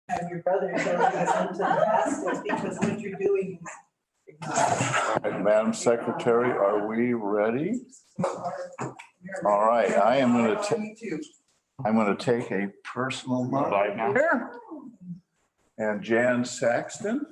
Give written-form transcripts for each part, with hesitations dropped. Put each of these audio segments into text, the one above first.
have your brother show you into the basket because what you're doing is. All right, Madam Secretary, are we ready? All right, I'm gonna take a personal note here. And Jan Saxton,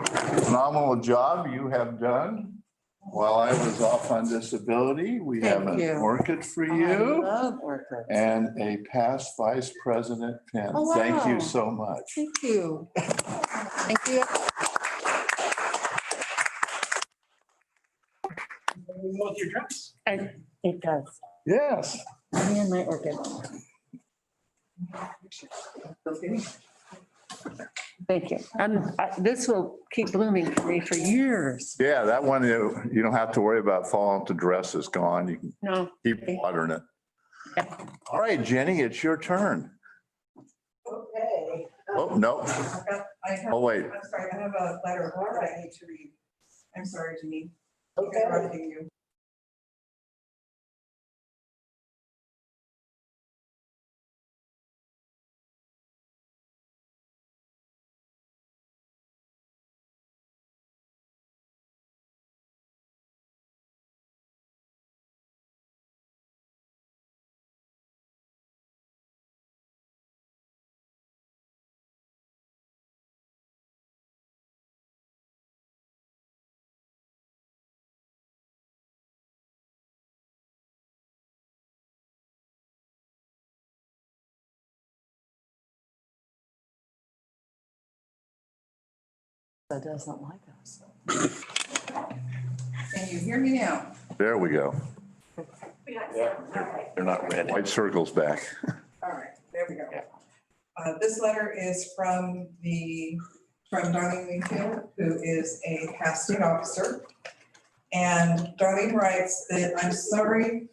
phenomenal job you have done while I was off on disability. We have Thank an you. orchid for I you love orchids. and a past vice president pin. Oh, Thank you wow. so much. Thank you. Thank you. Your dress. It does. Yes. Me and my orchid. Thank you. And this will keep blooming for me for years. Yeah, that one, you don't have to worry about falling off the dress is gone. You can No. keep watering it. Yeah. All right, Jenny, it's your turn. Okay. Oh, no. Oh, wait. I'm sorry, I have a letter that I need to read. I'm sorry, Janine. Okay. Interrupting you. That doesn't like us. Can you hear me now? There we go. They're not red. White circle's back. All right, there we go. This letter is from Darlene Wingfield, who is a past state officer. And Darlene writes that I'm sorry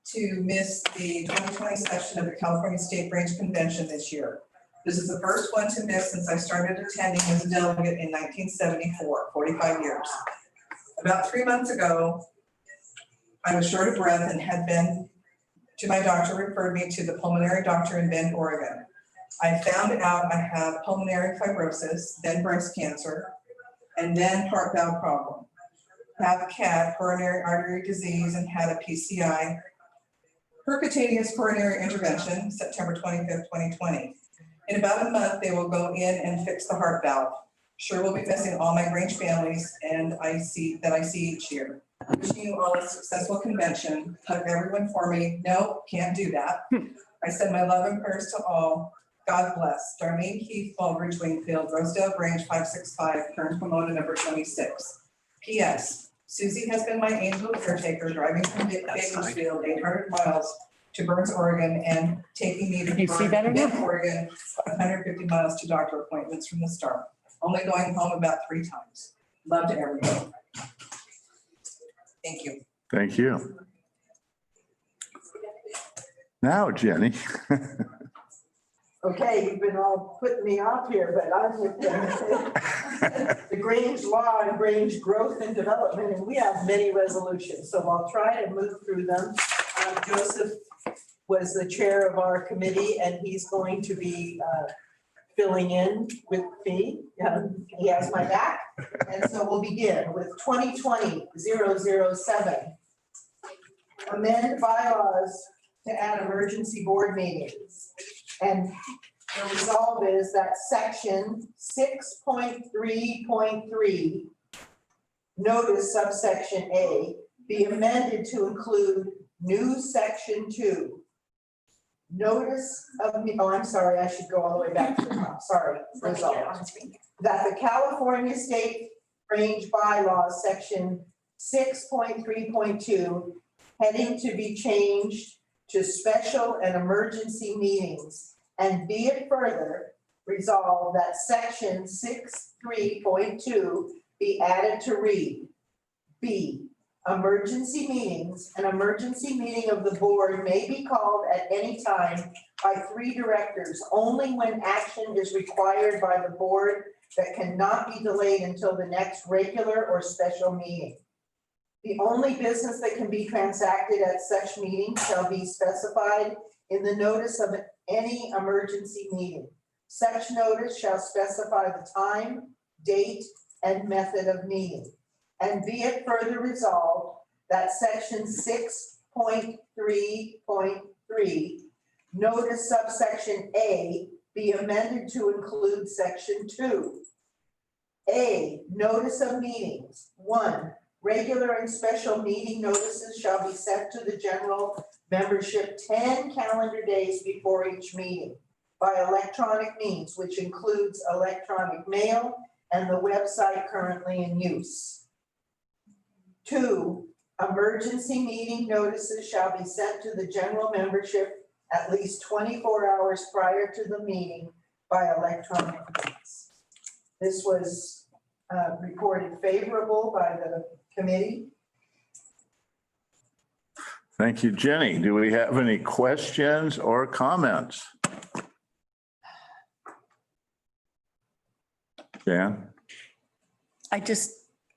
to miss the 2020 session of the California State Grange Convention this year. This is the first one to miss since I started attending as a delegate in 1974, 45 years. About 3 months ago, I was short of breath and had been to my doctor, referred me to the pulmonary doctor in Bend, Oregon. I found out I have pulmonary fibrosis, then breast cancer, and then heart valve problem. Have CAD, coronary artery disease, and had a PCI, percutaneous coronary intervention, September 25th, 2020. In about a month, they will go in and fix the heart valve. Sure will be missing all my Grange families that I see each year. Wishing you all a successful convention. Hug everyone for me. No, can't do that. I send my love and prayers to all. God bless. Darlene Keith, Baldridge, Wingfield, Rosedale, Grange, 565, current Pomona, number 26. P.S. Susie has been my angel caretaker, driving from Bakersfield 800 miles to Burns, Oregon, and taking me to You see better now? Bend, Oregon, 150 miles to doctor appointments from the start. Only going home about 3 times. Love to everyone. Thank you. Thank you. Now, Jenny. Okay, you've been all putting me off here, but I'm with the Grange Law and Grange Growth and Development, and we have many resolutions, so I'll try to move through them. Joseph was the chair of our committee, and he's going to be filling in with me. He has my back, and so we'll begin with 2020-007. Amend bylaws to add emergency board meetings. And the resolve is that section 6.3.3, notice subsection A, be amended to include new section 2. Notice of, I'm sorry, I should go all the way back to the top, sorry. Resolve. That the California State Grange bylaws, section 6.3.2, heading to be changed to special and emergency meetings, and be it further resolved that section 6.3.2 be added to read. B, emergency meetings. An emergency meeting of the board may be called at any time by 3 directors only when action is required by the board that cannot be delayed until the next regular or special meeting. The only business that can be transacted at such meeting shall be specified in the notice of any emergency meeting. Such notice shall specify the time, date, and method of meeting. And be it further resolved that section 6.3.3, notice subsection A, be amended to include section 2. A, notice of meetings. 1, regular and special meeting notices shall be sent to the general membership 10 calendar days before each meeting by electronic means, which includes electronic mail and the website currently in use. 2, emergency meeting notices shall be sent to the general membership at least 24 hours prior to the meeting by electronic means. This was reported favorable by the committee. Thank you, Jenny. Do we have any questions or comments? Dan? I just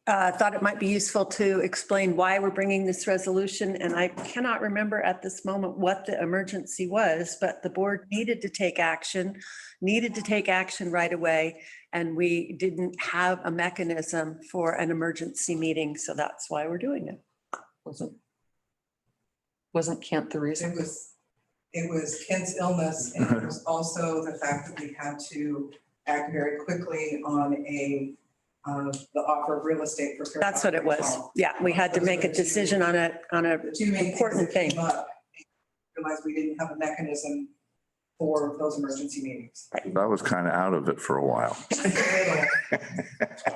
thought it might be useful to explain why we're bringing this resolution. And I cannot remember at this moment what the emergency was, but the board needed to take action right away. And we didn't have a mechanism for an emergency meeting. So that's why we're doing it. Wasn't Kent the reason? It was Kent's illness, and it was also the fact that we had to act very quickly on the offer of real estate for. That's what it was. Yeah, we had to make a decision on a The two main important things that thing. came up, realized we didn't have a mechanism for those emergency meetings. I was kind of out of it for a while. One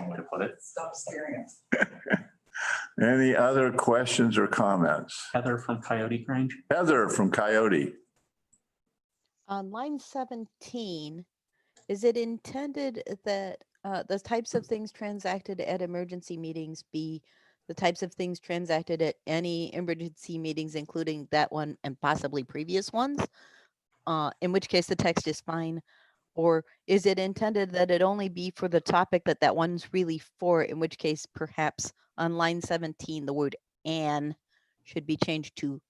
way to put it. Stop staring at us. Any other questions or comments? Heather from Coyote Grange. Heather from Coyote. On line 17, is it intended that the types of things transacted at emergency meetings be the types of things transacted at any emergency meetings, including that one and possibly previous ones? In which case the text is fine. Or is it intended that it only be for the topic that one's really for, in which case perhaps on line 17, the word "an" should be changed to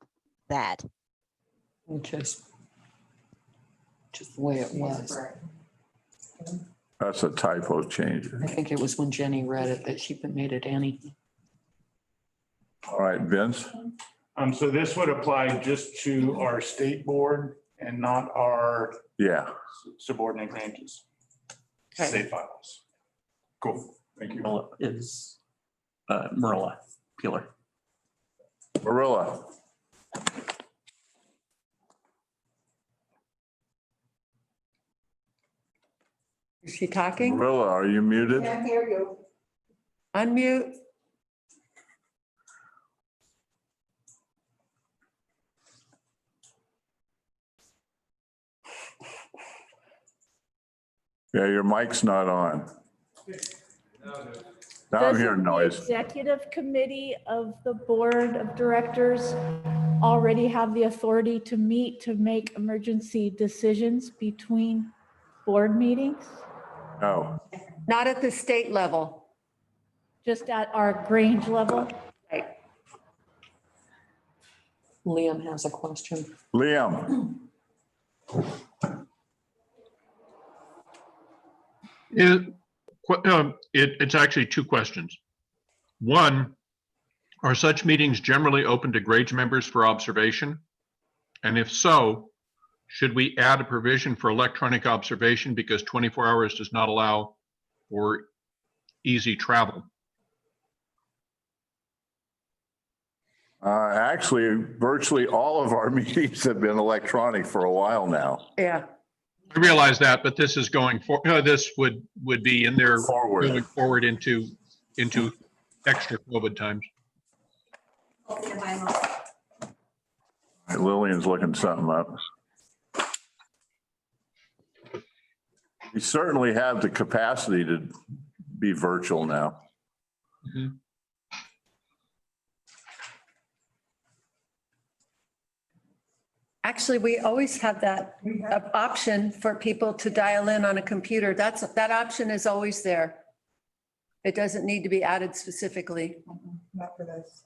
"that"? Just the way it was. That's a typo change. I think it was when Jenny read it that she made it Annie. All right, Vince? So this would apply just to our state board and not our Yeah. subordinate ranges, Okay. state files. Cool, thank you. Marilla is Marilla Peeler. Marilla. Is she talking? Marilla, are you muted? Can't hear you. Unmute. Yeah, your mic's not on. Now I'm hearing Doesn't the noise. executive committee of the board of directors already have the authority to meet to make emergency decisions between board meetings? No. Not at the state level. Just at our Grange level? Right. Liam has a question. Liam? It's actually two questions. One, are such meetings generally open to Grange members for observation? And if so, should we add a provision for electronic observation because 24 hours does not allow for easy travel? Actually, virtually all of our meetings have been electronic for a while now. Yeah. I realize that, but this is going for, this would be in there Forward. going forward into extra COVID times. Lillian's looking something up. We certainly have the capacity to be virtual now. Mhm. Actually, we always have that option for people to dial in on a computer. That option is always there. It doesn't need to be added specifically. Not for this.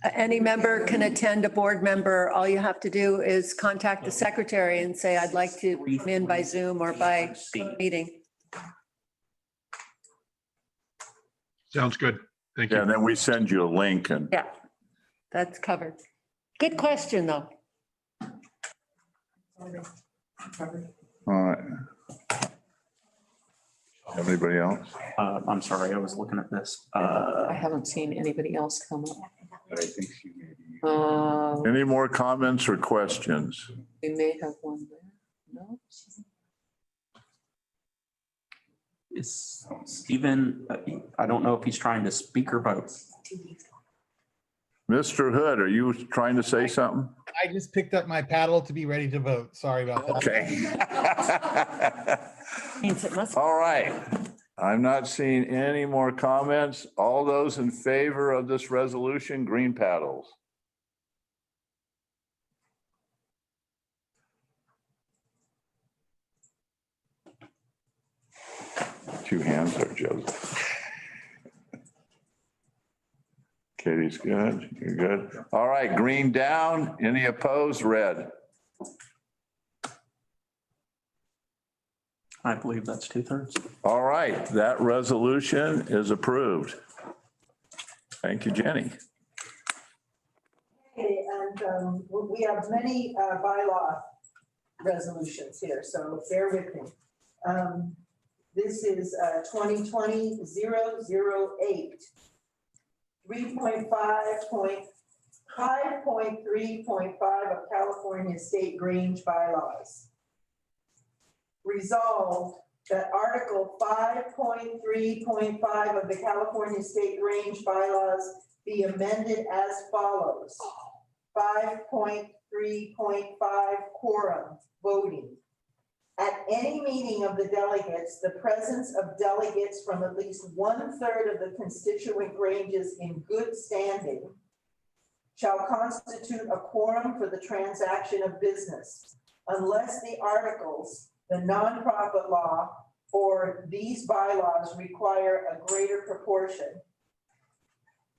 Any member can attend, a board member. All you have to do is contact the secretary and say, I'd like to come in by Zoom or by meeting. Sounds good. Thank Yeah, you. and then we send you a link and Yeah, that's covered. Good question, though. all right. Anybody else? I'm sorry, I was looking at this. I haven't seen anybody else come up. I think she may be. Any more comments or questions? We may have one there. No? Is Stephen, I don't know if he's trying to speak or vote. Mr. Hood, are you trying to say something? I just picked up my paddle to be ready to vote. Sorry about that. Okay. Means it must. All right. I'm not seeing any more comments. All those in favor of this resolution, green paddles. Two hands there, Joseph. Katie's good. You're good. All right, green down. Any opposed? Red. I believe that's 2/3. All right, that resolution is approved. Thank you, Jenny. Okay, and we have many bylaw resolutions here, so bear with me. This is 2020-008, 3.5.3.5 of California State Grange bylaws. Resolved that Article 5.3.5 of the California State Grange bylaws be amended as follows. 5.3.5 quorum voting. At any meeting of the delegates, the presence of delegates from at least 1/3 of the constituent Granges in good standing shall constitute a quorum for the transaction of business, unless the articles, the nonprofit law, or these bylaws require a greater proportion.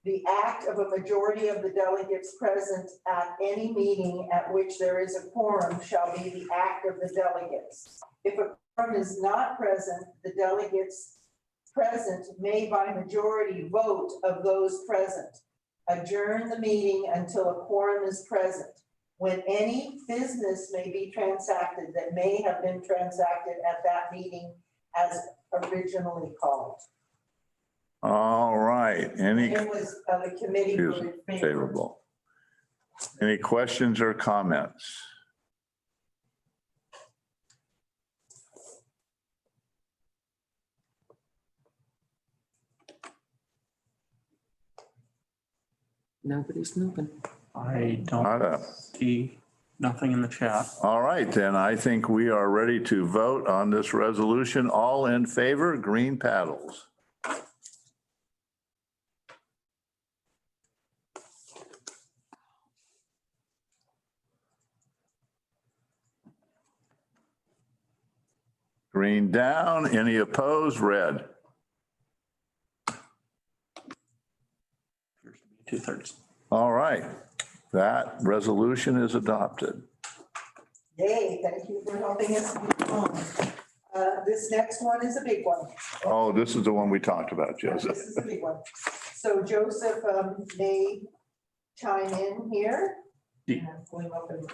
The act of a majority of the delegates present at any meeting at which there is a quorum shall be the act of the delegates. If a quorum is not present, the delegates present may by majority vote of those present. Adjourn the meeting until a quorum is present, when any business may be transacted that may have been transacted at that meeting as originally called. All right, any It was the committee voted favorable. favorable? Any questions or comments? Nobody's moving. I don't Nada. see nothing in the chat. All right, then I think we are ready to vote on this resolution. All in favor, green paddles. Green down. Any opposed? Red. Appears to be 2/3. All right, that resolution is adopted. Yay, thank you for helping us move on. This next one is a big one. Oh, this is the one we talked about, This Joseph. is a big one. So Joseph may chime in here. Yeah. And I'm pulling up in-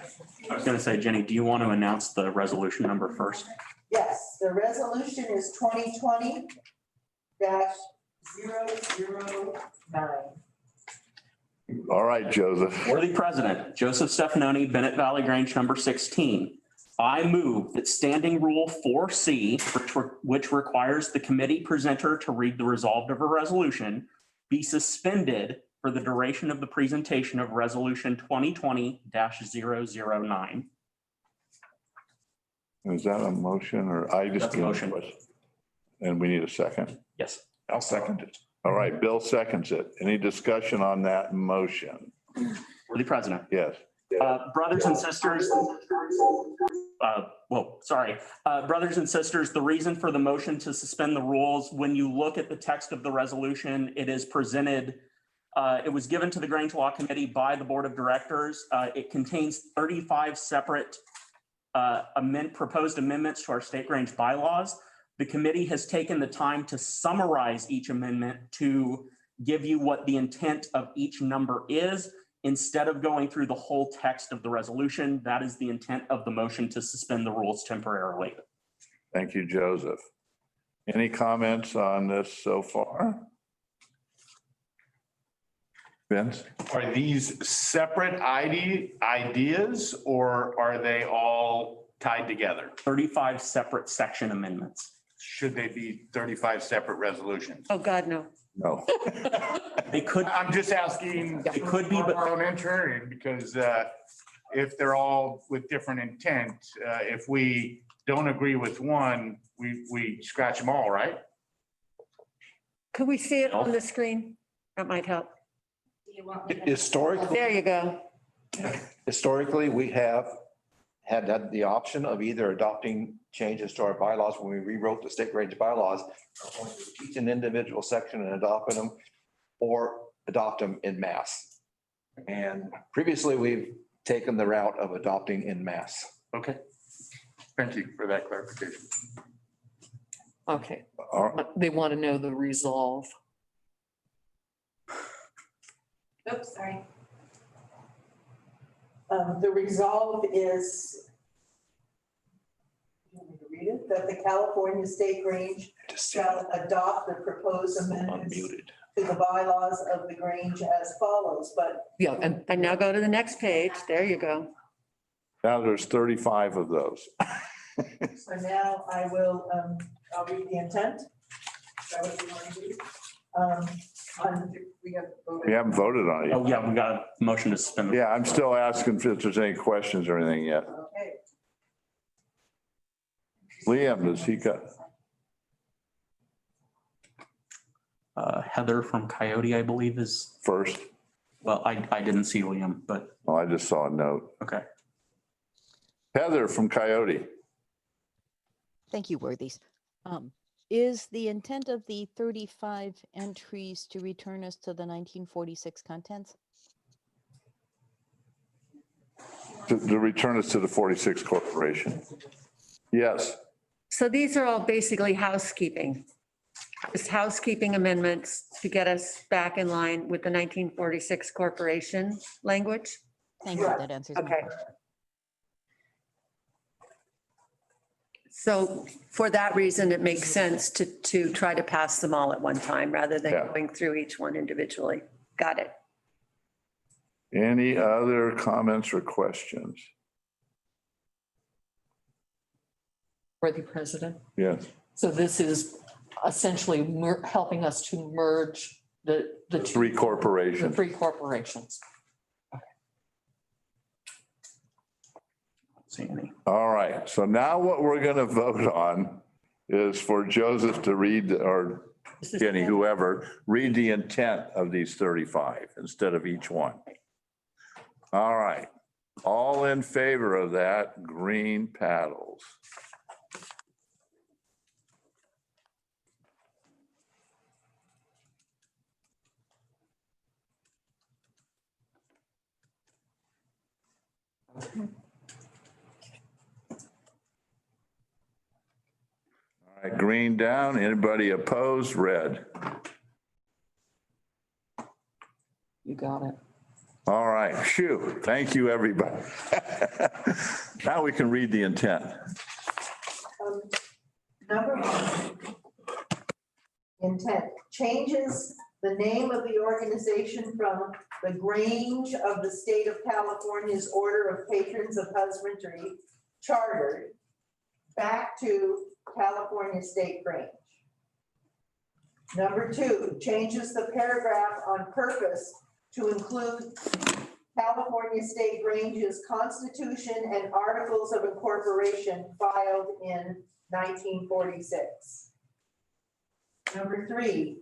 I was going to say, Jenny, do you want to announce the resolution number first? Yes, the resolution is 2020-009. All right, Joseph. Worthy President, Joseph Stefanoni, Bennett Valley Grange number 16. I move that standing rule 4C, which requires the committee presenter to read the resolved of a resolution, be suspended for the duration of the presentation of resolution 2020-009. Is that a motion or I just? That's a motion. And we need a second. Yes. I'll second it. All right, Bill seconds it. Any discussion on that motion? Worthy President. Yes. Brothers and sisters, brothers and sisters, the reason for the motion to suspend the rules, when you look at the text of the resolution, it is presented It was given to the Grange Law Committee by the Board of Directors. It contains 35 separate proposed amendments to our state Grange bylaws. The committee has taken the time to summarize each amendment to give you what the intent of each number is. Instead of going through the whole text of the resolution, that is the intent of the motion to suspend the rules temporarily. Thank you, Joseph. Any comments on this so far? Vince? Are these separate ideas or are they all tied together? 35 separate section amendments. Should they be 35 separate resolutions? Oh, God, no. No. They could, I'm just asking. It could be, but- Our own contrarian, because if they're all with different intent, if we don't agree with one, we scratch them all, right? Could we see it on the screen? That might help. Historically, There you go. we have had the option of either adopting changes to our bylaws when we rewrote the state Grange bylaws, each an individual section and adopting them, or adopt them in mass. And previously, we've taken the route of adopting in mass. Okay. Thank you for that clarification. Okay, All right. they want to know the resolve. Oops, sorry. The resolve is, you want me to read it? That the California State Grange shall adopt the proposed amendments Unmuted. to the bylaws of the Grange as follows, but Yeah, and And now go to the next page. There you go. Now there's 35 of those. so now I will, I'll read the intent. Is that what you want to do? We haven't voted on it yet. oh yeah, we got a motion to suspend. Yeah, I'm still asking if there's any questions or anything yet. Okay. Liam, does he got? Heather from Coyote, I believe is, First? well, I didn't see Liam, but Oh, I just saw a note. okay. Heather from Coyote. Thank you, Worthies. Is the intent of the 35 entries to return us to the 1946 contents? To return us to the 46 corporation. Yes. So these are all basically housekeeping. Just housekeeping amendments to get us back in line with the 1946 corporation language. Thank you, that answers my Okay. question. So for that reason, it makes sense to try to pass them all at one time rather than Yeah. going through each one individually. Got it. Any other comments or questions? worthy president. Yes. So this is essentially helping us to merge the Three the corporations. three corporations. See any. All right. So now what we're going to vote on is for Joseph to read, or Jenny, whoever, read the intent of these 35 instead of each one. All right. All in favor of that, green paddles. All right, green down. Anybody opposed? Red. You got it. All right, phew, thank you, everybody. Now we can read the intent. Number one, intent changes the name of the organization from the Grange of the State of California's Order of Patrons of Husbandry Chartered back to California State Grange. Number two, changes the paragraph on purpose to include California State Grange's Constitution and Articles of Incorporation filed in 1946. Number three,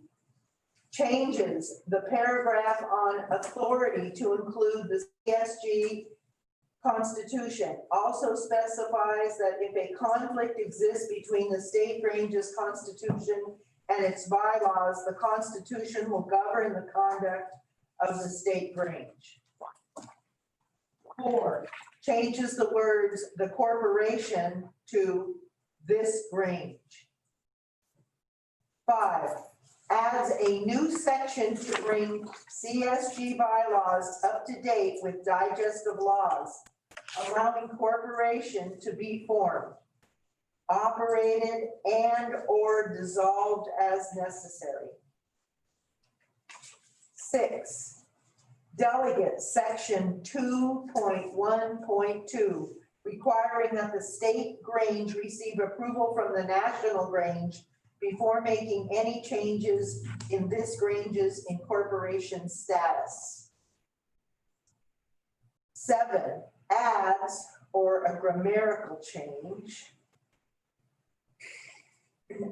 changes the paragraph on authority to include the CSG Constitution. Also specifies that if a conflict exists between the State Grange's Constitution and its bylaws, the Constitution will govern the conduct of the State Grange. 4, changes the words "the corporation" to "this Grange." 5, adds a new section to bring CSG bylaws up to date with digestive laws, allowing corporation to be formed, operated, and/or dissolved as necessary. 6, delegate section 2.1.2, requiring that the State Grange receive approval from the National Grange before making any changes in this Grange's incorporation status. 7, adds or a grammatical change.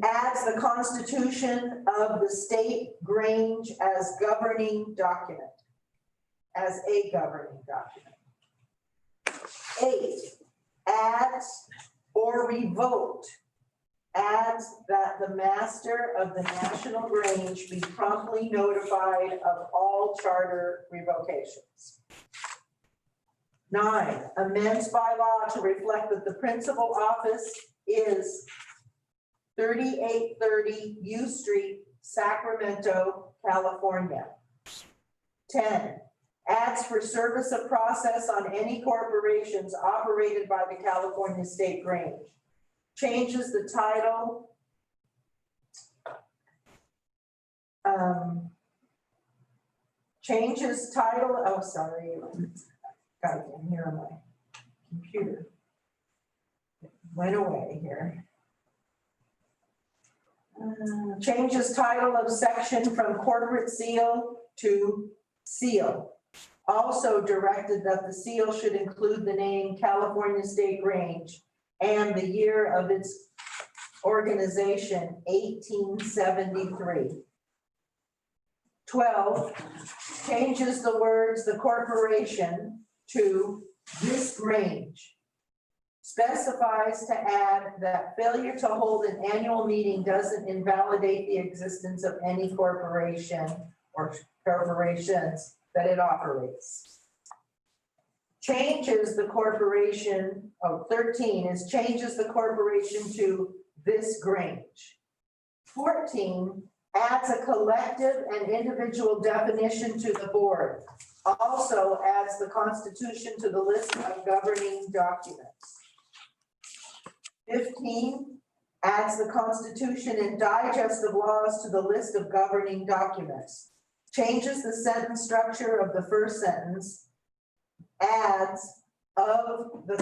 Adds the Constitution of the State Grange as governing document, as a governing document. 8, adds or revoked. Adds that the master of the National Grange be promptly notified of all charter revocations. 9, amends by law to reflect that the principal office is 3830 U Street, Sacramento, California. 10, adds for service of process on any corporations operated by the California State Grange. Changes the title. Changes title, oh, sorry. Got it in here on my computer. It went away here. Changes title of section from corporate seal to seal. Also directed that the seal should include the name California State Grange and the year of its organization, 1873. 12, changes the words "the corporation" to "this Grange." Specifies to add that failure to hold an annual meeting doesn't invalidate the existence of any corporation or corporations that it operates. Changes the corporation, 13 is changes the corporation to "this Grange." 14, adds a collective and individual definition to the board. Also adds the Constitution to the list of governing documents. 15, adds the Constitution and digestive laws to the list of governing documents. Changes the sentence structure of the first sentence. Adds of the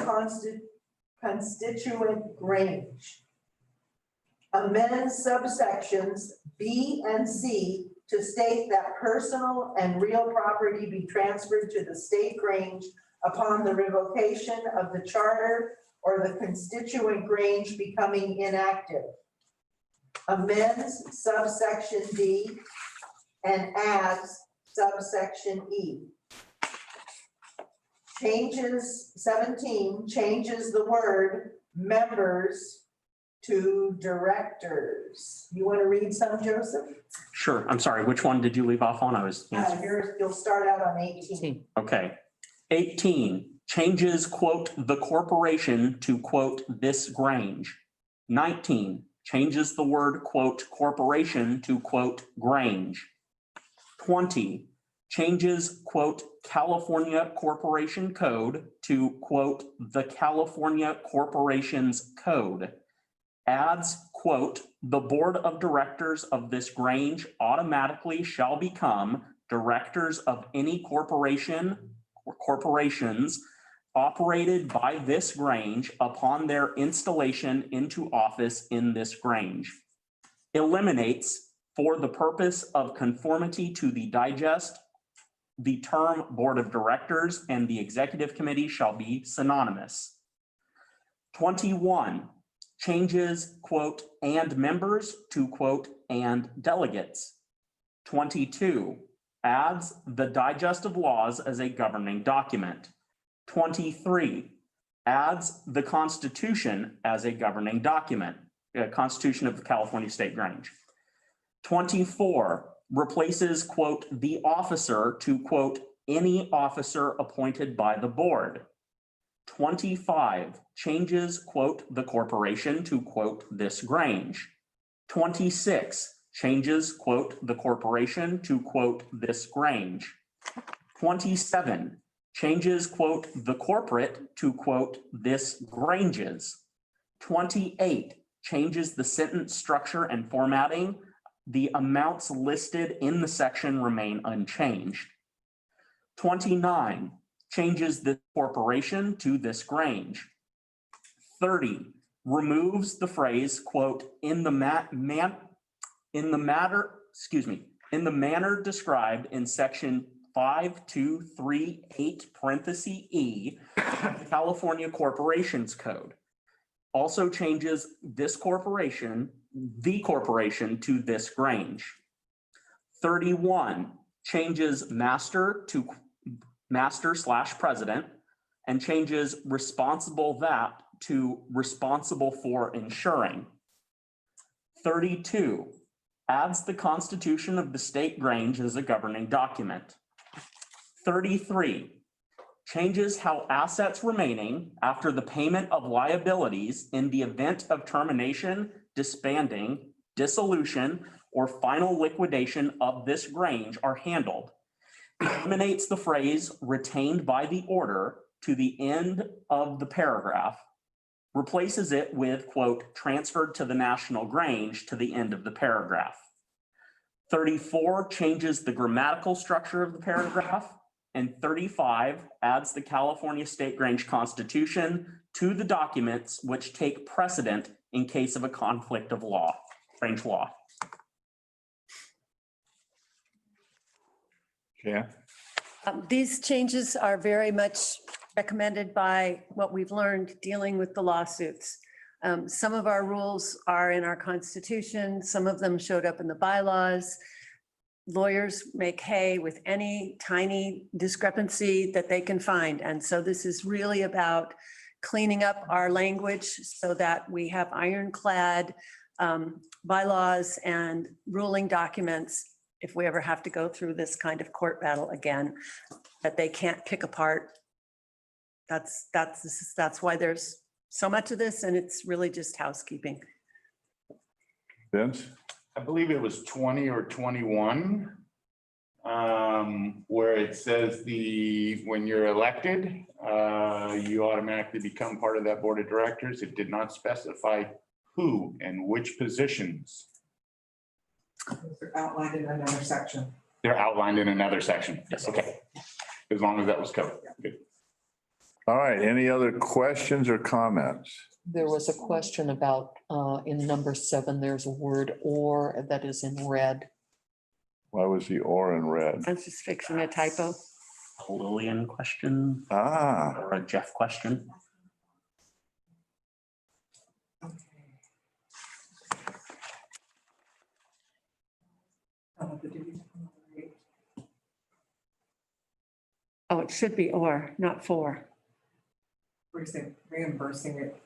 constituent Grange. Amends subsections B and C to state that personal and real property be transferred to the State Grange upon the revocation of the charter or the constituent Grange becoming inactive. Amends subsection D and adds subsection E. Changes 17, changes the word "members" to "directors." You want to read some, Joseph? Sure. I'm sorry. Which one did you leave off on? I was. You'll start out on 18. Okay. 18, changes, quote, "the corporation" to, quote, "this Grange." 19, changes the word, quote, "corporation" to, quote, "Grange." 20, changes, quote, "California Corporation Code" to, quote, "the California Corporations Code." Adds, quote, "the board of directors of this Grange automatically shall become directors of any corporation or corporations operated by this Grange upon their installation into office in this Grange." Eliminates, "for the purpose of conformity to the digest, the term board of directors and the executive committee shall be synonymous." 21, changes, quote, "and members" to, quote, "and delegates." 22, adds the digestive laws as a governing document. 23, adds the Constitution as a governing document, Constitution of the California State Grange. 24, replaces, quote, the officer to, quote, any officer appointed by the board. 25 changes, quote, the corporation to, quote, this Grange. 26 changes, quote, the corporation to, quote, this Grange. 27 changes, quote, the corporate to, quote, this Granges. 28 changes the sentence structure and formatting. The amounts listed in the section remain unchanged. 29 changes the corporation to this Grange. 30 removes the phrase, quote, in the manner described in section 5238 parenthesis E of the California Corporations Code. Also changes this corporation, the corporation, to this Grange. 31 changes master to master/president and changes responsible that to responsible for ensuring. 32 adds the Constitution of the State Grange as a governing document. 33 changes how assets remaining after the payment of liabilities in the event of termination, disbanding, dissolution, or final liquidation of this Grange are handled. Eliminates the phrase retained by the order to the end of the paragraph, replaces it with, quote, transferred to the National Grange to the end of the paragraph. 34 changes the grammatical structure of the paragraph, and 35 adds the California State Grange Constitution to the documents which take precedent in case of a conflict of law, Grange law. Yeah. These changes are very much recommended by what we've learned dealing with the lawsuits. Some of our rules are in our Constitution. Some of them showed up in the bylaws. Lawyers make hay with any tiny discrepancy that they can find. And so this is really about cleaning up our language so that we have ironclad bylaws and ruling documents if we ever have to go through this kind of court battle again, that they can't pick apart. That's why there's so much of this, and it's really just housekeeping. Vince? I believe it was 20 or 21, where it says when you're elected, you automatically become part of that board of directors. It did not specify who and which positions. They're outlined in another section. They're outlined in another section. Yes. Okay. As long as that was covered. Good. All right, any other questions or comments? There was a question about, in number 7, there's a word or that is in red. Why was the or in red? I was just fixing a typo. A Lillian question Ah, or a Jeff question. Oh, it should be or, not for. We're saying reimbursing it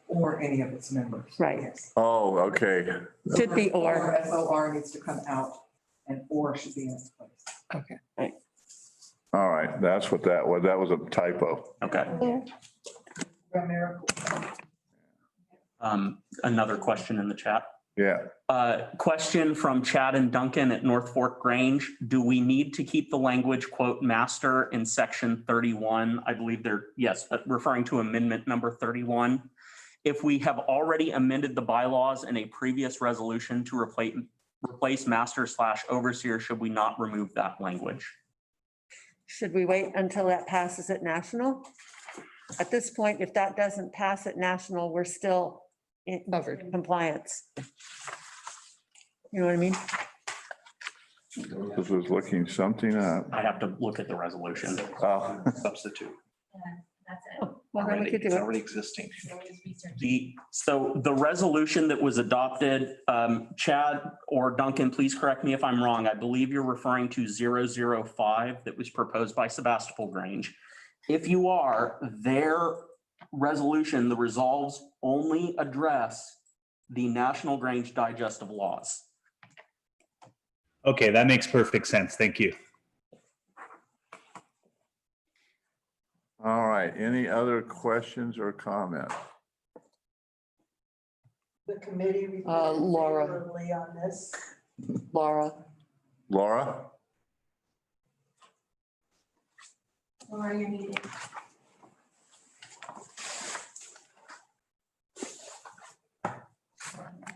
or any of its members. Right. Yes. oh, okay. Should be or. SOR needs to come out and or should be in its place. Okay. All right, that's what that was. That was a typo. Okay. Grammatical. Another question in the chat. Yeah. Question from Chad and Duncan at North Fork Grange. Do we need to keep the language, quote, master in section 31? I believe they're, yes, referring to amendment number 31. If we have already amended the bylaws in a previous resolution to replace master/overseer, should we not remove that language? Should we wait until that passes at national? At this point, if that doesn't pass at national, we're still in compliance. You know what I mean? This was looking something up. I have to look at the resolution. Oh, Substitute. Well, then we could do It's it. already existing. So the resolution that was adopted, Chad or Duncan, please correct me if I'm wrong. I believe you're referring to 005 that was proposed by Sebastopol Grange. If you are, their resolution, the resolves only address the National Grange Digest of Laws. Okay, that makes perfect sense. Thank you. All right, any other questions or comments? The committee reported Laura. favorably on this. Laura, Laura? Or are you meeting?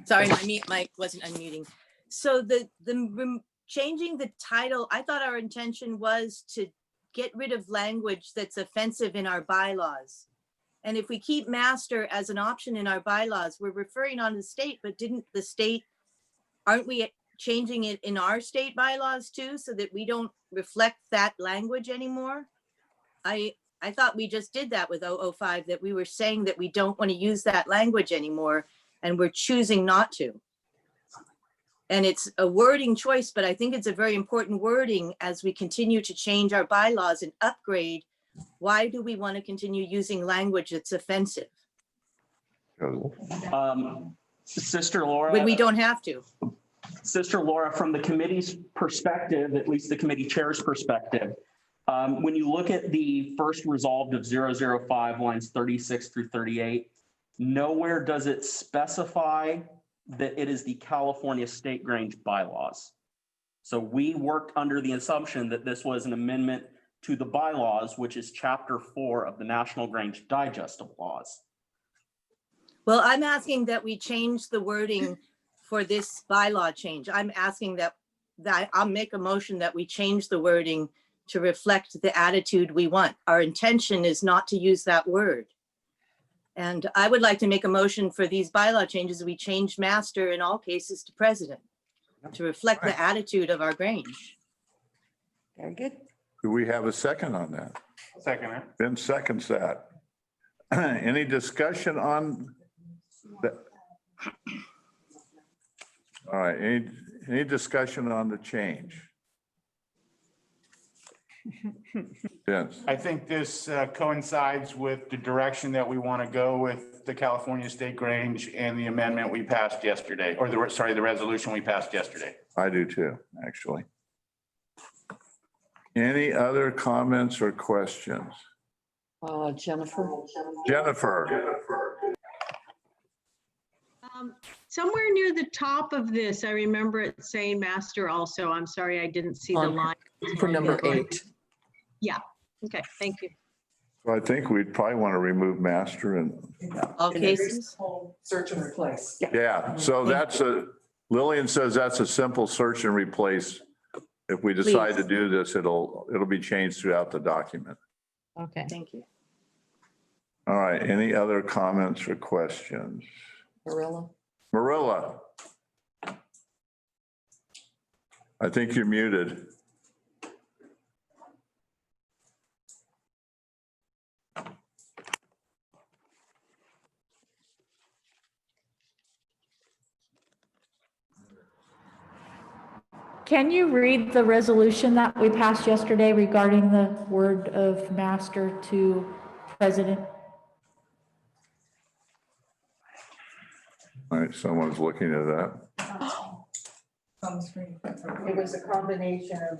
Sorry, my mute mic wasn't unmuting. So changing the title, I thought our intention was to get rid of language that's offensive in our bylaws. And if we keep master as an option in our bylaws, we're referring on the state, but didn't the state, aren't we changing it in our state bylaws too, so that we don't reflect that language anymore? I thought we just did that with 005, that we were saying that we don't want to use that language anymore, and we're choosing not to. And it's a wording choice, but I think it's a very important wording as we continue to change our bylaws and upgrade. Why do we want to continue using language that's offensive Sister Laura. when we don't have to? Sister Laura, from the committee's perspective, at least the committee chair's perspective, when you look at the first resolved of 005 lines 36 through 38, nowhere does it specify that it is the California State Grange bylaws. So we worked under the assumption that this was an amendment to the bylaws, which is chapter 4 of the National Grange Digest of Laws. Well, I'm asking that we change the wording for this bylaw change. I'm asking that I'll make a motion that we change the wording to reflect the attitude we want. Our intention is not to use that word. And I would like to make a motion for these bylaw changes. We change master in all cases to president to reflect the attitude of our Grange. Very good. Do we have a second on that? Second it. Ben seconds that. Any discussion on that? All right, any discussion on the change? Yes. I think this coincides with the direction that we want to go with the California State Grange and the amendment we passed yesterday, or the resolution we passed yesterday. I do too, actually. Any other comments or questions? Jennifer. Jennifer? Somewhere near the top of this, I remember it saying master also. I'm sorry, I didn't see the line. For number 8. Yeah, okay, thank you. So I think we'd probably want to remove master and, All cases. Search and replace. yeah, so that's Lillian says that's a simple search and replace. If we decide to do this, it'll be changed throughout the document. Okay. Thank you. All right, any other comments or questions? Marilla. Marilla? I think you're muted. Can you read the resolution that we passed yesterday regarding the word of master to president? All right, someone's looking at that. On the screen. It was a combination of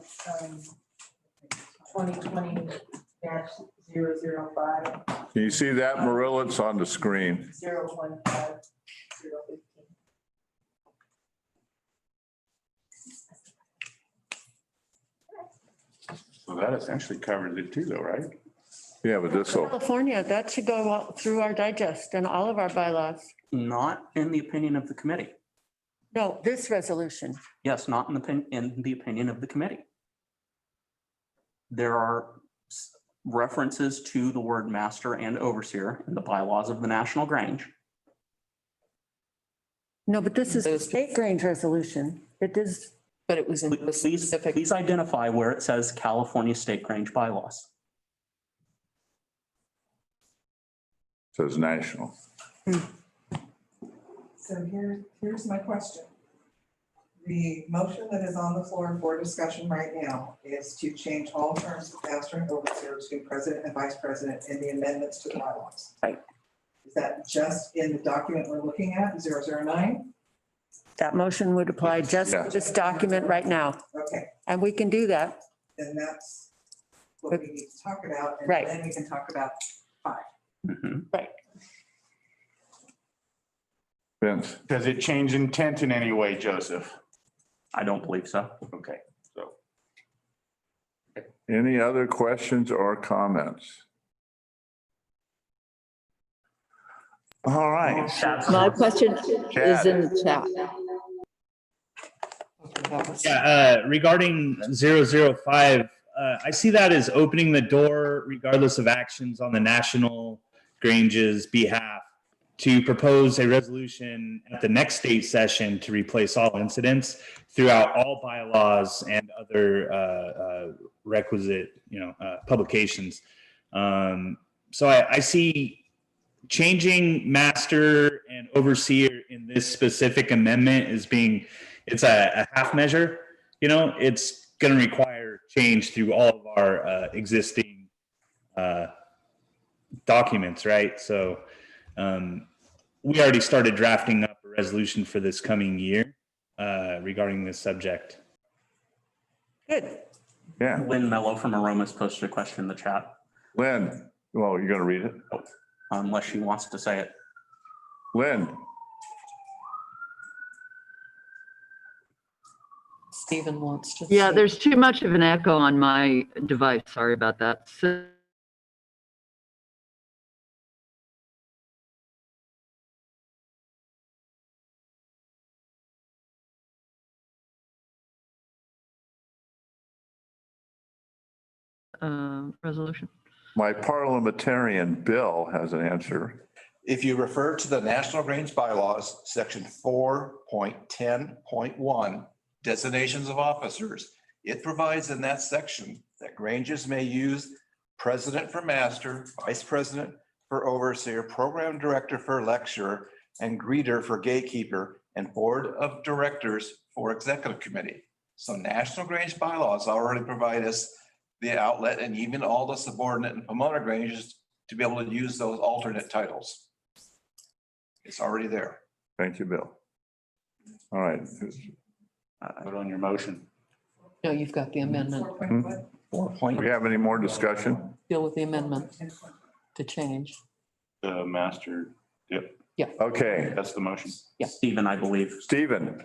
2020-005, Can you see that, Marilla? It's on the screen. 015, 015. So that essentially covers it too, though, right? Yeah, but this will, California, that should go out through our digest and all of our bylaws. Not in the opinion of the committee. No, this resolution. Yes, not in the opinion of the committee. There are references to the word master and overseer in the bylaws of the National Grange. No, but this is a state Grange resolution. It is. But it was in the Please specific. identify where it says California State Grange bylaws. says national. So here's my question. The motion that is on the floor for discussion right now is to change all terms of master and overseer to president and vice president in the amendments to the bylaws. Right. Is that just in the document we're looking at, 009? That motion would apply just Yeah. to this document right now, Okay, and we can do that. then that's what we need to talk about. And Right. then we can talk about 5. Right. Vince, Does it change intent in any way, Joseph? I don't believe so. Okay, so. any other questions or comments? All right. My question is in the chat. Yeah, regarding 005, I see that as opening the door regardless of actions on the National Grange's behalf to propose a resolution at the next state session to replace all incidents throughout all bylaws and other requisite, publications. So I see changing master and overseer in this specific amendment as being, it's a half measure. It's going to require change through all of our existing documents, right? So we already started drafting up a resolution for this coming year regarding this subject. Good. Yeah, Lynn Mello from Aromas posted a question in the chat, Lynn, well, you're going to read it? unless she wants to say it. Lynn, Stephen wants to. Yeah, say- there's too much of an echo on my device. Sorry about that. So resolution. my parliamentarian Bill has an answer. If you refer to the National Grange bylaws, section 4.10.1, designations of officers, it provides in that section that Granges may use president for master, vice president for overseer, program director for lecturer, and greeter for gatekeeper, and board of directors for executive committee. So National Grange bylaws already provide us the outlet and even all the subordinate and promoter Granges to be able to use those alternate titles. It's already there. Thank you, Bill. All right. Vote on your motion. No, you've got the amendment. 4 Do point. we have any more discussion? Deal with the amendment to change. The master, yep, Okay, that's the motion. Stephen, I believe. Stephen,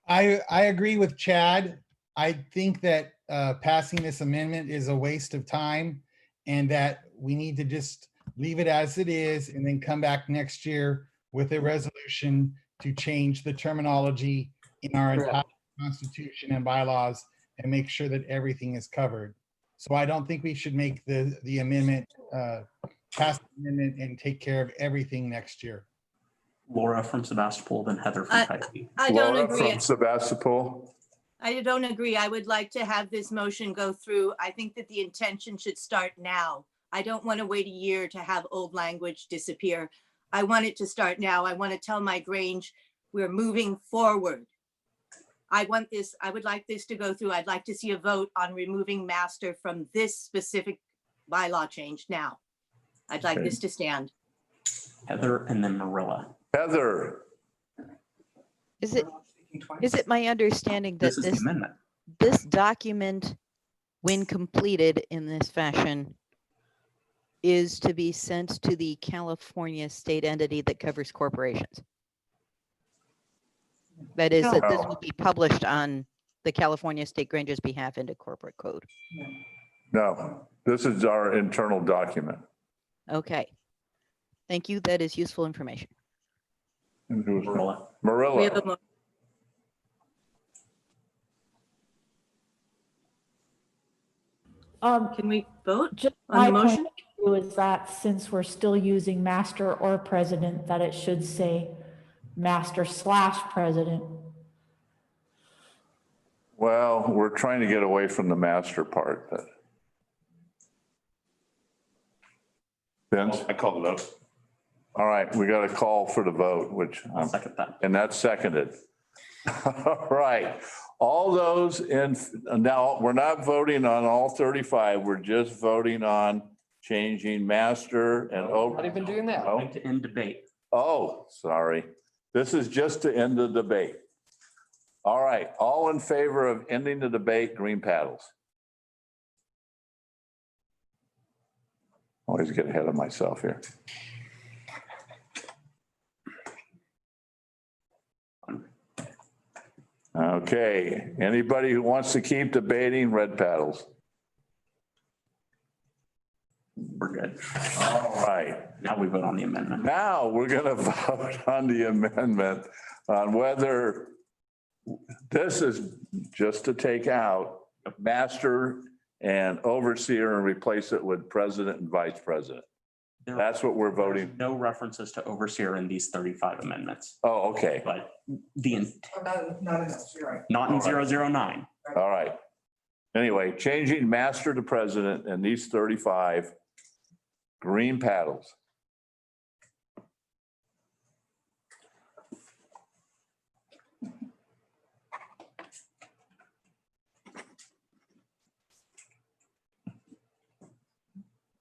I agree with Chad. I think that passing this amendment is a waste of time and that we need to just leave it as it is and then come back next year with a resolution to change the terminology in our entire constitution and bylaws and make sure that everything is covered. So I don't think we should make the amendment, pass the amendment and take care of everything next year. Laura from Sebastopol, then Heather from Tyke. I don't Laura agree. from Sebastopol. I don't agree. I would like to have this motion go through. I think that the intention should start now. I don't want to wait a year to have old language disappear. I want it to start now. I want to tell my Grange, we're moving forward. I want this, I would like this to go through. I'd like to see a vote on removing master from this specific bylaw change now. I'd like this to stand. Heather and then Marilla. Heather, Is it my understanding that This is the amendment. this document, when completed in this fashion, is to be sent to the California state entity that covers corporations? That is, that this No. will be published on the California State Grange's behalf into corporate code. no, this is our internal document. Okay. Thank you. That is useful information. And who's Marilla. We have a Marilla, Can we vote Just on my the point motion? of view is that since we're still using master or president, that it should say master/president. well, we're trying to get away from the master part, but. Vince, I call the vote. all right, we got a call for the vote, which, I'll second that. and that's seconded. All right, all those in, now, we're not voting on all 35, we're just voting on changing master and, Not even doing that. oh, Going to end debate. oh, sorry. This is just to end the debate. All right, all in favor of ending the debate, green paddles. Always get ahead of myself here. Okay, anybody who wants to keep debating, red paddles. We're good. All right. Now we vote on the amendment. Now we're going to vote on the amendment on whether this is just to take out master and overseer and replace it with president and vice president. That's what we're voting. No references to overseer in these 35 amendments, Oh, okay. but the, Not enough, you're right. not in All right. 009. All right. Anyway, changing master to president and these 35 green paddles.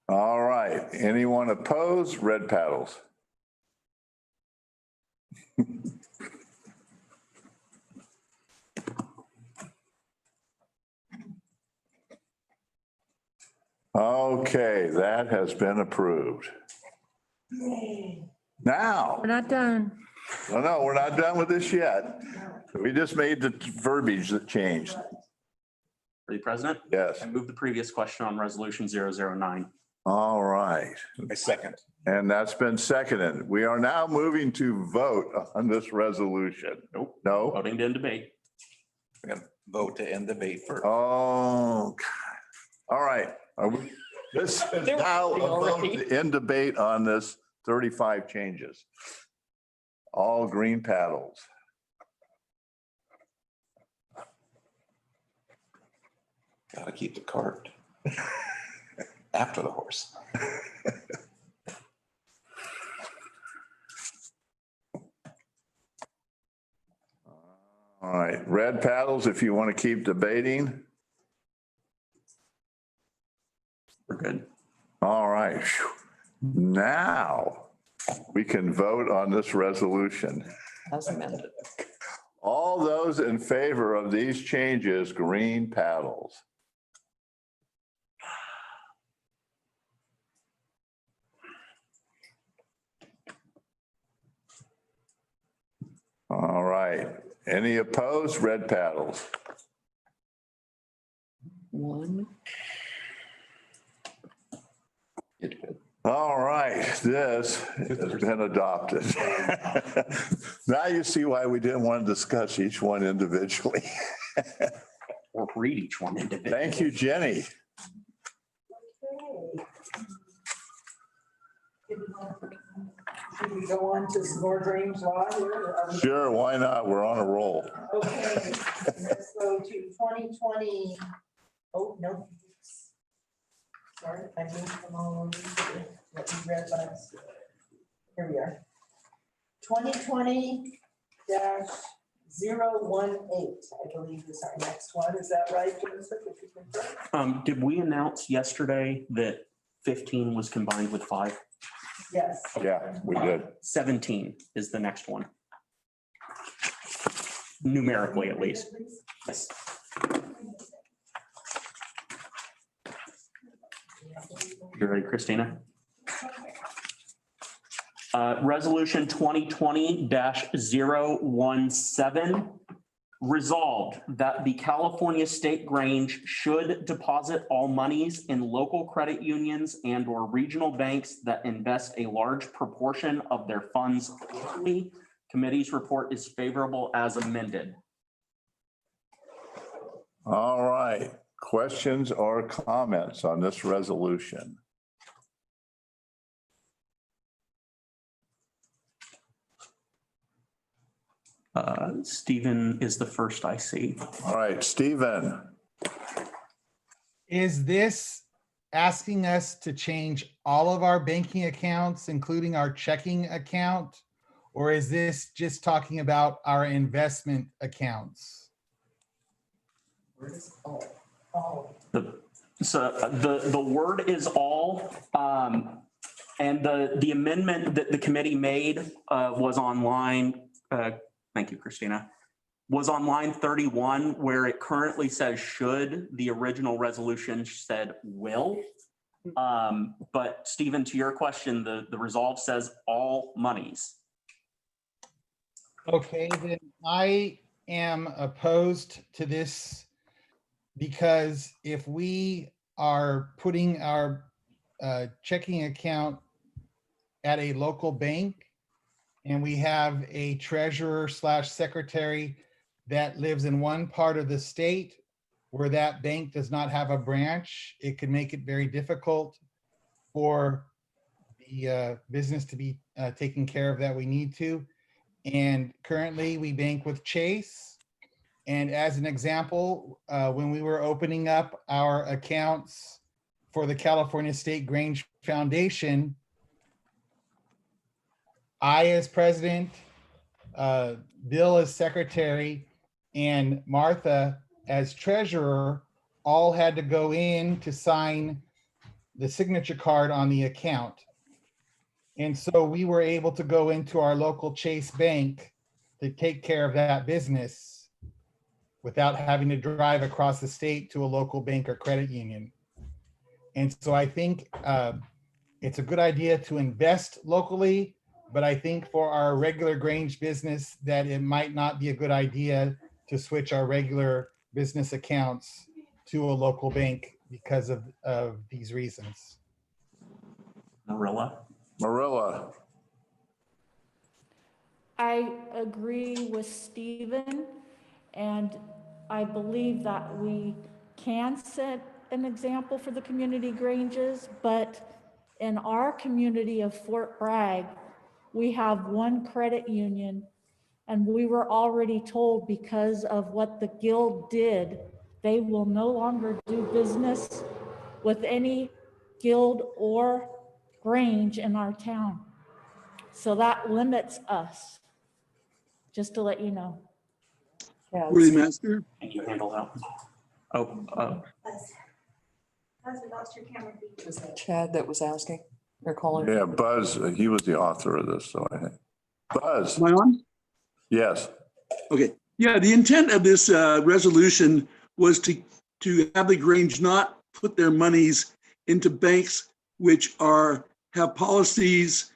All right, anyone opposed? Red paddles. Okay, that has been approved. Now, We're not done. no, we're not done with this yet. We just made the verbiage that changed. For the president, Yes. I move the previous question on resolution 009. All right. I second. And that's been seconded. We are now moving to vote on this resolution. Nope. No? Voting to end debate. We're gonna vote to end debate first. Oh, God. All right. This is now a vote to end debate on this 35 changes. All green paddles. Gotta keep the cart after the horse. All right, red paddles if you want to keep debating. We're good. All right. Phew. Now we can vote on this resolution. As amended. All those in favor of these changes, green paddles. All right. Any opposed? Red paddles. One. All right, this has been adopted. Now you see why we didn't want to discuss each one individually. Or read each one individually. Thank you, Jenny. Should we go on to some more Grange law here? or are we- Sure, why not? We're on a roll. Okay, let's go to 2020. Oh, no. Sorry, I moved them all over here. What you read last. Here we are. 2020-018, I believe is our next one. Is that right, Joseph? If you confirm? Did we announce yesterday that 15 was combined with 5? Yes. Yeah, we did. 17 is the next one. Numerically, at least. Yes. You ready, Christina? Resolution 2020-017. Resolved that the California State Grange should deposit all monies in local credit unions and/or regional banks that invest a large proportion of their funds locally. Committee's report is favorable as amended. All right, questions or comments on this resolution? Stephen is the first I see. All right, Stephen. Is this asking us to change all of our banking accounts, including our checking account? Or is this just talking about our investment accounts? The word is all, and the amendment that the committee made was online Thank you, Christina. Was on line 31 where it currently says should, the original resolution said will. But Stephen, to your question, the resolve says all monies. Okay, then I am opposed to this because if we are putting our checking account at a local bank and we have a treasurer / secretary that lives in one part of the state where that bank does not have a branch, it could make it very difficult for the business to be taken care of that we need to. And currently we bank with Chase. And as an example, when we were opening up our accounts for the California State Grange Foundation, I as president, Bill as secretary, and Martha as treasurer all had to go in to sign the signature card on the account. And so we were able to go into our local Chase Bank to take care of that business without having to drive across the state to a local bank or credit union. And so I think it's a good idea to invest locally, but I think for our regular Grange business that it might not be a good idea to switch our regular business accounts to a local bank because of these reasons. Marilla. Marilla. I agree with Stephen, and I believe that we can set an example for the community Granges, but in our community of Fort Bragg, we have one credit union, and we were already told because of what the guild did, they will no longer do business with any guild or Grange in our town. So that limits us, just to let you know. Chad's- Master. Can you handle that? Oh, Was that Chad that was asking or calling? Yeah, Buzz, he was the author of this, so I think. Buzz, Am I on? yes. Okay. Yeah, the intent of this resolution was to have the Grange not put their monies into banks which have policies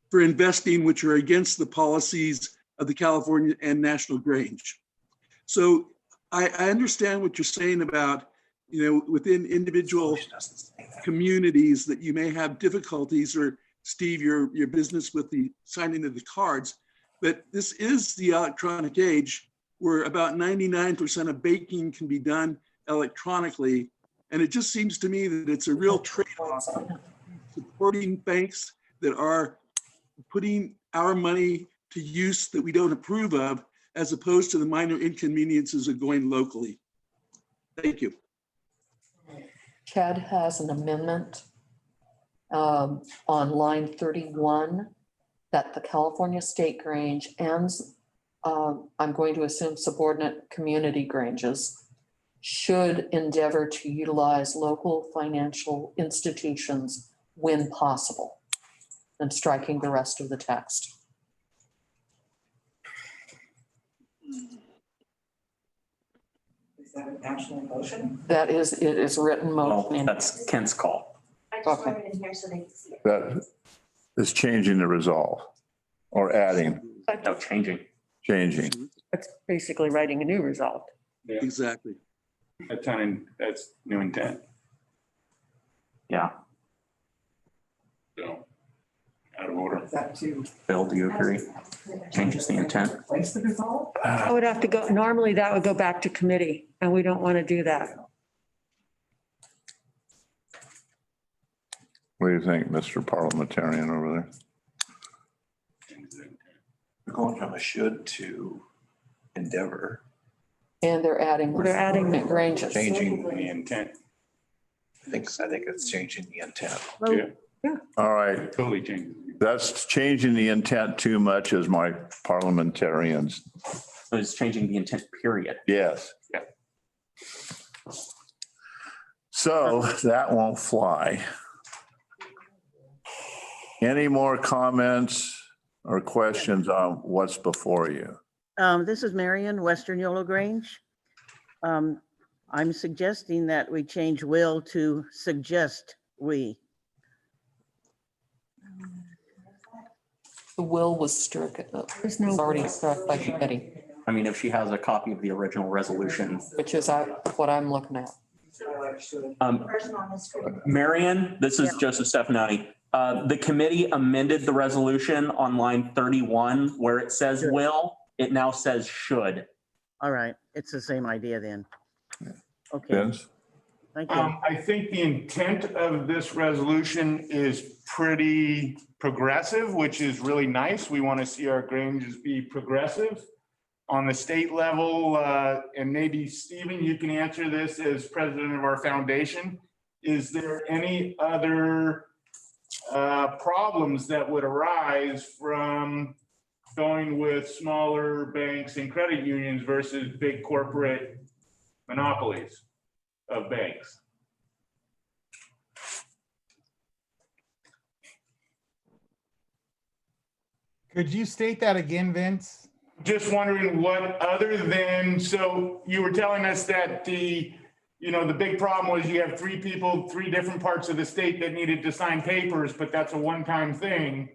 for investing which are against the policies of the California and National Grange. So I understand what you're saying about, within individual communities that you may have difficulties, or Steve, your business with the signing of the cards, but this is the electronic age where about 99% of banking can be done electronically. And it just seems to me that it's a real trade-off supporting banks that are putting our money to use that we don't approve of, as opposed to the minor inconveniences of going locally. Thank you. Chad has an amendment on line 31 that the California State Grange and I'm going to assume subordinate community Granges should endeavor to utilize local financial institutions when possible, and striking the rest of the text. Is that an actual motion? That is, it is written well, motion. that's Kent's call. Okay. That is changing the resolve or adding, No, changing. changing. That's basically writing a new resolve. Exactly. That's new intent. Yeah. So, out of order. Is that to Bill, do you agree? Changes the intent. replace the resolve? I would have to go, normally that would go back to committee, and we don't want to do that. What do you think, Mr. Parliamentarian over there? We're going from a should to endeavor, And they're adding. Granges. changing The intent. I think it's changing the intent. Yeah, All right, totally changes. that's changing the intent too much as my parliamentarians. So it's changing the intent, period. Yes. Yeah. So that won't fly. Any more comments or questions on what's before you? This is Marion, Western Yolo Grange. I'm suggesting that we change will to suggest we. The will was struck, was already struck by committee, I mean, if she has a copy of the original resolution. which is what I'm looking at. Marion, this is Joseph Stefanoni. The committee amended the resolution on line 31 where it says will, it now says should. All right, it's the same idea then. Okay, Vince? thank you. I think the intent of this resolution is pretty progressive, which is really nice. We want to see our Granges be progressive. On the state level, and maybe Stephen, you can answer this as president of our foundation. Is there any other problems that would arise from going with smaller banks and credit unions versus big corporate monopolies of banks? Could you state that again, Vince? Just wondering what other than, so you were telling us that the big problem was you have three people, three different parts of the state that needed to sign papers, but that's a one-time thing.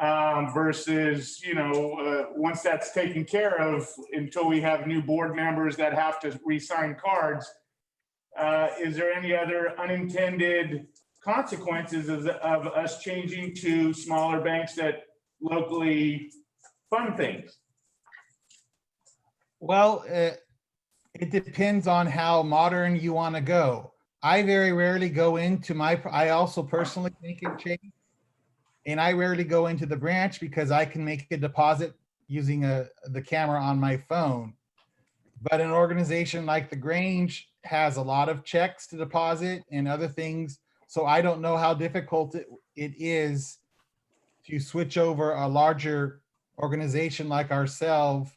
Versus, once that's taken care of, until we have new board members that have to re-sign cards, is there any other unintended consequences of us changing to smaller banks that locally fund things? Well, it depends on how modern you want to go. I very rarely go into I also personally make a change. And I rarely go into the branch because I can make a deposit using the camera on my phone. But an organization like the Grange has a lot of checks to deposit and other things. So I don't know how difficult it is to switch over a larger organization like ourselves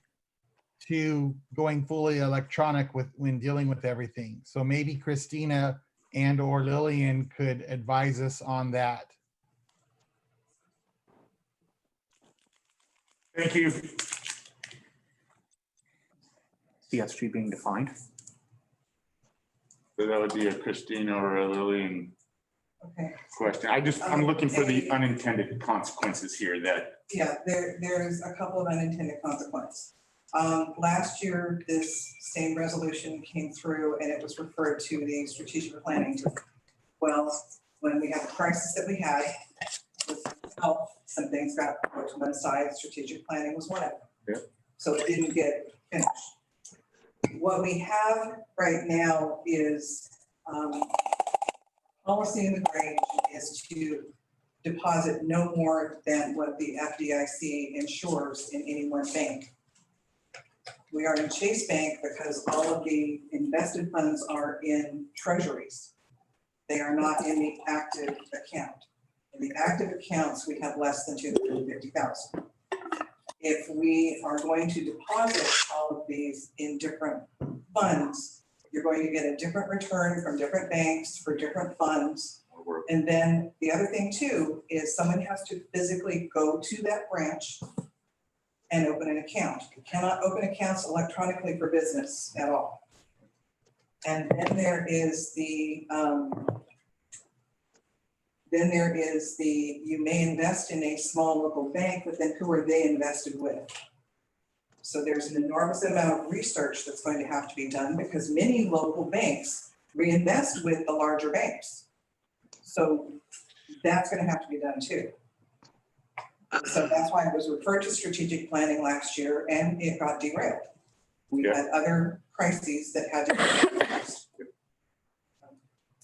to going fully electronic when dealing with everything. So maybe Christina and or Lillian could advise us on that. Thank you. CSG being defined. So that would be a Christina or a Lillian Okay. question. I'm looking for the unintended consequences here that. Yeah, there's a couple of unintended consequences. Last year, this same resolution came through and it was referred to the strategic planning. Well, when we had the crisis that we had with health, some things got put to one side, strategic planning was one of them. Yeah. So it didn't get finished. What we have right now is policy in the Grange is to deposit no more than what the FDIC insures in any one bank. We are in Chase Bank because all of the invested funds are in treasuries. They are not in the active account. In the active accounts, we have less than 250,000. If we are going to deposit all of these in different funds, you're going to get a different return from different banks for different funds. And then the other thing too is someone has to physically go to that branch and open an account. You cannot open accounts electronically for business at all. And then there is you may invest in a small local bank, but then who are they invested with? So there's an enormous amount of research that's going to have to be done because many local banks reinvest with the larger banks. So that's going to have to be done too. So that's why it was referred to strategic planning last year and it got derailed. We had other crises that had to be addressed.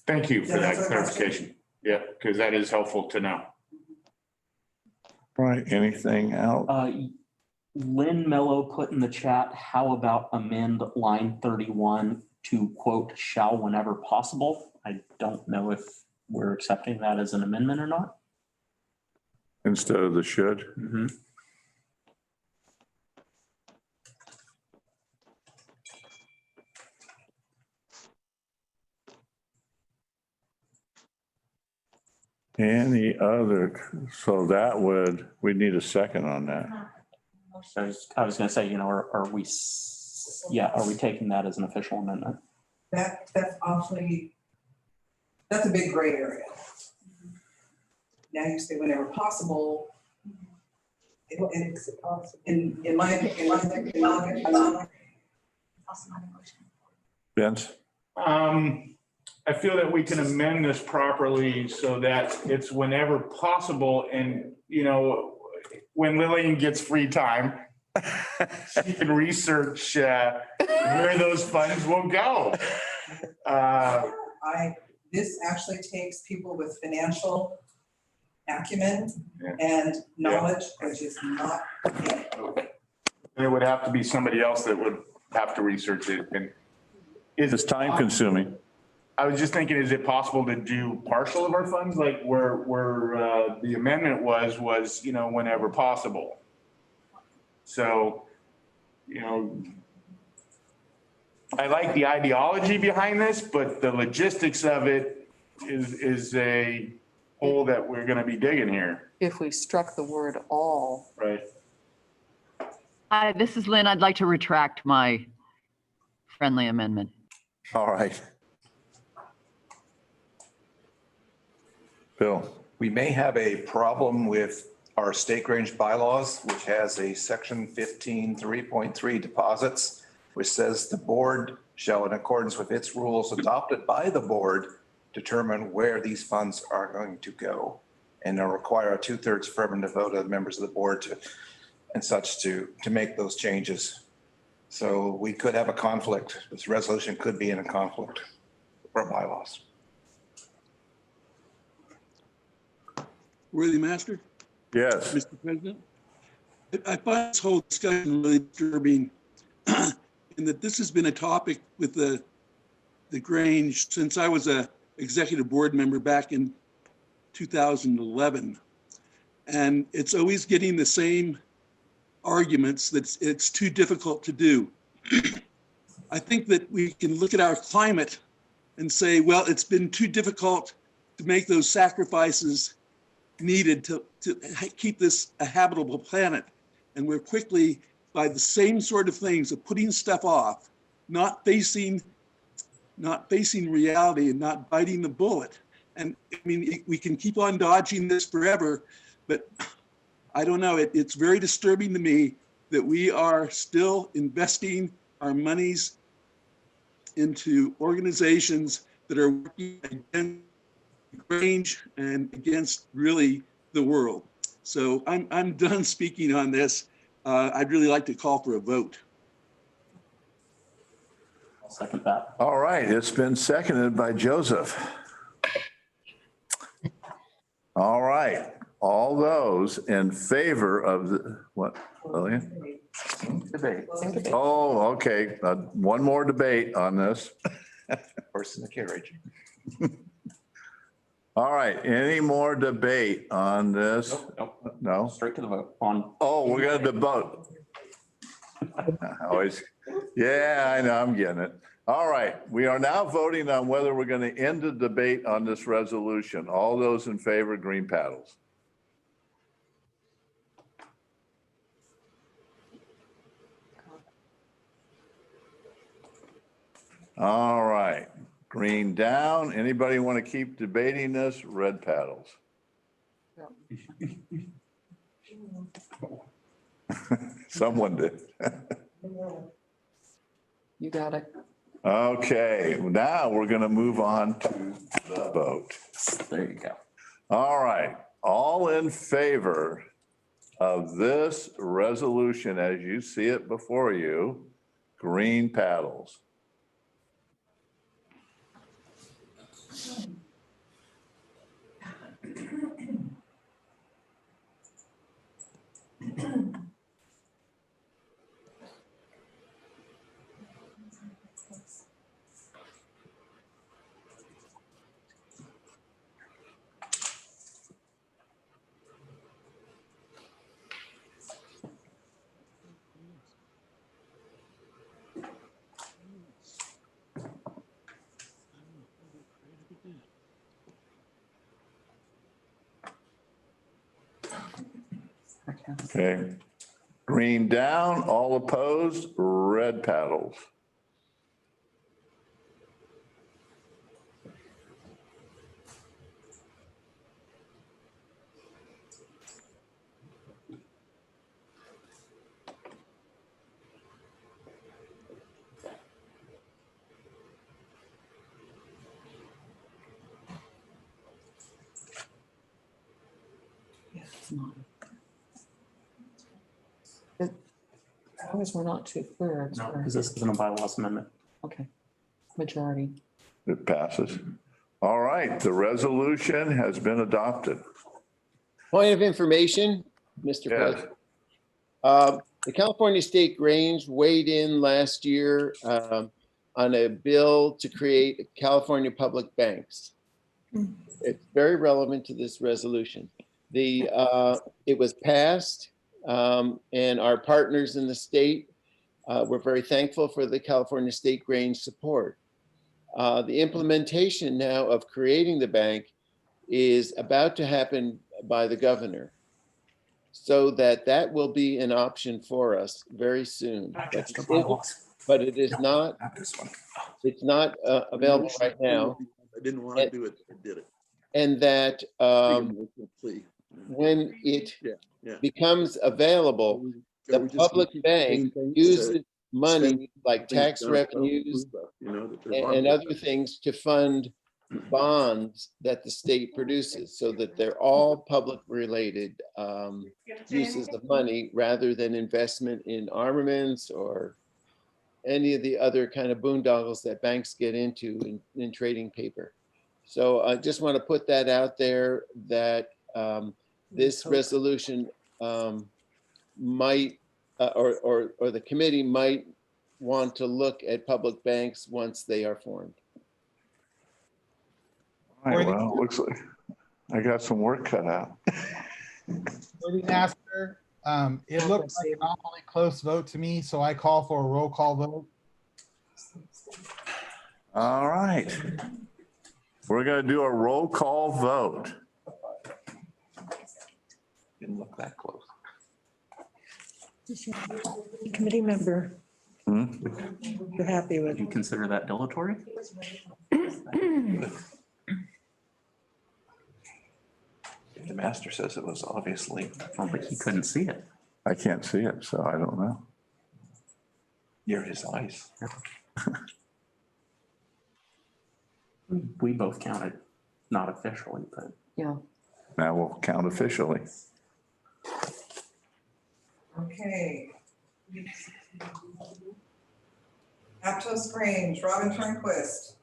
Thank you for that clarification. Yeah, because that is helpful to know. Right, anything else? Lynn Mello put in the chat, how about amend line 31 to quote, shall whenever possible? I don't know if we're accepting that as an amendment or not. Instead of the should? Mm-hmm. Any other, so that would, we need a second on that. I was gonna say, you know, are we, are we taking that as an official amendment? That's awfully, that's a big gray area. Now you say whenever possible. In my opinion, Vince? I feel that we can amend this properly so that it's whenever possible and, you know, when Lillian gets free time, she can research where those funds will go. This actually takes people with financial acumen and knowledge, which is not. There would have to be somebody else that would have to research it. And it's time consuming. I was just thinking, is it possible to do partial of our funds, like where the amendment was, you know, whenever possible? So, you know, I like the ideology behind this, but the logistics of it is a hole that we're gonna be digging here. If we struck the word all. Right. Hi, this is Lynn. I'd like to retract my friendly amendment. All right. Bill? We may have a problem with our State Grange bylaws, which has a section 15.3.3 deposits, which says the board shall, in accordance with its rules adopted by the board, determine where these funds are going to go. And they'll require a 2/3 affirmative vote of the members of the board to make those changes. So we could have a conflict. This resolution could be in a conflict with our bylaws. Worthy Master? Yes. Mr. President? I find this whole discussion really disturbing in that this has been a topic with the Grange since I was a executive board member back in 2011. And it's always getting the same arguments that it's too difficult to do. I think that we can look at our climate and say, well, it's been too difficult to make those sacrifices needed to keep this a habitable planet. And we're quickly, by the same sort of things of putting stuff off, not facing reality and not biting the bullet. And I mean, we can keep on dodging this forever, but I don't know, it's very disturbing to me that we are still investing our monies into organizations that are working against Grange and against really the world. So I'm done speaking on this. I'd really like to call for a vote. I'll second that. All right, it's been seconded by Joseph. All right, all those in favor of the, what, Lillian? Debate. Oh, okay, one more debate on this. Horse in the carriage. All right, any more debate on this? Nope. No? Straight to the vote on. Oh, we're gonna debate. Always, yeah, I know, I'm getting it. All right, we are now voting on whether we're gonna end the debate on this resolution. All those in favor, green paddles. All right, green down. Anybody want to keep debating this? Red paddles. Someone did. You got it. Okay, now we're going to move on to the vote. There you go. All right, all in favor of this resolution as you see it before you, green paddles. Okay. Green down, all opposed, red paddles. As long as we're not two-thirds. No, because this isn't a bylaws amendment. Okay, majority. It passes. All right, the resolution has been adopted. Point of information, Mr. Yes. President. The California State Grange weighed in last year on a bill to create California public banks. It's very relevant to this resolution. It was passed, and our partners in the state were very thankful for the California State Grange support. The implementation now of creating the bank is about to happen by the governor, so that will be an option for us very soon. But it is not, it's not available right now. I didn't want to do it, I did it. And that when it becomes available, the public bank uses money like tax revenues and other things to fund bonds that the state produces, so that they're all public related uses of money rather than investment in armaments or any of the other kind of boondoggles that banks get into in trading paper. So I just want to put that out there, that this resolution might, or the committee might want to look at public banks once they are formed. All right, well, looks like I got some work cut out. Worthy Master, it looks like an awfully close vote to me, so I call for a roll call vote. All right. We're going to do a roll call vote. Didn't look that close. Committee member you're happy with. Would you consider that dilatory? The master says it was obviously. But he couldn't see it. I can't see it, so I don't know. Near his eyes. We both counted, not officially, but. Yeah. Now we'll count officially. Okay. Aptos Grange, Robin Turnquist.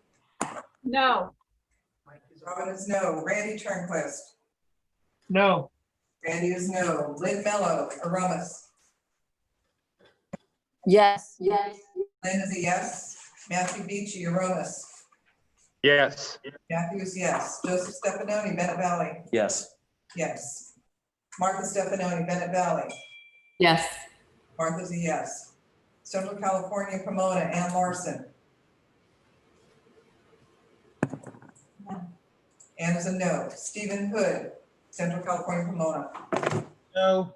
No. Robin is no. Randy Turnquist. No. Randy is no. Lynn Mello, Aromas. Yes. Lynn is a yes. Matthew Beachy, Aromas. Yes. Matthew is yes. Joseph Stefanoni, Bennett Valley. Yes. Yes. Martha Stefanoni, Bennett Valley. Yes. Martha's a yes. Central California, Pomona, Ann Larson. Ann is a no. Stephen Hood, Central California, Pomona. No.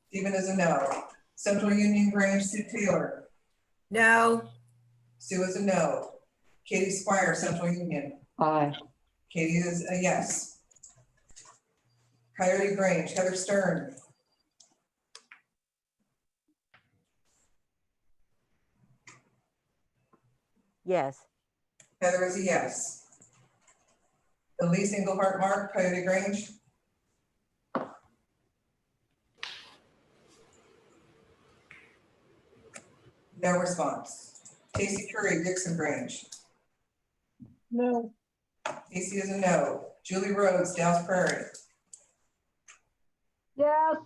Stephen is a no. Central Union Grange, Sue Taylor. No. Sue is a no. Katie Squire, Central Union. Aye. Katie is a yes. Coyote Grange, Heather Stern. Yes. Heather is a yes. Elise Engelhardt Mark, Coyote Grange. No response. Casey Curry, Dixon Grange. No. Casey is a no. Julie Rhodes, Dow's Prairie. Yes.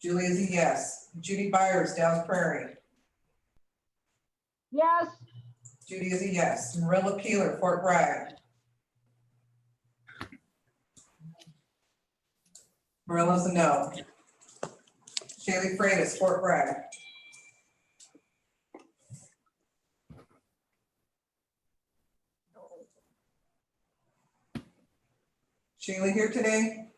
Julie is a yes. Judy Byers, Dow's Prairie. Yes. Judy is a yes. Marilla Peeler, Fort Bragg. Marilla's a no. Shaylee Freitas, Fort Bragg. Shaylee here today?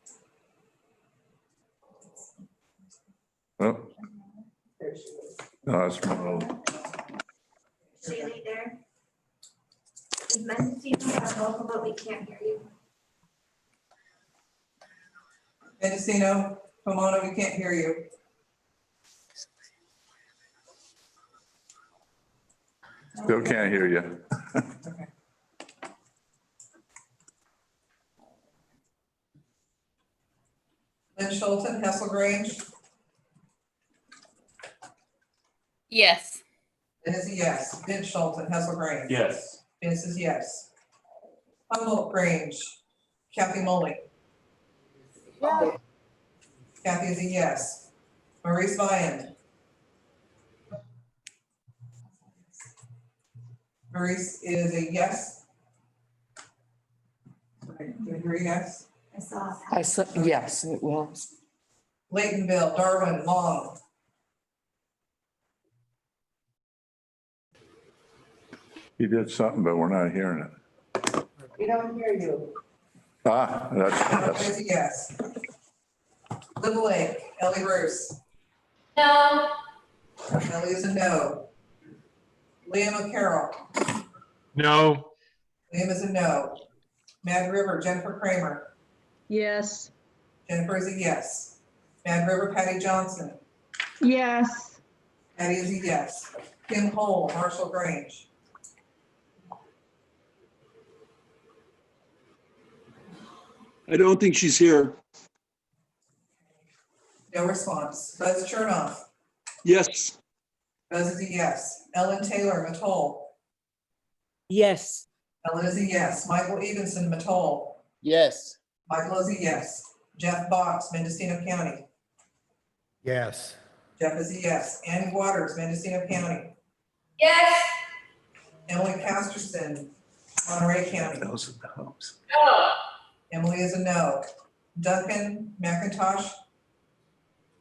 No, it's Mo. Shaylee there. Is Mendocino have local, but we can't hear you. Mendocino, Pomona, we can't hear you. Still can't hear you. Lynn Schulten, Hessel Grange. Yes. It is a yes. Vince Schulten, Hessel Grange. Yes. Vince is yes. Humboldt Grange, Kathy Moley. Kathy is a yes. Maurice Vian. Maurice is a yes. Did you hear a yes? I said, yes, it was. Laytonville, Darwin, Long. He did something, but we're not hearing it. We don't hear you. That's a yes. Little Lake, Ellie Bruce. No. Ellie is a no. Liam O'Carroll. No. Liam is a no. Mad River, Jennifer Kramer. Yes. Jennifer is a yes. Mad River, Patty Johnson. Yes. Patty is a yes. Kim Hole, Marshall Grange. I don't think she's here. No response. Buzz Chernoff. Yes. Buzz is a yes. Ellen Taylor, Mattoll. Yes. Ellen is a yes. Michael Evenson, Mattoll. Yes. Michael is a yes. Jeff Box, Mendocino County. Yes. Jeff is a yes. Annie Waters, Mendocino County. Yes. Emily Casterson, Monterey County. Those are the hopes. No. Emily is a no. Duncan McIntosh.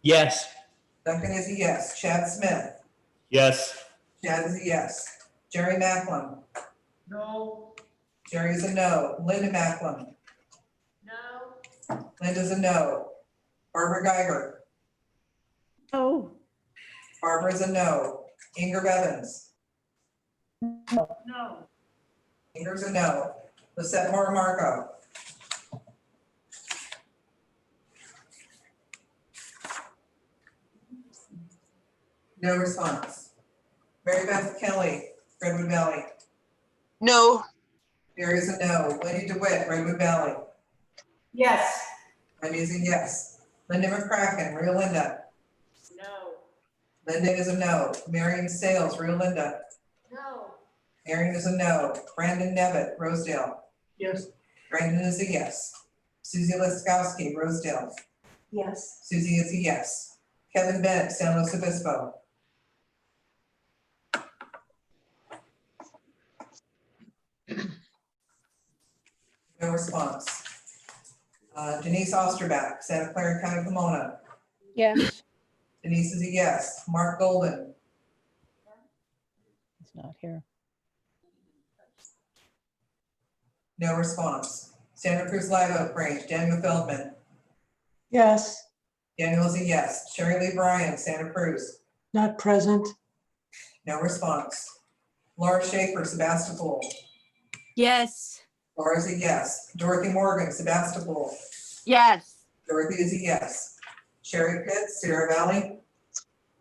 Yes. Duncan is a yes. Chad Smith. Yes. Chad is a yes. Jerry Macklin. No. Jerry is a no. Linda Macklin. No. Linda's a no. Barbara Geiger. Oh, Barbara is a no. Inger Bevins. No. Inger's a no. Lisette Marco. No response. Mary Beth Kelly, Redwood Valley. No. There is a no. Wendy DeWitt, Redwood Valley. Yes. Wendy is a yes. Linda McCracken, Rio Linda. No. Linda is a no. Marion Sales, Rio Linda. No. Marion is a no. Brandon Nevitt, Rosedale. Yes. Brandon is a yes. Susie Laskowski, Rosedale. Yes. Susie is a yes. Kevin Bennett, San Luis Obispo. No response. Denise Osterbach, Santa Clara County, Pomona. Yes. Denise is a yes. Mark Golden. It's not here. No response. Santa Cruz Live Oak Range, Daniel Feldman. Yes. Daniel is a yes. Sherry Lee Bryan, Santa Cruz. Not present. No response. Laura Schaefer, Sebastopol. Yes. Laura is a yes. Dorothy Morgan, Sebastopol. Yes. Dorothy is a yes. Sherry Pitts, Sierra Valley.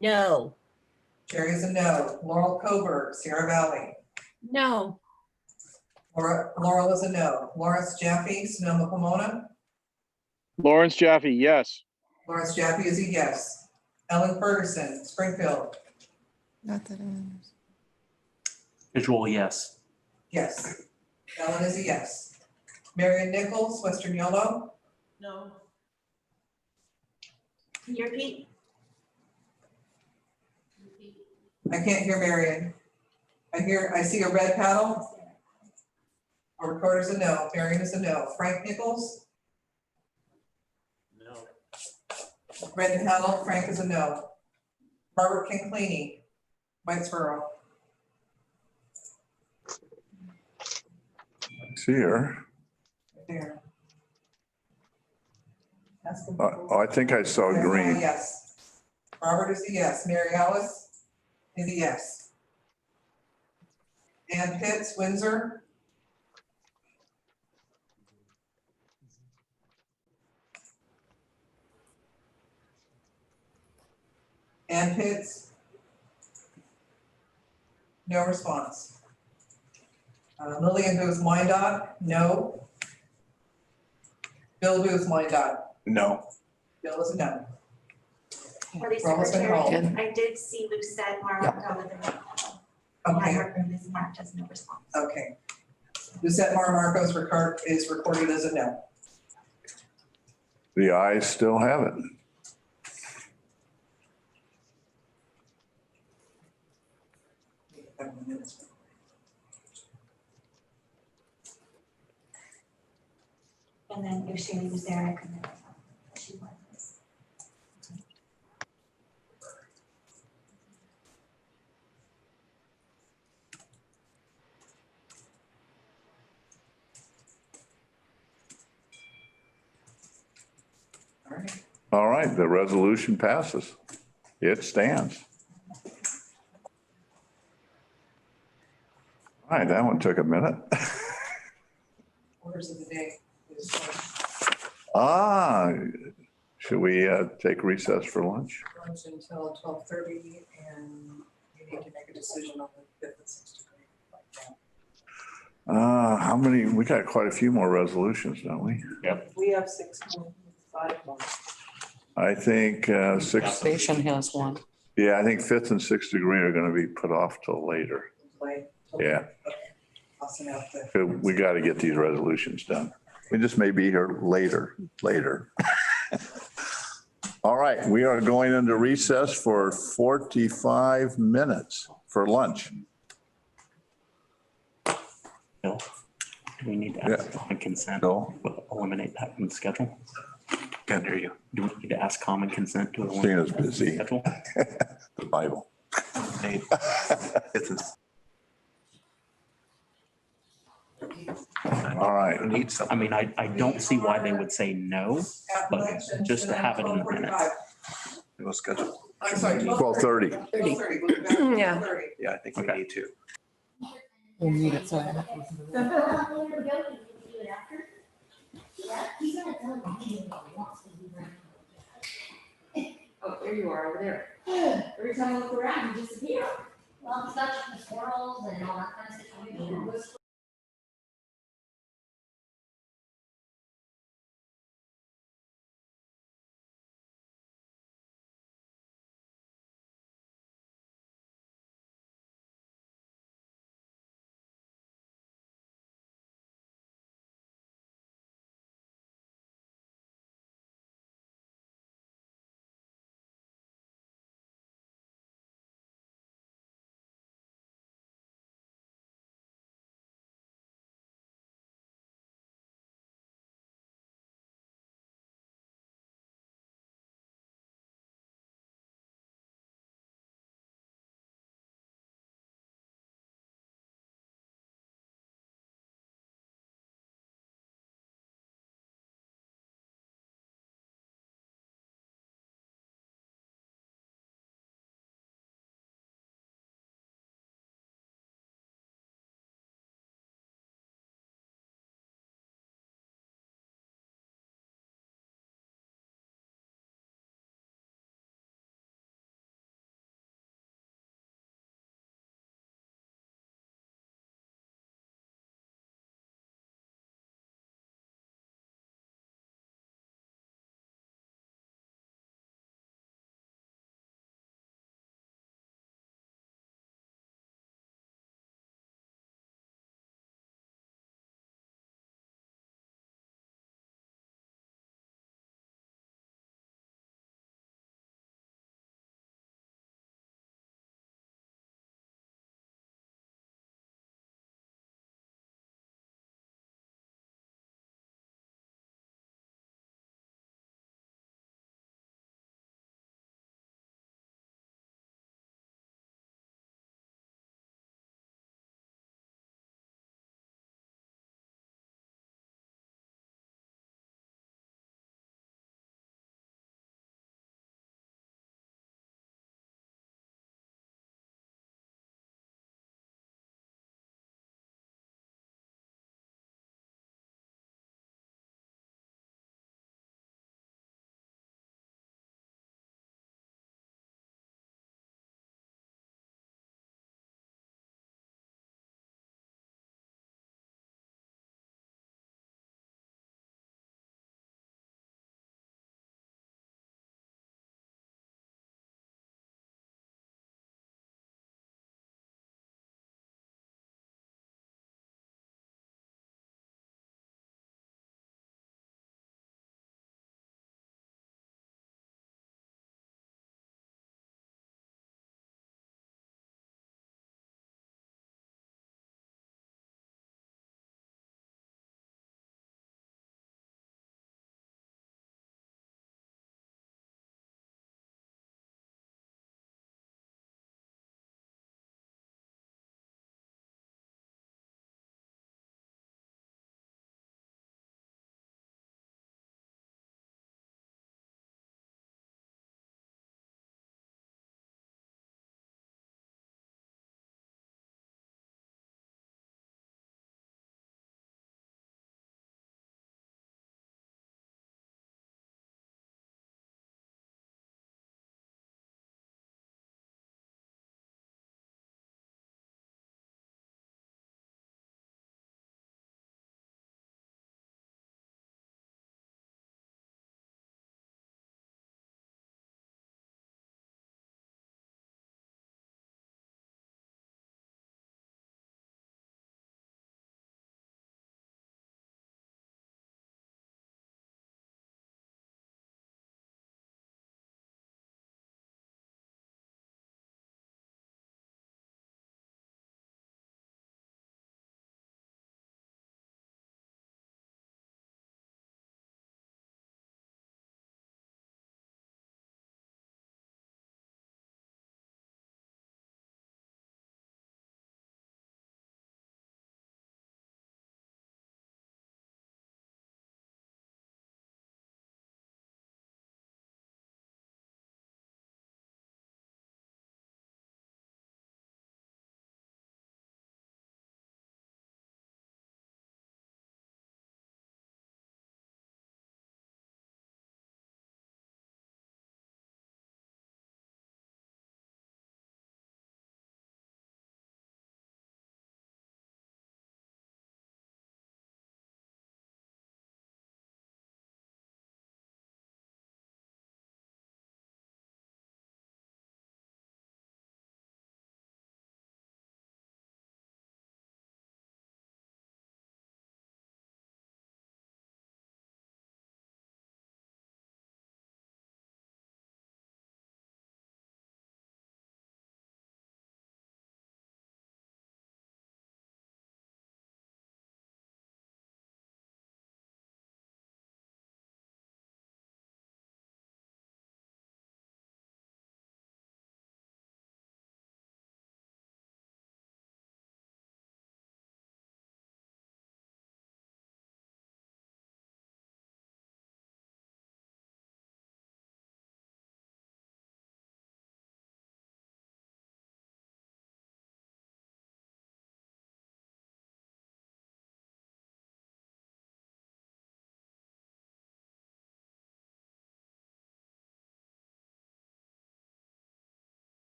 No. Sherry is a no. Laurel Coburg, Sierra Valley. No. Laurel is a no. Lawrence Jaffe, Sonoma, Pomona. Lawrence Jaffe, yes. Lawrence Jaffe is a yes. Ellen Ferguson, Springfield. Not that I'm. Visual, yes. Yes. Ellen is a yes. Marion Nichols, Western Yolo. No. Can you repeat? I can't hear Marion. I see a red paddle. Our recorder's a no. Marion is a no. Frank Nichols, No. red paddle. Frank is a no. Robert Kinclini, Whitesboro. See her. There. I think I saw green. Yes. Robert is a yes. Mary Alice, is a yes. Ann Pitts, Windsor. Ann Pitts. No response. Lillian Booth Wyandotte, no. Bill Booth Wyandotte, No. Bill is a no. For the Roll has been secretary, called. I did see Lucette Marmarco with a no. I have her name is marked as no response. Okay. Lucette Marmarco's record is recorded as a no. The ayes still have it. And then if Shirley was there, I couldn't have. She was. All right, the resolution passes. It stands. All right, that one took a minute. Orders of the day is Should we take recess for lunch? lunch until 12:30, and you need to make a decision on the 5th and 6th degree. How many, we got quite a few more resolutions, don't we? Yep. We have 6 more, 5 more. I think sixth, Station has one. yeah, I think 5th and 6th degree are gonna be put off till later. Like, Yeah, tossing out the. we gotta get these resolutions done. We just may be here later. All right, we are going into recess for 45 minutes for lunch. Bill, do we need to ask common consent? No. We'll eliminate that from the schedule. Can't hear you. Do we need to ask common consent to eliminate? Tina's that from the busy. schedule? The Bible. All right. I mean, I don't see why they would say no, but just to have it in the minutes. It was scheduled. I'm sorry. 12:30. 12:30. Yeah. Yeah, I think we Okay. need to. We'll need it, so. Oh, there you are over there. Every time I look around, you disappear. Well, it's not just the squirrels and all that kind of stuff.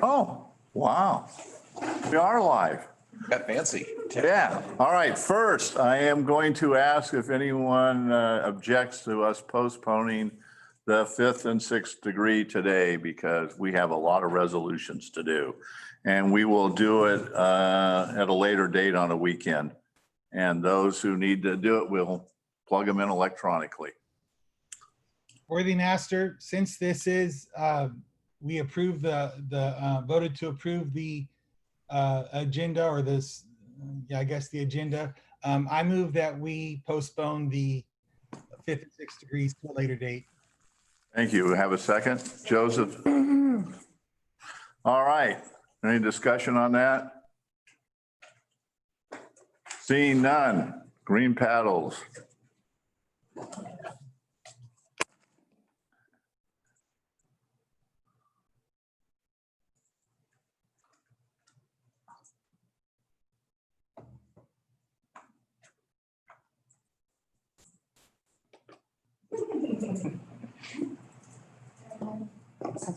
Oh, wow. We are live. Got fancy. Yeah. All right. First, I am going to ask if anyone objects to us postponing the 5th and 6th degree today because we have a lot of resolutions to do. And we will do it at a later date on a weekend. And those who need to do it, we'll plug them in electronically. Worthy Master, since this is, we approved voted to approve the agenda or this, yeah, I guess the agenda. I move that we postpone the 5th and 6th degrees to a later date. Thank you. Have a second, Joseph? All right. Any discussion on that? Seeing none. Green paddles.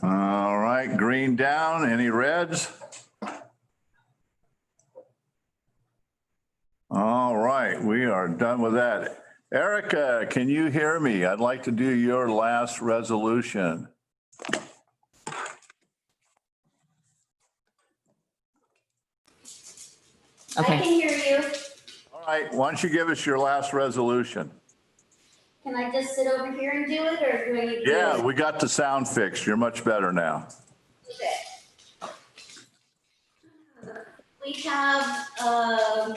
All right, green down. Any reds? All right, we are done with that. Erica, can you hear me? I'd like to do your last resolution. I can hear you. All right, why don't you give us your last resolution? Can I just sit over here and do it, or do I need to? Yeah, we got the sound fixed. You're much better now. Okay. We have a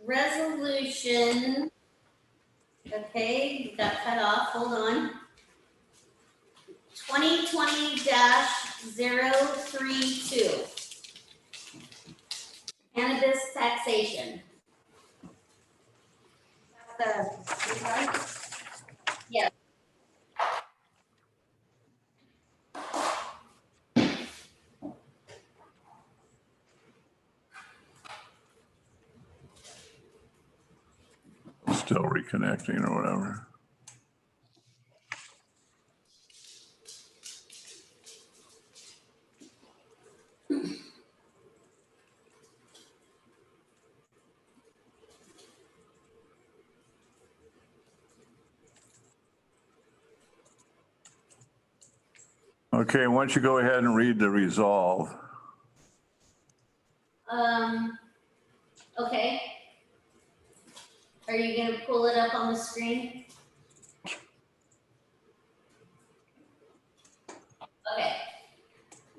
resolution. Okay, you got cut off, hold on. 2020-032. Cannabis taxation. Yes. Still reconnecting or whatever. Okay, why don't you go ahead and read the resolve? Okay. Are you gonna pull it up on the screen? Okay.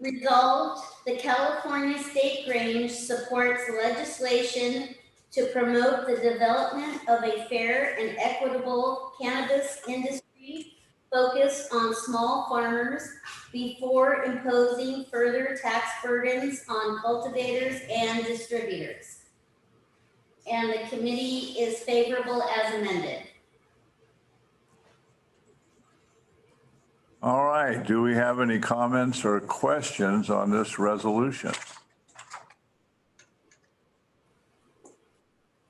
Resolved, the California State Grange supports legislation to promote the development of a fair and equitable cannabis industry focused on small farmers before imposing further tax burdens on cultivators and distributors. And the committee is favorable as amended. All right, do we have any comments or questions on this resolution?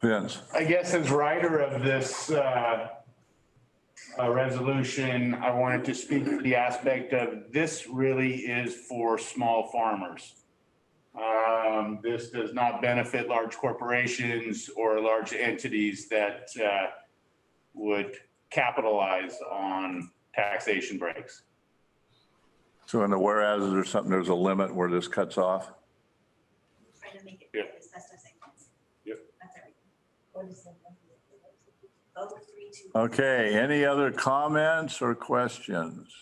Vince? I guess as writer of this resolution, I wanted to speak to the aspect of this really is for small farmers. This does not benefit large corporations or large entities that would capitalize on taxation breaks. So in the whereas or something, there's a limit where this cuts off? Try to make it Yep. as best as I can. Yep. That's everything. What is that? Oh, 3, 2. Okay, any other comments or questions?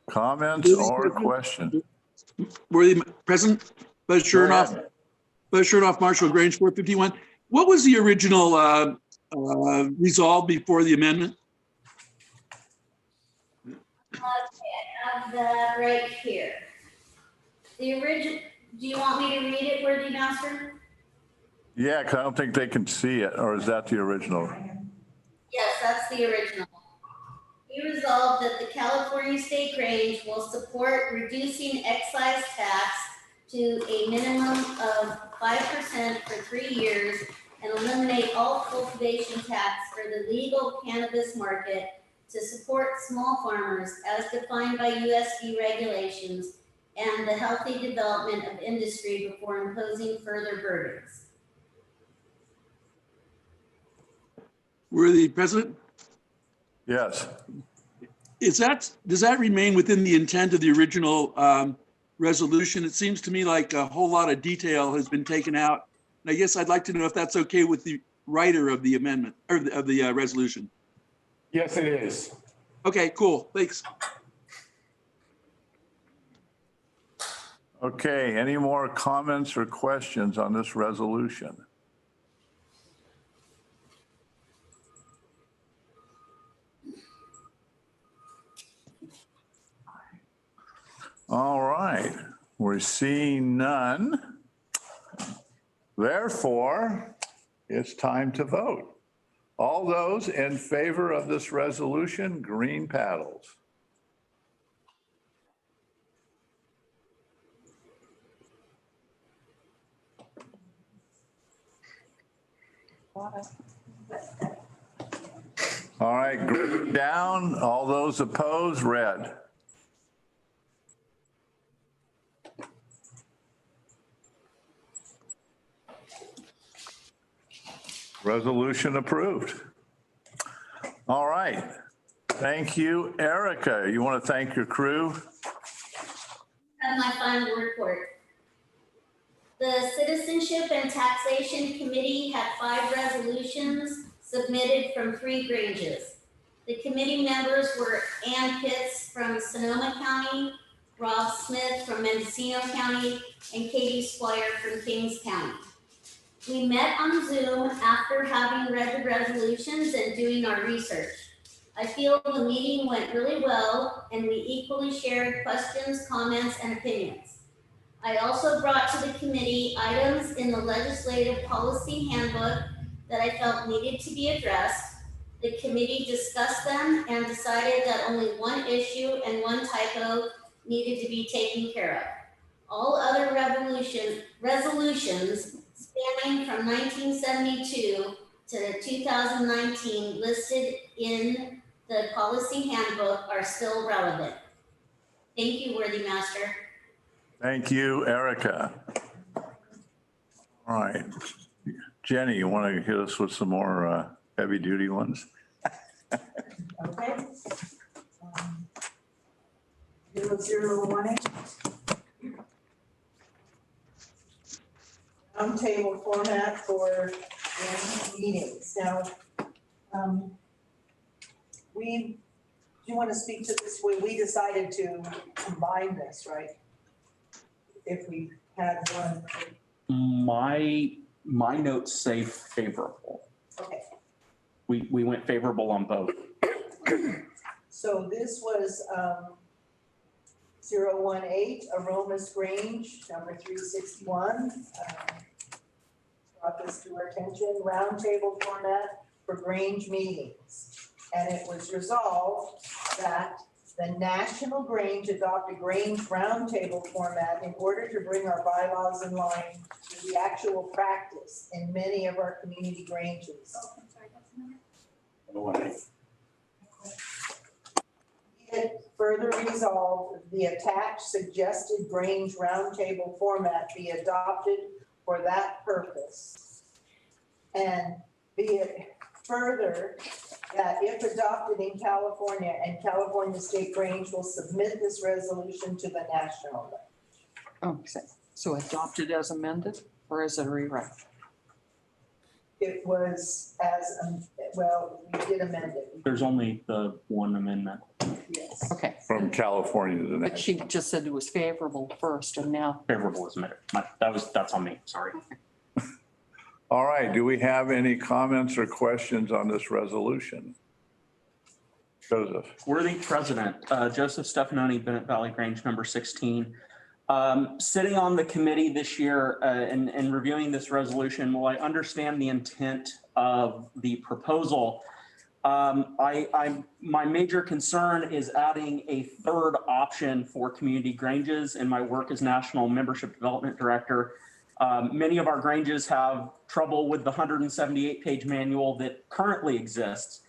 Comments or questions? Worthy President, Buzz Chernoff, Marshall Grange 451. What was the original resolve before the amendment? Okay, I have that right here. The original, do you want me to read it, Worthy Master? Yeah, 'cause I don't think they can see it, or is that the original? Yes, that's the original. We resolved that the California State Grange will support reducing excise tax to a minimum of 5% for 3 years and eliminate all cultivation tax for the legal cannabis market to support small farmers as defined by USD regulations and the healthy development of industry before imposing further burdens. Worthy President, Yes. does that remain within the intent of the original resolution? It seems to me like a whole lot of detail has been taken out. And I guess I'd like to know if that's okay with the writer of the amendment or of the resolution. Yes, it is. Okay, cool. Thanks. Okay, any more comments or questions on this resolution? All right, we're seeing none. Therefore, it's time to vote. All those in favor of this resolution, green paddles. All right, green down. All those opposed, red. Resolution approved. All right. Thank you, Erica. You want to thank your crew? Have my final report. The Citizenship and Taxation Committee had 5 resolutions submitted from 3 Granges. The committee members were Ann Pitts from Sonoma County, Rob Smith from Mendocino County, and Katie Squire from Kings County. We met on Zoom after having read the resolutions and doing our research. I feel the meeting went really well and we equally shared questions, comments, and opinions. I also brought to the committee items in the legislative policy handbook that I felt needed to be addressed. The committee discussed them and decided that only one issue and one typo needed to be taken care of. All other resolutions spanning from 1972 to 2019 listed in the policy handbook are still relevant. Thank you, Worthy Master. Thank you, Erica. All right. Jenny, you want to hit us with some more heavy duty ones? Okay. 0018. Roundtable format for meetings. Now, do you want to speak to this? We decided to combine this, right? If we had one. My notes say favorable. Okay. We went favorable on both. So this was 018, Aromas Grange, number 361. Brought this to our attention, roundtable format for Grange meetings. And it was resolved that the National Grange adopt a Grange roundtable format in order to bring our bylaws in line with the actual practice in many of our community Granges. It further resolved the attached suggested Grange roundtable format be adopted for that purpose. And be it further that if adopted in California and California State Grange will submit this resolution to the national level. Oh, so adopted as amended or as a rewrite? It was as, well, we did amend it. There's only the one amendment. Yes. Okay. From California to the But next. she just said it was favorable first and now. Favorable is amended. That's on me, sorry. All right, do we have any comments or questions on this resolution? Joseph. Worthy President, Joseph Stefanoni, Bennett Valley Grange, number 16. Sitting on the committee this year and reviewing this resolution, while I understand the intent of the proposal, My major concern is adding a third option for community Granges in my work as National Membership Development Director. Many of our Granges have trouble with the 178-page manual that currently exists.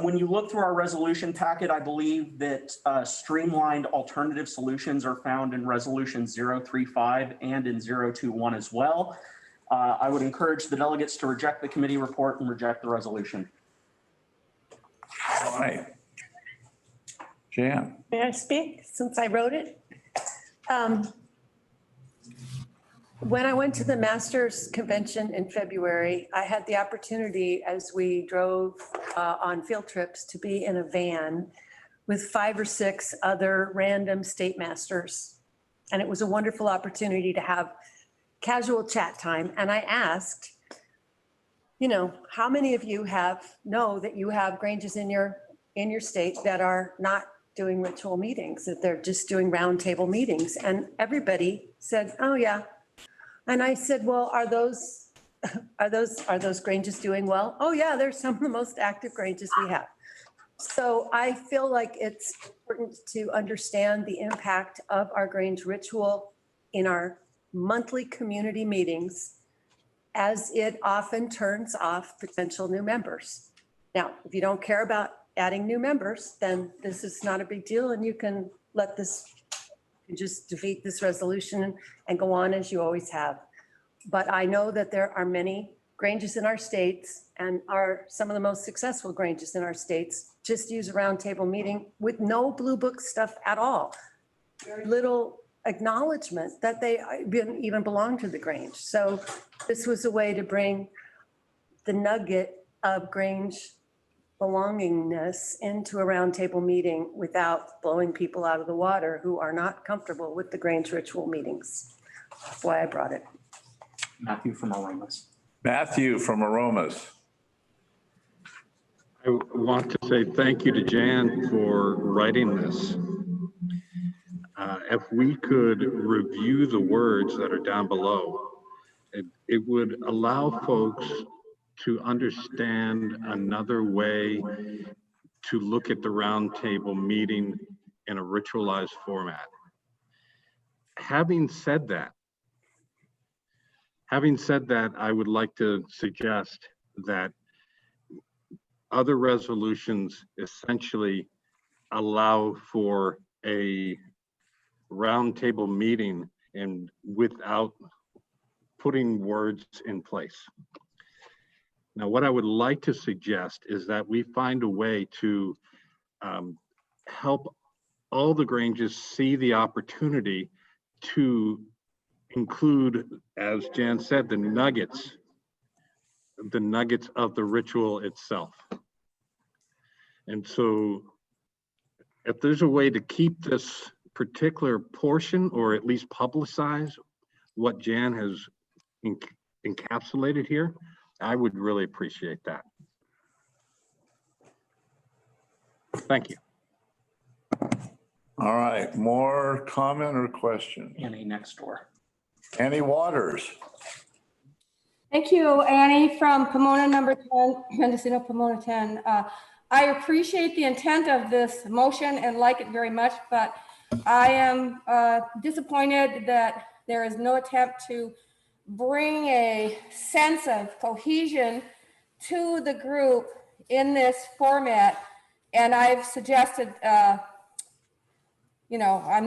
When you look through our resolution packet, I believe that streamlined alternative solutions are found in resolution 035 and in 021 as well. I would encourage the delegates to reject the committee report and reject the resolution. All right. Jan. May I speak since I wrote it? When I went to the Masters Convention in February, I had the opportunity as we drove on field trips to be in a van with 5 or 6 other random state masters. And it was a wonderful opportunity to have casual chat time. And I asked, you know, how many of you know that you have Granges in your state that are not doing ritual meetings, that they're just doing roundtable meetings? And everybody said, oh yeah. And I said, well, are those Granges doing well? Oh yeah, they're some of the most active Granges we have. So I feel like it's important to understand the impact of our Grange ritual in our monthly community meetings, as it often turns off potential new members. Now, if you don't care about adding new members, then this is not a big deal, and you can let this, you just defeat this resolution and go on as you always have. But I know that there are many Granges in our states, and are some of the most successful Granges in our states just use a roundtable meeting with no blue book stuff at all. Very little acknowledgement that they even belong to the Grange. So this was a way to bring the nugget of Grange belongingness into a roundtable meeting without blowing people out of the water who are not comfortable with the Grange ritual meetings. That's why I brought it. Matthew from Aromas. Matthew from Aromas. I want to say thank you to Jan for writing this. If we could review the words that are down below, it would allow folks to understand another way to look at the roundtable meeting in a ritualized format. Having said that, I would like to suggest that other resolutions essentially allow for a roundtable meeting and without putting words in place. Now, what I would like to suggest is that we find a way to help all the Granges see the opportunity to include, as Jan said, the nuggets of the ritual itself. And so if there's a way to keep this particular portion, or at least publicize what Jan has encapsulated here, I would really appreciate that. Thank you. All right, more comment or question? Annie next door. Annie Waters. Thank you, Annie from Pomona number 10, Mendocino Pomona 10. I appreciate the intent of this motion and like it very much, but I am disappointed that there is no attempt to bring a sense of cohesion to the group in this format. And I've suggested, I'm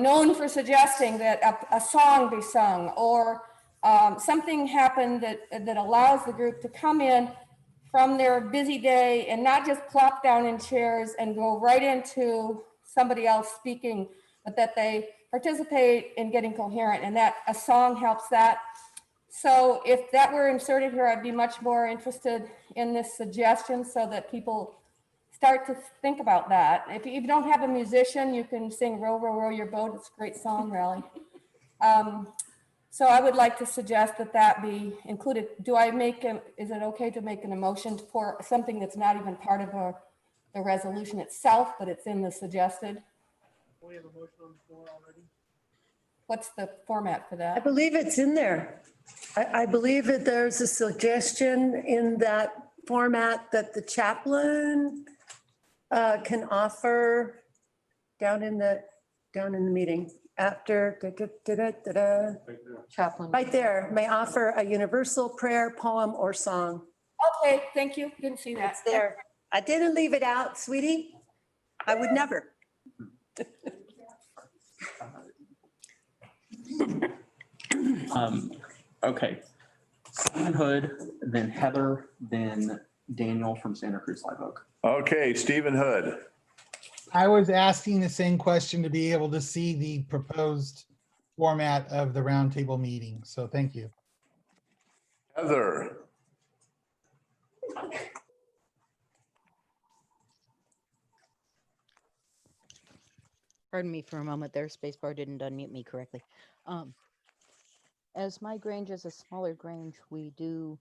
known for suggesting that a song be sung, or something happen that allows the group to come in from their busy day and not just plop down in chairs and go right into somebody else speaking, but that they participate in getting coherent, and that a song helps that. So if that were inserted here, I'd be much more interested in this suggestion so that people start to think about that. If you don't have a musician, you can sing Row, Row, Row Your Boat. It's a great song, Rally. So I would like to suggest that be included. Is it okay to make an emotion for something that's not even part of the resolution itself, but it's in the suggested? We have a motion on the floor already. What's the format for that? I believe it's in there. I believe that there's a suggestion in that format that the chaplain can offer down in the meeting after, Chaplain. right there, may offer a universal prayer, poem, or song. Okay, thank you. Didn't see that. It's there. I didn't leave it out, sweetie. I would never. Okay. Stephen Hood, then Heather, then Daniel from Santa Cruz Live Oak. Okay, Stephen Hood. I was asking the same question to be able to see the proposed format of the roundtable meeting. So thank you. Heather. Pardon me for a moment there, spacebar didn't unmute me correctly. As my Grange is a smaller Grange, we do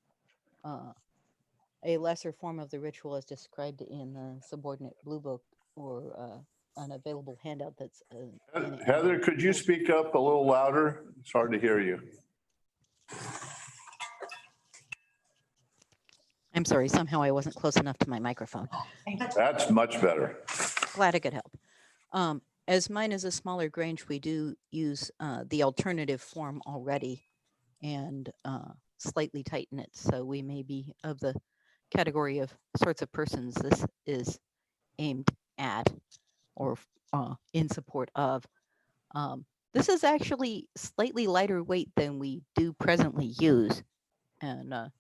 a lesser form of the ritual as described in the subordinate blue book or an available handout that's. Heather, could you speak up a little louder? It's hard to hear you. I'm sorry, somehow I wasn't close enough to my microphone. That's much better. Glad I could help. As mine is a smaller Grange, we do use the alternative form already and slightly tighten it. So we may be of the category of sorts of persons this is aimed at or in support of. This is actually slightly lighter weight than we do presently use. And I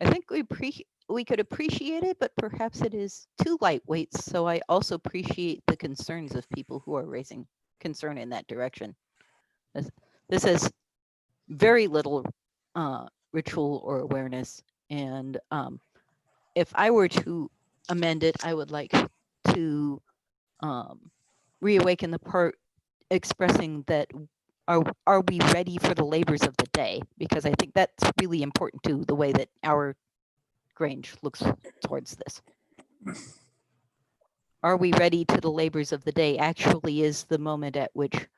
think we could appreciate it, but perhaps it is too lightweight. So I also appreciate the concerns of people who are raising concern in that direction. This has very little ritual or awareness. And if I were to amend it, I would like to reawaken the part expressing that are we ready for the labors of the day? Because I think that's really important to the way that our Grange looks towards this. Are we ready to the labors of the day actually is the moment at which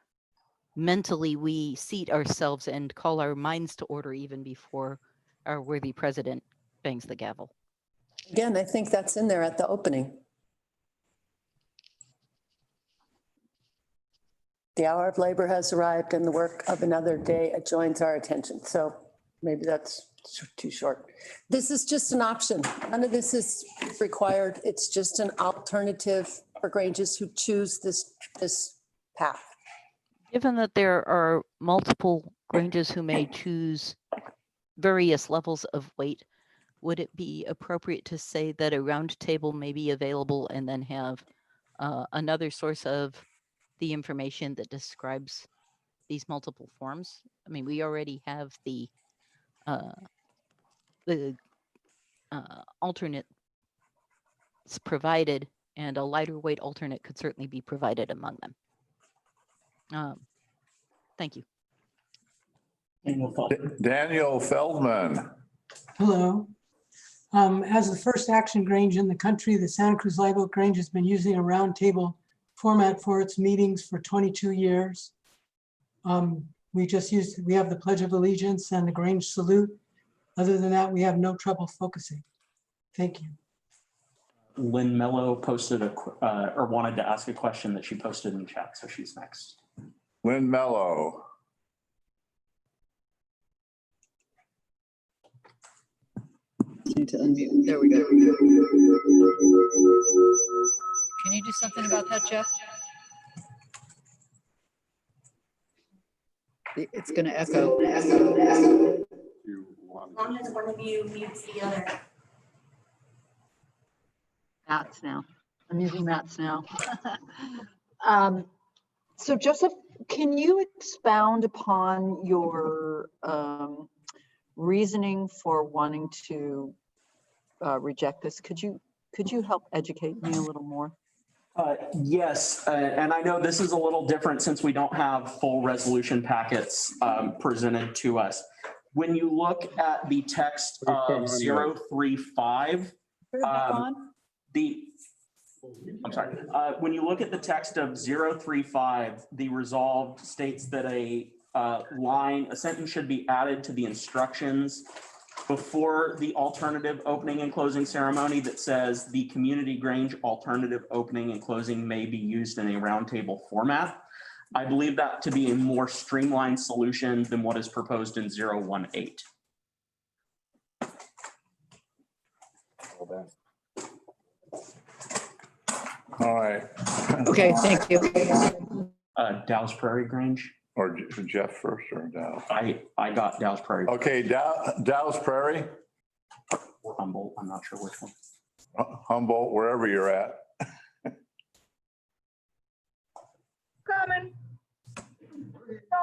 mentally we seat ourselves and call our minds to order even before our worthy president bangs the gavel. Again, I think that's in there at the opening. The hour of labor has arrived and the work of another day adjoins our attention. So maybe that's too short. This is just an option. None of this is required. It's just an alternative for Granges who choose this path. Given that there are multiple Granges who may choose various levels of weight, would it be appropriate to say that a round table may be available and then have another source of the information that describes these multiple forms? I mean, we already have the alternate provided, and a lighter weight alternate could certainly be provided among them. Thank you. Daniel Feldman. Hello. As the first action Grange in the country, the Santa Cruz Live Oak Grange has been using a roundtable format for its meetings for 22 years. We have the Pledge of Allegiance and the Grange Salute. Other than that, we have no trouble focusing. Thank you. Lynn Mello posted or wanted to ask a question that she posted in chat, so she's next. Lynn Mello. Need to unmute. There we go. Can you do something about that, Jeff? It's going to echo. As long as one of you mutes the other. Matt's now. I'm using Matt's now. So Joseph, can you expound upon your reasoning for wanting to reject this? Could you help educate me a little more? Yes, and I know this is a little different since we don't have full resolution packets presented to us. When you look at the text of 035, when you look at the text of 035, the resolved states that a sentence should be added to the instructions before the alternative opening and closing ceremony that says the Community Grange alternative opening and closing may be used in a roundtable format. I believe that to be a more streamlined solution than what is proposed in 018. All right. Okay, thank you. Dow's Prairie Grange. Or Jeff first or Dow? I got Dow's Prairie. Okay, Dow's Prairie, Or Humboldt, I'm not sure which one. Humboldt, wherever you're at. Coming.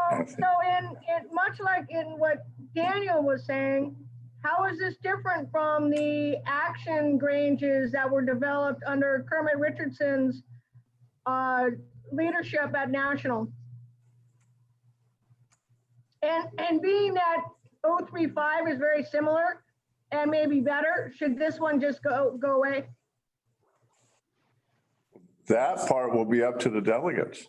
So in much like in what Daniel was saying, how is this different from the action Granges that were developed under Kermit Richardson's leadership at National? And being that 035 is very similar and maybe better, should this one just go away? That part will be up to the delegates.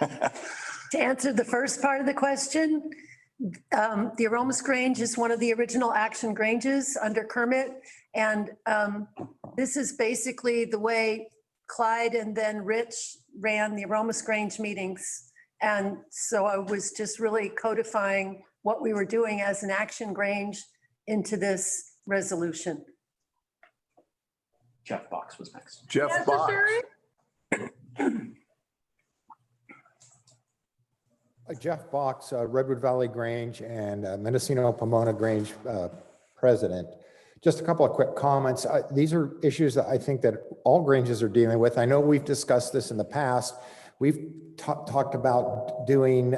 To answer the first part of the question, the Aromas Grange is one of the original action Granges under Kermit. And this is basically the way Clyde and then Rich ran the Aromas Grange meetings. And so I was just really codifying what we were doing as an action Grange into this resolution. Jeff Box was next. Jeff Box. Jeff Box, Redwood Valley Grange and Mendocino Pomona Grange president. Just a couple of quick comments. These are issues that I think that all Granges are dealing with. I know we've discussed this in the past. We've talked about doing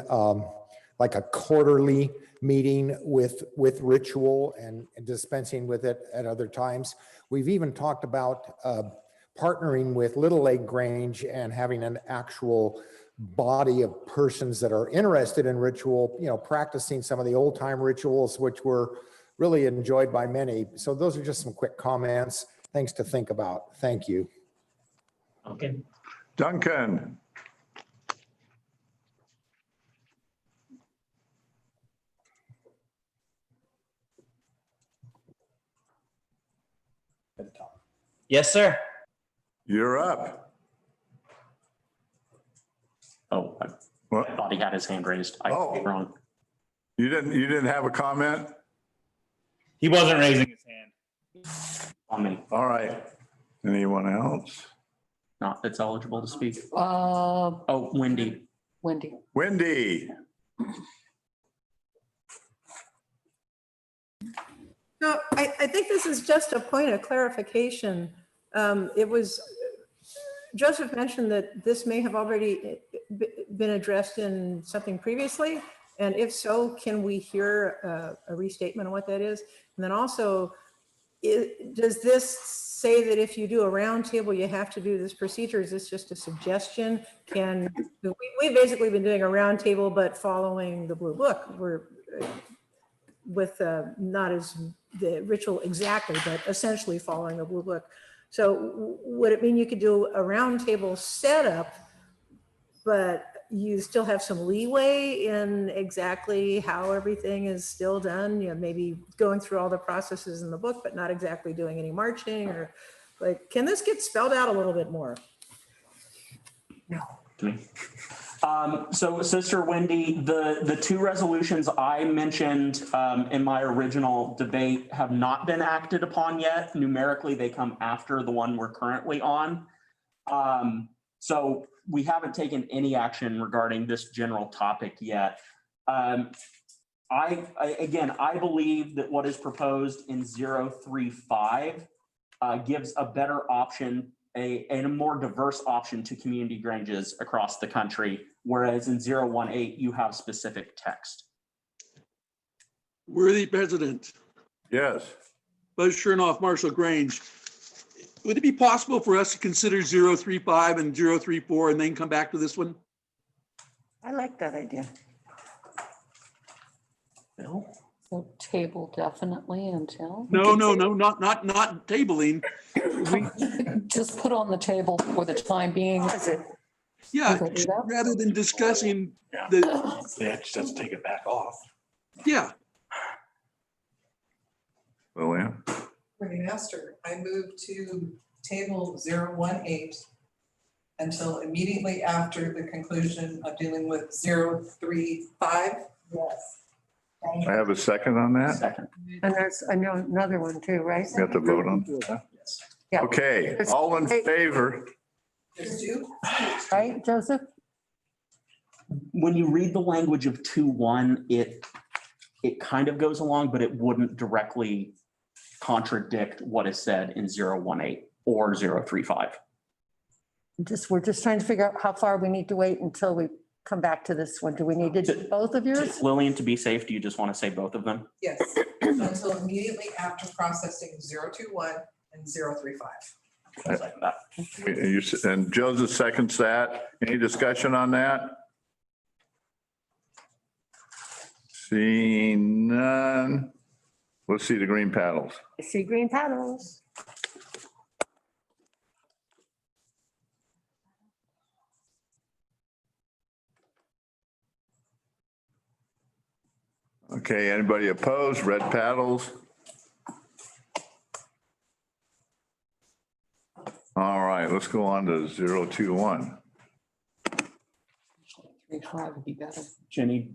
like a quarterly meeting with ritual and dispensing with it at other times. We've even talked about partnering with Little Lake Grange and having an actual body of persons that are interested in ritual, you know, practicing some of the old time rituals, which were really enjoyed by many. So those are just some quick comments, things to think about. Thank you. Okay. Duncan. Yes, sir. You're up. Oh, I thought he had his hand raised. I was wrong. You didn't have a comment? He wasn't raising his hand. On me. All right. Anyone else? Not that's eligible to speak. Oh, Wendy. Wendy. No, I think this is just a point of clarification. It was, Joseph mentioned that this may have already been addressed in something previously. And if so, can we hear a restatement of what that is? And then also, does this say that if you do a roundtable, you have to do this procedure? Is this just a suggestion? We've basically been doing a roundtable, but following the Blue Book. We're with not as the ritual exactly, but essentially following the Blue Book. So would it mean you could do a roundtable setup, but you still have some leeway in exactly how everything is still done? You know, maybe going through all the processes in the book, but not exactly doing any marching, or like, can this get spelled out a little bit more? No. So Sister Wendy, the two resolutions I mentioned in my original debate have not been acted upon yet. Numerically, they come after the one we're currently on. So we haven't taken any action regarding this general topic yet. Again, I believe that what is proposed in 035 gives a better option, and a more diverse option to community granges across the country, whereas in 018 you have specific text. Worthy President. Yes. Buzz Chernoff, Marshall Grange. Would it be possible for us to consider 035 and 034 and then come back to this one? I like that idea. Bill? So table definitely until. No, not tabling. Just put on the table for the time being. Yeah, rather than discussing the. They just take it back off. Yeah. Lillian? Pretty master, I move to table 018 until immediately after the conclusion of dealing with 035. Yes. I have a second on that. Second. And there's, I know another one too, right? We have to vote on that. Yeah. Okay, all in favor? There's two. Right, Joseph? When you read the language of 2.1, it kind of goes along, but it wouldn't directly contradict what is said in 018 or 035. We're just trying to figure out how far we need to wait until we come back to this one. Do we need to do both of yours? Lillian, to be safe, do you just want to say both of them? Yes, until immediately after processing 021 and 035. And Joseph seconds that. Any discussion on that? Seeing none. Let's see the green paddles. I see green paddles. Okay, anybody opposed? Red paddles. All right, let's go on to 021. 3.5 would be better. Jenny,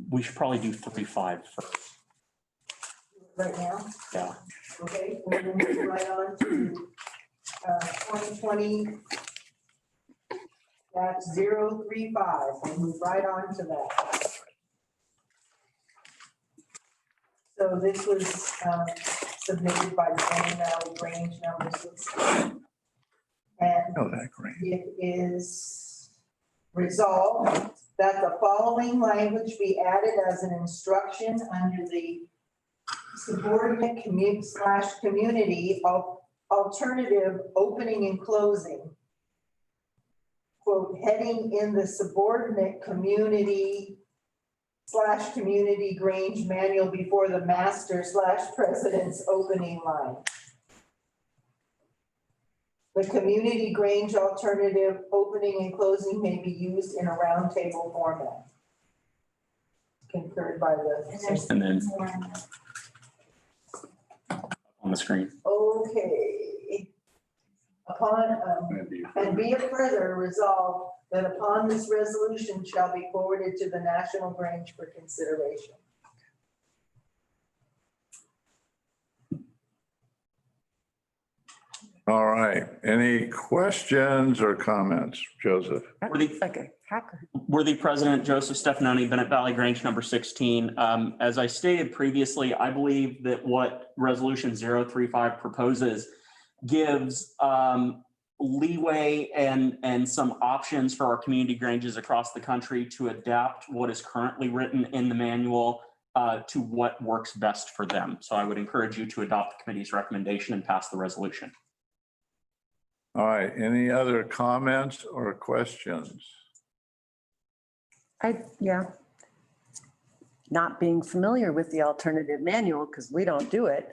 we should probably do 3.5 first. Right now? Yeah. Okay, we're gonna move right on to 2020. That's 035. We'll move right on to that. So this was submitted by Grange Valley Grange number 16. And Oh, that green. it is resolved that the following language be added as an instruction under the subordinate community alternative opening and closing. Quote, heading in the subordinate community Grange manual before the master / president's opening line. The community Grange alternative opening and closing may be used in a roundtable format. Concurred by the. And then on the screen. Okay. Upon, and be it further resolved that upon this resolution shall be forwarded to the National Grange for consideration. All right, any questions or comments, Joseph? Worthy President Joseph Stefanoni, Bennett Valley Grange number 16. As I stated previously, I believe that what Resolution 035 proposes gives leeway and some options for our community granges across the country to adapt what is currently written in the manual to what works best for them. So I would encourage you to adopt the committee's recommendation and pass the resolution. All right, any other comments or questions? Yeah. Not being familiar with the alternative manual, because we don't do it.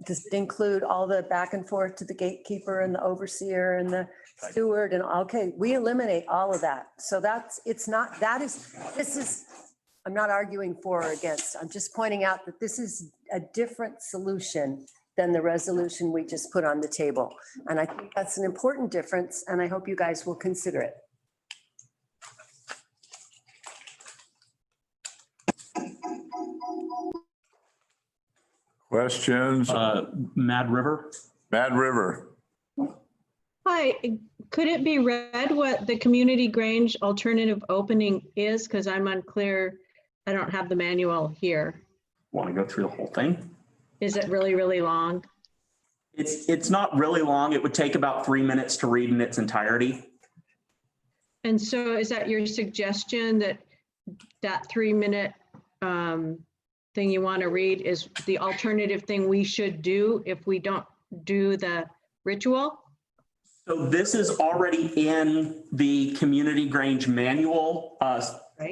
Does it include all the back and forth to the gatekeeper and the overseer and the steward and, okay, we eliminate all of that. So I'm not arguing for or against. I'm just pointing out that this is a different solution than the resolution we just put on the table. And I think that's an important difference, and I hope you guys will consider it. Questions? Mad River. Mad River. Hi, could it be read what the community Grange alternative opening is? Because I'm unclear. I don't have the manual here. Want to go through the whole thing? Is it really, really long? It's not really long. It would take about 3 minutes to read in its entirety. And so is that your suggestion that 3-minute thing you want to read is the alternative thing we should do if we don't do the ritual? So this is already in the Community Grange Manual,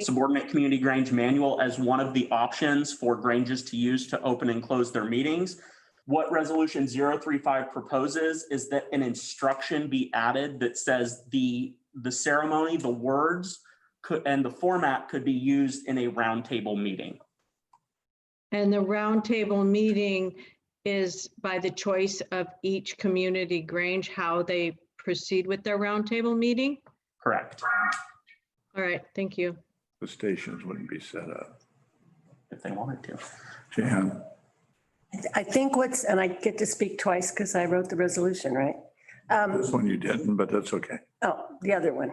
Subordinate Community Grange Manual, as one of the options for Granges to use to open and close their meetings. What Resolution 035 proposes is that an instruction be added that says the ceremony, the words, and the format could be used in a roundtable meeting. And the roundtable meeting is by the choice of each community Grange, how they proceed with their roundtable meeting? Correct. All right, thank you. The stations wouldn't be set up. If they wanted to. Jan, I think and I get to speak twice because I wrote the resolution, right? this one you didn't, but that's okay. Oh, the other one.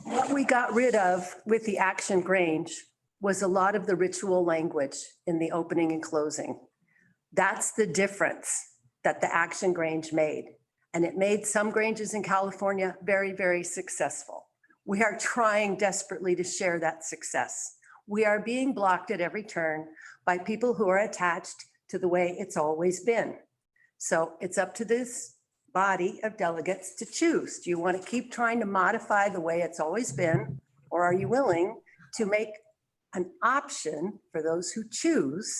What we got rid of with the Action Grange was a lot of the ritual language in the opening and closing. That's the difference that the Action Grange made. And it made some Granges in California very, very successful. We are trying desperately to share that success. We are being blocked at every turn by people who are attached to the way it's always been. So it's up to this body of delegates to choose. Do you want to keep trying to modify the way it's always been? Or are you willing to make an option for those who choose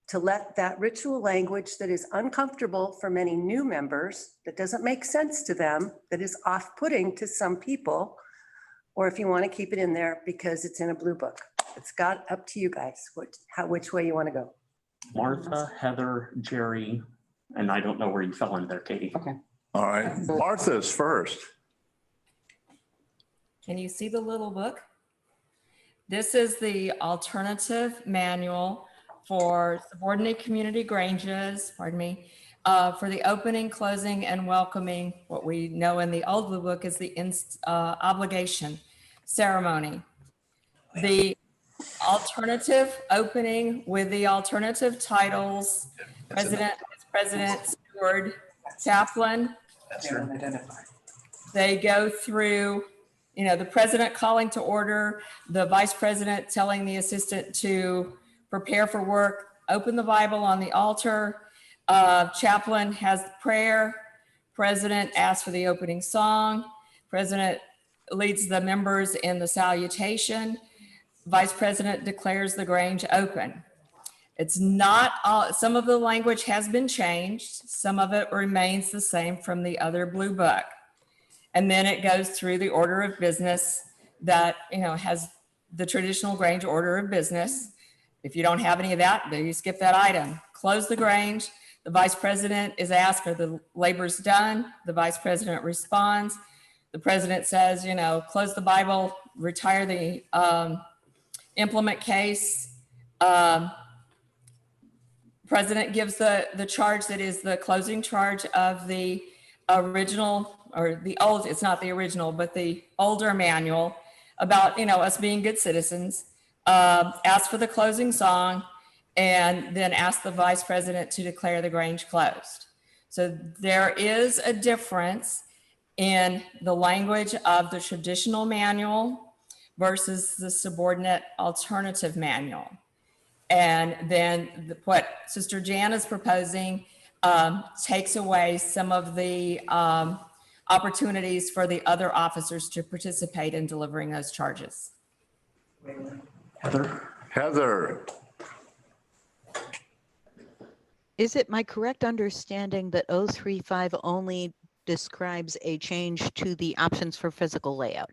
to let that ritual language that is uncomfortable for many new members, that doesn't make sense to them, that is off-putting to some people, or if you want to keep it in there because it's in a blue book? It's got up to you guys, which way you want to go. Martha, Heather, Jerry, and I don't know where you fell in there, Katie. Okay. All right, Martha's first. Can you see the little book? This is the alternative manual for subordinate community Granges, pardon me, for the opening, closing, and welcoming, what we know in the old blue book is the obligation ceremony. The alternative opening with the alternative titles, president, vice president, steward, chaplain. They go through, the president calling to order, the vice president telling the assistant to prepare for work, open the Bible on the altar. Chaplain has the prayer. President asks for the opening song. President leads the members in the salutation. Vice president declares the Grange open. It's not all, some of the language has been changed. Some of it remains the same from the other blue book. And then it goes through the order of business that, has the traditional Grange order of business. If you don't have any of that, then you skip that item. Close the Grange. The vice president is asked, are the labors done? The vice president responds. The president says, close the Bible, retire the implement case. President gives the charge that is the closing charge of the original, or the old, it's not the original, but the older manual about, us being good citizens. Ask for the closing song, and then ask the vice president to declare the Grange closed. So there is a difference in the language of the traditional manual versus the subordinate alternative manual. And then what Sister Jan is proposing takes away some of the opportunities for the other officers to participate in delivering those charges. Heather. Is it my correct understanding that 035 only describes a change to the options for physical layout?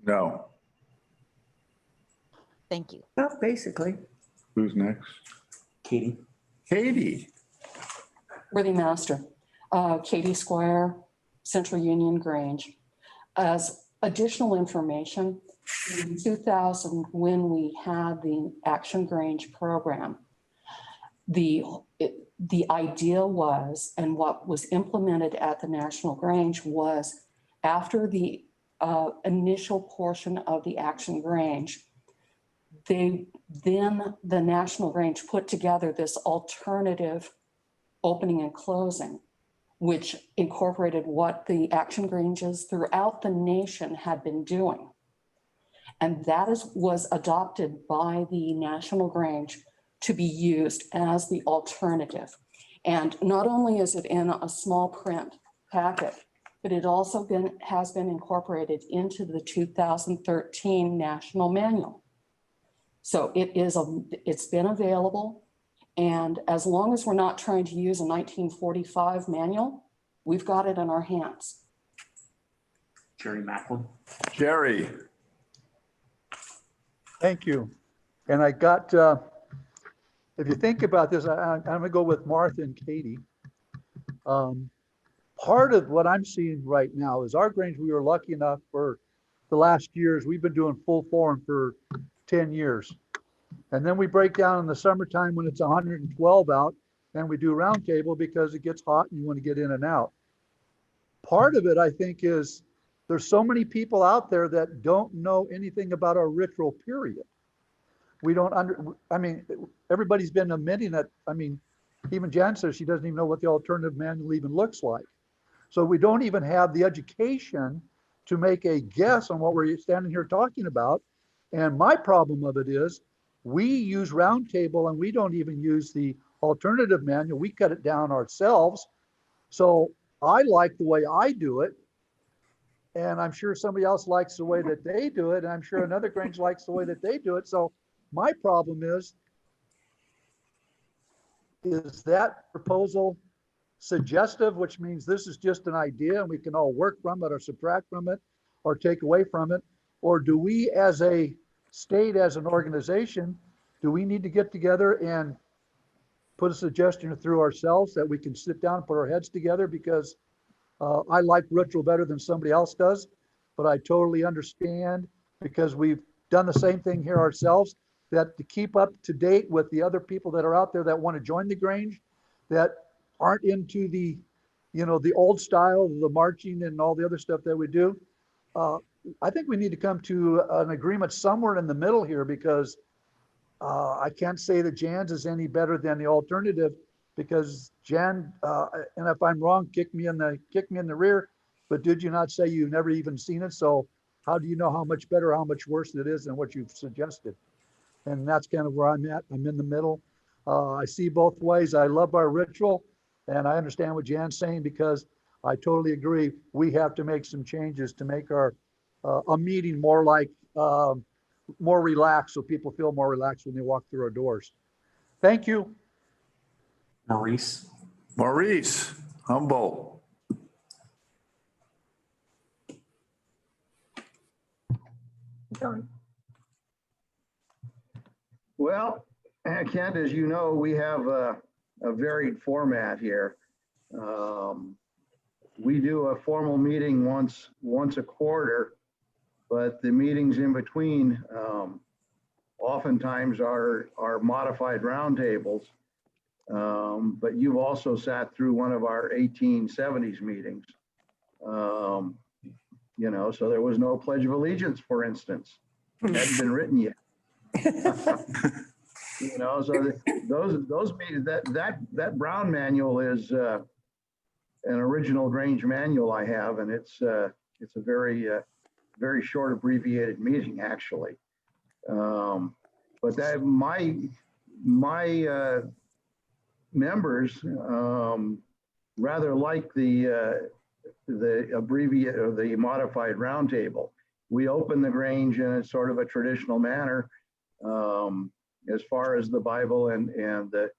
No. Thank you. Well, basically. Who's next? Katie. Katie. Worthy Master, Katie Squire, Central Union Grange. As additional information, in 2000, when we had the Action Grange program, the idea was, and what was implemented at the National Grange was, after the initial portion of the Action Grange, then the National Grange put together this alternative opening and closing, which incorporated what the Action Granges throughout the nation had been doing. And that was adopted by the National Grange to be used as the alternative. And not only is it in a small print packet, but it also has been incorporated into the 2013 National Manual. So it's been available. And as long as we're not trying to use a 1945 manual, we've got it in our hands. Jerry Macklin. Jerry. Thank you. And I got, if you think about this, I'm going to go with Martha and Katie. Part of what I'm seeing right now is our Grange, we were lucky enough for the last years, we've been doing full forum for 10 years. And then we break down in the summertime when it's 112 out, and we do roundtable because it gets hot and you want to get in and out. Part of it, I think, is there's so many people out there that don't know anything about our ritual period. We don't I mean, everybody's been admitting that. I mean, even Jan says she doesn't even know what the alternative manual even looks like. So we don't even have the education to make a guess on what we're standing here talking about. And my problem of it is we use roundtable and we don't even use the alternative manual. We cut it down ourselves. So I like the way I do it. And I'm sure somebody else likes the way that they do it. And I'm sure another Grange likes the way that they do it. So my problem is that proposal suggestive, which means this is just an idea and we can all work from it or subtract from it or take away from it? Or do we as a state, as an organization, do we need to get together and put a suggestion through ourselves that we can sit down and put our heads together? Because I like ritual better than somebody else does, but I totally understand because we've done the same thing here ourselves, that to keep up to date with the other people that are out there that want to join the Grange, that aren't into the, you know, the old style, the marching and all the other stuff that we do. I think we need to come to an agreement somewhere in the middle here, because I can't say that Jan's is any better than the alternative, because Jan, and if I'm wrong, kick me in the rear, but did you not say you've never even seen it? So how do you know how much better, how much worse it is than what you've suggested? And that's kind of where I'm at. I'm in the middle. I see both ways. I love our ritual, and I understand what Jan's saying, because I totally agree. We have to make some changes to make our a meeting more like more relaxed, so people feel more relaxed when they walk through our doors. Thank you. Maurice. Maurice, Humboldt. Well, Kent, as you know, we have a varied format here. We do a formal meeting once a quarter, but the meetings in between oftentimes are modified roundtables. But you've also sat through one of our 1870s meetings. You know, so there was no Pledge of Allegiance, for instance. It hadn't been written yet. You know, so those meetings, that Brown manual is an original Grange manual I have, and it's a very short abbreviated meeting actually. But that my members rather like the abbreviated or the modified roundtable. We open the Grange in a sort of a traditional manner as far as the Bible and the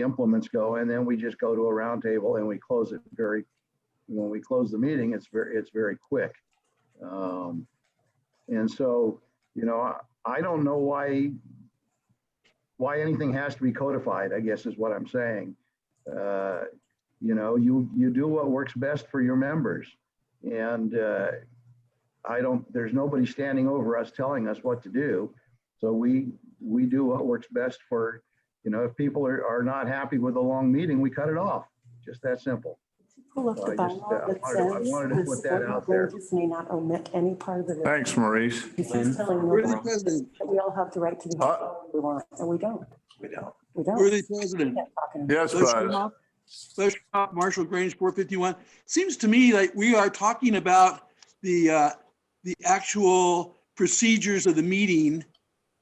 implements go, and then we just go to a roundtable and we close it when we close the meeting, it's very quick. And so, you know, I don't know why anything has to be codified, I guess is what I'm saying. You know, you do what works best for your members, and there's nobody standing over us telling us what to do. So we do what works best for, you know, if people are not happy with a long meeting, we cut it off. Just that simple. Pull up the bylaw that says I wanted to put that out there. Granges may not omit any part of the. Thanks, Maurice. It's just telling nobody that we all have the right to do whatever we want, and we don't. We don't. Worthy President. Yes, Bud. Special Marshall Grange 451. Seems to me like we are talking about the actual procedures of the meeting,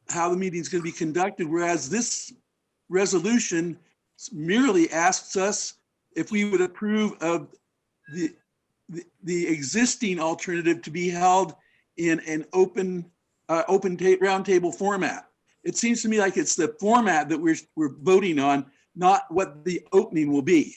how the meeting is going to be conducted, whereas this resolution merely asks us if we would approve of the existing alternative to be held in an open roundtable format. It seems to me like it's the format that we're voting on, not what the opening will be.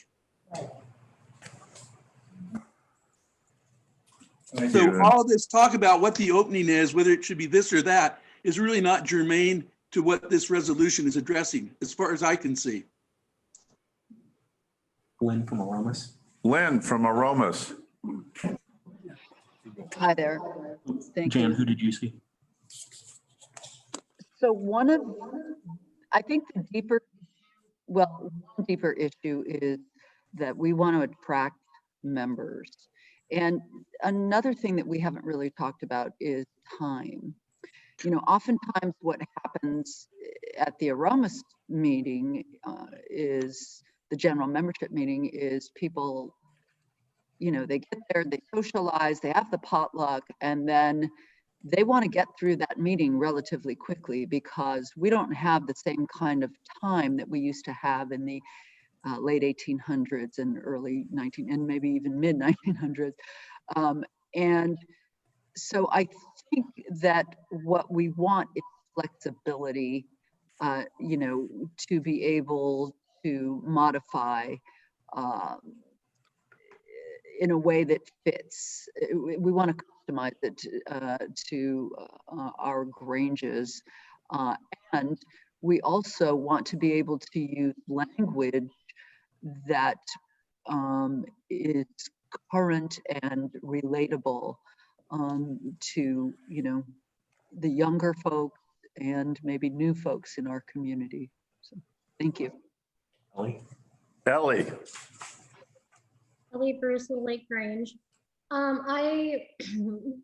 So all this talk about what the opening is, whether it should be this or that, is really not germane to what this resolution is addressing, as far as I can see. Lynn from Aromas. Lynn from Aromas. Hi there. Thank Jan, you. who did you see? So I think the one deeper issue is that we want to attract members. And another thing that we haven't really talked about is time. You know, oftentimes what happens at the Aromas meeting is the general membership meeting is people, you know, they get there, they socialize, they have the potluck, and then they want to get through that meeting relatively quickly because we don't have the same kind of time that we used to have in the late 1800s and early and maybe even mid 1900s. And so I think that what we want is flexibility, you know, to be able to modify in a way that fits. We want to customize it to our Granges. And we also want to be able to use language that is current and relatable to, you know, the younger folks and maybe new folks in our community. So, thank you. Ellie. Ellie Bruce with Lake Grange. I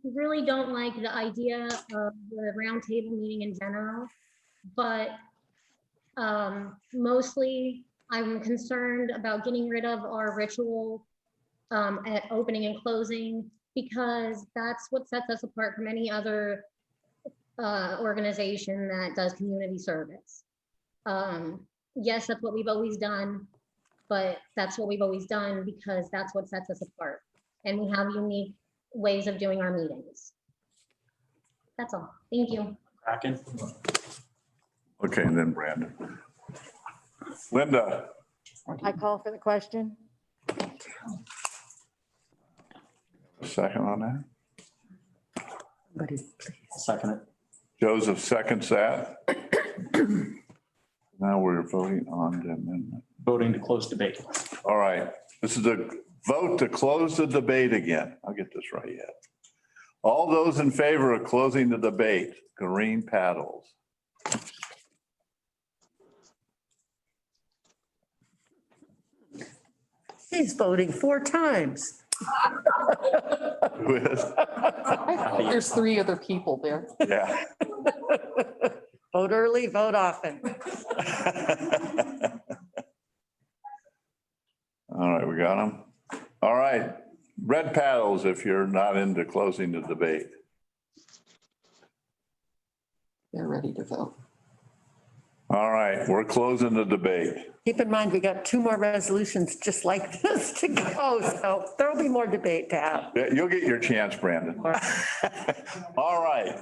really don't like the idea of the roundtable meeting in general, but mostly I'm concerned about getting rid of our ritual at opening and closing, because that's what sets us apart from any other organization that does community service. Yes, that's what we've always done, but that's what we've always done because that's what sets us apart. And we have unique ways of doing our meetings. That's all. Thank you. Kraken. Okay, and then Brandon. Linda. I call for the question. A second on that. Second it. Joseph seconds that. Now we're voting on the amendment. Voting to close debate. All right, this is a vote to close the debate again. I'll get this right yet. All those in favor of closing the debate, green paddles. He's voting 4 times. Who is? There's 3 other people there. Yeah. Vote early, vote often. All right, we got them. All right, red paddles if you're not into closing the debate. They're ready to vote. All right, we're closing the debate. Keep in mind, we got 2 more resolutions just like this to go, so there'll be more debate to have. Yeah, you'll get your chance, Brandon. All right,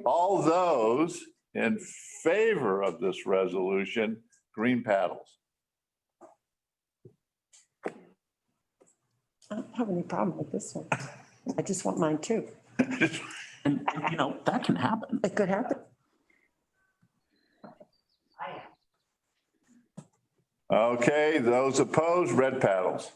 all those in favor of this resolution, green paddles. I don't have any problem with this one. I just want mine too. And you know, that can happen. It could happen. Okay, those opposed, red paddles.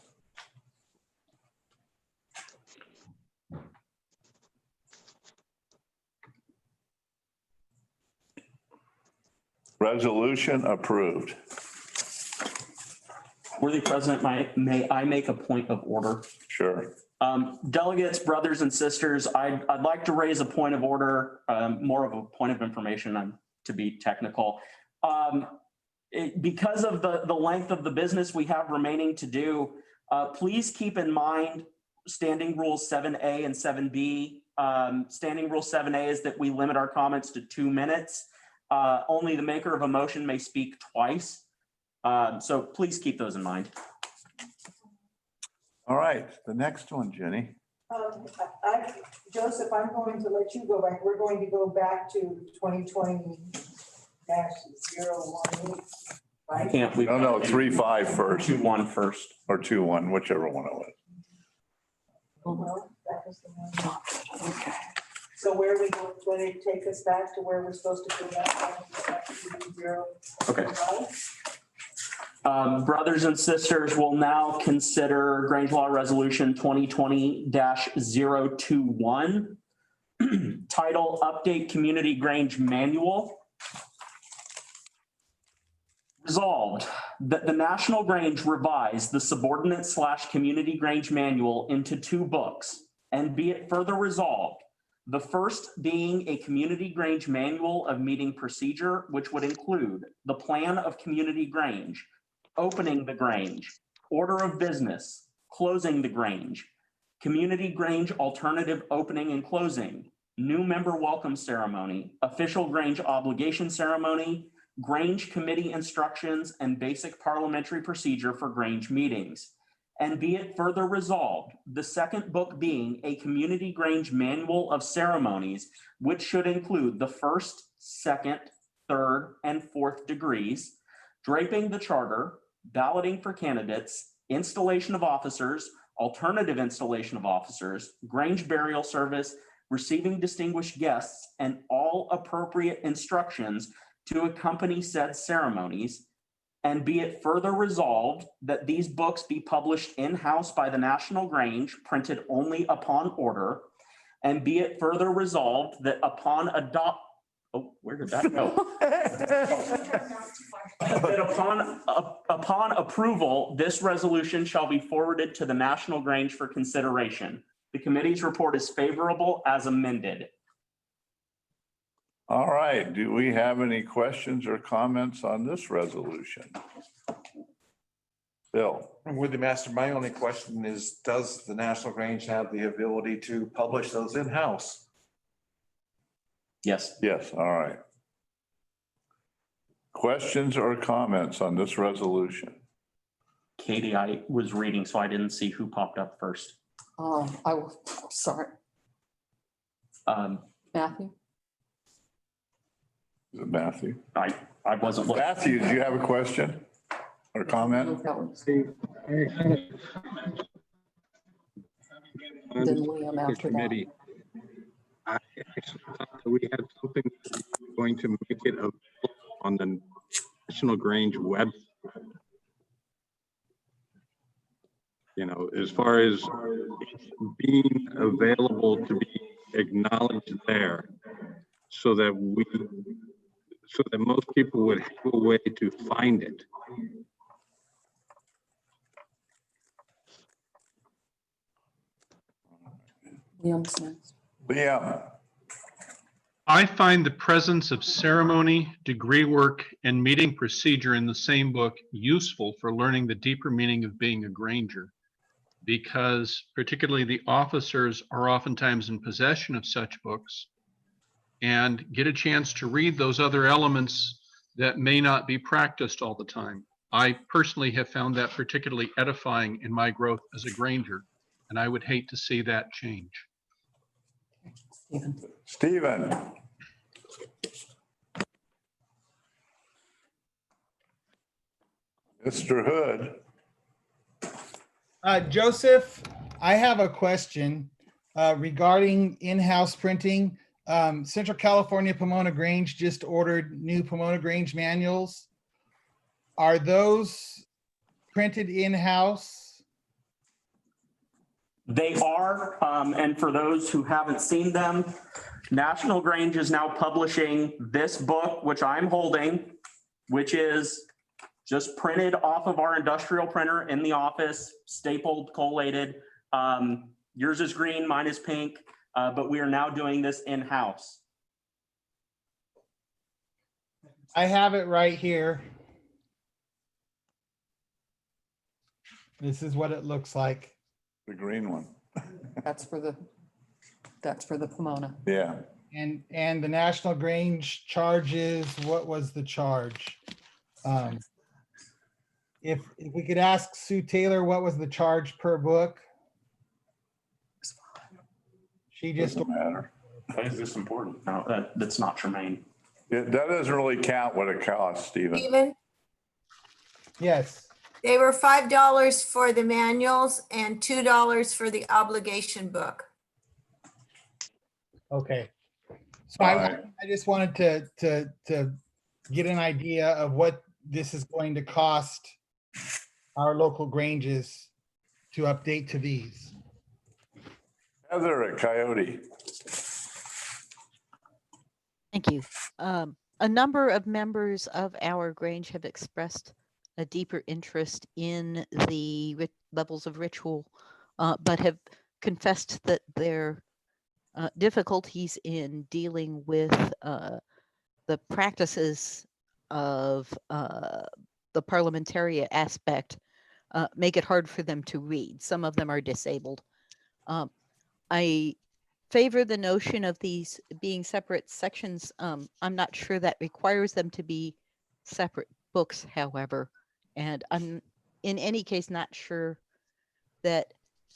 Resolution approved. Worthy President, may I make a point of order? Sure. Delegates, brothers and sisters, I'd like to raise a point of order, more of a point of information, to be technical. Because of the length of the business we have remaining to do, please keep in mind Standing Rules 7A and 7B. Standing Rule 7A is that we limit our comments to 2 minutes. Only the maker of a motion may speak twice. So please keep those in mind. All right, the next one, Jenny. Joseph, I'm going to let you go back. We're going to go back to 2020-018, right? Can't we? No, 3-5 first. 2-1 first. Or 2-1, whichever one it was. Well, that was the one. So where we go, when it take us back to where we're supposed to go back to 0. Okay. Brothers and sisters will now consider Grange Law Resolution 2020-021. Title: Update Community Grange Manual. Resolved that the National Grange revise the subordinate / Community Grange Manual into 2 books, and be it further resolved, the first being a Community Grange Manual of Meeting Procedure, which would include the Plan of Community Grange, opening the Grange, order of business, closing the Grange, Community Grange alternative opening and closing, new member welcome ceremony, official Grange obligation ceremony, Grange committee instructions, and basic parliamentary procedure for Grange meetings. And be it further resolved, the second book being a Community Grange Manual of Ceremonies, which should include the 1st, 2nd, 3rd, and 4th degrees, draping the charter, balloting for candidates, installation of officers, alternative installation of officers, Grange burial service, receiving distinguished guests, and all appropriate instructions to accompany said ceremonies. And be it further resolved that these books be published in-house by the National Grange, printed only upon order. And be it further resolved that upon where did that go? That upon approval, this resolution shall be forwarded to the National Grange for consideration. The committee's report is favorable as amended. All right, do we have any questions or comments on this resolution? Bill? I'm with the master. My only question is, does the National Grange have the ability to publish those in-house? Yes. Yes, all right. Questions or comments on this resolution? Katie, I was reading, so I didn't see who popped up first. Sorry. Matthew? Is it Matthew? I wasn't looking. Matthew, do you have a question or comment? Then William after that. I actually thought that we had something going to make it available on the National Grange web. You know, as far as being available to be acknowledged there, so that most people would have a way to find it. Liam's next. Liam. I find the presence of ceremony, degree work, and meeting procedure in the same book useful for learning the deeper meaning of being a Granger, because particularly the officers are oftentimes in possession of such books and get a chance to read those other elements that may not be practiced all the time. I personally have found that particularly edifying in my growth as a Granger, and I would hate to see that change. Stephen. Mr. Hood. Joseph, I have a question regarding in-house printing. Central California Pomona Grange just ordered new Pomona Grange manuals. Are those printed in-house? They are, and for those who haven't seen them, National Grange is now publishing this book, which I'm holding, which is just printed off of our industrial printer in the office, stapled, collated. Yours is green, mine is pink, but we are now doing this in-house. I have it right here. This is what it looks like. The green one. That's for the Pomona. Yeah. And the National Grange charges, what was the charge? If we could ask Sue Taylor, what was the charge per book? She just Doesn't matter. Why is this important? No, that's not germane. That doesn't really count what it costs, Stephen. Stephen, Yes. they were $5 for the manuals and $2 for the obligation book. Okay. So I just wanted to get an idea of what this is going to cost our local Granges to update to these. Heather at Coyote. Thank you. A number of members of our Grange have expressed a deeper interest in the levels of ritual, but have confessed that their difficulties in dealing with the practices of the parliamentarian aspect make it hard for them to read. Some of them are disabled. I favor the notion of these being separate sections. I'm not sure that requires them to be separate books, however, and I'm in any case not sure that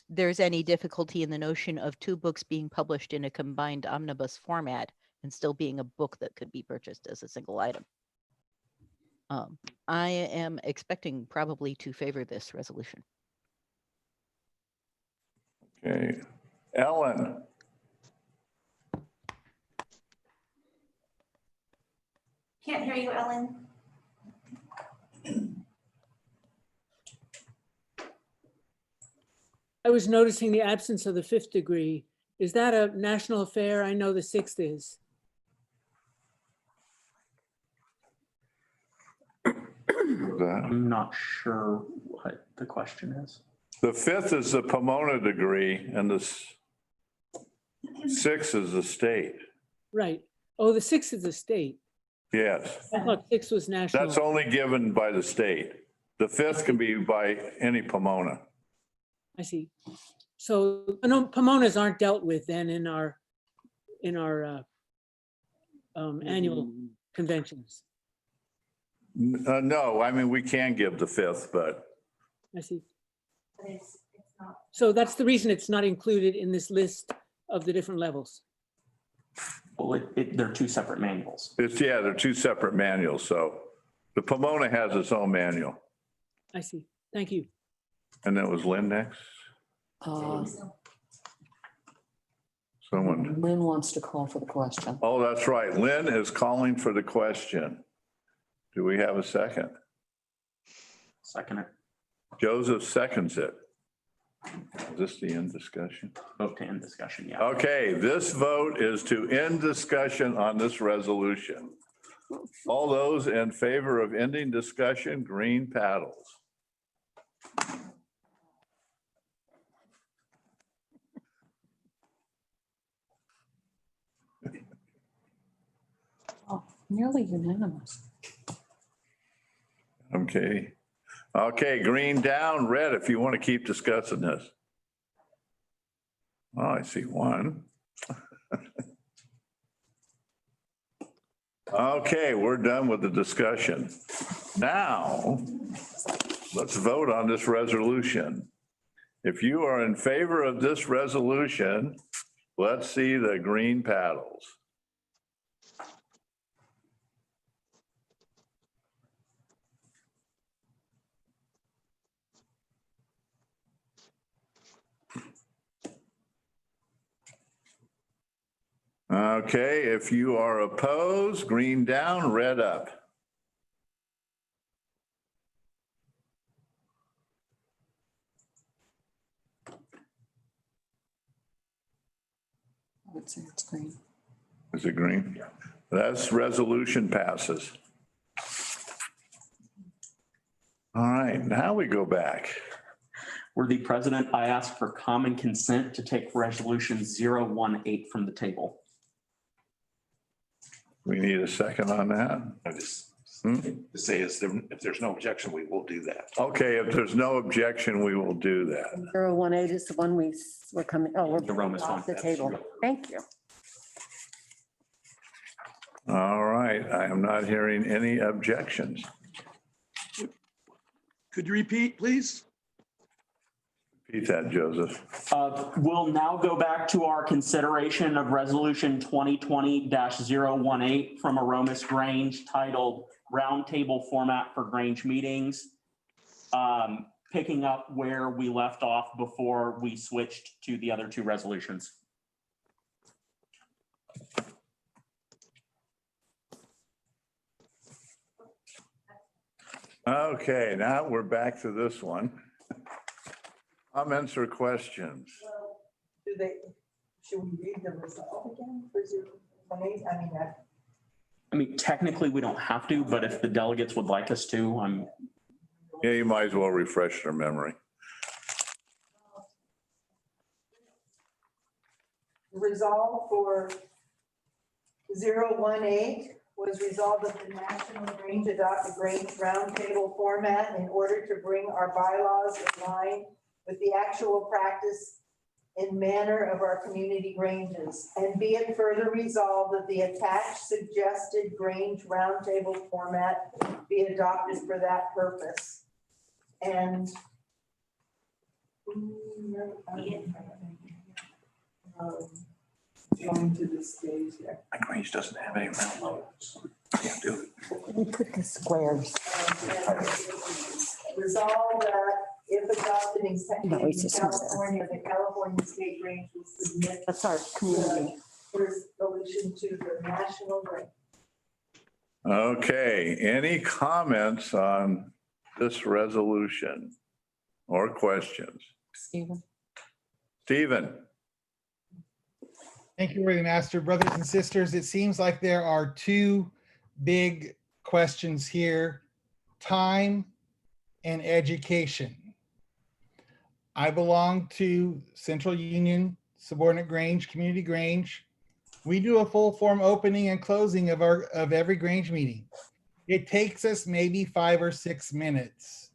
there's any difficulty in the notion of two books being published in a combined omnibus format and still being a book that could be purchased as a single item. I am expecting probably to favor this resolution. Okay. Ellen. Can't hear you, Ellen. I was noticing the absence of the 5th degree. Is that a national affair? I know the 6th is. I'm not sure what the question is. The 5th is the Pomona degree and the 6th is the state. Right. Oh, the 6th is the state. Yes. I thought 6th was national. That's only given by the state. The 5th can be by any Pomona. I see. So no, Pomonas aren't dealt with then in our annual conventions. No, I mean, we can give the 5th, but I see. So that's the reason it's not included in this list of the different levels. Well, they're two separate manuals. they're two separate manuals. So the Pomona has its own manual. I see. Thank you. And that was Lynn next. Someone. Lynn wants to call for the question. Oh, that's right. Lynn is calling for the question. Do we have a second? Second it. Joseph seconds it. Is this the end discussion? Vote to end discussion, yeah. Okay, this vote is to end discussion on this resolution. All those in favor of ending discussion, green paddles. Oh, nearly unanimous. Okay. Okay, green down, red if you want to keep discussing this. Oh, I see one. Okay, we're done with the discussion. Now, let's vote on this resolution. If you are in favor of this resolution, let's see the green paddles. Okay, if you are opposed, green down, red up. I would say it's green. Is it green? That's resolution passes. All right, now we go back. Worthy President, I ask for common consent to take resolution 018 from the table. We need a second on that. I just say if there's no objection, we will do that. Okay, if there's no objection, we will do that. 018 is the one we're coming, we're The Romas off one. the table. Thank you. All right, I am not hearing any objections. Could you repeat, please? Repeat that, Joseph. We'll now go back to our consideration of resolution 2020-018 from Aromas Grange titled Roundtable Format for Grange Meetings. Picking up where we left off before we switched to the other two resolutions. Okay, now we're back to this one. Comments or questions? Do they, should we read the result again for 018? I mean, technically, we don't have to, but if the delegates would like us to, Yeah, you might as well refresh their memory. Resolve for 018 was resolved that the National Grange adopt a Grange roundtable format in order to bring our bylaws in line with the actual practice and manner of our community Granges. And be it further resolved that the attached suggested Grange roundtable format be adopted for that purpose. And going to the stage there. My Grange doesn't have any round logos. Can't do it. We put the squares. Resolve that if adopted in No, it's just not there. California, the California State Grange will submit That's our community. resolution to the National Grange. Okay, any comments on this resolution or questions? Stephen? Stephen? Thank you, Worthy Master. Brothers and sisters, it seems like there are two big questions here: time and education. I belong to Central Union Subordinate Grange, Community Grange. We do a full form opening and closing of every Grange meeting. It takes us maybe 5 or 6 minutes.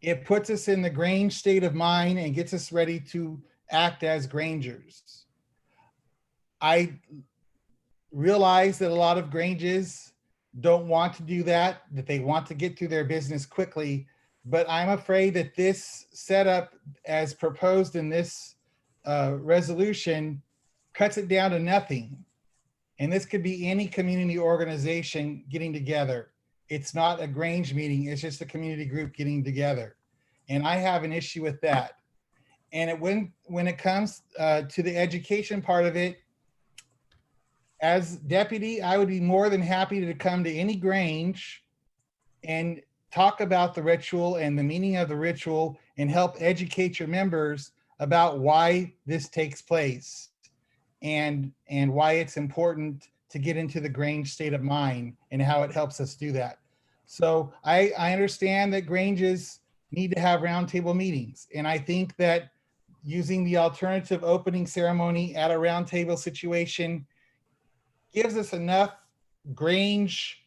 It puts us in the Grange state of mind and gets us ready to act as Grangers. I realize that a lot of Granges don't want to do that they want to get through their business quickly, but I'm afraid that this setup as proposed in this resolution cuts it down to nothing. And this could be any community organization getting together. It's not a Grange meeting, it's just a community group getting together. And I have an issue with that. And when it comes to the education part of it, as deputy, I would be more than happy to come to any Grange and talk about the ritual and the meaning of the ritual and help educate your members about why this takes place and why it's important to get into the Grange state of mind and how it helps us do that. So I understand that Granges need to have roundtable meetings. And I think that using the alternative opening ceremony at a roundtable situation gives us enough Grange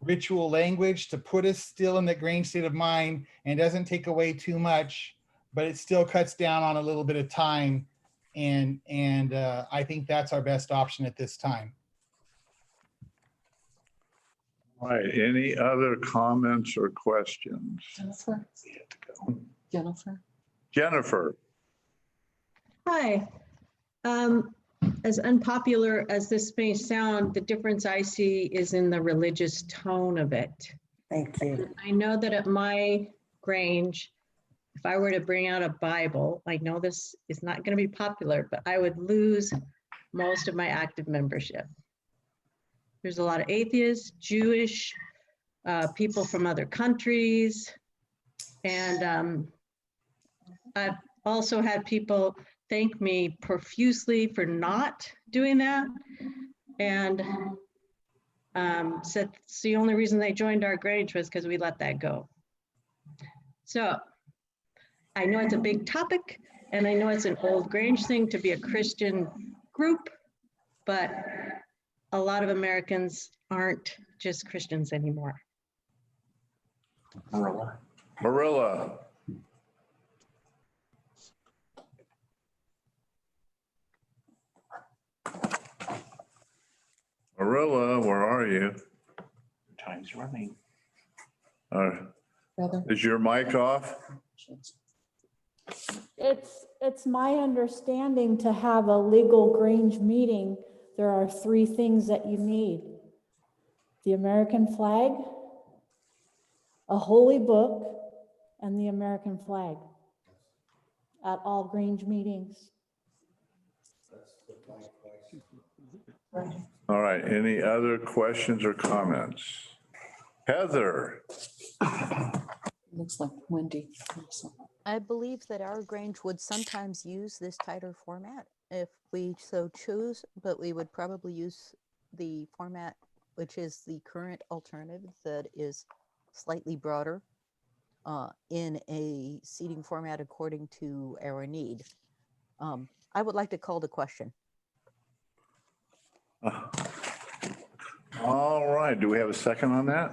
ritual language to put us still in the Grange state of mind and doesn't take away too much, but it still cuts down on a little bit of time. And I think that's our best option at this time. All right, any other comments or questions? Jennifer? Jennifer? Jennifer? Hi. As unpopular as this may sound, the difference I see is in the religious tone of it. Thank you. I know that at my Grange, if I were to bring out a Bible, I know this is not going to be popular, but I would lose most of my active membership. There's a lot of atheists, Jewish, people from other countries. And I've also had people thank me profusely for not doing that. And said it's the only reason they joined our Grange was because we let that go. So I know it's a big topic and I know it's an old Grange thing to be a Christian group, but a lot of Americans aren't just Christians anymore. Marilla. Marilla, where are you? Time's running. Is your mic off? It's my understanding to have a legal Grange meeting, there are 3 things that you need: the American flag, a holy book, and the American flag at all Grange meetings. All right, any other questions or comments? Heather? Looks like Wendy. I believe that our Grange would sometimes use this tighter format if we so choose, but we would probably use the format, which is the current alternative that is slightly broader in a seating format according to our need. I would like to call the question. All right, do we have a second on that?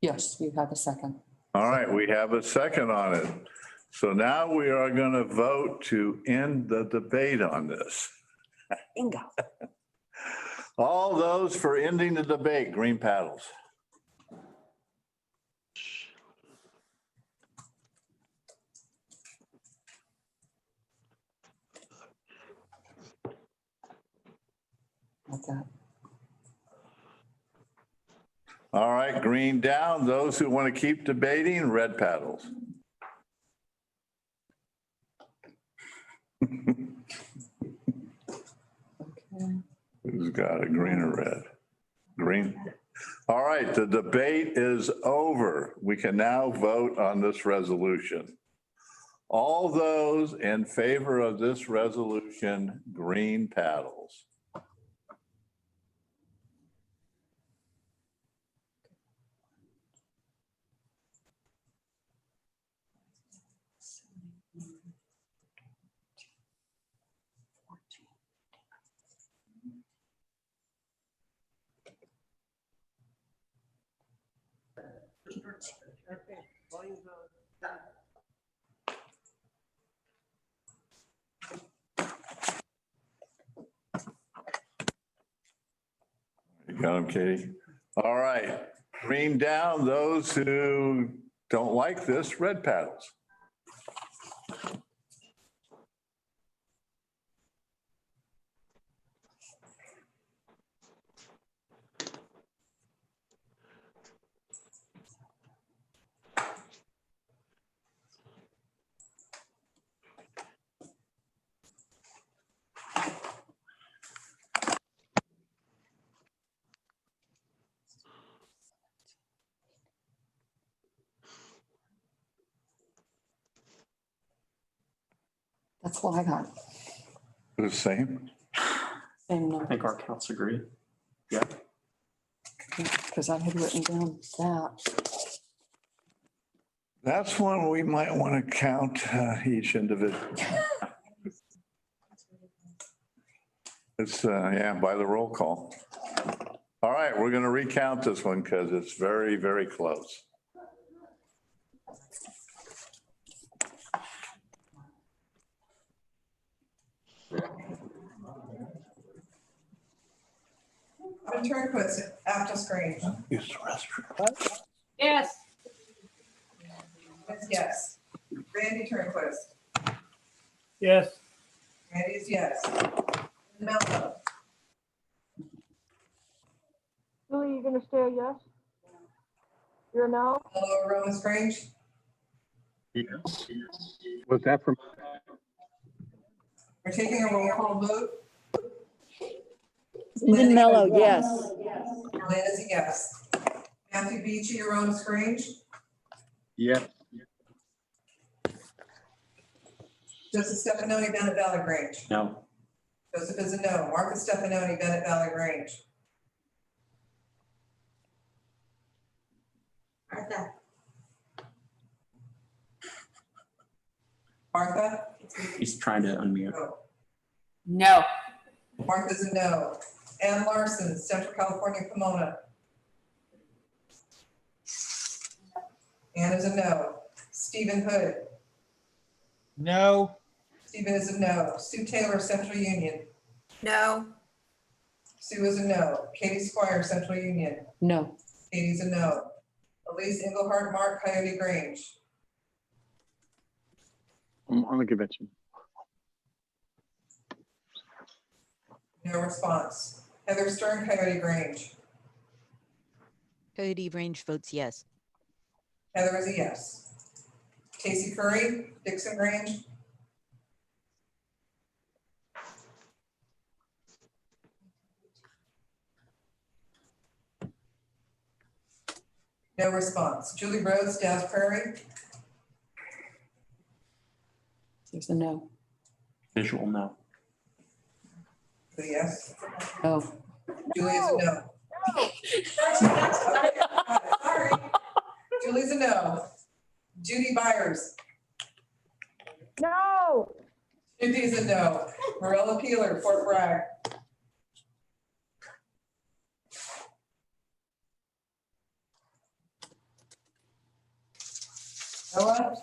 Yes, we have a second. All right, we have a second on it. So now we are going to vote to end the debate on this. Bingo. All those for ending the debate, green paddles. Okay. All right, green down. Those who want to keep debating, red paddles. Who's got a green or red? Green. All right, the debate is over. We can now vote on this resolution. All those in favor of this resolution, green paddles. You got them, Katie? All right, green down. Those who don't like this, red paddles. That's what I got. The same? Same I number, think our counts agree. Yeah. because I had written down that. That's one we might want to count each individual. It's, yeah, by the roll call. All right, we're going to recount this one because it's very, very close. Turnquist, Aptos Grange. Use the restroom. Yes. Yes. Randy Turnquist. Yes. Randy is yes. Mello. Julie, you gonna stay a yes? You're a no? Mello, Aromas Grange. Yes. Was that from? We're taking a roll call vote. Stephen Mello, yes. Lynn is a yes. Matthew Beachy, Aromas Grange. Yes. Joseph Stefanoni, Bennett Valley Grange. No. Joseph is a no. Marcus Stefanoni, Bennett Valley Grange. Martha. Martha? He's trying to unmute. No. No. Martha's a no. Ann Larson, Central California, Pomona. Ann is a no. Stephen Hood. No. Stephen is a no. Sue Taylor, Central Union. No. Sue is a no. Katie Squire, Central Union. No. Katie's a no. Elise Engelhardt, Mark, Coyote Grange. I'm on the convention. No response. Heather Stern, Coyote Grange. Coyote Range votes yes. Heather is a yes. Casey Curry, Dixon Grange. No response. Julie Rhodes, Dow's Prairie. There's a no. Visual no. So yes. No. Julie is a no. Sorry. Julie's a no. Judy Byers. No. Judy's a no. Marilla Peeler, Fort Bragg. Noah?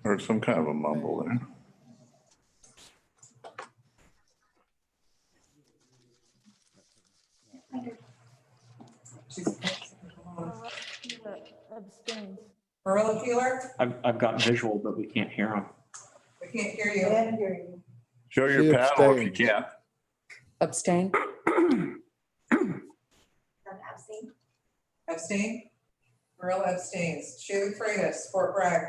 Or some kind of a mumble there. Abstains. Marilla Peeler? I've got visual, but we can't hear him. We can't hear you. Can't hear you. Show your She paddle if you abstained. can. Abstain? Abstain. Abstain? Marilla abstains. Shaley Freitas, Fort Bragg.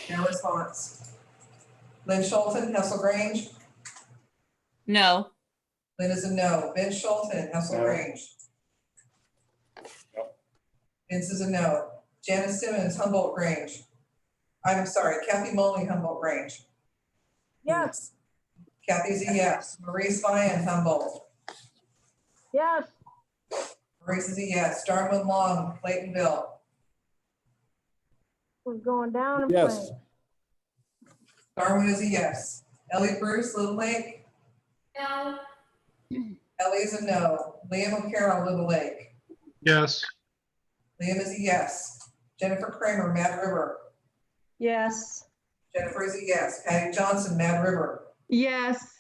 No response. Lynn Schulten, Hessel Grange. No. Lynn is a no. Ben Schulten, Hessel No. Grange. Vince is a no. Janice Simmons, Humboldt Grange. I'm sorry, Kathy Moley, Humboldt Grange. Yes. Kathy's a yes. Maurice Vian, Humboldt. Yes. Maurice is a yes. Darwin Long, Laytonville. We're going down. Yes. Darwin is a yes. Ellie Bruce, Little Lake. No. Ellie is a no. Liam O'Carroll, Little Lake. Yes. Liam is a yes. Jennifer Kramer, Mad River. Yes. Jennifer is a yes. Patty Johnson, Mad River. Yes.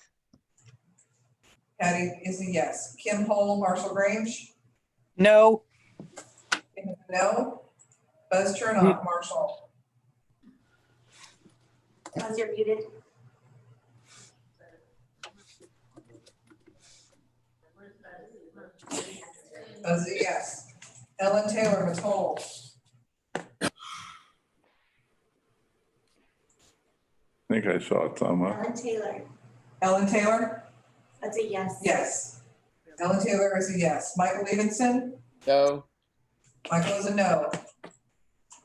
Patty is a yes. Kim Hole, Marshall Grange. No. Kim is a no. Buzz Chernoff, Marshall. Buzz, you're muted. Buzz is a yes. Ellen Taylor, Mattoll. I think I saw a thumb up. Ellen Taylor. Ellen Taylor? That's a yes. Yes. Ellen Taylor is a yes. Michael Levinson? No. Michael is a no.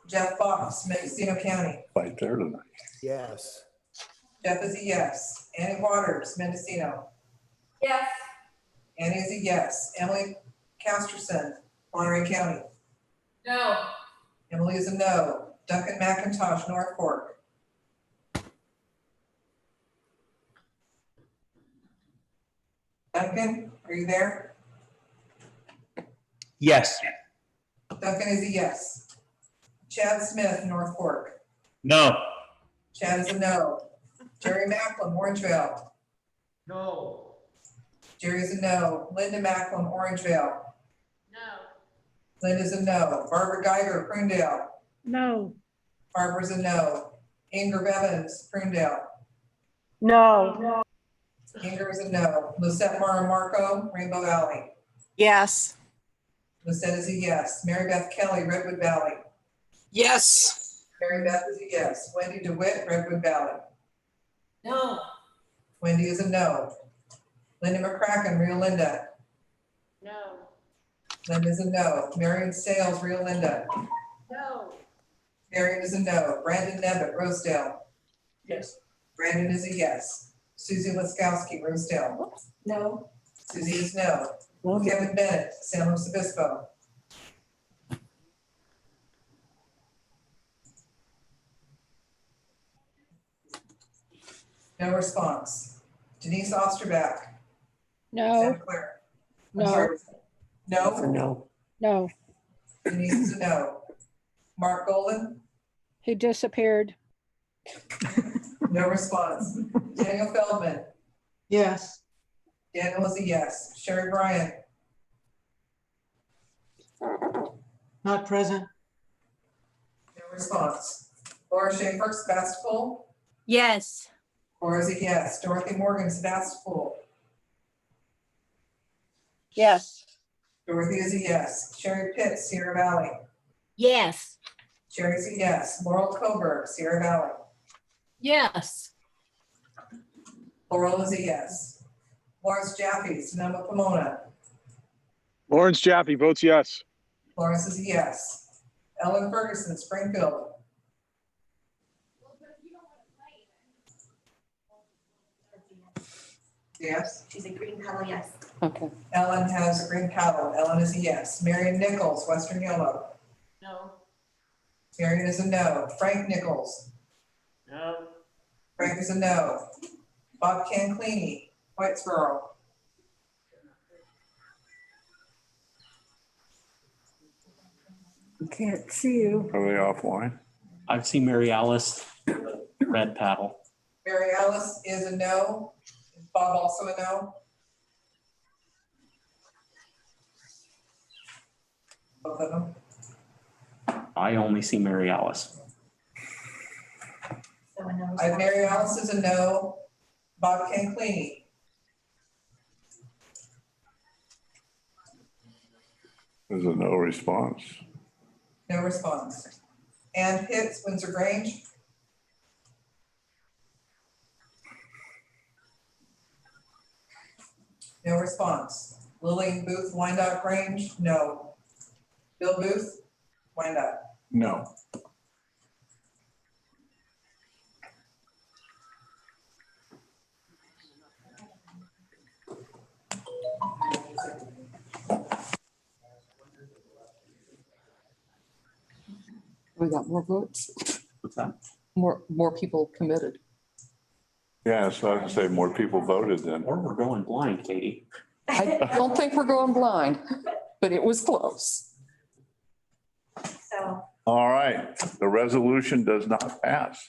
Jeff Fox, Mendocino County. Right there tonight. Yes. Jeff is a yes. Annie Waters, Mendocino. Yes. Annie is a yes. Emily Casterson, Monterey County. No. Emily is a no. Duncan McIntosh, North Fork. Duncan, are you there? Yes. Duncan is a yes. Chad Smith, North Fork. No. Chad is a no. Jerry Macklin, Orangevale. No. Jerry is a no. Linda Macklin, Orangevale. No. Linda's a no. Barbara Geiger, Prunedale. No. Barbara's a no. Inger Bevins, Prunedale. No. Inger is a no. Lucette Mara Marco, Rainbow Valley. Yes. Lucette is a yes. Mary Beth Kelly, Redwood Valley. Yes. Mary Beth is a yes. Wendy DeWitt, Redwood Valley. No. Wendy is a no. Linda McCracken, Rio Linda. No. Linda's a no. Marion Sales, Rio Linda. No. Marion is a no. Brandon Nevitt, Rosedale. Yes. Brandon is a yes. Susie Laskowski, Rosedale. No. Susie is no. Kevin Bennett, San Luis Obispo. No response. Denise Osterbach, Santa Clara. I'm sorry. No? No. No. Denise is a no. Mark Golden, He disappeared. no response. Daniel Feldman, Yes. Daniel is a yes. Sherry Bryan, Not present. no response. Laura Schaefer, Sebastopol. Yes. Laura is a yes. Dorothy Morgan, Sebastopol. Yes. Dorothy is a yes. Sherry Pitts, Sierra Valley. Yes. Sherry's a yes. Laurel Coburg, Sierra Valley. Yes. Laurel is a yes. Lawrence Jaffe, Sonoma Pomona. Lawrence Jaffe votes yes. Lawrence is a yes. Ellen Ferguson, Springfield. Yes. She's a green petal, yes. Okay. Ellen has a green paddle. Ellen is a yes. Marion Nichols, Western Yellow. No. Marion is a no. Frank Nichols. No. Frank is a no. Bob Canclini, Whitesboro. Can't see you. Are they offline? I've seen Mary Alice, red paddle. Mary Alice is a no. Is Bob also a no? Both of them. I only see Mary Alice. So a no. Mary Alice is a no. Bob Canclini. There's a no response. No response. Ann Pitts, Windsor Grange. No response. Lillian Booth, Wyandotte Grange, no. Bill Booth, Wyandotte. No. We got more votes, What's that? more people committed. Yeah, so I would say more people voted then. Or we're going blind, Katie. I don't think we're going blind, but it was close. So All right, the resolution does not pass.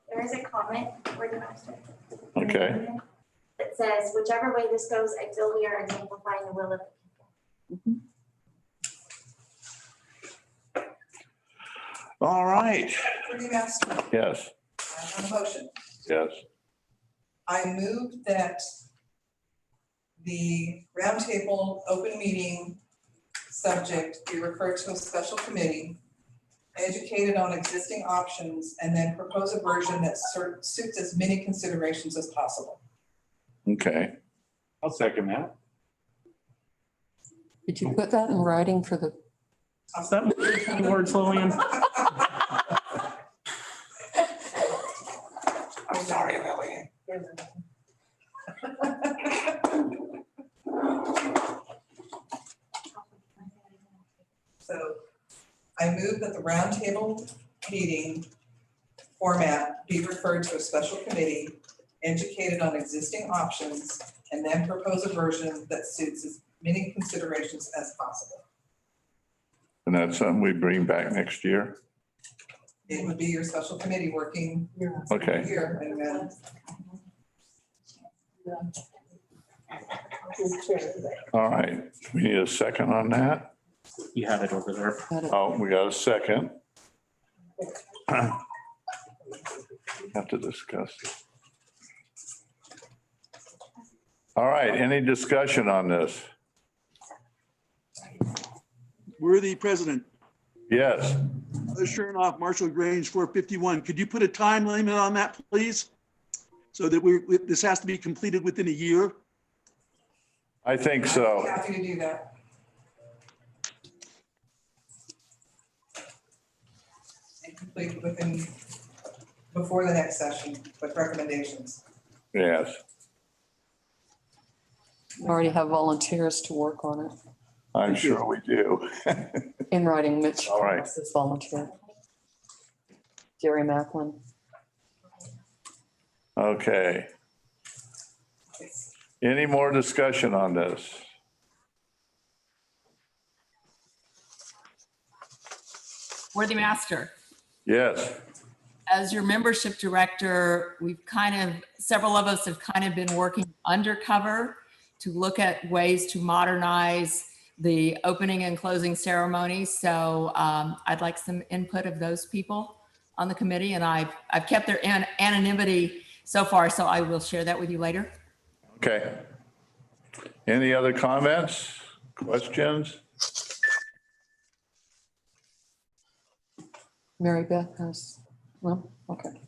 there is a comment, where the master. Okay. That says, whichever way this goes, I feel we are exemplifying the will of the people. All right. Pretty master. Yes, I have a motion. yes. I move that the roundtable open meeting subject be referred to a special committee, educated on existing options, and then propose a version that suits as many considerations as possible. Okay. I'll second that. Did you put that in writing for the? Is that words, Lillian? I'm sorry, Lillian. So I move that the roundtable meeting format be referred to a special committee, educated on existing options, and then propose a version that suits as many considerations as possible. And that's something we bring back next year? It would be your special committee working Okay. here and then. All right, we need a second on that. You have it over there. Oh, we got a second. Have to discuss it. All right, any discussion on this? Worthy President, Yes, Shernoff, Marshall Grange, 451. Could you put a time limit on that, please? So that this has to be completed within a year? I think so. Happy to do that. And complete within, before the next session with recommendations. Yes. We already have volunteers to work on it. I'm sure we do. In writing, Mitch. All right. Is volunteer. Jerry Macklin. Okay. Any more discussion on this? Worthy Master, Yes. as your membership director, several of us have kind of been working undercover to look at ways to modernize the opening and closing ceremonies. So I'd like some input of those people on the committee, and I've kept their anonymity so far, so I will share that with you later. Okay. Any other comments, questions? Mary Beth has, well, okay.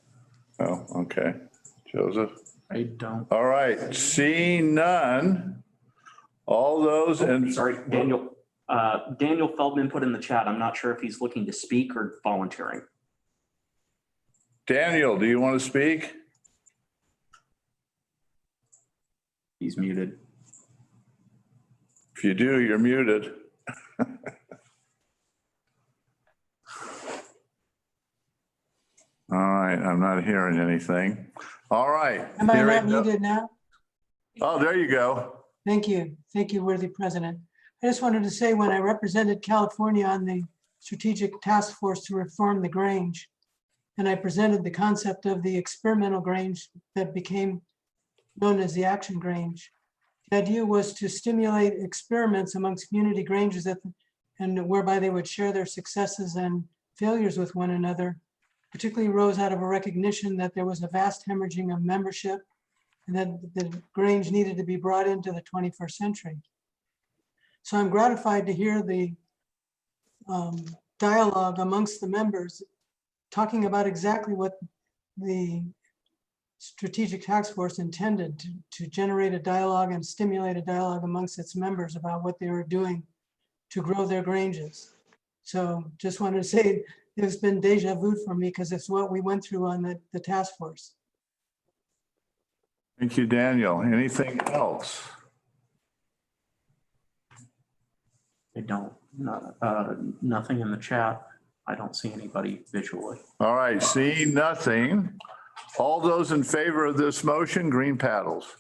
Oh, okay. Joseph? I don't. All right, seeing none. All those and Sorry, Daniel. Daniel Feldman put in the chat. I'm not sure if he's looking to speak or volunteering. Daniel, do you want to speak? He's muted. If you do, you're muted. All right, I'm not hearing anything. All right. Am I Hearing not no- muted now? Oh, there you go. Thank you. Thank you, worthy president. I just wanted to say, when I represented California on the strategic task force to reform the Grange, and I presented the concept of the experimental Grange that became known as the Action Grange. The idea was to stimulate experiments amongst community Granges and whereby they would share their successes and failures with one another, particularly rose out of a recognition that there was a vast hemorrhaging of membership and that the Grange needed to be brought into the 21st century. So I'm gratified to hear the dialogue amongst the members talking about exactly what the strategic task force intended to generate a dialogue and stimulate a dialogue amongst its members about what they were doing to grow their Granges. So just wanted to say it's been deja vu for me because it's what we went through on the task force. Thank you, Daniel. Anything else? I don't. Nothing in the chat. I don't see anybody visually. All right, seeing nothing. All those in favor of this motion, green paddles.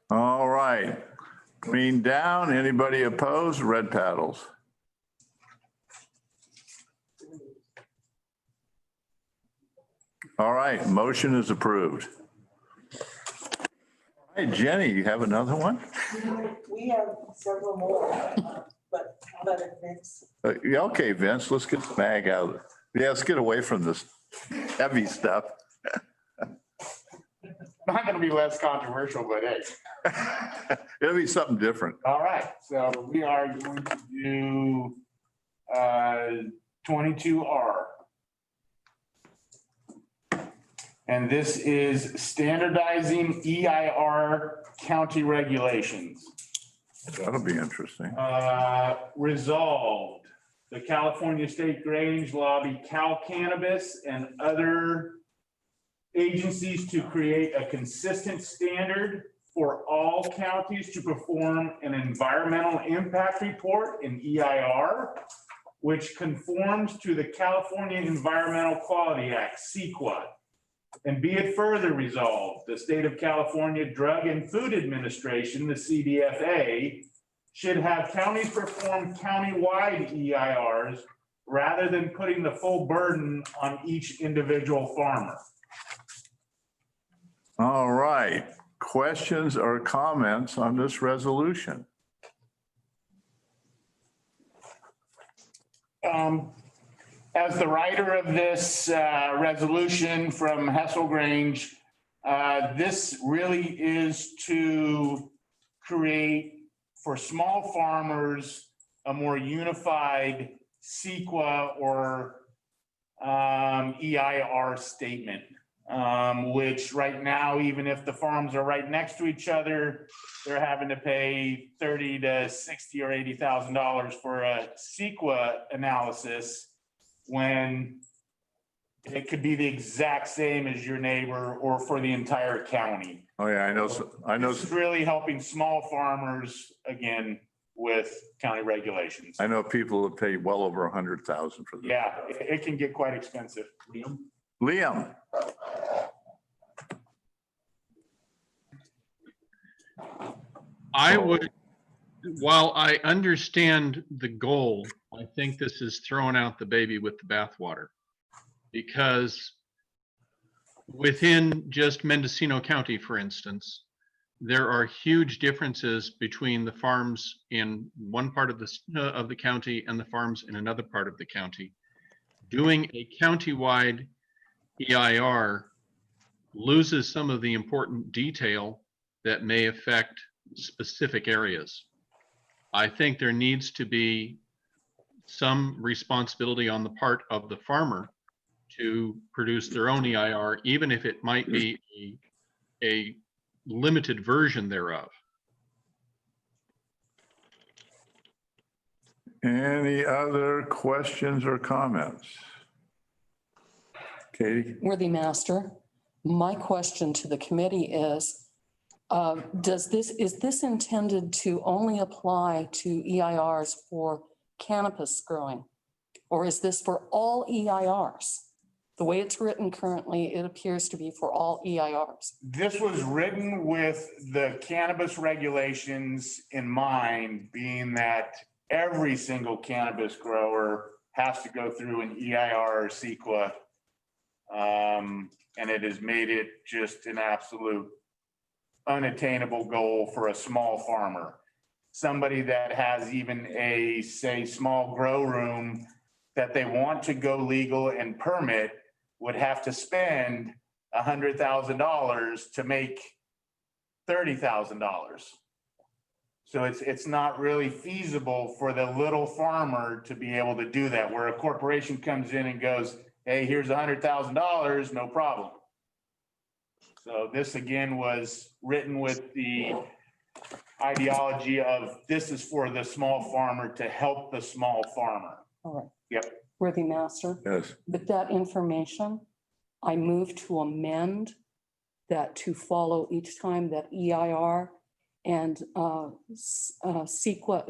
All right, green down. Anybody opposed? Red paddles. All right, motion is approved. All right, Jenny, you have another one? We have several more, but how about it, Vince? Yeah, okay, Vince, let's get the mag out of it. Yeah, let's get away from this heavy stuff. Not going to be less controversial, but hey. It'll be something different. All right, so we are going to do 22R. And this is standardizing EIR county regulations. That'll be interesting. Resolved, the California State Grange lobby Cal Cannabis and other agencies to create a consistent standard for all counties to perform an environmental impact report in EIR, which conforms to the California Environmental Quality Act, CEQA. And be it further resolved, the State of California Drug and Food Administration, the CDFA, should have counties perform countywide EIRs rather than putting the full burden on each individual farmer. All right, questions or comments on this resolution? As the writer of this resolution from Hessel Grange, this really is to create for small farmers a more unified CEQA or EIR statement, which right now, even if the farms are right next to each other, they're having to pay $30,000 to $60,000 or $80,000 for a CEQA analysis, when it could be the exact same as your neighbor or for the entire county. Oh yeah, I know. This is really helping small farmers, again, with county regulations. I know people that pay well over 100,000 for this. Yeah, it can get quite expensive. Liam. I would, while I understand the goal, I think this is throwing out the baby with the bathwater. Because within just Mendocino County, for instance, there are huge differences between the farms in one part of the county and the farms in another part of the county. Doing a countywide EIR loses some of the important detail that may affect specific areas. I think there needs to be some responsibility on the part of the farmer to produce their own EIR, even if it might be a limited version thereof. Any other questions or comments? Katie? Worthy Master, my question to the committee is, is this intended to only apply to EIRs for cannabis growing? Or is this for all EIRs? The way it's written currently, it appears to be for all EIRs. This was written with the cannabis regulations in mind, being that every single cannabis grower has to go through an EIR or CEQA. And it has made it just an absolute unattainable goal for a small farmer. Somebody that has even a, say, small grow room that they want to go legal and permit would have to spend $100,000 to make $30,000. So it's not really feasible for the little farmer to be able to do that, where a corporation comes in and goes, hey, here's $100,000, no problem. So this again was written with the ideology of this is for the small farmer to help the small farmer. All right. Yep. Worthy Master. Yes. With that information, I move to amend that to follow each time that EIR and CEQA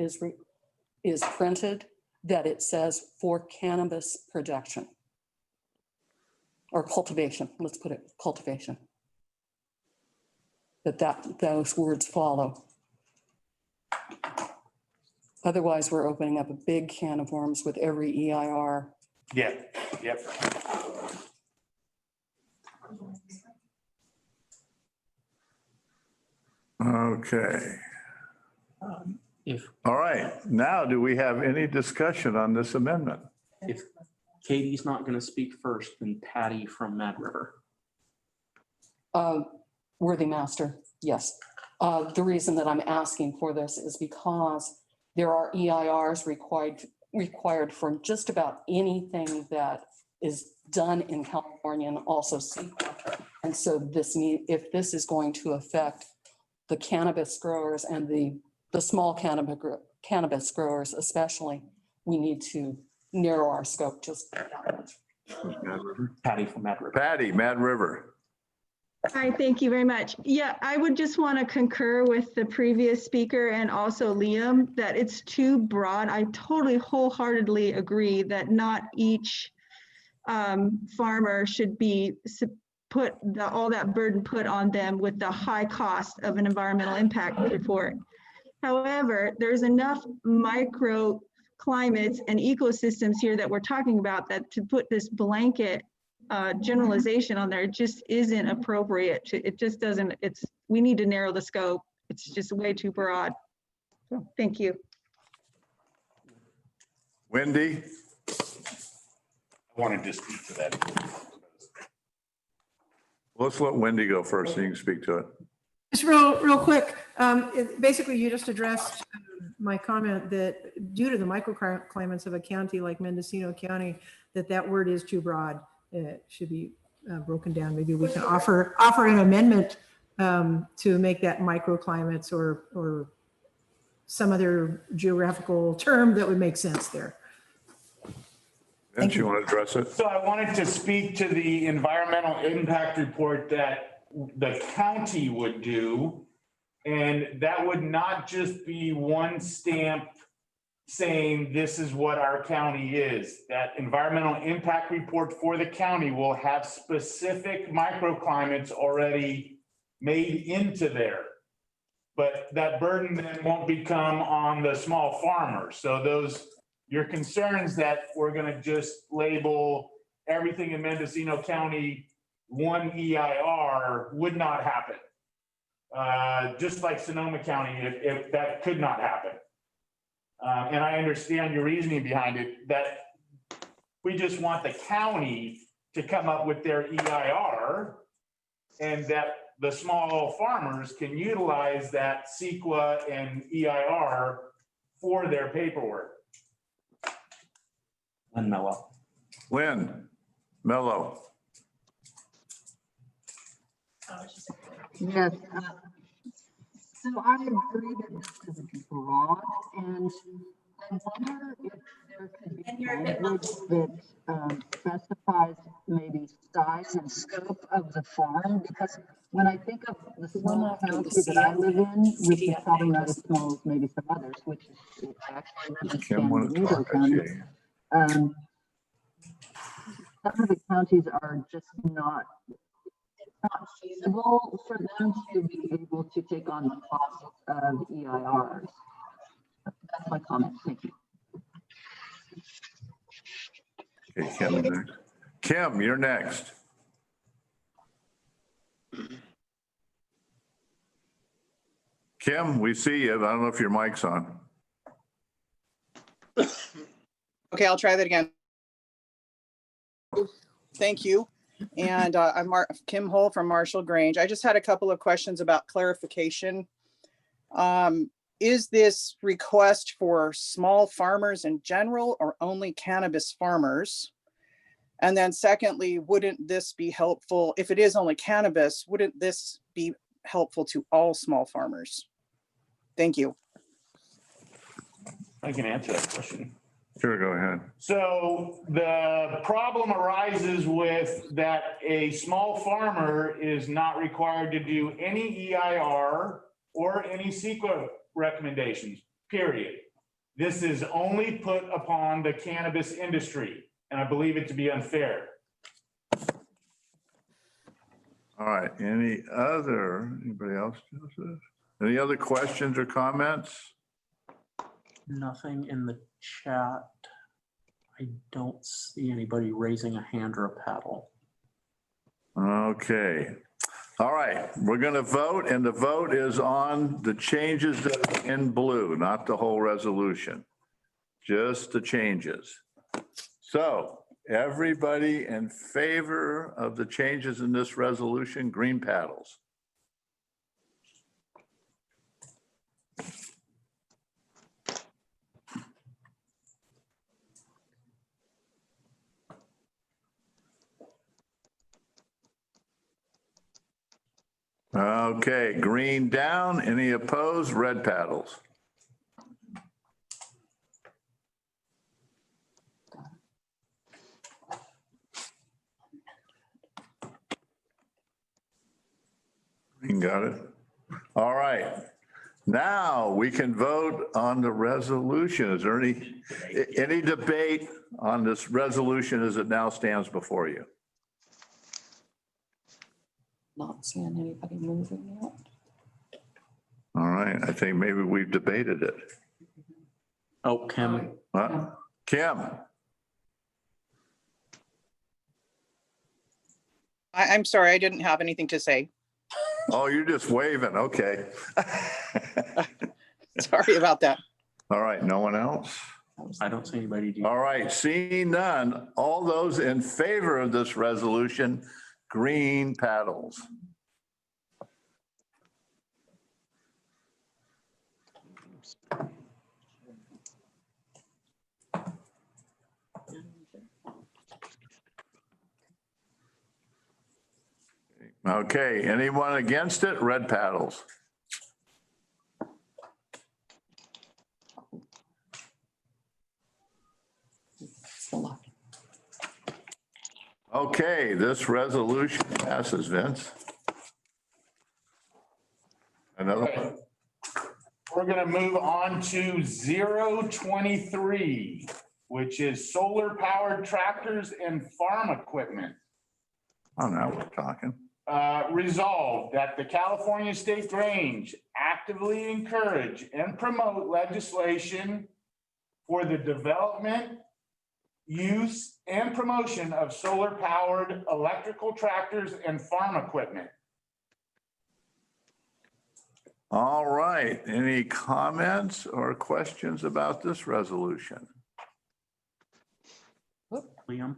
is printed, that it says for cannabis production or cultivation. Let's put it cultivation. That those words follow. Otherwise, we're opening up a big can of worms with every EIR. Yeah, yep. Okay. If All right. Now, do we have any discussion on this amendment? if Katie's not going to speak first, then Patty from Mad River. Worthy Master, yes. The reason that I'm asking for this is because there are EIRs required for just about anything that is done in California and also CEQA. And so if this is going to affect the cannabis growers and the small cannabis growers especially, we need to narrow our scope just that much. Patty from Mad River. Patty, Mad River. Hi, thank you very much. Yeah, I would just want to concur with the previous speaker and also Liam that it's too broad. I totally wholeheartedly agree that not each farmer should be put all that burden put on them with the high cost of an environmental impact report. However, there's enough microclimates and ecosystems here that we're talking about that to put this blanket generalization on there just isn't appropriate. It just doesn't, we need to narrow the scope. It's just way too broad. So, thank you. Wendy? I wanted to speak to that. Let's let Wendy go first so you can speak to it. Just real quick. Basically, you just addressed my comment that due to the microclimates of a county like Mendocino County, that word is too broad. It should be broken down. Maybe we can offer an amendment to make that microclimates or some other geographical term that would make sense there. And you want to address it? So I wanted to speak to the environmental impact report that the county would do. And that would not just be one stamp saying this is what our county is. That environmental impact report for the county will have specific microclimates already made into there. But that burden then won't become on the small farmers. So your concerns that we're going to just label everything in Mendocino County one EIR would not happen. just like Sonoma County, if that could not happen. And I understand your reasoning behind it, that we just want the county to come up with their EIR, and that the small farmers can utilize that CEQA and EIR for their paperwork. Lynn Mello. Lynn Mello. Yes. So I agree that this is broad, and I wonder if there could be language that specifies maybe size and scope of the farm, because when I think of the small county that I live in, which is probably not as small as maybe some others, which is actually Kim San want to Benito talk, I County, see. some of the counties are just not feasible for them to be able to take on the cost of EIRs. That's my comment. Thank you. Okay, Kim, next. Kim, you're next. Kim, we see you. I don't know if your mic's on. Okay, I'll try that again. Thank you. And I'm Kim Hull from Marshall Grange. I just had a couple of questions about clarification. Is this request for small farmers in general or only cannabis farmers? And then secondly, wouldn't this be helpful, if it is only cannabis, wouldn't this be helpful to all small farmers? Thank you. I can answer that question. Sure, go ahead. So the problem arises with that a small farmer is not required to do any EIR or any CEQA recommendations, period. This is only put upon the cannabis industry, and I believe it to be unfair. All right, anybody else, Joseph? Any other questions or comments? Nothing in the chat. I don't see anybody raising a hand or a paddle. Okay. All right, we're going to vote, and the vote is on the changes that are in blue, not the whole resolution, just the changes. So everybody in favor of the changes in this resolution, green paddles. Okay, green down. Any opposed? Red paddles. Green got it. All right. Now we can vote on the resolution. Is there any debate on this resolution as it now stands before you? Not seeing anybody moving yet. All right, I think maybe we've debated it. Oh, Kim. Kim. I'm sorry, I didn't have anything to say. Oh, you're just waving. Okay. Sorry about that. All right, no one else? I don't see anybody. All right, seeing none, all those in favor of this resolution, green paddles. Okay, anyone against it? Red paddles. Okay, this resolution passes, Vince. Another one. We're going to move on to 023, which is solar powered tractors and farm equipment. Oh, now we're talking. Resolved that the California State Grange actively encourage and promote legislation for the development, use, and promotion of solar powered electrical tractors and farm equipment. All right, any comments or questions about this resolution? Liam?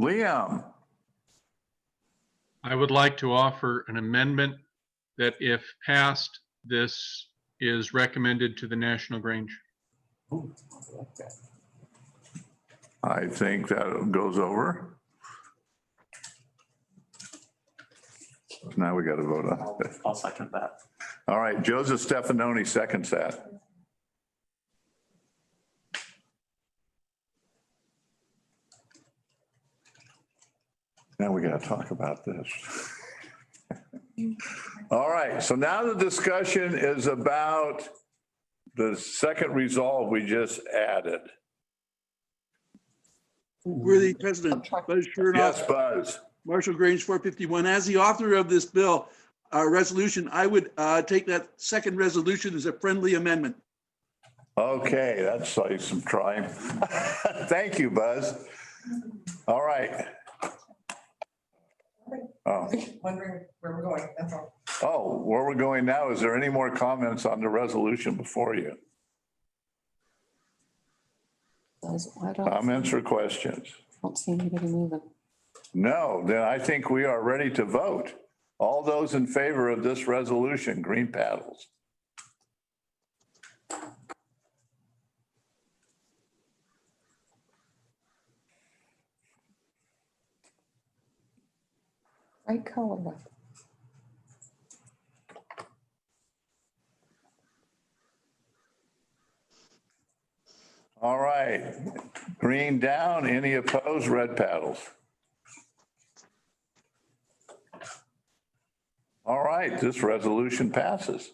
Liam? I would like to offer an amendment that if passed, this is recommended to the National Grange. I think that goes over. Now we got to vote on it. I'll second that. All right, Joseph Stefanoni seconds that. Now we got to talk about this. All right, so now the discussion is about the second resolve we just added. Worthy President, Buzz Chernoff. Yes, Buzz. Marshall Grange 451. As the author of this bill, resolution, I would take that second resolution as a friendly amendment. Okay, that's like some trying. Thank you, Buzz. All right. Oh. Wondering where we're going, that's all. Oh, where we're going now, is there any more comments on the resolution before you? Comments or questions? Don't see anybody moving. No, then I think we are ready to vote. All those in favor of this resolution, green paddles. Right color. All right, green down, any opposed, red paddles. All right, this resolution passes.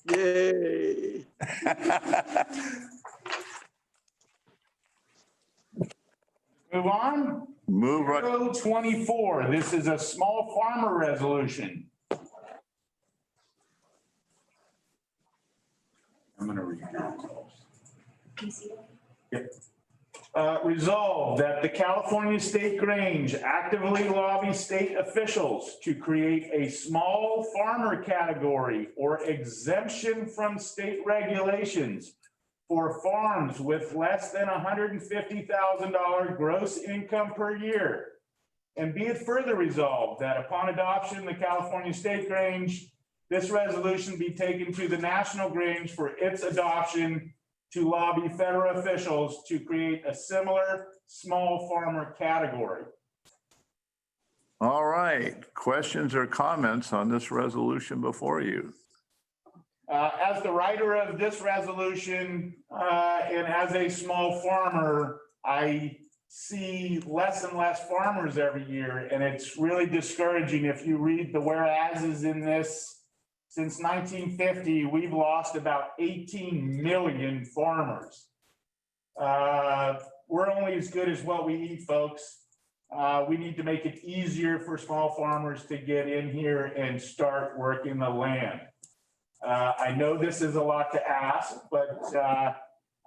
Yay. Move on. Move right. 024, this is a small farmer resolution. I'm going to read it. Resolved that the California State Grange actively lobby state officials to create a small farmer category or exemption from state regulations for farms with less than $150,000 gross income per year. And be it further resolved that upon adoption, the California State Grange, this resolution be taken to the National Grange for its adoption to lobby federal officials to create a similar small farmer category. All right, questions or comments on this resolution before you? As the writer of this resolution and as a small farmer, I see less and less farmers every year, and it's really discouraging. If you read the whereases in this, since 1950, we've lost about 18 million farmers. We're only as good as what we eat, folks. We need to make it easier for small farmers to get in here and start working the land. I know this is a lot to ask, but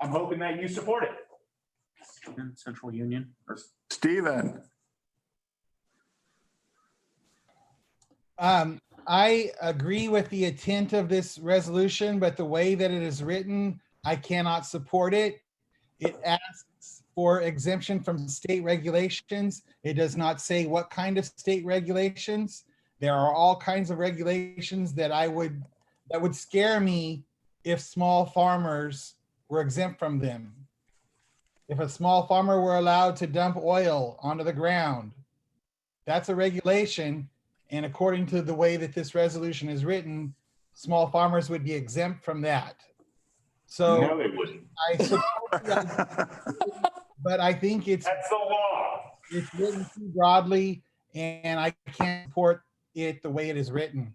I'm hoping that you support it. Central Union. Stephen. I agree with the intent of this resolution, but the way that it is written, I cannot support it. It asks for exemption from state regulations. It does not say what kind of state regulations. There are all kinds of regulations that would scare me if small farmers were exempt from them. If a small farmer were allowed to dump oil onto the ground, that's a regulation. And according to the way that this resolution is written, small farmers would be exempt from that. So No, they wouldn't. I support but I think that's the law. It's written too broadly, and I can't support it the way it is written.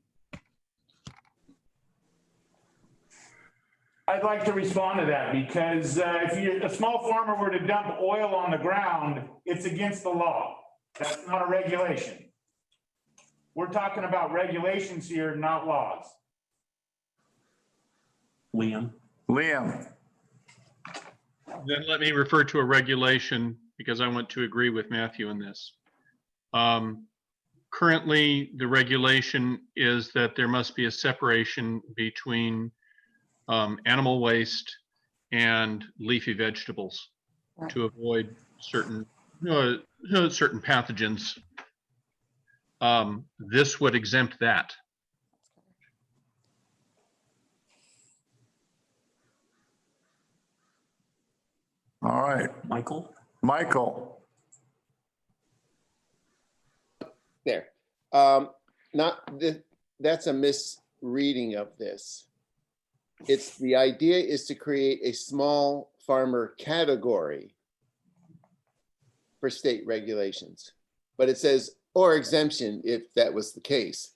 I'd like to respond to that because if a small farmer were to dump oil on the ground, it's against the law. That's not a regulation. We're talking about regulations here, not laws. Liam. Liam. Then let me refer to a regulation because I want to agree with Matthew in this. Currently, the regulation is that there must be a separation between animal waste and leafy vegetables to avoid certain certain pathogens. This would exempt that. All right, Michael? Michael. There. That's a misreading of this. It's the idea is to create a small farmer category for state regulations. But it says, or exemption if that was the case.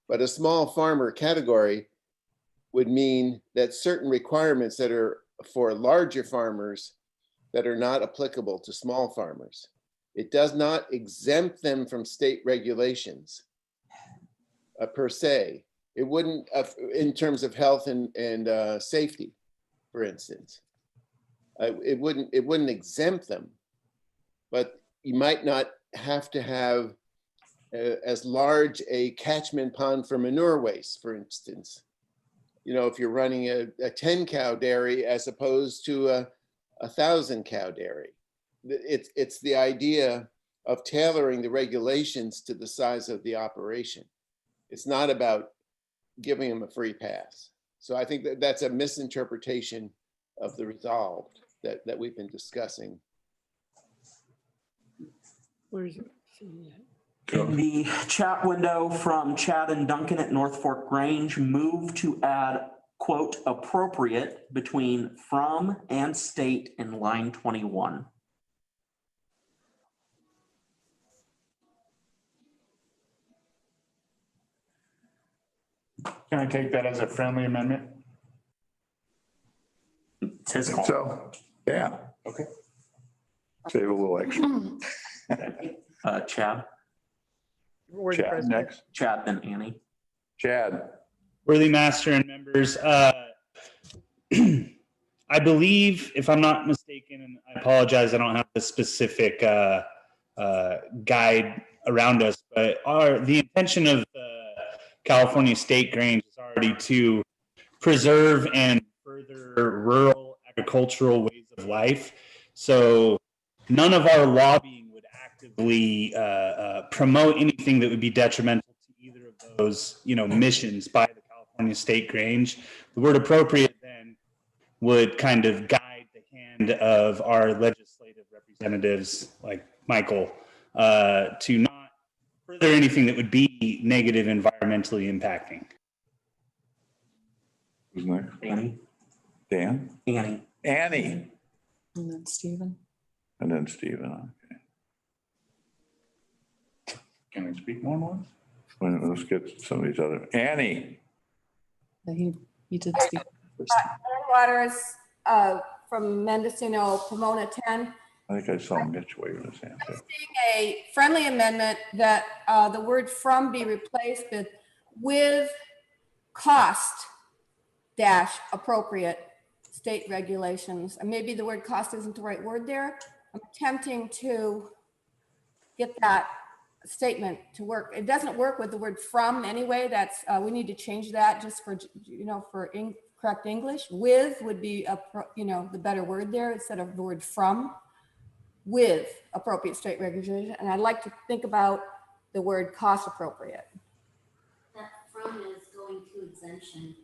But a small farmer category would mean that certain requirements that are for larger farmers that are not applicable to small farmers. It does not exempt them from state regulations per se. It wouldn't, in terms of health and safety, for instance. It wouldn't exempt them, but you might not have to have as large a catchment pond for manure waste, for instance. You know, if you're running a 10 cow dairy as opposed to a 1,000 cow dairy. It's the idea of tailoring the regulations to the size of the operation. It's not about giving them a free pass. So I think that that's a misinterpretation of the resolved that we've been discussing. Where is it? In the chat window from Chad and Duncan at North Fork Grange, move to add, quote, appropriate between from and state in line 21. Can I take that as a friendly amendment? It's his call. So, yeah. Okay. Save a little extra. Chad? Chad next. Chad, then Annie. Chad. Worthy Master and members, I believe, if I'm not mistaken, and I apologize, I don't have the specific guide around us, but the intention of the California State Grange is already to preserve and further rural agricultural ways of life. So none of our lobbying would actively promote anything that would be detrimental to either of those, missions by the California State Grange. The word appropriate then would kind of guide the hand of our legislative representatives like Michael to not further anything that would be negative environmentally impacting. Who's next? Annie. Dan? Annie. Annie. And then Stephen. And then Stephen, okay. Can I speak more once? Let's get some of these other, Annie. Yeah, he did speak first. Waters from Mendocino, Pomona 10. I think I saw Mitch waving his hand. Seeing a friendly amendment that the word from be replaced with cost dash appropriate state regulations. And maybe the word cost isn't the right word there. I'm attempting to get that statement to work. It doesn't work with the word from anyway. That's we need to change that just for correct English. With would be the better word there instead of the word from. With appropriate state regulation, and I'd like to think about the word cost appropriate. That from is going to exemption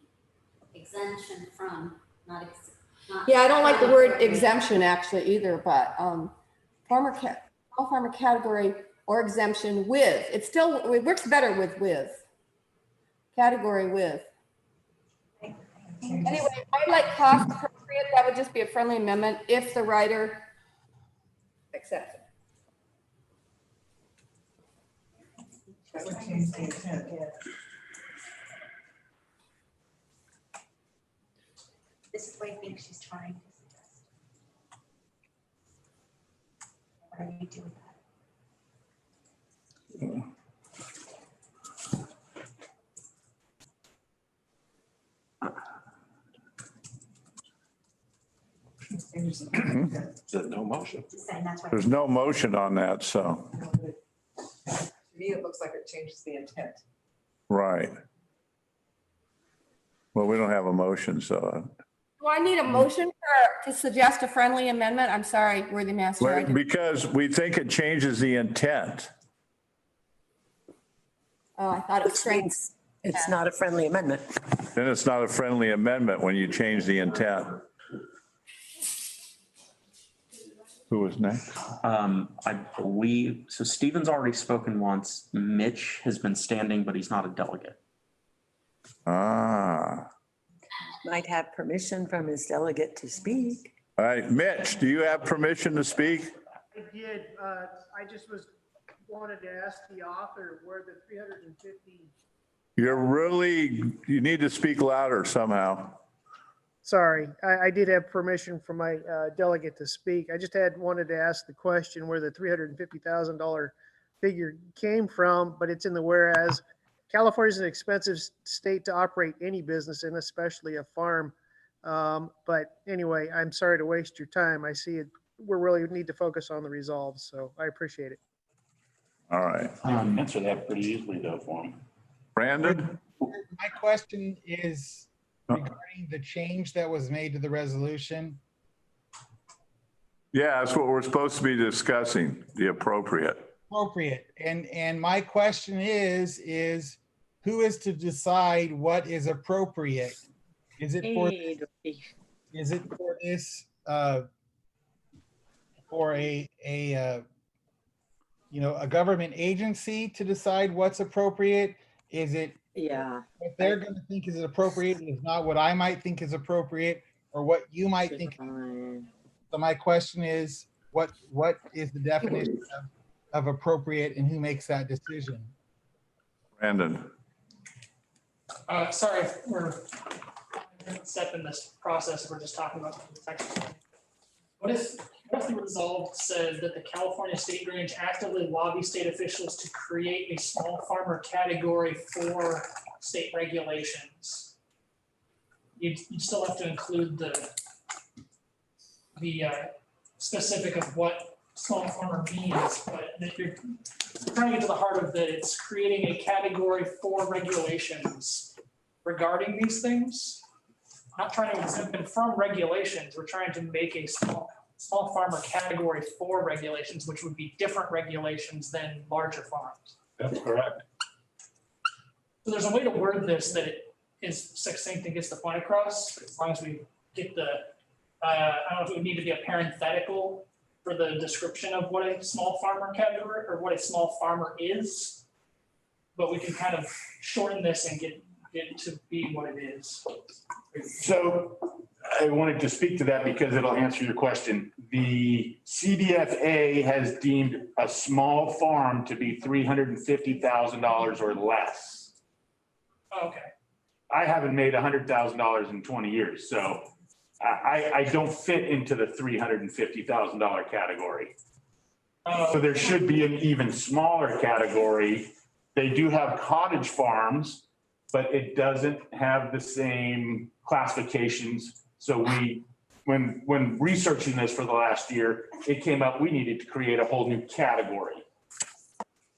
from, not. Yeah, I don't like the word exemption actually either, but farmer category or exemption with. It works better with category with. Anyway, I like cost appropriate. That would just be a friendly amendment if the writer accepts it. This is what I think she's trying to suggest. What do you do with that? There's no motion on that, so. me, it looks like it changes the intent. Right. Well, we don't have a motion, so. Do I need a motion to suggest a friendly amendment? I'm sorry, worthy master. I didn't- Because we think it changes the intent. Oh, I thought it was straight. It's not a friendly amendment. Then it's not a friendly amendment when you change the intent. Who was next? I believe, so Stephen's already spoken once. Mitch has been standing, but he's not a delegate. Ah. Might have permission from his delegate to speak. All right, Mitch, do you have permission to speak? I did, I just wanted to ask the author where the 350. You need to speak louder somehow. Sorry, I did have permission from my delegate to speak. I just wanted to ask the question where the $350,000 figure came from, but it's in the whereas. California is an expensive state to operate any business in, especially a farm. But anyway, I'm sorry to waste your time. I see it. We really need to focus on the resolves, so I appreciate it. All right. Answer that pretty easily though for him. Brandon? My question is regarding the change that was made to the resolution. Yeah, that's what we're supposed to be discussing, the appropriate. Appropriate. And my question is who is to decide what is appropriate? Is it for this for a government agency to decide what's appropriate? Is it what they're going to think is appropriate is not what I might think is appropriate or what you might think. So my question is what is the definition of appropriate and who makes that decision? Brandon? Sorry, if we're a step in this process. We're just talking about the section. What if the resolve said that the California State Grange actively lobby state officials to create a small farmer category for state regulations? You'd still have to include the specific of what small farmer means, but if you're trying to get to the heart of that, it's creating a category for regulations regarding these things. Not trying to exempt them from regulations. We're trying to make a small farmer category for regulations, which would be different regulations than larger farms. That's correct. So there's a way to word this that it is succinct and gets the point across, as long as we get the, I don't know if it would need to be a parenthetical for the description of what a small farmer category or what a small farmer is. But we can kind of shorten this and get it to be what it is. So I wanted to speak to that because it'll answer your question. The CDFA has deemed a small farm to be $350,000 or less. Okay. I haven't made $100,000 in 20 years, so I don't fit into the $350,000 category. So there should be an even smaller category. They do have cottage farms, but it doesn't have the same classifications. So when researching this for the last year, it came up, we needed to create a whole new category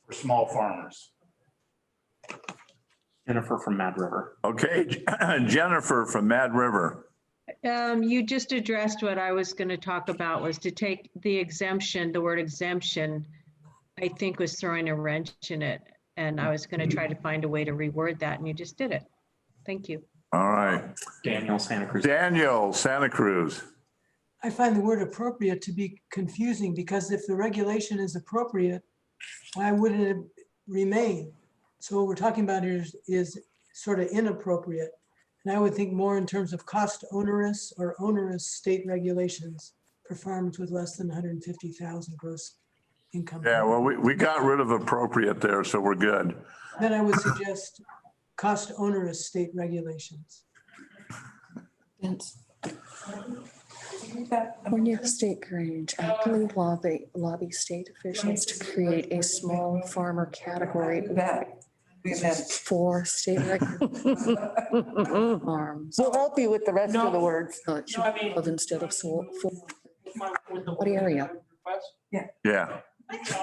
for small farmers. Jennifer from Mad River. Okay, Jennifer from Mad River. You just addressed what I was going to talk about, was to take the exemption, the word exemption, I think was throwing a wrench in it. And I was going to try to find a way to reword that, and you just did it. Thank you. All right. Daniel, Santa Cruz. Daniel, Santa Cruz. I find the word appropriate to be confusing because if the regulation is appropriate, why wouldn't it remain? So what we're talking about here is sort of inappropriate. And I would think more in terms of cost onerous or onerous state regulations for farms with less than 150,000 gross income. Yeah, well, we got rid of appropriate there, so we're good. Then I would suggest cost onerous state regulations. California State Grange actively lobby state officials to create a small farmer category for state farms. We'll help you with the rest of the words. It should be of instead of what area? Yeah. So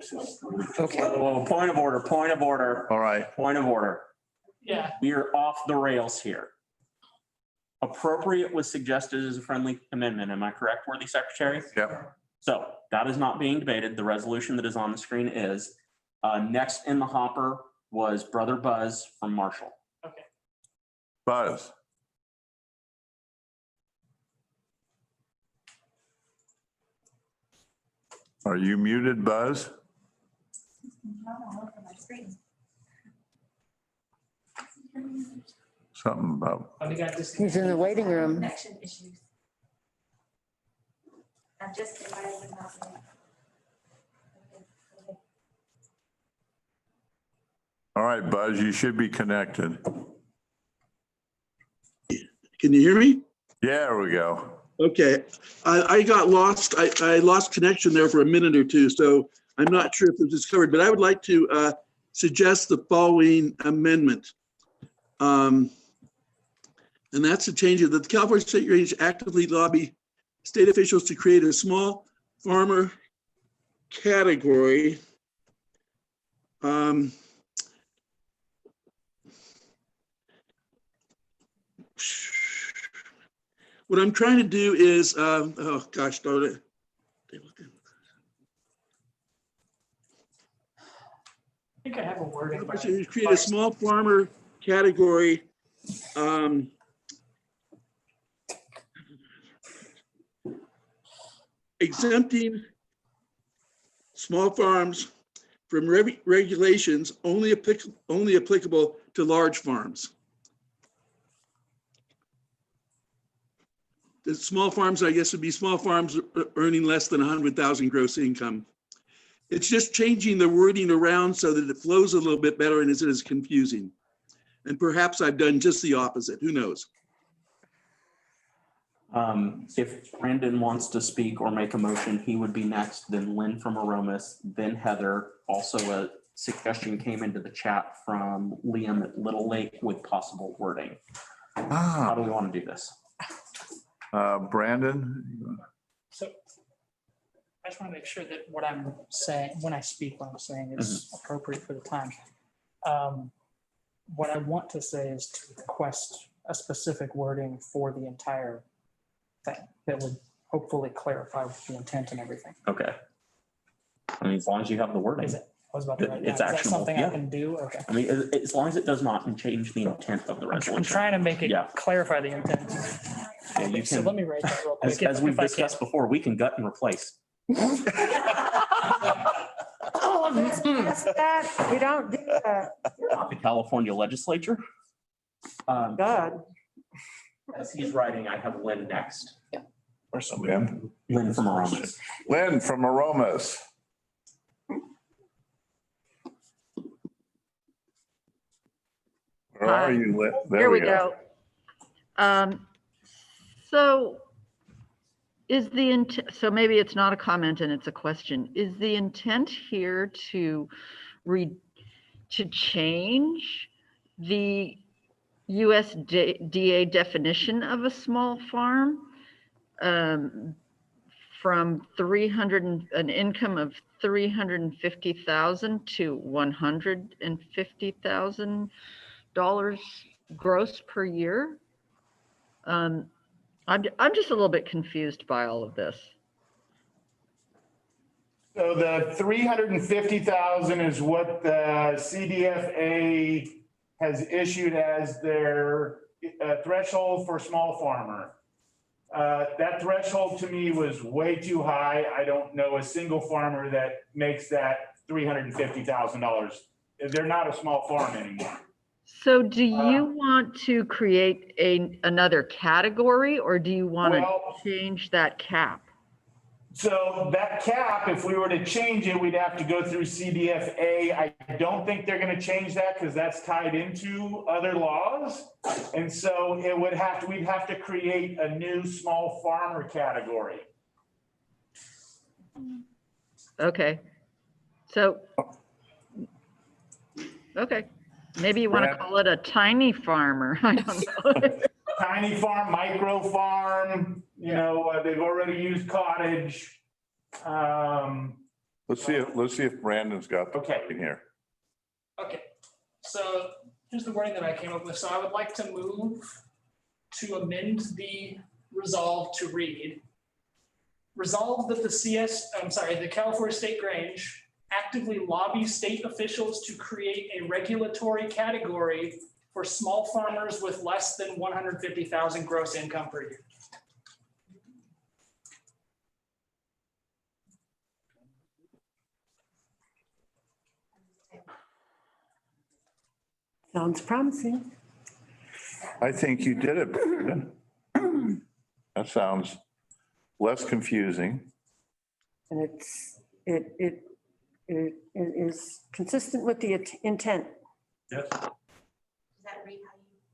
this is. Okay. Well, point of order, point of order. All right. Point of order. Yeah. We are off the rails here. Appropriate was suggested as a friendly amendment. Am I correct, worthy secretary? Yep. So that is not being debated. The resolution that is on the screen is. Next in the hopper was Brother Buzz from Marshall. Okay. Buzz. Are you muted, Buzz? Something about, He's in the waiting room. Connection issues. I'm just inviting him out. all right, Buzz, you should be connected. Can you hear me? Yeah, there we go. Okay, I got lost. I lost connection there for a minute or two, so I'm not sure if this is covered, but I would like to suggest the following amendment. And that's a change of that the California State Grange actively lobby state officials to create a small farmer category. What I'm trying to do is, oh gosh, darn it. I think I have a wording. Create a small farmer category. Exempting small farms from regulations only applicable to large farms. The small farms, I guess, would be small farms earning less than 100,000 gross income. It's just changing the wording around so that it flows a little bit better and isn't as confusing. And perhaps I've done just the opposite. Who knows? If Brandon wants to speak or make a motion, he would be next, then Lynn from Aromas, then Heather. Also, a suggestion came into the chat from Liam at Little Lake with possible wording. How do we want to do this? Brandon? So I just want to make sure that what I'm saying, when I speak, what I'm saying is appropriate for the time. What I want to say is to request a specific wording for the entire thing that would hopefully clarify the intent and everything. Okay. I mean, as long as you have the wording. Is it? I was about to write It's down. Is that actionable, something yeah. I can do? Okay. I mean, as long as it does not change the intent of the resolution. I'm trying to make it Yeah. clarify the intent. Yeah, you So can, let me write that real quick. as we've if I can. discussed before, we can gut and replace. Oh, that, we don't do that. The California legislature. God. As he's writing, I have Lynn next. Where's Lynn? Lynn from Aromas. Lynn from Aromas. Where are you, Lynn? There Here we go. So is the intent, so maybe it's not a comment and it's a question. Is the intent here to change the USDA definition of a small farm from an income of 350,000 to $150,000 gross per year? I'm just a little bit confused by all of this. So the 350,000 is what the CDFA has issued as their threshold for small farmer. That threshold to me was way too high. I don't know a single farmer that makes that $350,000. They're not a small farm anymore. So do you want to create another category, or do you want to change that cap? So that cap, if we were to change it, we'd have to go through CDFA. I don't think they're going to change that because that's tied into other laws. And so we'd have to create a new small farmer category. Okay. So, okay. Maybe you want to call it a tiny farmer. I don't know. Tiny farm, micro farm, they've already used cottage. So let's see if Brandon's got the in here. Okay, so here's the wording that I came up with. So I would like to move to amend the resolve to read. Resolve that the California State Grange actively lobbies state officials to create a regulatory category for small farmers with less than 150,000 gross income per year. Sounds promising. I think you did it, Brandon. That sounds less confusing. And it is consistent with the intent. Yes.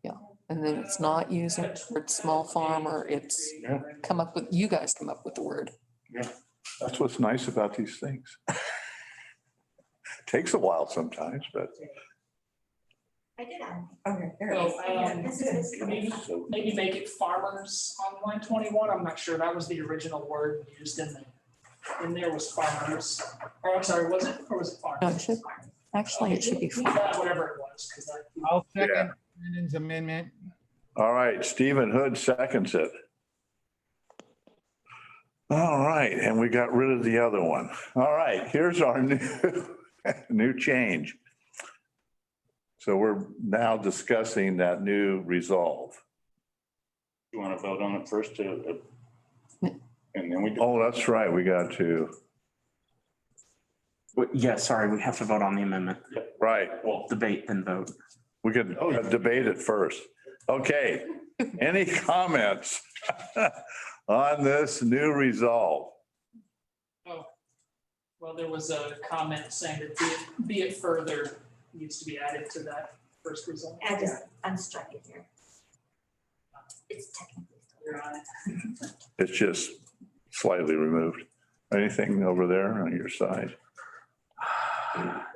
Yeah, and then it's not using the word small farmer, it's you guys come up with the word. Yeah. That's what's nice about these things. Takes a while sometimes, but. I did add. Okay. So maybe make it farmers on line 21. I'm not sure. That was the original word used in there was farmers. Or I'm sorry, was it farmers? No, it should, actually, it should be. Whatever it was. I'll second Brandon's amendment. All right, Stephen Hood seconds it. All right, and we got rid of the other one. All right, here's our new change. So we're now discussing that new resolve. You want to vote on it first and then we do. Oh, that's right, we got to. Yeah, sorry, we have to vote on the amendment. Right. Well, debate and vote. We could debate it first. Okay, any comments on this new resolve? Oh, well, there was a comment saying that be it further needs to be added to that first result. I just unstruck it here. It's technically still. You're on it. It's just slightly removed. Anything over there on your side?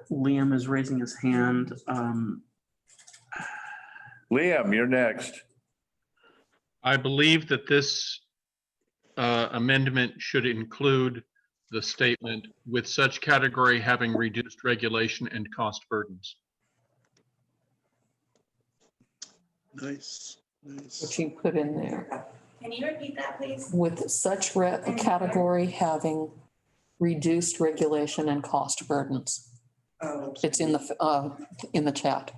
Liam is raising his hand. Liam, you're next. I believe that this amendment should include the statement with such category having reduced regulation and cost burdens. Nice, nice. What you put in there. Can you repeat that, please? With such category having reduced regulation and cost burdens. It's in the chat.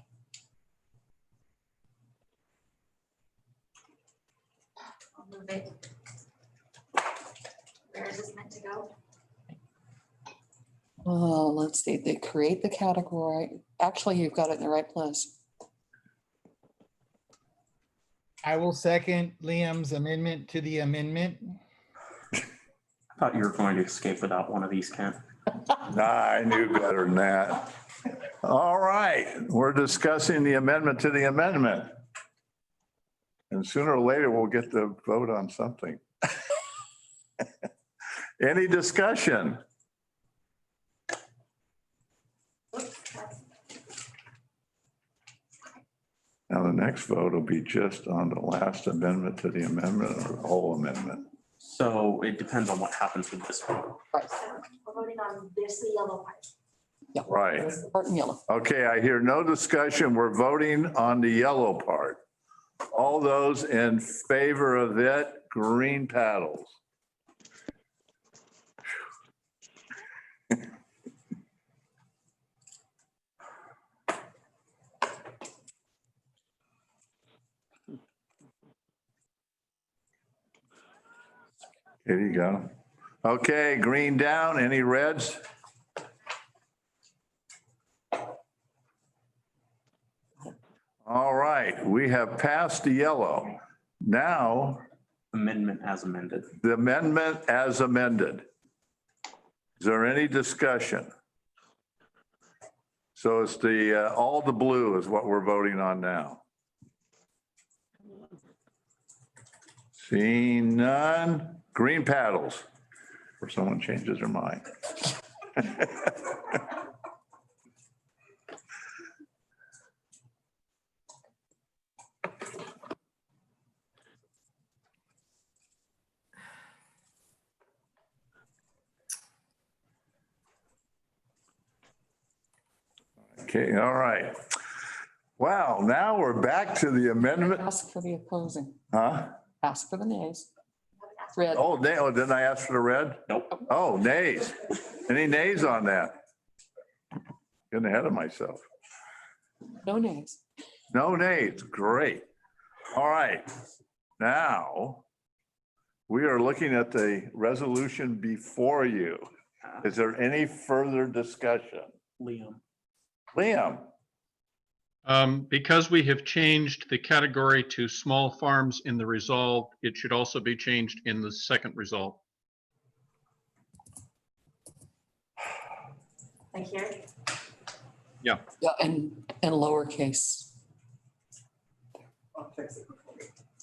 I'll move it. Where is this meant to go? Let's see, they create the category. Actually, you've got it in the right place. I will second Liam's amendment to the amendment. I thought you were going to escape without one of these, Kent. Nah, I knew better than that. All right, we're discussing the amendment to the amendment. And sooner or later, we'll get to vote on something. Any discussion? Now, the next vote will be just on the last amendment to the amendment or the whole amendment. So it depends on what happens with this one. So we're voting on this, the yellow part. Right. Part in yellow. Okay, I hear no discussion. We're voting on the yellow part. All those in favor of it, green paddles. Here you go. Okay, green down. Any reds? All right, we have passed the yellow. Now, Amendment as amended. the amendment as amended. Is there any discussion? So it's all the blue is what we're voting on now. Seeing none, green paddles, or someone changes their mind. Okay, all right. Wow, now we're back to the amendment. Ask for the opposing. Huh? Ask for the nays. Red. Oh, didn't I ask for the red? Nope. Oh, nays. Any nays on that? Getting ahead of myself. No nays. No nays, great. All right, now we are looking at the resolution before you. Is there any further discussion? Liam. Liam? Because we have changed the category to small farms in the resolve, it should also be changed in the second resolve. Like here? Yeah. Yeah, and lowercase.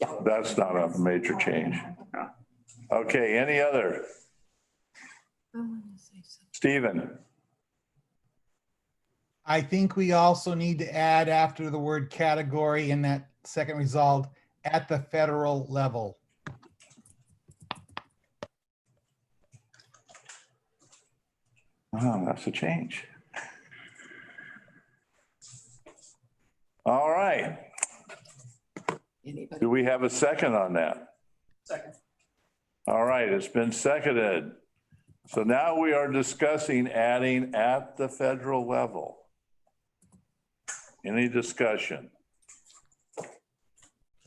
Yeah. That's not a major change. Okay, any other? Stephen? I think we also need to add after the word category in that second resolved at the federal level. Oh, that's a change. All right. Anybody? Do we have a second on that? Second. All right, it's been seconded. So now we are discussing adding at the federal level. Any discussion?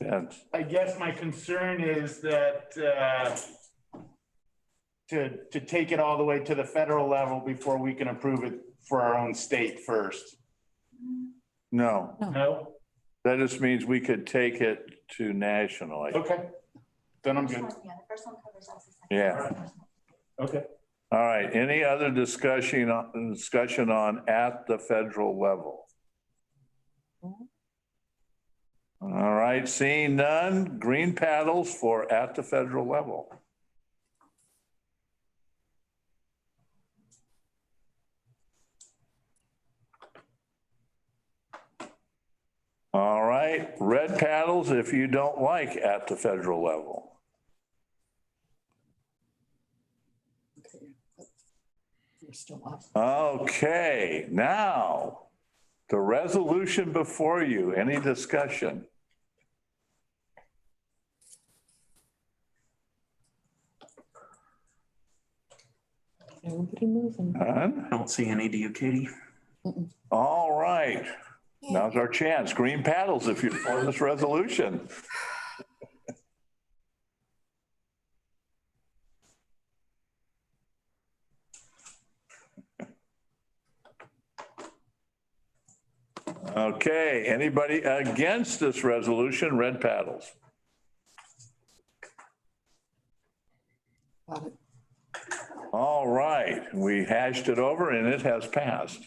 Vince? I guess my concern is that to take it all the way to the federal level before we can approve it for our own state first. No, No? that just means we could take it to national. Okay, then I'm good. Yeah, the first one covers us. Yeah. Okay. All right, any other discussion on at the federal level? All right, seeing none, green paddles for at the federal level. All right, red paddles if you don't like at the federal level. You're still up. Okay, now the resolution before you, any discussion? Nobody moving. None? I don't see any. Do you, Katie? All right, now's our chance. Green paddles if you're for this resolution. Okay, anybody against this resolution, red paddles? Got it. All right, we hashed it over and it has passed.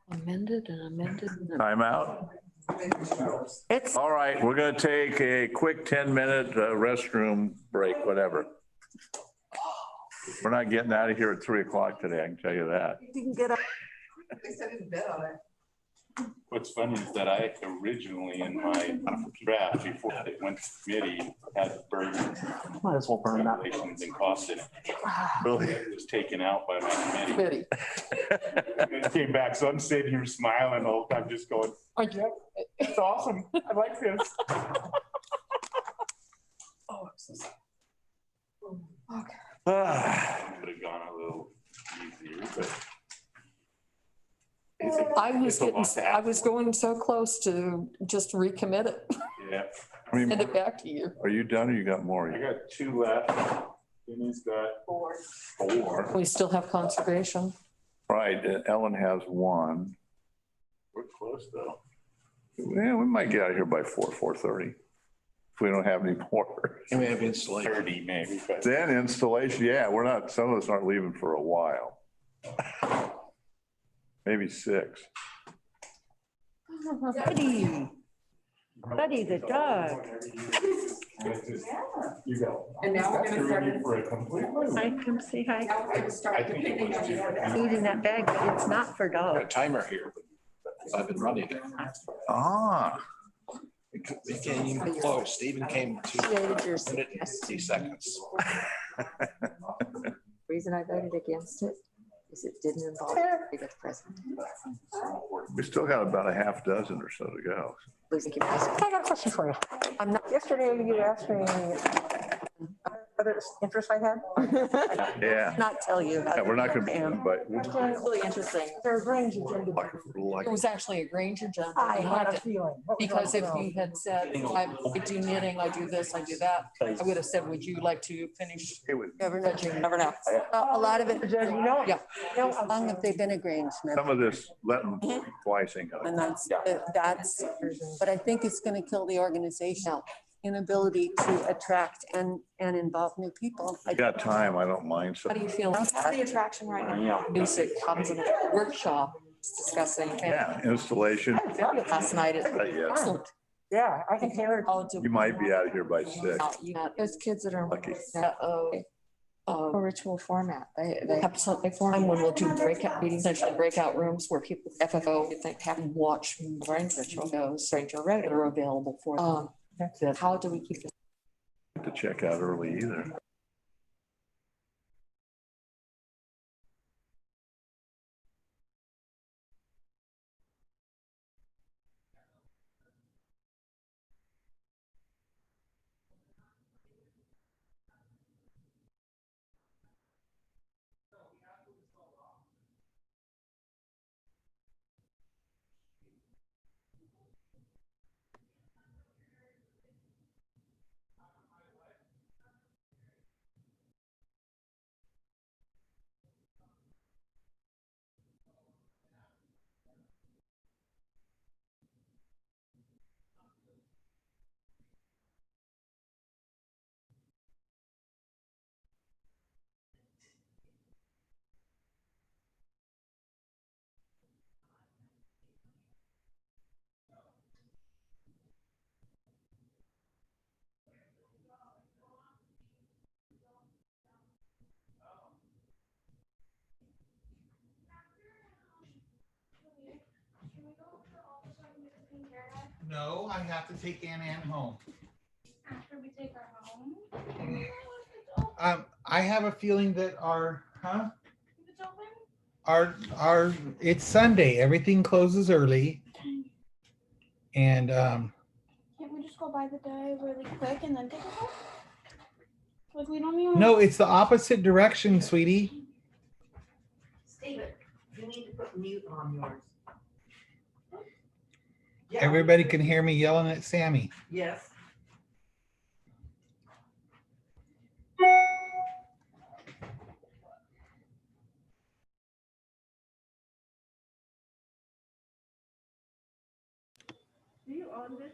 Amended and amended. Time out. All right, we're going to take a quick 10-minute restroom break, whatever. We're not getting out of here at 3 o'clock today, I can tell you that. You can get up. They said it's bed on it. What's funny is that I originally in my draft before it went to committee had the burden. Might as well burn that. Regulations and costs in it. Really? It was taken out by my committee. It came back, so I'm sitting here smiling the whole time, just going, Are you? it's awesome. I like this. Oh, I'm so sorry. Okay. Would have gone a little easier, but. I was going so close to just recommit it. Yeah. Send it back to you. Are you done or you got more? I got 2 left. Jenny's got 4. We still have conservation. Right, Ellen has 1. We're close though. Yeah, we might get out of here by 4:30. If we don't have any more. And we have installation. 30 maybe. But Then installation, yeah, we're not, some of us aren't leaving for a while. Maybe 6. Buddy the dog. You go. And now we're gonna start it. For a complete. Hi, come say hi. Now we're gonna start the picking of the order. Food in that bag, but it's not for dogs. Timer here, but I've been running it. Ah. We came close. Stephen came to minute and 50 seconds. Reason I voted against it Because it didn't involve the president. We still got about a half dozen or so to go. Losing your president. I got a question for you. I'm not, Yesterday you asked me other interests I had. Yeah. not tell you. Yeah, we're not going to, but Really interesting. There's Grange agenda. like, It was actually a Grange agenda. I I had liked a it. feeling. What was Because if wrong? you had said, I do knitting, I do this, I do that, I would have said, would you like to finish? Never know. Never know. A lot of it, Yeah. how long have they been a Grange Smith? some of this, let them twice ain't gonna. And that's, but I think it's gonna kill the organization, inability to attract and involve new people. I got time, I don't mind. So, How do you feel? How's the attraction right now? Music comes in a workshop discussing. yeah, installation. Last night is Yeah. excellent. Yeah, I can hear it. You might be out of here by 6. There's kids that are. Lucky. Ritual format. They have something for them when we'll do breakout meetings, essentially breakout rooms where people, FFO, if they haven't watched Grange Ritual goes, Stranger Road are available for them. How do we keep it? To check out early either. No, I have to take Ann home. After we take her home. I have a feeling that it's Sunday. Everything closes early. And Can't we just go by the day really quick and then take her home? Like we don't even. no, it's the opposite direction, sweetie. Steven, you need to put mute on yours. Everybody can hear me yelling at Sammy. Yes. Do you on this?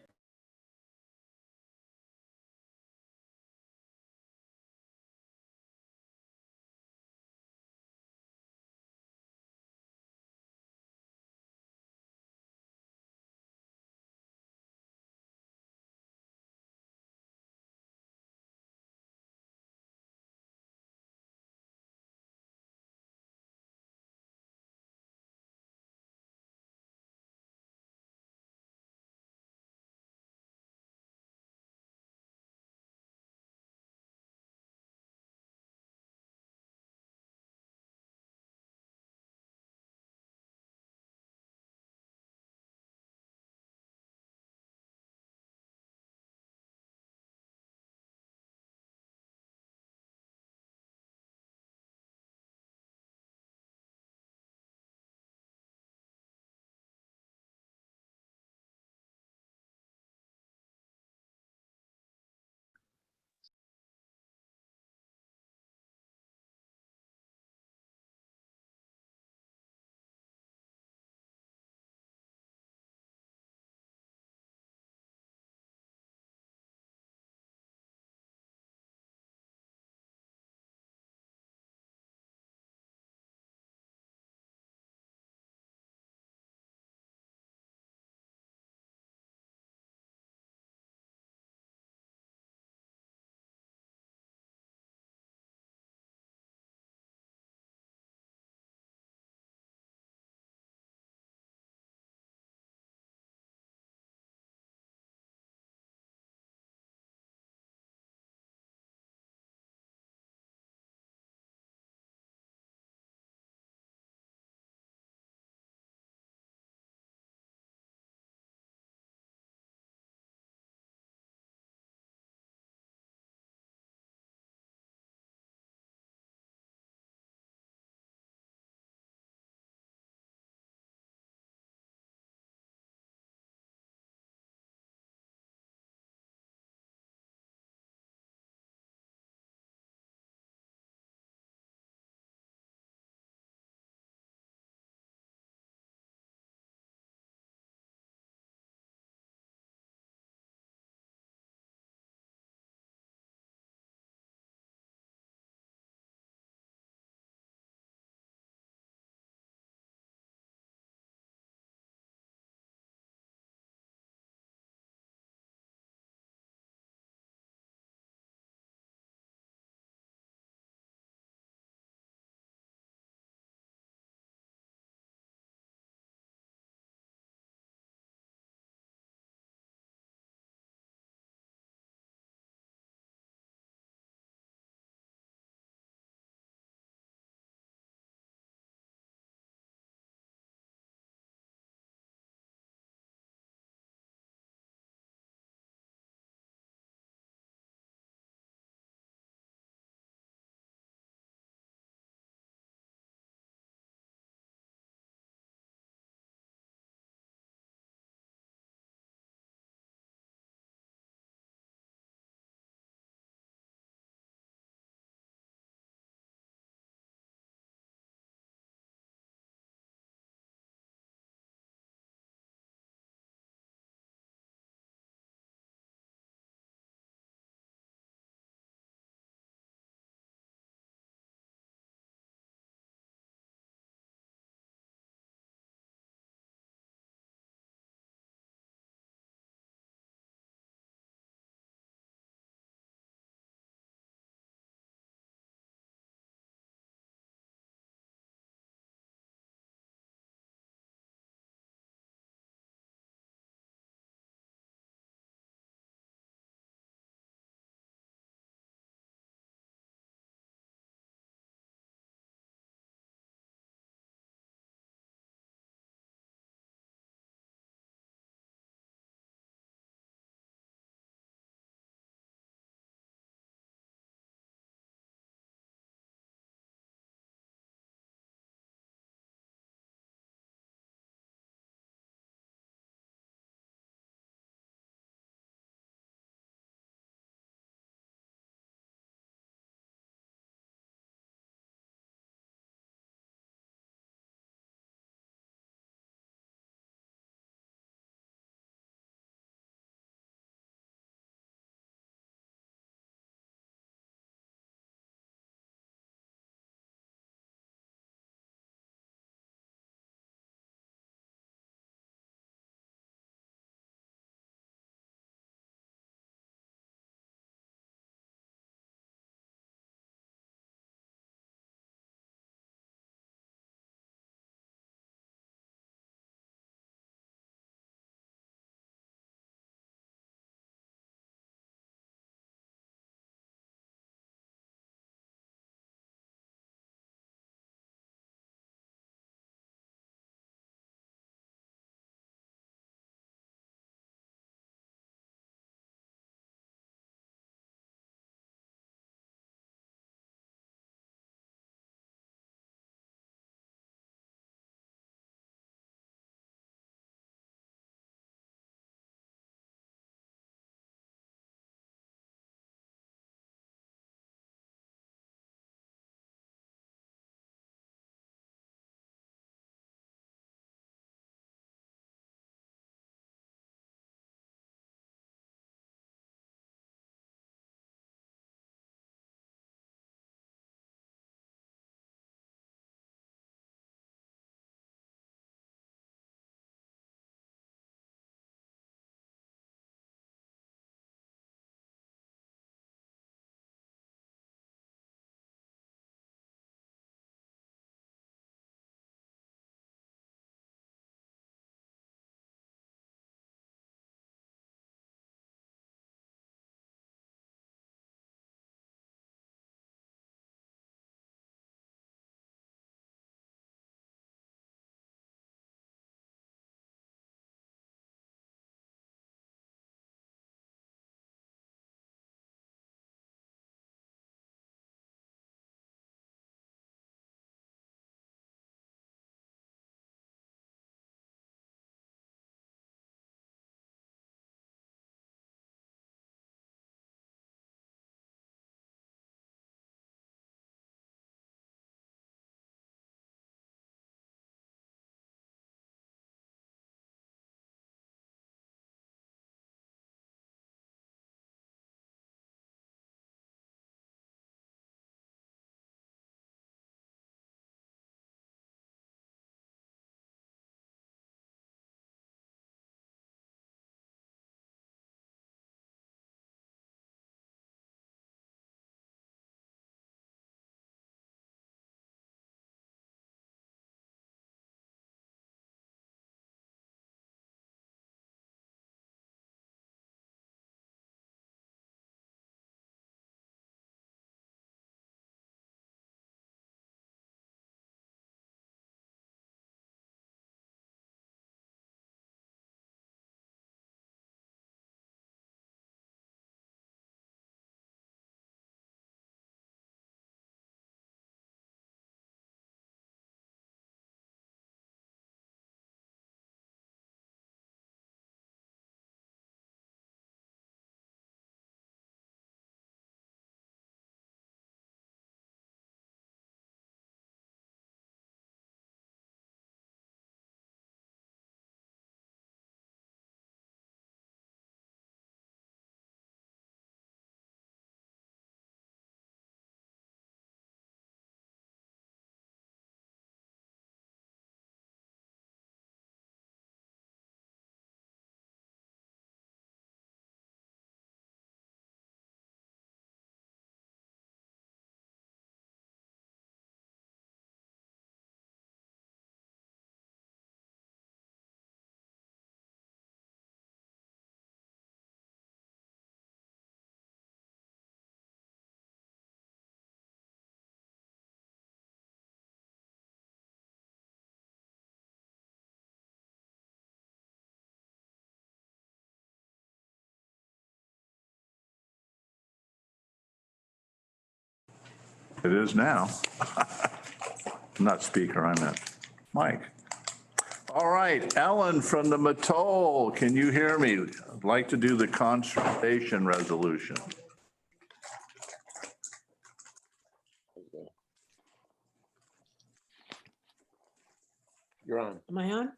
It is now. Not speaker, I meant Mike. All right, Ellen from the Mattole, can you hear me? I'd like to do the conservation resolution. You're on. Am I on?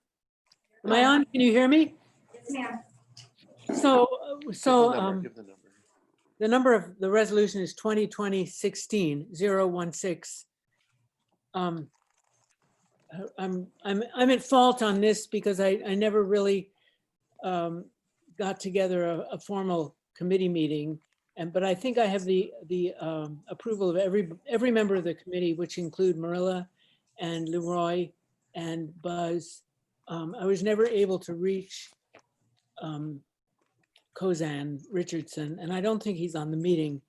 Am I on? Can you hear me? Yes, ma'am. So, Give the number. the number of the resolution is 2020-16-016. I'm at fault on this because I never really got together a formal committee meeting. But I think I have the approval of every member of the committee, which include Marilla and Leroy and Buzz. I was never able to reach Kozan Richardson, and I don't think he's on the meeting.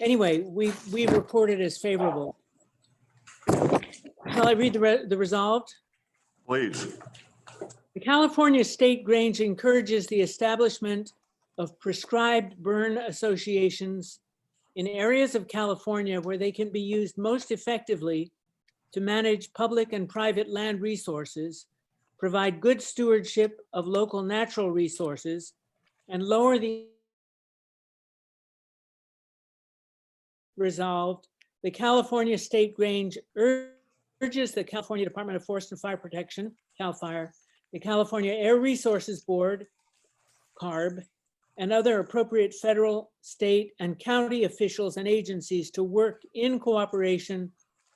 Anyway, we reported as favorable. Shall I read the resolved? Please. The California State Grange encourages the establishment of prescribed burn associations in areas of California where they can be used most effectively to manage public and private land resources, provide good stewardship of local natural resources, and lower the resolved. The California State Grange urges the California Department of Forest and Fire Protection, CAL FIRE, the California Air Resources Board, CARB, and other appropriate federal, state, and county officials and agencies to work in cooperation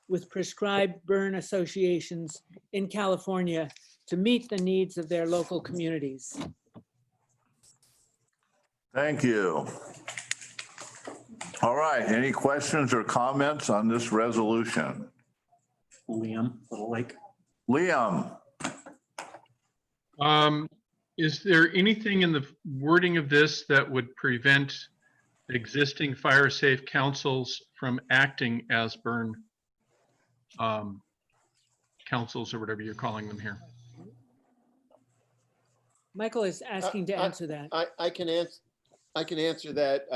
with prescribed burn associations in California to meet the needs of their local communities. Thank you. All right, any questions or comments on this resolution? Liam, Little Lake. Liam. Is there anything in the wording of this that would prevent existing fire safe councils from acting as burn councils or whatever you're calling them here? Michael is asking to answer that. I can answer that.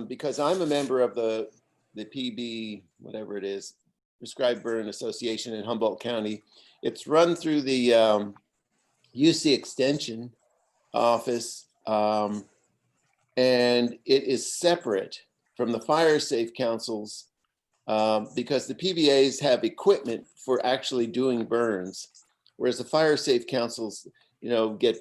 Because I'm a member of the PB, whatever it is, Prescribed Burn Association in Humboldt County. It's run through the UC Extension office, and it is separate from the fire safe councils because the PBAs have equipment for actually doing burns, whereas the fire safe councils, get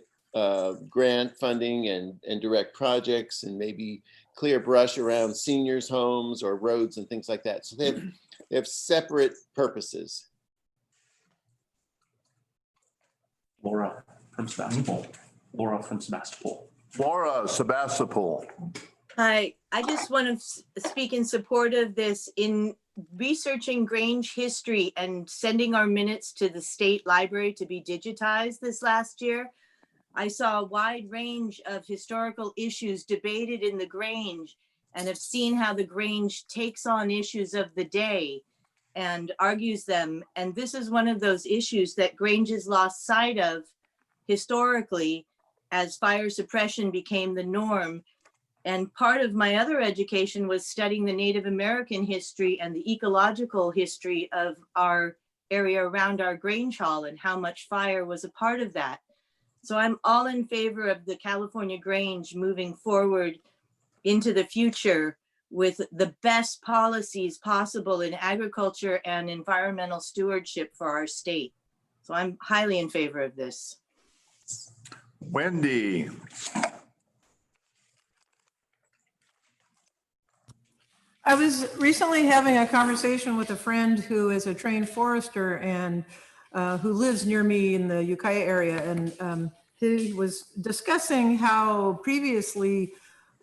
grant funding and direct projects and maybe clear brush around seniors' homes or roads and things like that. So they have separate purposes. Laura from Sebastopol. Laura from Sebastopol. Laura Sebastopol. Hi, I just want to speak in support of this. In researching Grange history and sending our minutes to the state library to be digitized this last year, I saw a wide range of historical issues debated in the Grange and have seen how the Grange takes on issues of the day and argues them. And this is one of those issues that Grange has lost sight of historically as fire suppression became the norm. And part of my other education was studying the Native American history and the ecological history of our area around our Grange Hall and how much fire was a part of that. So I'm all in favor of the California Grange moving forward into the future with the best policies possible in agriculture and environmental stewardship for our state. So I'm highly in favor of this. Wendy. I was recently having a conversation with a friend who is a trained forester and who lives near me in the Ukiah area. And he was discussing how previously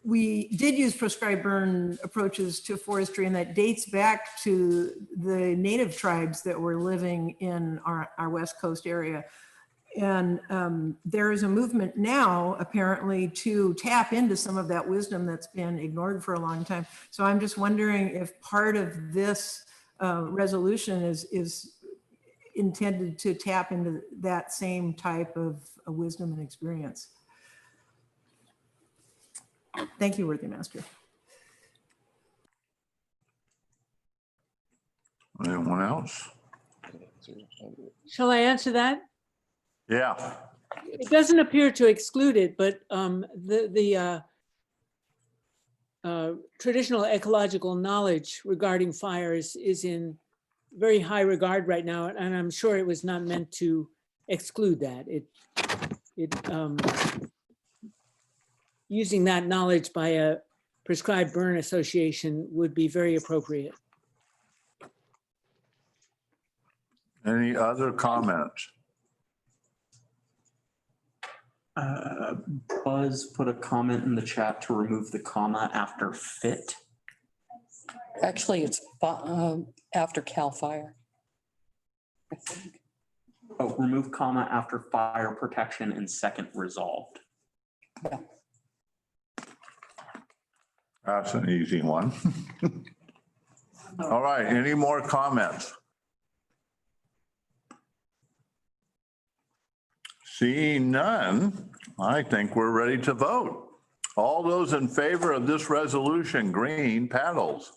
we did use prescribed burn approaches to forestry, and that dates back to the native tribes that were living in our West Coast area. And there is a movement now, apparently, to tap into some of that wisdom that's been ignored for a long time. So I'm just wondering if part of this resolution is intended to tap into that same type of wisdom and experience. Thank you, Worthy Master. Anyone else? Shall I answer that? Yeah. It doesn't appear to exclude it, but the traditional ecological knowledge regarding fires is in very high regard right now, and I'm sure it was not meant to exclude that. Using that knowledge by a prescribed burn association would be very appropriate. Any other comments? Buzz put a comment in the chat to remove the comma after fit. Actually, it's after CAL FIRE. I think. Oh, remove comma after fire protection and second resolved. Yeah. That's an easy one. All right, any more comments? Seeing none, I think we're ready to vote. All those in favor of this resolution, green paddles.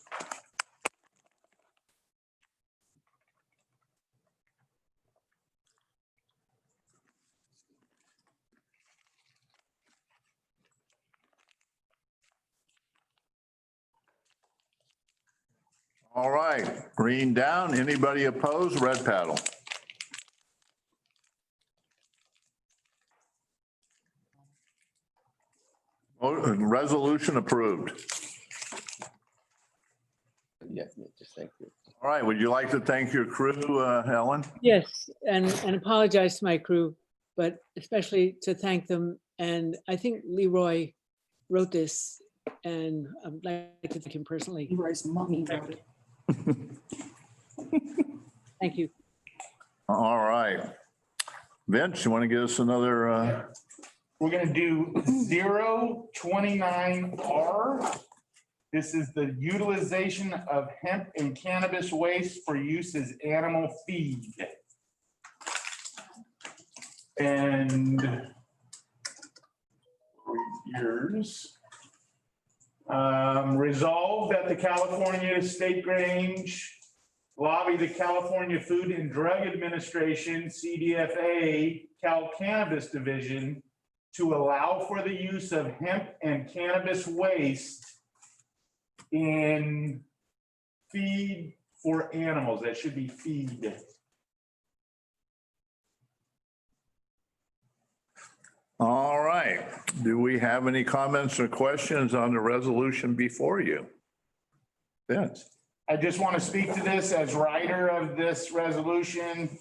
All right, green down. Anybody opposed? Red paddle. Resolution approved. Yeah, just thank you. All right, would you like to thank your crew, Helen? Yes, and apologize to my crew, but especially to thank them. And I think Leroy wrote this, and I'd like to thank him personally. Leroy's mommy wrote it. Thank you. All right. Vince, you want to give us another? We're gonna do 029R. This is the utilization of hemp and cannabis waste for use as animal feed. And yours. Resolved that the California State Grange lobby the California Food and Drug Administration, CDFA, Cal Cannabis Division, to allow for the use of hemp and cannabis waste in feed for animals. That should be feed. All right. Do we have any comments or questions on the resolution before you? Vince. I just want to speak to this as writer of this resolution.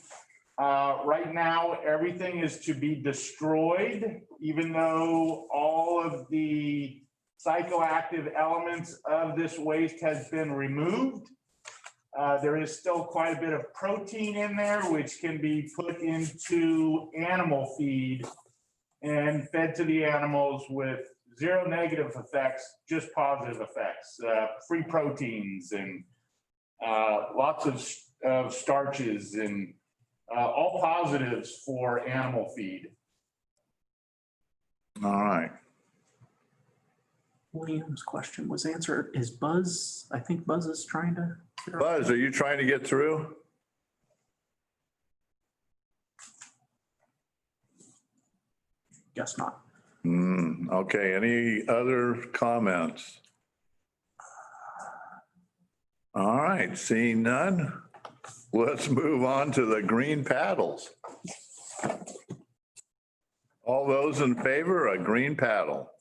Right now, everything is to be destroyed, even though all of the psychoactive elements of this waste has been removed. There is still quite a bit of protein in there, which can be put into animal feed and fed to the animals with zero negative effects, just positive effects, free proteins and lots of starches and all positives for animal feed. All right. William's question was answered. Is Buzz, I think Buzz is trying to. Buzz, are you trying to get through? Guess not. Okay, any other comments? All right, seeing none, let's move on to the green paddles. All those in favor, a green paddle.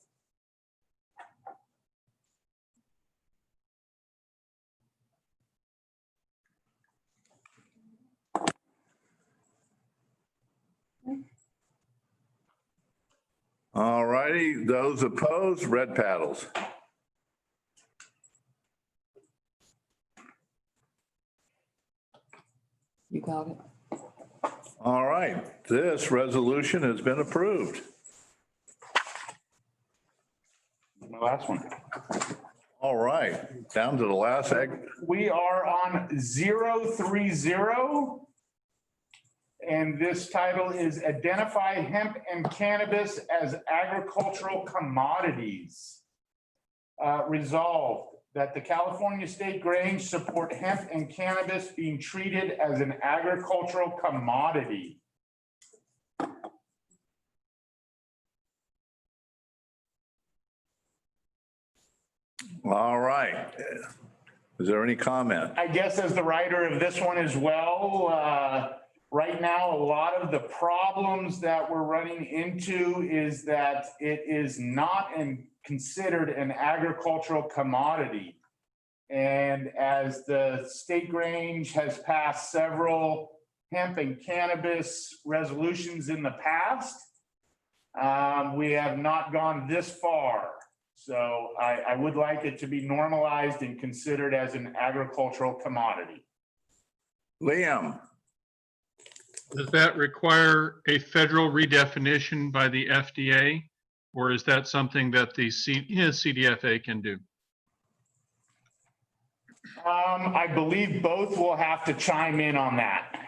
All righty, those opposed, red paddles. You got it. All right, this resolution has been approved. My last one. All right, down to the last egg. We are on 030. And this title is Identify Hemp and Cannabis as Agricultural Commodities. Resolved that the California State Grange support hemp and cannabis being treated as an agricultural commodity. All right. Is there any comment? I guess as the writer of this one as well, right now, a lot of the problems that we're running into is that it is not considered an agricultural commodity. And as the State Grange has passed several hemp and cannabis resolutions in the past, we have not gone this far. So I would like it to be normalized and considered as an agricultural commodity. Liam? Does that require a federal redefinition by the FDA? Or is that something that the CDFA can do? I believe both will have to chime in on that.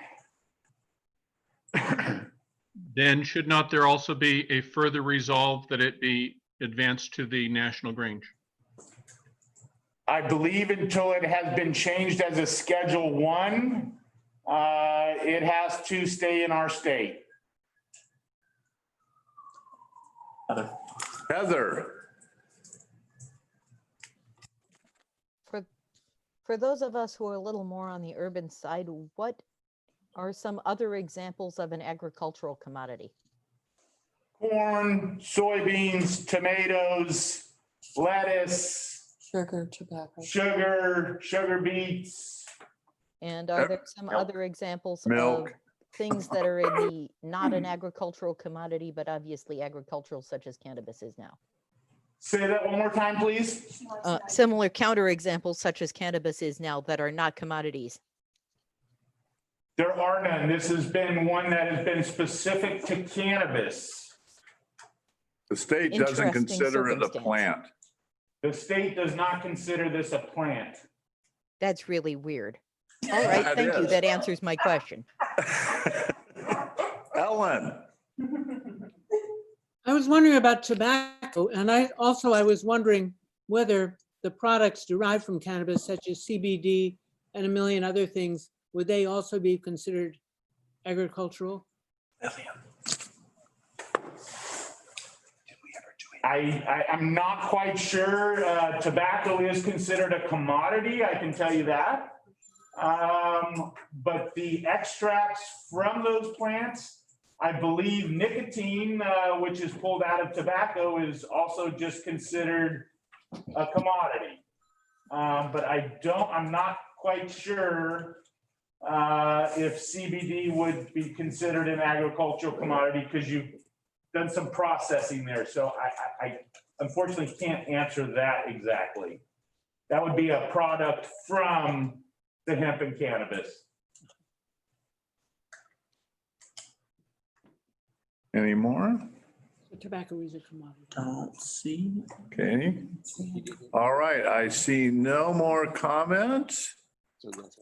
Then should not there also be a further resolve that it be advanced to the National Grange? I believe until it has been changed as a Schedule I, it has to stay in our state. Heather? For those of us who are a little more on the urban side, what are some other examples of an agricultural commodity? Corn, soybeans, tomatoes, lettuce, Sugar, tobacco. sugar beets. And are there some other examples Milk. of things that are in the not an agricultural commodity, but obviously agricultural, such as cannabis is now? Say that one more time, please. Similar counter examples such as cannabis is now that are not commodities. There are none. This has been one that has been specific to cannabis. The state doesn't Interesting consider it a circumstance. plant. The state does not consider this a plant. That's really weird. All right, That thank you. is. That answers my question. Ellen? I was wondering about tobacco, and I was wondering whether the products derived from cannabis, such as CBD and a million other things, would they also be considered agricultural? I'm not quite sure. Tobacco is considered a commodity, I can tell you that. But the extracts from those plants, I believe nicotine, which is pulled out of tobacco, is also just considered a commodity. But I'm not quite sure if CBD would be considered an agricultural commodity because you've done some processing there. So I unfortunately can't answer that exactly. That would be a product from the hemp and cannabis. Any more? Tobacco is a commodity. Don't see. Okay. All right, I see no more comments.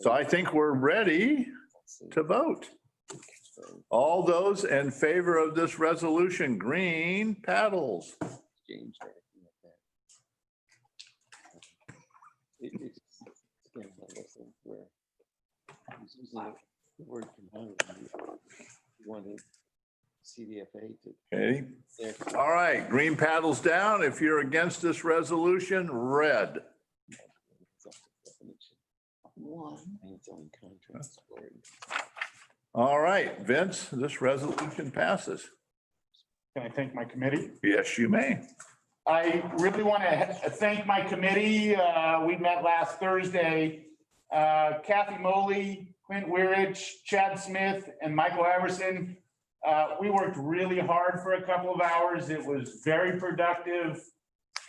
So I think we're ready to vote. All those in favor of this resolution, green paddles. CDFA to. Okay. All right, green paddles down. If you're against this resolution, red. All right, Vince, this resolution passes. Can I thank my committee? Yes, you may. I really want to thank my committee. We met last Thursday. Kathy Moley, Clint Weirich, Chad Smith, and Michael Everson. We worked really hard for a couple of hours. It was very productive.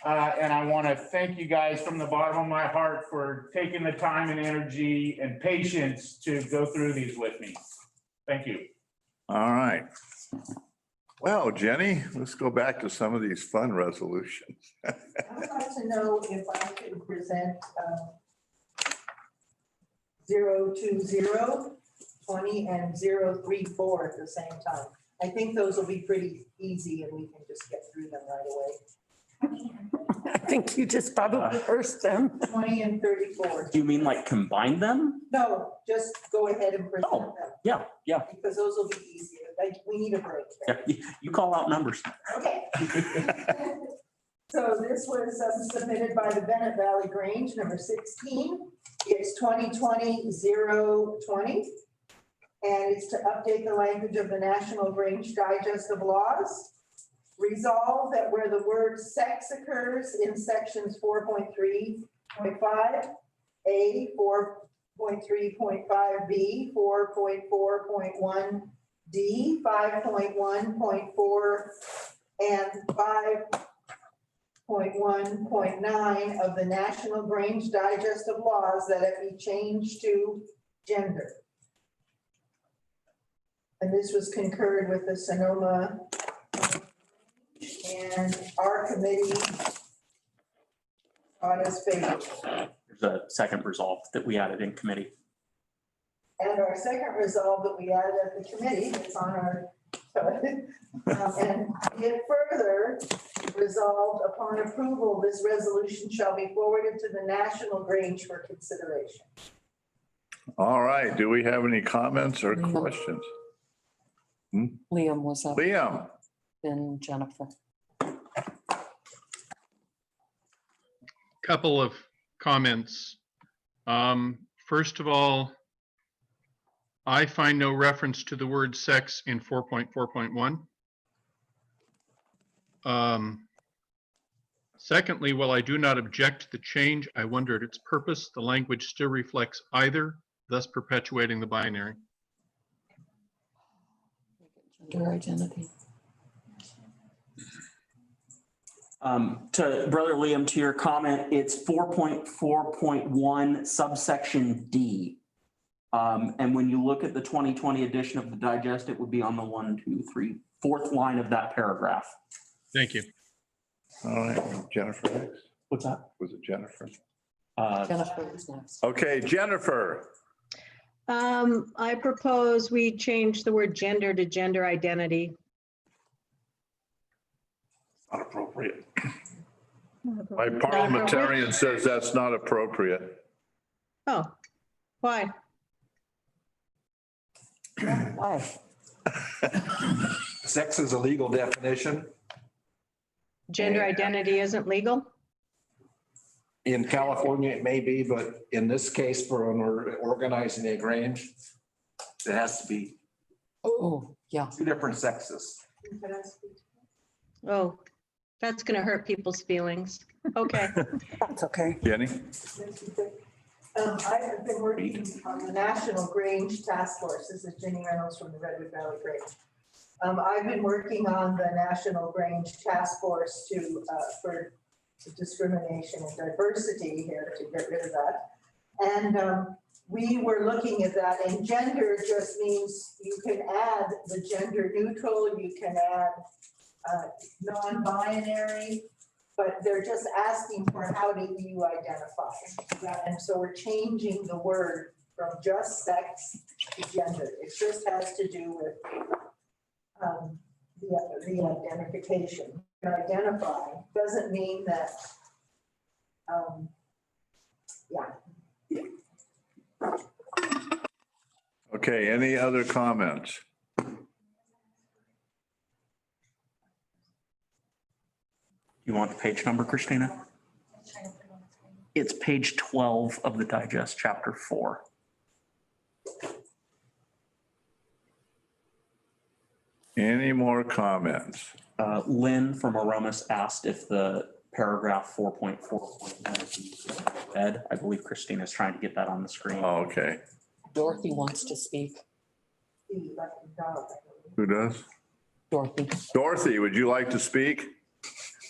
And I want to thank you guys from the bottom of my heart for taking the time and energy and patience to go through these with me. Thank you. All right. Well, Jenny, let's go back to some of these fun resolutions. I would like to know if I can present 020, 20, and 034 at the same time. I think those will be pretty easy and we can just get through them right away. I think you just probably cursed them. 20 and 34. Do you mean like combine them? No, just go ahead and present them. Yeah, yeah, Because those will be easier. Like, we need a break. yeah. You call out numbers. Okay. So this was submitted by the Bennett Valley Grange, number 16. It's 2020-020. And it's to update the language of the National Grange Digest of Laws. Resolve that where the word sex occurs in sections 4.3.5, A, 4.3.5B, 4.4.1, D, 5.1.4, and 5.1.9 of the National Grange Digest of Laws that it be changed to gender. And this was concurred with the Sonoma, and our committee on as favorable. There's a second resolve that we added in committee. And our second resolve that we added at the committee, it's on our, and it further resolved upon approval, this resolution shall be forwarded to the National Grange for consideration. All right. Do we have any comments or questions? Liam was up. Liam. Then Jennifer. Couple of comments. First of all, I find no reference to the word sex in 4.4.1. Secondly, while I do not object to the change, I wonder at its purpose. The language still reflects either, thus perpetuating the binary. Gender identity. To Brother Liam, to your comment, it's 4.4.1 subsection D. And when you look at the 2020 edition of the digest, it would be on the 4th line of that paragraph. Thank you. All right, Jennifer next. What's that? Was it Jennifer? Jennifer was next. Okay, Jennifer. I propose we change the word gender to gender identity. Not appropriate. My parliamentarian says that's not appropriate. Oh, why? Why? Sex is a legal definition. Gender identity isn't legal? In California, it may be, but in this case, for when we're organizing a Grange, it has to be Oh, yeah. 2 different sexes. Oh, that's going to hurt people's feelings. Okay. That's okay. Jenny? I've been working on the National Grange Task Force. This is Jenny Reynolds from the Redwood Valley Grange. I've been working on the National Grange Task Force for discrimination and diversity here to get rid of that. And we were looking at that, and gender just means you can add the gender neutral, you can add non-binary, but they're just asking for how do you identify. And so we're changing the word from just sex to gender. It just has to do with the identification. Identify doesn't mean that, Okay, any other comments? You want the page number, Christina? It's page 12 of the digest, chapter 4. Any more comments? Lynn from Aromas asked if the paragraph 4.4 read. I believe Christina's trying to get that on the screen. Oh, okay. Dorothy wants to speak. Who does? Dorothy. Dorothy, would you like to speak?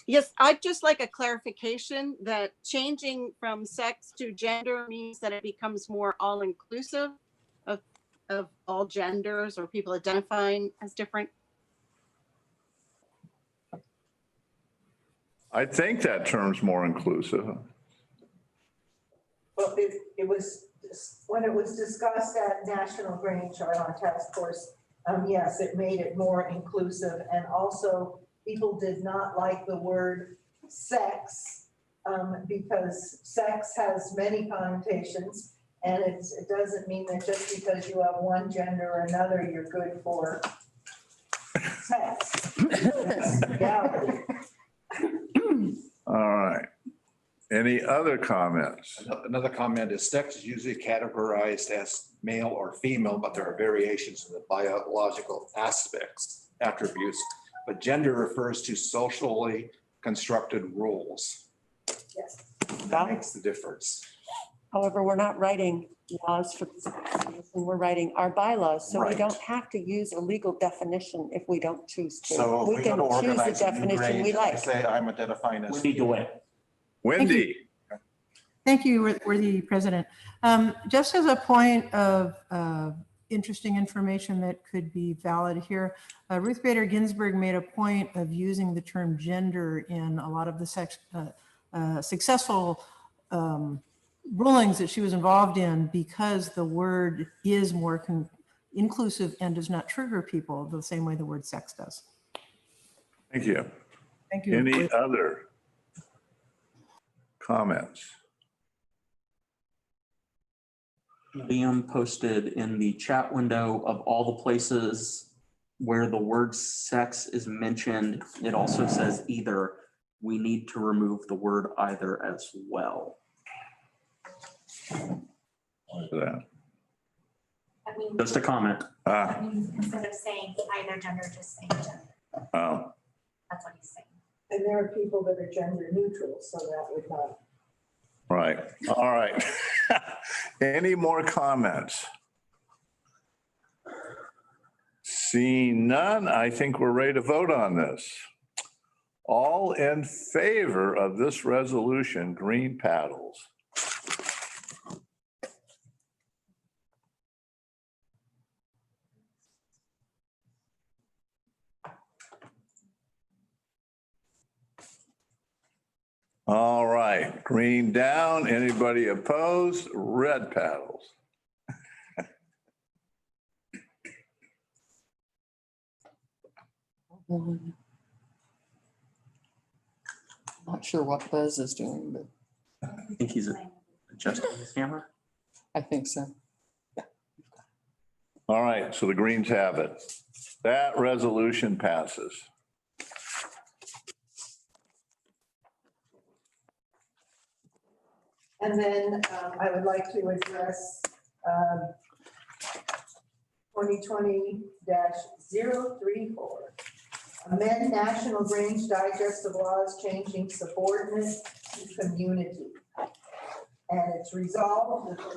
Yes, I'd just like a clarification that changing from sex to gender means that it becomes more all-inclusive of all genders or people identifying as different. I think that term's more inclusive. well, it was, when it was discussed at National Grange Task Force, yes, it made it more inclusive, and also people did not like the word sex, because sex has many connotations. And it doesn't mean that just because you have one gender or another, you're good for sex. That's reality. All right. Any other comments? Another comment is sex is usually categorized as male or female, but there are variations in the biological aspects, attributes. But gender refers to socially constructed rules. Yes. That makes the difference. However, we're not writing laws for this, we're writing our bylaws, so we Right. don't have to use a legal definition if we don't choose to. So if We we can go to choose the organize a new definition we Grange, I like. say I'm identifying as. We need to win. Wendy. Thank you, worthy President. Just as a point of interesting information that could be valid here, Ruth Bader Ginsburg made a point of using the term gender in a lot of the successful rulings that she was involved in, because the word is more inclusive and does not trigger people the same way the word sex does. Thank you. Thank you. Any other comments? Liam posted in the chat window of all the places where the word sex is mentioned, it also says either. We need to remove the word either as well. What's that? I mean, Just a comment. that means instead of saying either gender, just saying gender. Oh, That's what he's saying. And there are people that are gender neutral, so that would not. right. All right. Any more comments? Seeing none, I think we're ready to vote on this. All in favor of this resolution, green paddles. All right, green down. Anybody opposed? Red paddles. Not sure what Buzz is doing, but I think he's adjusting his camera. I think so. All right, so the Greens have it. That resolution passes. And then I would like to address 2020-034. Amend National Grange Digest of Laws changing subordinate to community. And it's resolved that the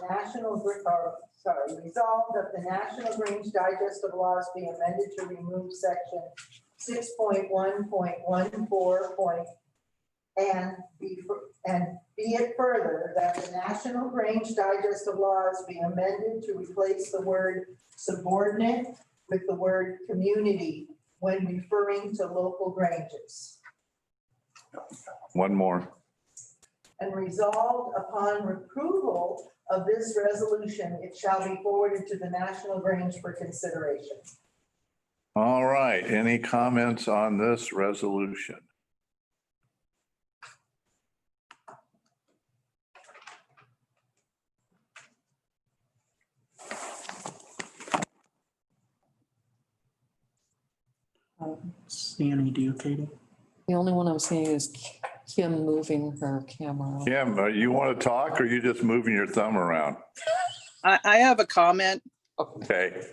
resolved that the National Grange Digest of Laws be amended to remove section 6.1.14. And be it further that the National Grange Digest of Laws be amended to replace the word subordinate with the word community when referring to local granges. One more. And resolved upon approval of this resolution, it shall be forwarded to the National Grange for consideration. All right, any comments on this resolution? See any, do you, Katie? The only one I'm seeing is Kim moving her camera. Kim, you want to talk or you just moving your thumb around? I have a comment. Okay.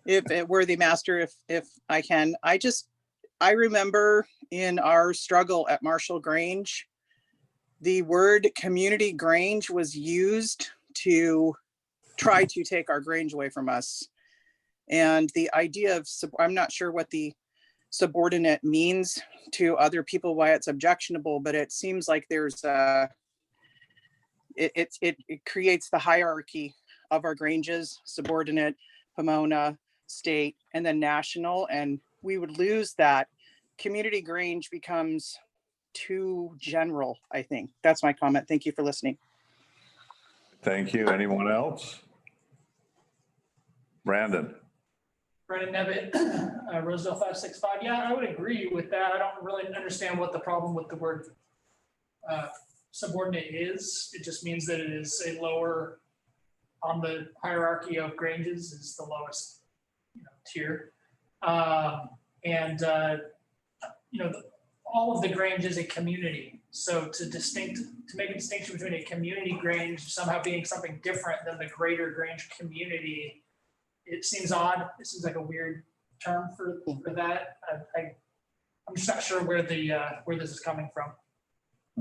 If worthy master, if I can, I remember in our struggle at Marshall Grange, the word community Grange was used to try to take our Grange away from us. And the idea of, I'm not sure what the subordinate means to other people, why it's objectionable, but it seems like there's it creates the hierarchy of our Granges: subordinate, Pomona, state, and then national. And we would lose that. Community Grange becomes too general, I think. That's my comment. Thank you for listening. Thank you. Anyone else? Brandon. Brandon Nevitt, Roseville 565. Yeah, I would agree with that. I don't really understand what the problem with the word subordinate is. It just means that it is a lower on the hierarchy of Granges, is the lowest, tier. All of the Grange is a community. So to make a distinction between a community Grange somehow being something different than the greater Grange community, it seems odd. It seems like a weird term for that. I'm just not sure where this is coming from.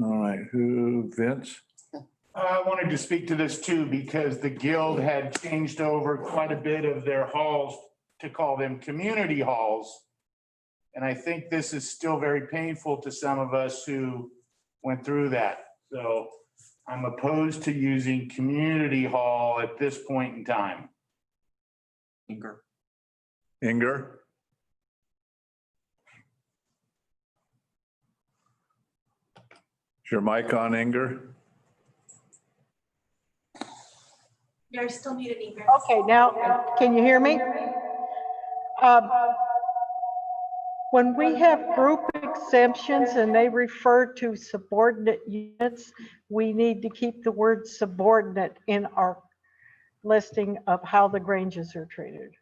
All right, Vince? I wanted to speak to this too, because the guild had changed over quite a bit of their halls to call them community halls. And I think this is still very painful to some of us who went through that. So I'm opposed to using community hall at this point in time. Inger? Is your mic on, Inger? You're still muted, Inger. Okay, now, can you hear me? When we have group exemptions and they refer to subordinate units, we need to keep the word subordinate in our listing of how the Granges are treated.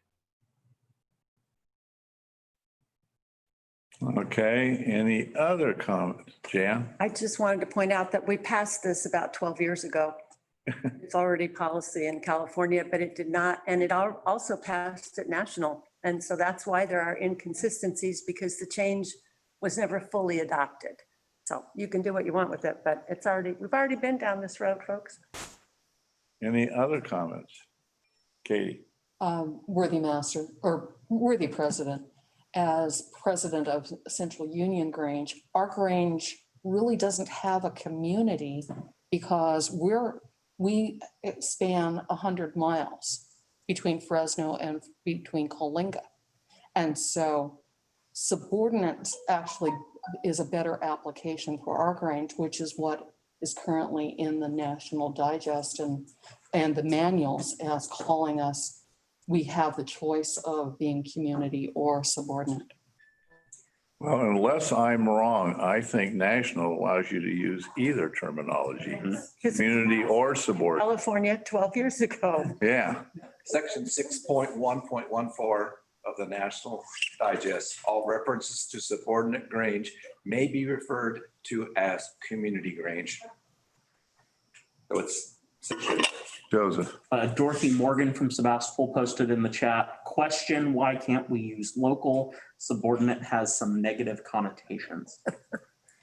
Okay, any other comments? Jan? I just wanted to point out that we passed this about 12 years ago. It's already policy in California, but it did not, and it also passed at national. And so that's why there are inconsistencies, because the change was never fully adopted. So you can do what you want with it, but we've already been down this road, folks. Any other comments? Katie? Worthy Master, or Worthy President, as president of Central Union Grange, our Grange really doesn't have a community because we span 100 miles between Fresno and between Coalinga. And so subordinate actually is a better application for our Grange, which is what is currently in the National Digest and the manuals as calling us. We have the choice of being community or subordinate. Well, unless I'm wrong, I think national allows you to use either terminology, community or subordinate. California 12 years ago. Yeah. Section 6.1.14 of the National Digest, all references to subordinate Grange may be referred to as community Grange. So it's Joseph. Dorothy Morgan from Sebastopol posted in the chat, question, why can't we use local? Subordinate has some negative connotations.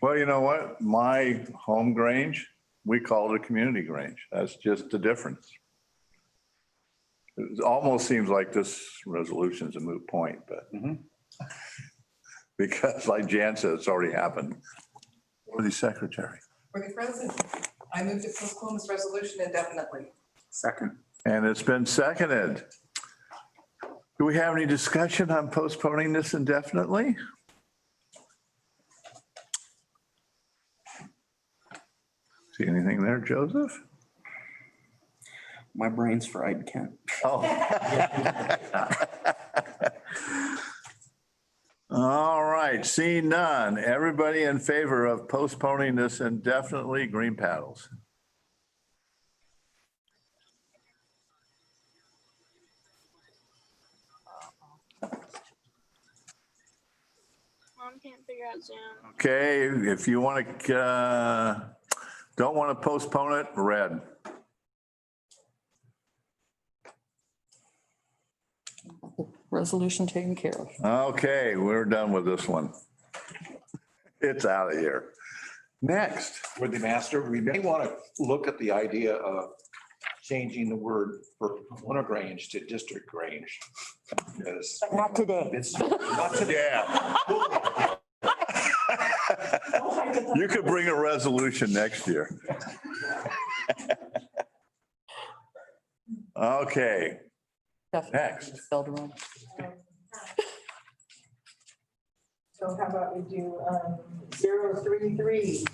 Well, you know what? My home Grange, we call it a community Grange. That's just the difference. It almost seems like this resolution is a moot point, but because like Jan said, it's already happened. Worthy Secretary. Worthy President, I move to postpone this resolution indefinitely. Second. And it's been seconded. Do we have any discussion on postponing this indefinitely? See anything there, Joseph? My brain's fried, Kent. Oh. All right, seeing none. Everybody in favor of postponing this indefinitely, green paddles. Mom can't figure out Zoom. Okay, if you want to, don't want to postpone it, red. Resolution taken care of. Okay, we're done with this one. It's out of here. Next. Worthy Master, we may want to look at the idea of changing the word for Pomona Grange to District Grange. Because not today. It's not today. Yeah. You could bring a resolution next year. Okay. Next. Spelled wrong. So how about we do 033,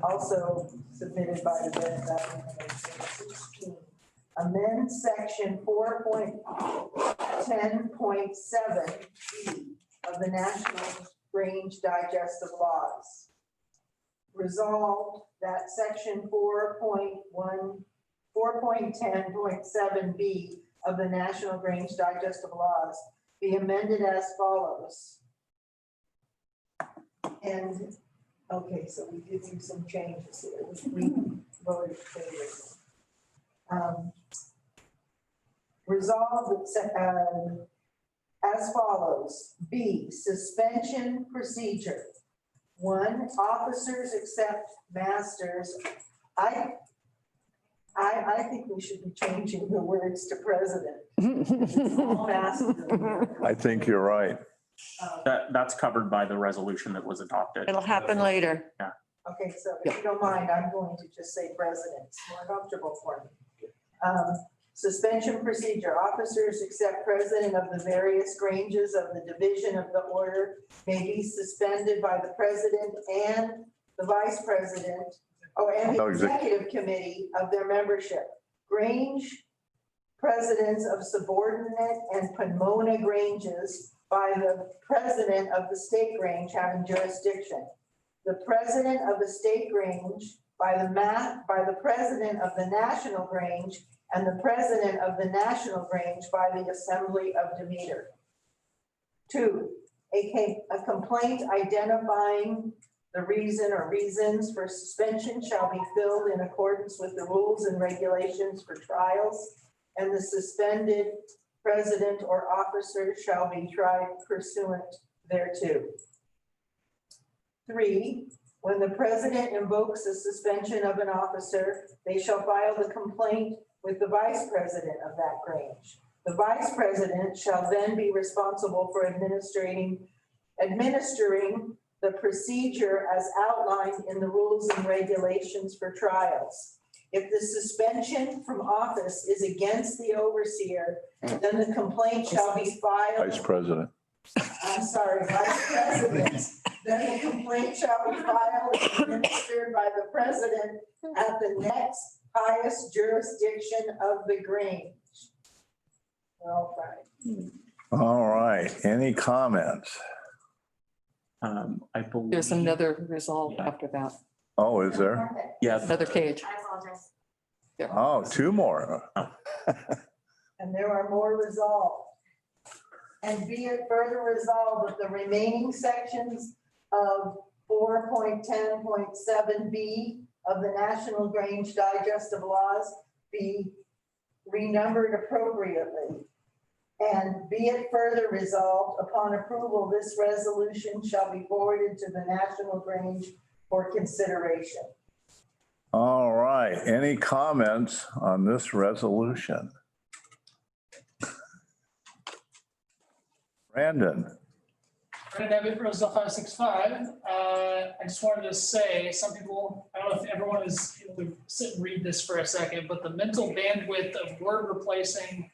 also submitted by the Bennett Valley 16. Amend section 4.10.7 of the National Grange Digest of Laws. resolved that section 4.10.7B of the National Grange Digest of Laws be amended as follows. And, okay, so we did do some changes here. We voted favorably. Resolved as follows. B, suspension procedure. 1, officers except masters. I think we should be changing the words to president. It's all masters. I think you're right. That's covered by the resolution that was adopted. It'll happen later. Yeah. Okay, so if you don't mind, I'm going to just say president. It's more comfortable for me. Suspension procedure. Officers except president of the various Granges of the division of the order may be suspended by the president and the vice president, and the executive committee of their membership. Grange presidents of subordinate and Pomona Granges by the president of the state Grange having jurisdiction. The president of the state Grange by the president of the national Grange and the president of the National Grange by the Assembly of Demeter. 2, a complaint identifying the reason or reasons for suspension shall be filled in accordance with the rules and regulations for trials, and the suspended president or officer shall be tried pursuant thereto. 3, when the president invokes the suspension of an officer, they shall file the complaint with the vice president of that Grange. The vice president shall then be responsible for administering the procedure as outlined in the rules and regulations for trials. If the suspension from office is against the overseer, then the complaint shall be filed. Vice President. I'm sorry, vice president. Then the complaint shall be filed and administered by the president at the next highest jurisdiction of the Grange. All right. All right. Any comments? I believe. There's another resolve after that. Oh, is there? Yes. Another page. I apologize. Oh, 2 more. And there are more resolved. And be it further resolved that the remaining sections of 4.10.7B of the National Grange Digest of Laws be renumbered appropriately. And be it further resolved, upon approval, this resolution shall be forwarded to the National Grange for consideration. All right. Any comments on this resolution? Brandon. David Roselle 565. I just wanted to say, some people, I don't know if everyone is able to sit and read this for a second, but the mental bandwidth of word replacing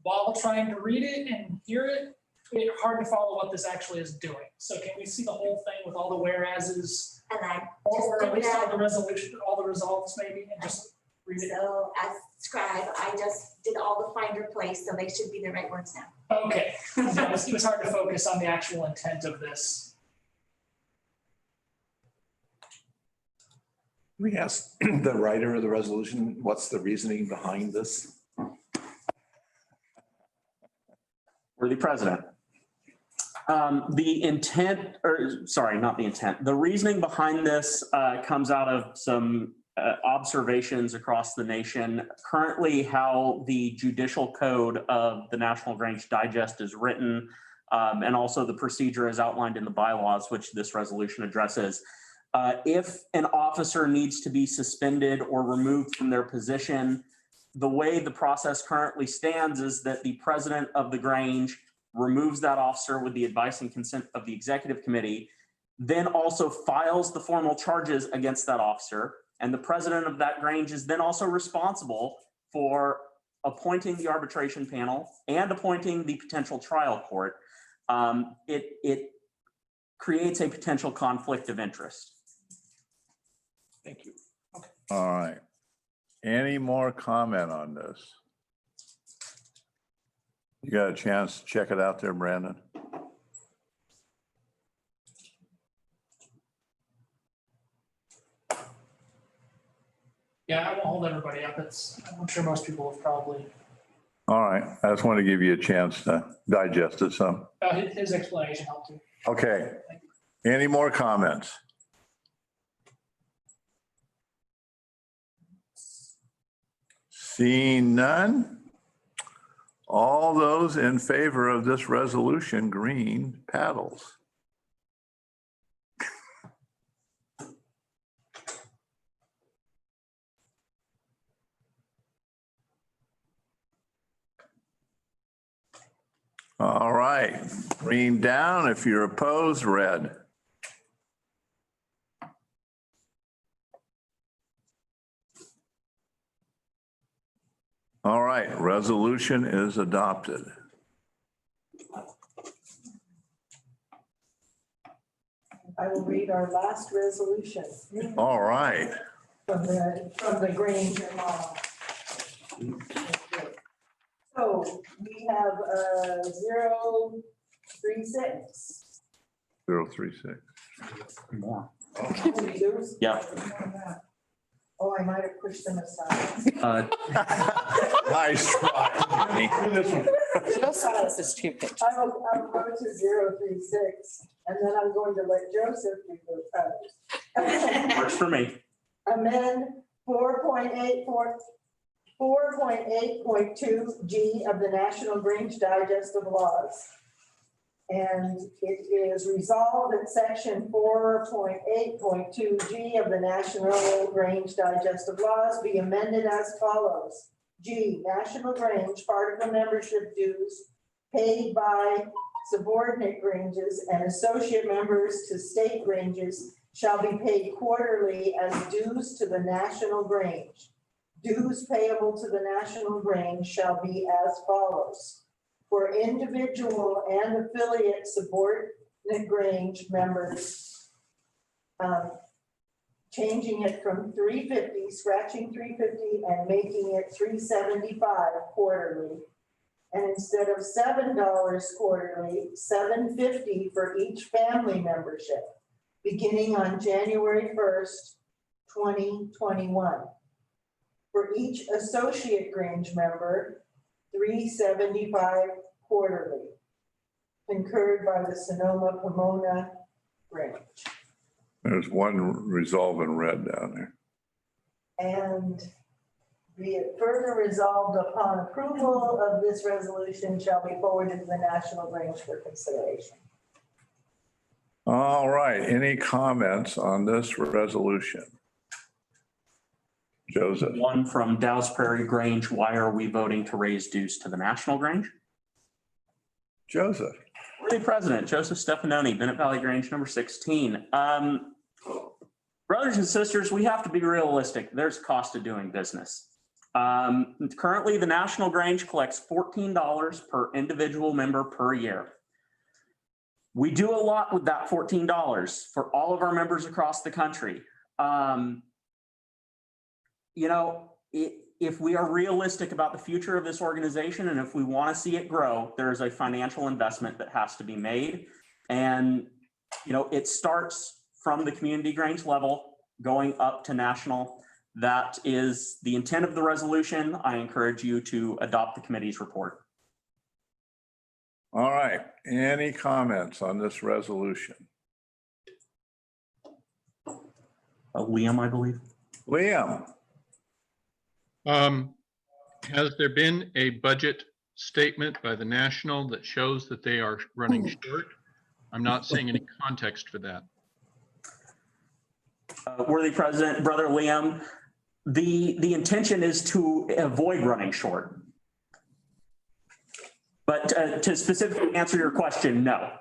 while trying to read it and hear it, it's hard to follow what this actually is doing. So can we see the whole thing with all the whereases? And I Or at just did least all that. the resolution, all the resolves maybe, and just read it? So as scribe, I just did all the find replace, so they should be the right words now. Okay, yeah, it was hard to focus on the actual intent of this. We asked the writer of the resolution, what's the reasoning behind this? Worthy President. The intent, or sorry, not the intent. The reasoning behind this comes out of some observations across the nation. Currently, how the judicial code of the National Grange Digest is written, and also the procedure is outlined in the bylaws, which this resolution addresses. If an officer needs to be suspended or removed from their position, the way the process currently stands is that the president of the Grange removes that officer with the advice and consent of the executive committee, then also files the formal charges against that officer. And the president of that Grange is then also responsible for appointing the arbitration panel and appointing the potential trial court. It creates a potential conflict of interest. Thank you. All right. Any more comment on this? You got a chance to check it out there, Brandon? Yeah, I won't hold everybody up. I'm sure most people have probably, All right, I just want to give you a chance to digest it some. his explanation helped too. Okay, any more comments? Seeing none? All those in favor of this resolution, green paddles. All right, green down. If you're opposed, red. All right, resolution is adopted. I will read our last resolution. All right. From the Grange model. So we have 036. 036. More. Yours? Yeah. Oh, I might have pushed them aside. Nice try. This is too big. I'll go to 036, and then I'm going to let Joseph do the others. Works for me. Amend 4.8.2G of the National Grange Digest of Laws. And it is resolved that section 4.8.2G of the National Grange Digest of Laws be amended as follows. G, National Grange, part of the membership dues paid by subordinate granges and associate members to state granges shall be paid quarterly as dues to the National Grange. Dues payable to the National Grange shall be as follows. For individual and affiliate subordinate Grange members, changing it from 350, scratching 350 and making it 375 quarterly. And instead of $7 quarterly, $7.50 for each family membership, beginning on January 1st, 2021. For each associate Grange member, $3.75 quarterly, concurred by the Sonoma Pomona Grange. There's one resolve in red down there. And be it further resolved upon approval of this resolution shall be forwarded to the National Grange for consideration. All right, any comments on this resolution? Joseph. One from Dow's Prairie Grange. Why are we voting to raise dues to the National Grange? Joseph. Worthy President, Joseph Stefanoni, Bennett Valley Grange number 16. Brothers and sisters, we have to be realistic. There's cost of doing business. Currently, the National Grange collects $14 per individual member per year. We do a lot with that $14 for all of our members across the country. You know, if we are realistic about the future of this organization and if we want to see it grow, there is a financial investment that has to be made. And, you know, it starts from the community Grange level going up to national. That is the intent of the resolution. I encourage you to adopt the committee's report. All right, any comments on this resolution? Liam, I believe. Liam. Has there been a budget statement by the National that shows that they are running short? I'm not seeing any context for that. Worthy President, Brother Liam, the intention is to avoid running short. But to specifically answer your question, no.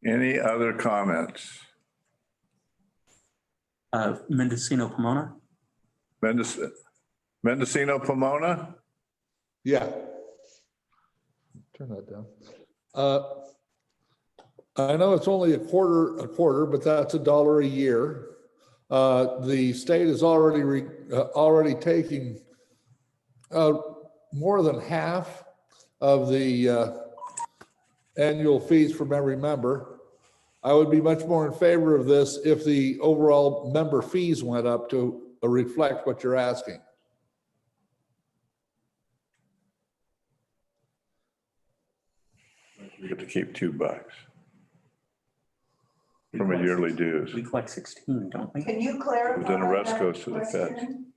Any other comments? Mendocino Pomona. Mendocino Pomona? Yeah. Turn that down. I know it's only a quarter, but that's $1 a year. The state is already taking more than half of the annual fees from every member. I would be much more in favor of this if the overall member fees went up to reflect what you're asking. We get to keep $2 from a yearly dues. We collect 16, don't we? Can you clarify? But then the rest that goes to the feds. question?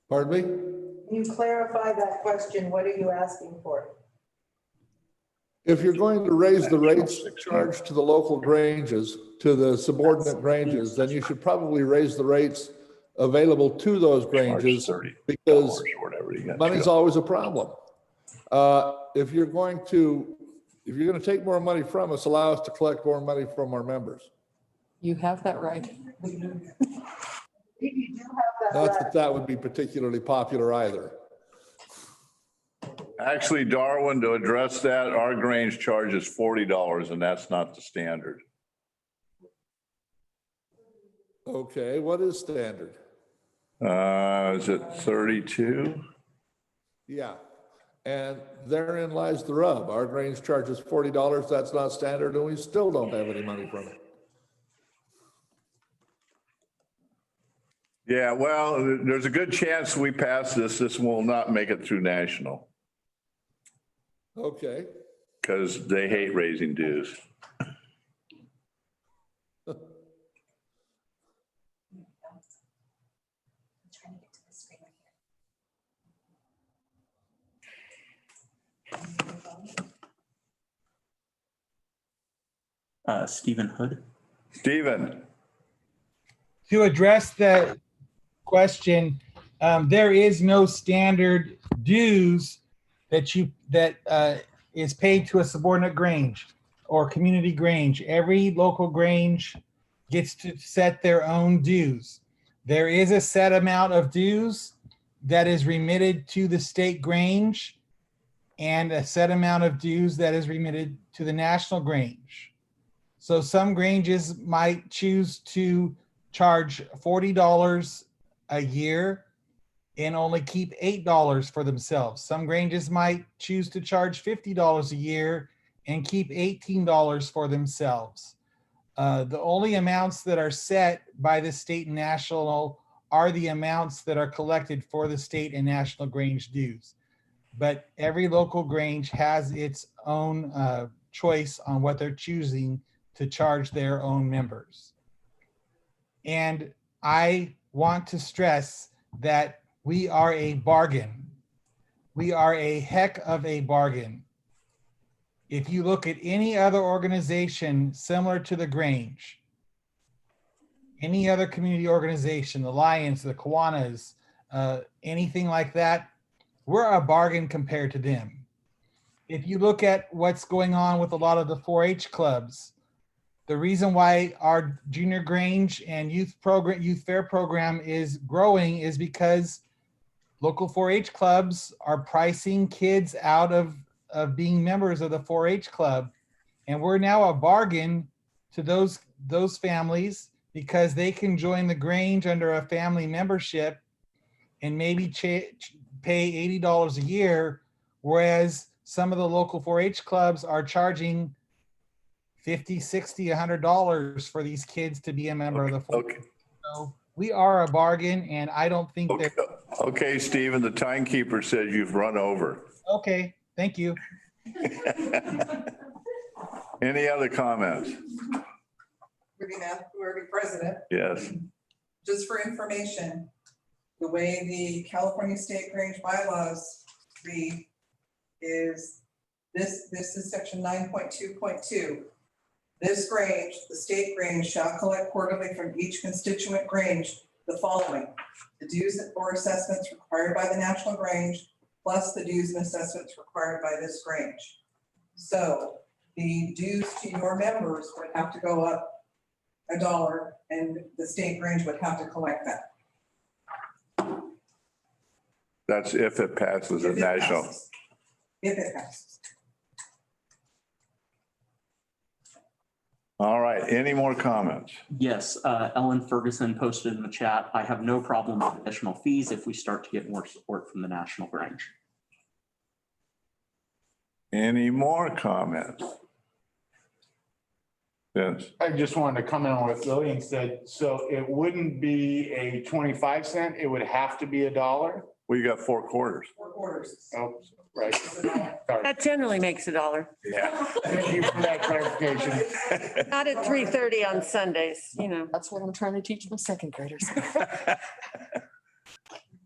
Pardon me? Can you clarify that question? What are you asking for? If you're going to raise the rates charged to the local granges, to the subordinate granges, then you should probably raise the rates available to those granges because money's always a problem. If you're going to take more money from us, allow us to collect more money from our members. You have that right. Not that that would be particularly popular either. Actually, Darwin, to address that, our Grange charges $40 and that's not the standard. Okay, what is standard? Is it 32? Yeah, and therein lies the rub. Our Grange charges $40, that's not standard, and we still don't have any money from it. Yeah, well, there's a good chance we pass this. This will not make it through national Okay. because they hate raising dues. Stephen Hood. Stephen. To address the question, there is no standard dues that is paid to a subordinate Grange or community Grange. Every local Grange gets to set their own dues. There is a set amount of dues that is remitted to the state Grange and a set amount of dues that is remitted to the national Grange. So some Granges might choose to charge $40 a year and only keep $8 for themselves. Some Granges might choose to charge $50 a year and keep $18 for themselves. The only amounts that are set by the state and national are the amounts that are collected for the state and national Grange dues. But every local Grange has its own choice on what they're choosing to charge their own members. And I want to stress that we are a bargain. We are a heck of a bargain. If you look at any other organization similar to the Grange, any other community organization, the Lions, the Kiwanis, anything like that, we're a bargain compared to them. If you look at what's going on with a lot of the 4-H clubs, the reason why our junior Grange and youth fair program is growing is because local 4-H clubs are pricing kids out of being members of the 4-H club. And we're now a bargain to those families because they can join the Grange under a family membership and maybe pay $80 a year, whereas some of the local 4-H clubs are charging $50, $60, $100 for these kids to be a member of the 4-H. So we are a bargain, and I don't think that. Okay, Stephen, the timekeeper says you've run over. Okay, thank you. Any other comments? Worthy President, Yes. just for information, the way the California State Grange bylaws read is this is section 9.2.2. This Grange, the state Grange, shall collect quarterly from each constituent Grange the following: the dues or assessments required by the national Grange, plus the dues and assessments required by this Grange. So the dues to your members would have to go up $1, and the state Grange would have to collect that. That's if it passes a national. If it passes. All right, any more comments? Yes, Ellen Ferguson posted in the chat, I have no problem with additional fees if we start to get more support from the national Grange. Any more comments? Yes. I just wanted to comment on what Lillian said. So it wouldn't be a 25 cent, it would have to be $1? Well, you got 4 quarters. 4 quarters. Oh, right. Sorry. That generally makes $1. Yeah. Thank you for that clarification. Not at 3:30 on Sundays, That's what I'm trying to teach my second graders.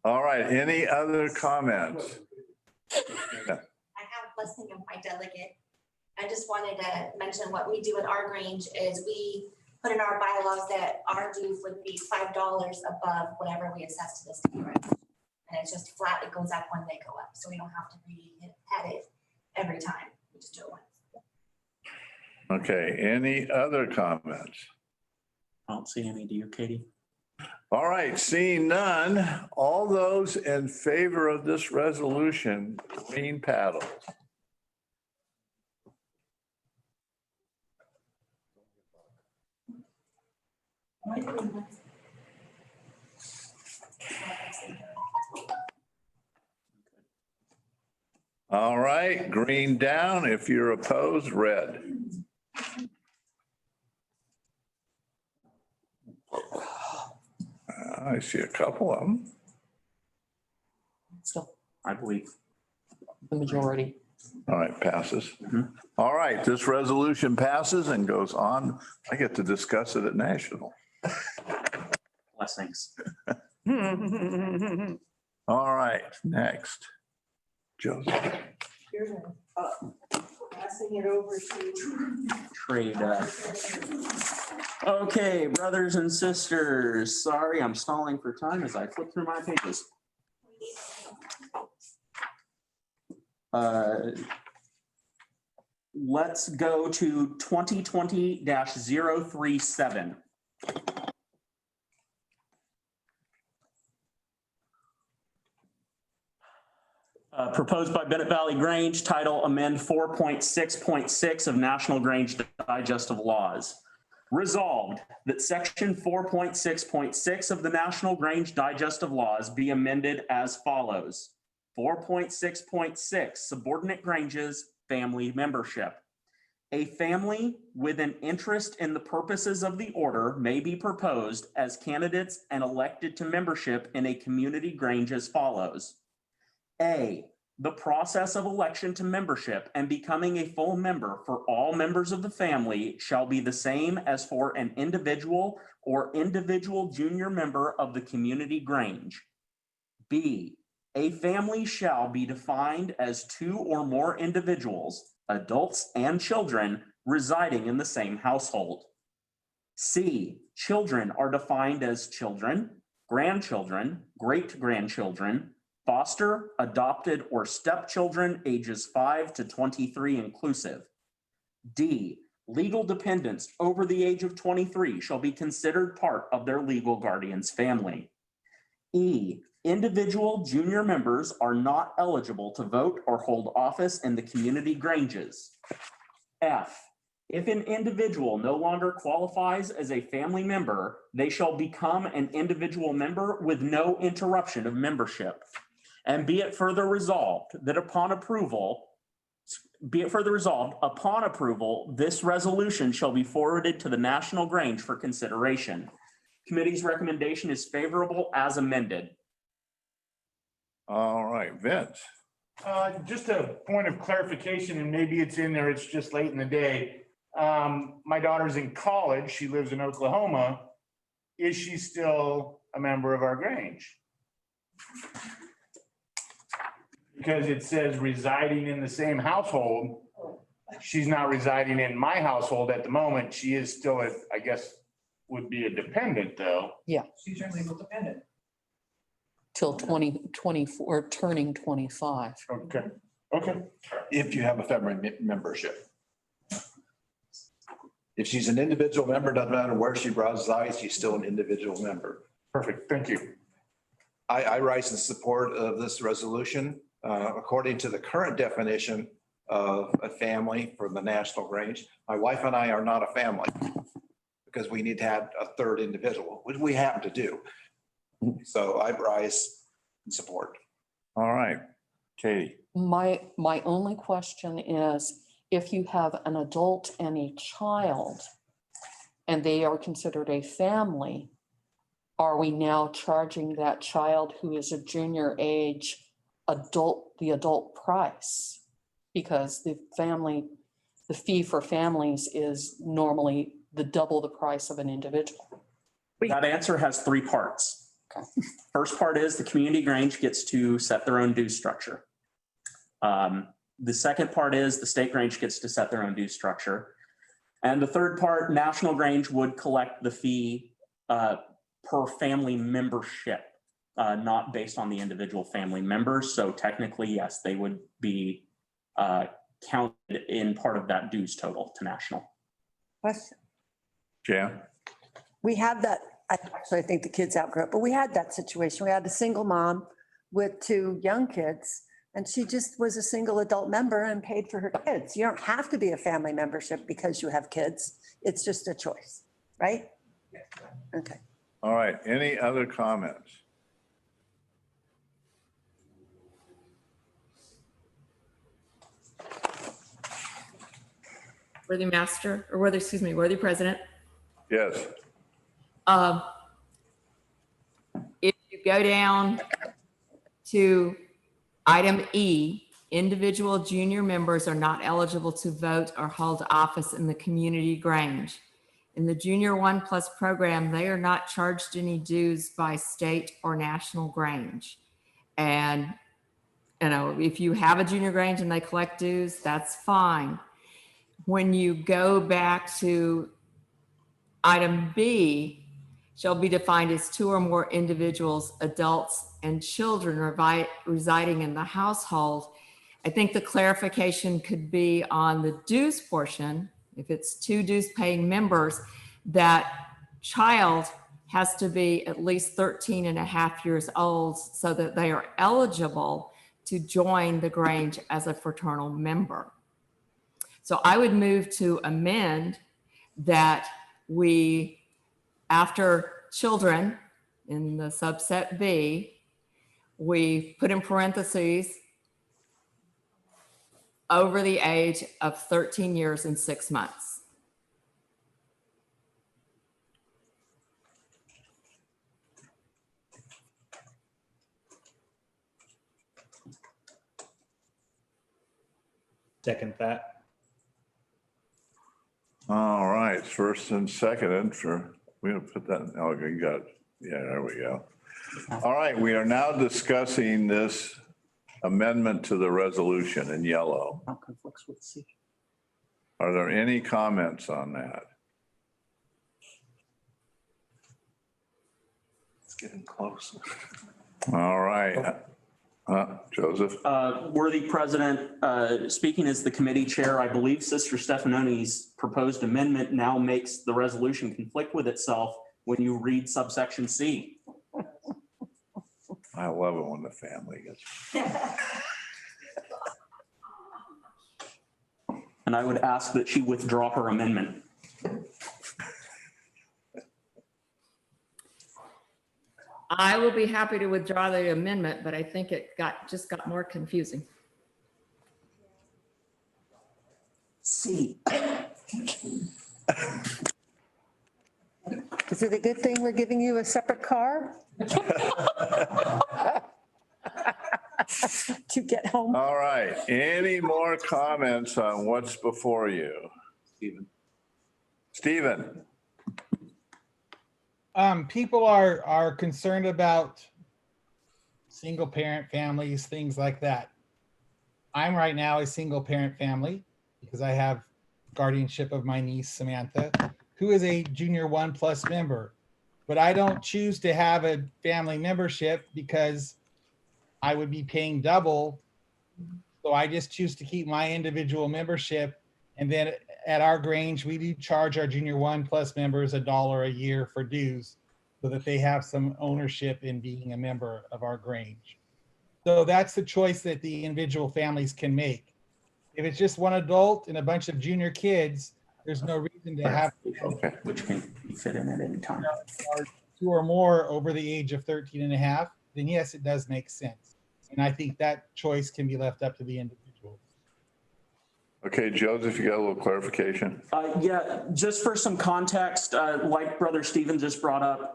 All right, any other comments? I have blessing of my delegate. I just wanted to mention what we do at our Grange is we put in our bylaws that our dues would be $5 above whatever we assess to the state rent. And it's just flat, it goes up when they go up. So we don't have to re-head it every time. We just do it once. Okay, any other comments? I don't see any. Do you, Katie? All right, seeing none, all those in favor of this resolution, green paddles. All right, green down. If you're opposed, red. I see a couple of them. So I believe. the majority. All right, passes. All right, this resolution passes and goes on. I get to discuss it at national. Blessings. All right, next. Joseph. Here's passing it over to. Trade. Okay, brothers and sisters, sorry, I'm stalling for time as I flip through my pages. Let's go to 2020-037. Proposed by Bennett Valley Grange, title amend 4.6.6 of National Grange Digest of Laws. Resolved that section 4.6.6 of the National Grange Digest of Laws be amended as follows. 4.6.6 subordinate granges, family membership. A family with an interest in the purposes of the order may be proposed as candidates and elected to membership in a community grange as follows. A, the process of election to membership and becoming a full member for all members of the family shall be the same as for an individual or individual junior member of the community grange. B, a family shall be defined as 2 or more individuals, adults and children, residing in the same household. C, children are defined as children, grandchildren, great-grandchildren, foster, adopted, or stepchildren ages 5 to 23 inclusive. D, legal dependents over the age of 23 shall be considered part of their legal guardian's family. E, individual junior members are not eligible to vote or hold office in the community granges. F, if an individual no longer qualifies as a family member, they shall become an individual member with no interruption of membership. And be it further resolved, upon approval, this resolution shall be forwarded to the National Grange for consideration. Committee's recommendation is favorable as amended. All right, Vince. Just a point of clarification, and maybe it's in there, it's just late in the day. My daughter's in college. She lives in Oklahoma. Is she still a member of our Grange? Because it says residing in the same household. She's not residing in my household at the moment. She is still, I guess, would be a dependent though. Yeah, She's your legal dependent. till 2024, turning 25. Okay, okay. If you have a family membership. If she's an individual member, doesn't matter where she resides, she's still an individual member. Perfect, thank you. I rise in support of this resolution. According to the current definition of a family for the National Grange, my wife and I are not a family because we need to have a third individual, which we happen to do. So I rise in support. All right, Katie. My only question is, if you have an adult and a child, and they are considered a family, are we now charging that child who is a junior age the adult price? Because the fee for families is normally the double the price of an individual. That answer has three parts. Okay. First part is the community Grange gets to set their own due structure. The second part is the state Grange gets to set their own due structure. And the third part, National Grange would collect the fee per family membership, not based on the individual family members. So technically, yes, they would be counted in part of that dues total to national. Question. Jan? We had that, I think the kids outgrew it, but we had that situation. We had a single mom with two young kids, and she just was a single adult member and paid for her kids. You don't have to be a family membership because you have kids. It's just a choice, right? Okay. All right, any other comments? Worthy Master, or worthy President. Yes. If you go down to item E, individual junior members are not eligible to vote or hold office in the community Grange. In the Junior 1+ program, they are not charged any dues by state or national Grange. And, you know, if you have a junior Grange and they collect dues, that's fine. When you go back to item B, shall be defined as 2 or more individuals, adults, and children residing in the household. I think the clarification could be on the dues portion. If it's 2 dues paying members, that child has to be at least 13.5 years old so that they are eligible to join the Grange as a fraternal member. So I would move to amend that we, after children in the subset B, we put in parentheses over the age of 13 years and 6 months. Second that. All right, first and seconded for, we're gonna put that, oh, you got it. Yeah, there we go. All right, we are now discussing this amendment to the resolution in yellow. Conflicts with C. Are there any comments on that? It's getting close. All right. Joseph? Worthy President, speaking as the committee chair, I believe Sister Stefanoni's proposed amendment now makes the resolution conflict with itself when you read subsection C. I love it when the family gets. And I would ask that she withdraw her amendment. I will be happy to withdraw the amendment, but I think it just got more confusing. C. Is it a good thing we're giving you a separate car? To get home? All right, any more comments on what's before you? Stephen? People are concerned about single parent families, things like that. I'm right now a single parent family because I have guardianship of my niece, Samantha, who is a Junior 1+ member. But I don't choose to have a family membership because I would be paying double. So I just choose to keep my individual membership. And then at our Grange, we do charge our Junior 1+ members $1 a year for dues so that they have some ownership in being a member of our Grange. So that's the choice that the individual families can make. If it's just one adult and a bunch of junior kids, there's no reason to have which can fit in at any time. 2 or more over the age of 13.5, then yes, it does make sense. And I think that choice can be left up to the individual. Okay, Joseph, you got a little clarification? Yeah, just for some context, like Brother Stephen just brought up,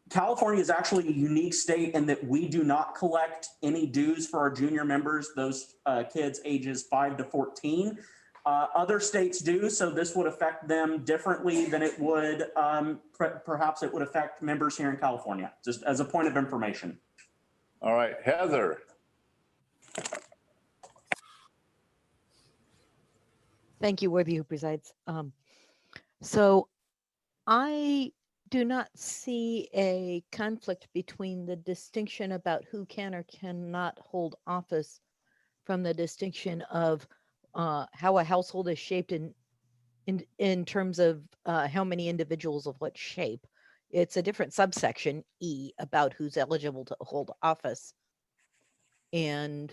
California is actually a unique state in that we do not collect any dues for our junior members, those kids ages 5 to 14. Other states do, so this would affect them differently than it would, perhaps it would affect members here in California, just as a point of information. All right, Heather. Thank you, Worthy who presides. So I do not see a conflict between the distinction about who can or cannot hold office from the distinction of how a household is shaped in terms of how many individuals of what shape. It's a different subsection, E, about who's eligible to hold office. And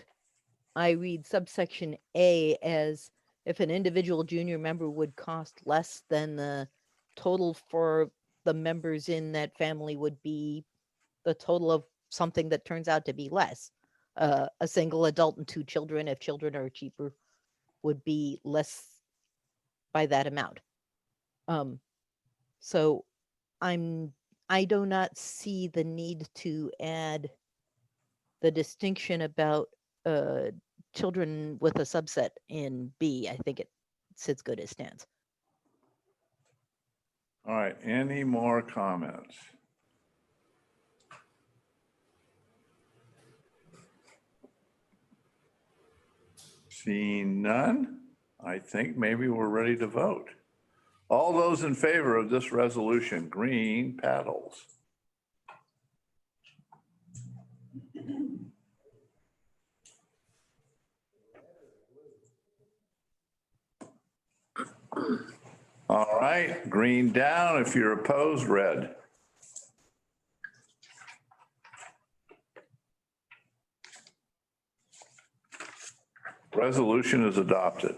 I read subsection A as if an individual junior member would cost less than the total for the members in that family would be the total of something that turns out to be less. A single adult and 2 children, if children are cheaper, would be less by that amount. So I do not see the need to add the distinction about children with a subset in B. I think it sits good as stands. All right, any more comments? Seeing none, I think maybe we're ready to vote. All those in favor of this resolution, green paddles. All right, green down. If you're opposed, red. Resolution is adopted.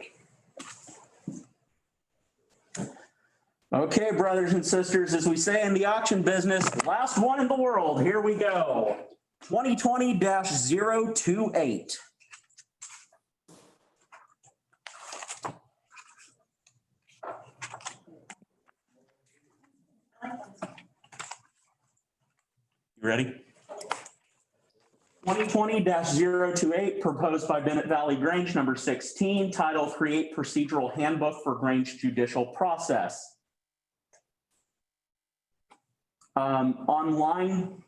Okay, brothers and sisters, as we say in the auction business, last one in the world. Here we go. 2020-028. You ready? 2020-028, proposed by Bennett Valley Grange, number 16, title Create Procedural Handbook for Grange Judicial Process. Online,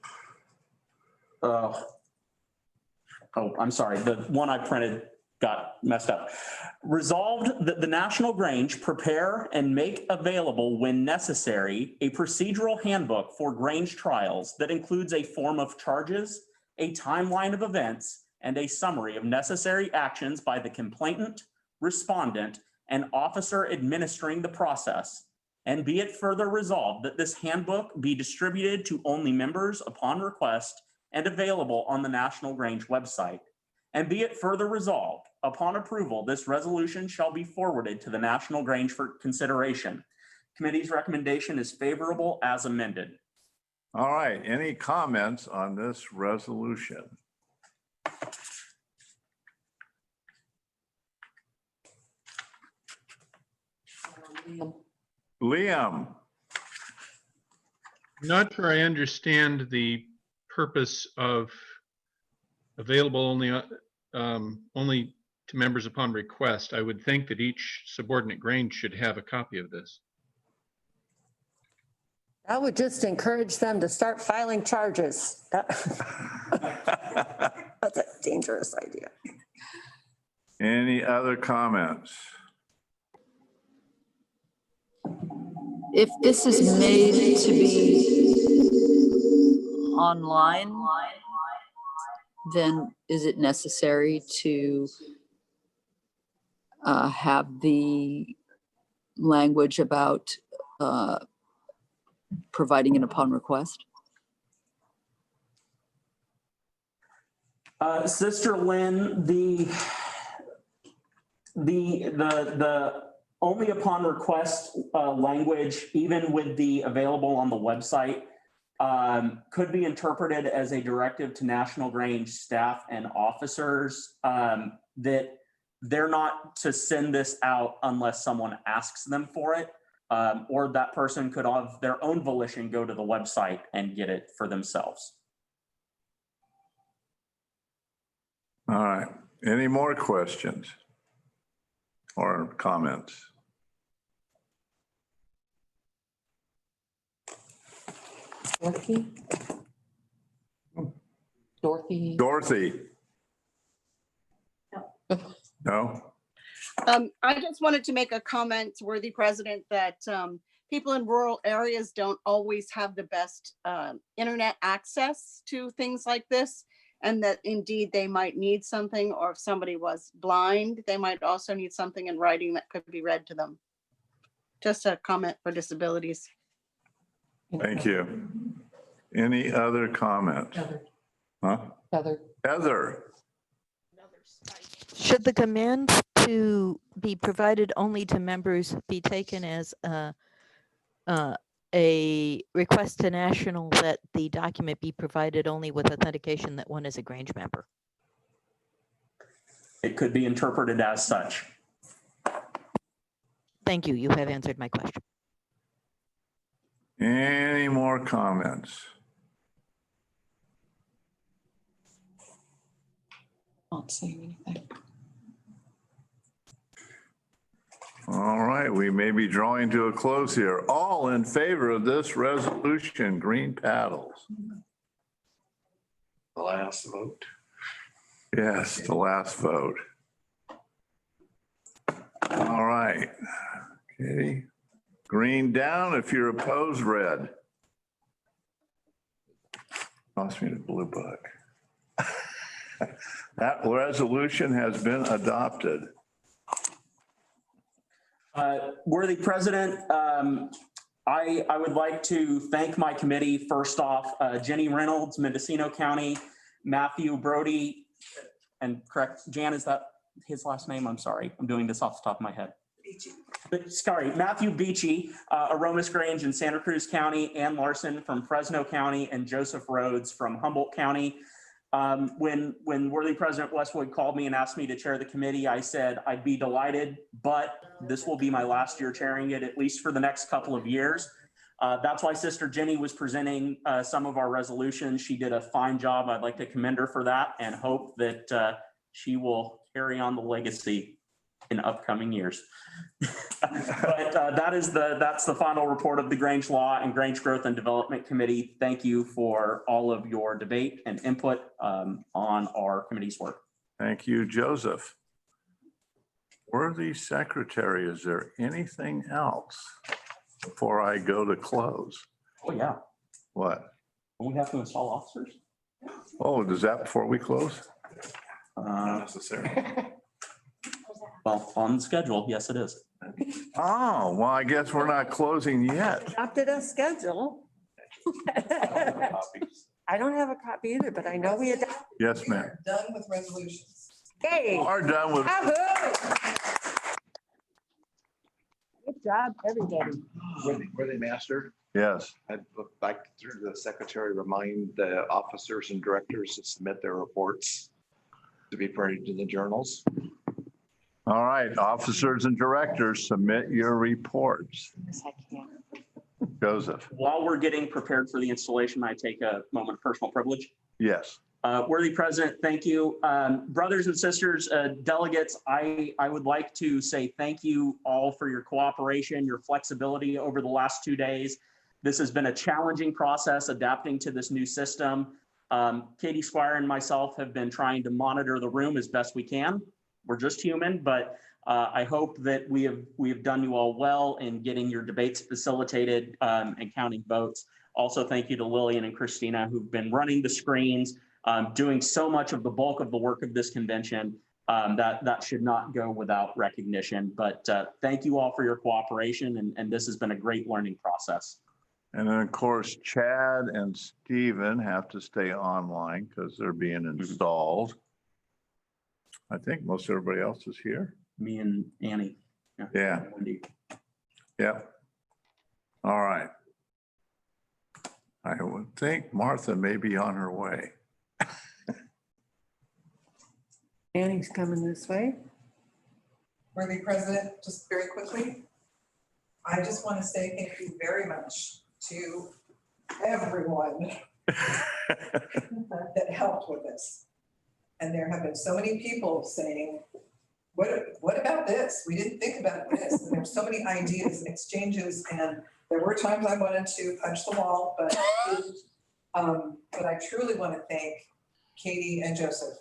oh, I'm sorry, the one I printed got messed up. Resolved that the National Grange prepare and make available when necessary a procedural handbook for Grange trials that includes a form of charges, a timeline of events, and a summary of necessary actions by the complainant, respondent, and officer administering the process. And be it further resolved that this handbook be distributed to only members upon request and available on the National Grange website. And be it further resolved, upon approval, this resolution shall be forwarded to the National Grange for consideration. Committee's recommendation is favorable as amended. All right, any comments on this resolution? Liam. Not sure I understand the purpose of available only to members upon request. I would think that each subordinate Grange should have a copy of this. I would just encourage them to start filing charges. That's a dangerous idea. Any other comments? If this is made to be online, then is it necessary to have the language about providing it upon request? Sister Lynn, the only upon request language, even with the available on the website, could be interpreted as a directive to National Grange staff and officers that they're not to send this out unless someone asks them for it. Or that person could of their own volition go to the website and get it for themselves. All right. Any more questions or comments? Dorothy? No? I just wanted to make a comment, worthy president, that people in rural areas don't always have the best internet access to things like this. And that indeed they might need something, or if somebody was blind, they might also need something in writing that could be read to them. Just a comment for disabilities. Thank you. Any other comments? Huh? Heather? Should the command to be provided only to members be taken as a request to national that the document be provided only with authentication that one is a Grange member? It could be interpreted as such. Thank you. You have answered my question. Any more comments? Not saying anything. All right, we may be drawing to a close here. All in favor of this resolution, green paddles. The last vote. Yes, the last vote. All right. Okay. Green down if you're opposed, red. Lost me the blue book. That resolution has been adopted. Worthy President, I would like to thank my committee. First off, Jenny Reynolds, Mendocino County, Matthew Brody, and correct, Jan, is that his last name? I'm sorry, I'm doing this off the top of my head. Sorry, Matthew Beachy, Aromas Grange in Santa Cruz County, Ann Larson from Fresno County, and Joseph Rhodes from Humboldt County. When Worthy President Westwood called me and asked me to chair the committee, I said I'd be delighted, but this will be my last year chairing it, at least for the next couple of years. That's why Sister Jenny was presenting some of our resolutions. She did a fine job. I'd like to commend her for that and hope that she will carry on the legacy in upcoming years. But that's the final report of the Grange Law and Grange Growth and Development Committee. Thank you for all of your debate and input on our committee's work. Thank you, Joseph. Worthy Secretary, is there anything else before I go to close? Oh, yeah. What? We have to install officers? Oh, is that before we close? Not necessarily. Well, on the schedule, yes, it is. Oh, well, I guess we're not closing yet. Adopted a schedule. I don't have a copy either, but I know we adopted. Yes, ma'am. Done with resolutions. Hey. Are done with. Good job, everybody. Worthy Master, Yes. I'd like through the secretary remind the officers and directors to submit their reports to be printed in the journals. All right, officers and directors, submit your reports. Yes, I can. Joseph. While we're getting prepared for the installation, I take a moment of personal privilege. Yes. Worthy President, thank you. Brothers and sisters, delegates, I would like to say thank you all for your cooperation, your flexibility over the last 2 days. This has been a challenging process adapting to this new system. Katie Squire and myself have been trying to monitor the room as best we can. We're just human, but I hope that we have done you all well in getting your debates facilitated and counting votes. Also, thank you to Lillian and Christina who've been running the screens, doing so much of the bulk of the work of this convention. That should not go without recognition. But thank you all for your cooperation, and this has been a great learning process. And then, of course, Chad and Stephen have to stay online because they're being installed. I think most everybody else is here. Me and Annie. Yeah. Yeah. All right. I would think Martha may be on her way. Annie's coming this way. Worthy President, just very quickly, I just want to say thank you very much to everyone that helped with this. And there have been so many people saying, what about this? We didn't think about this. And there were so many ideas and exchanges, and there were times I wanted to punch the wall, but I truly want to thank Katie and Joseph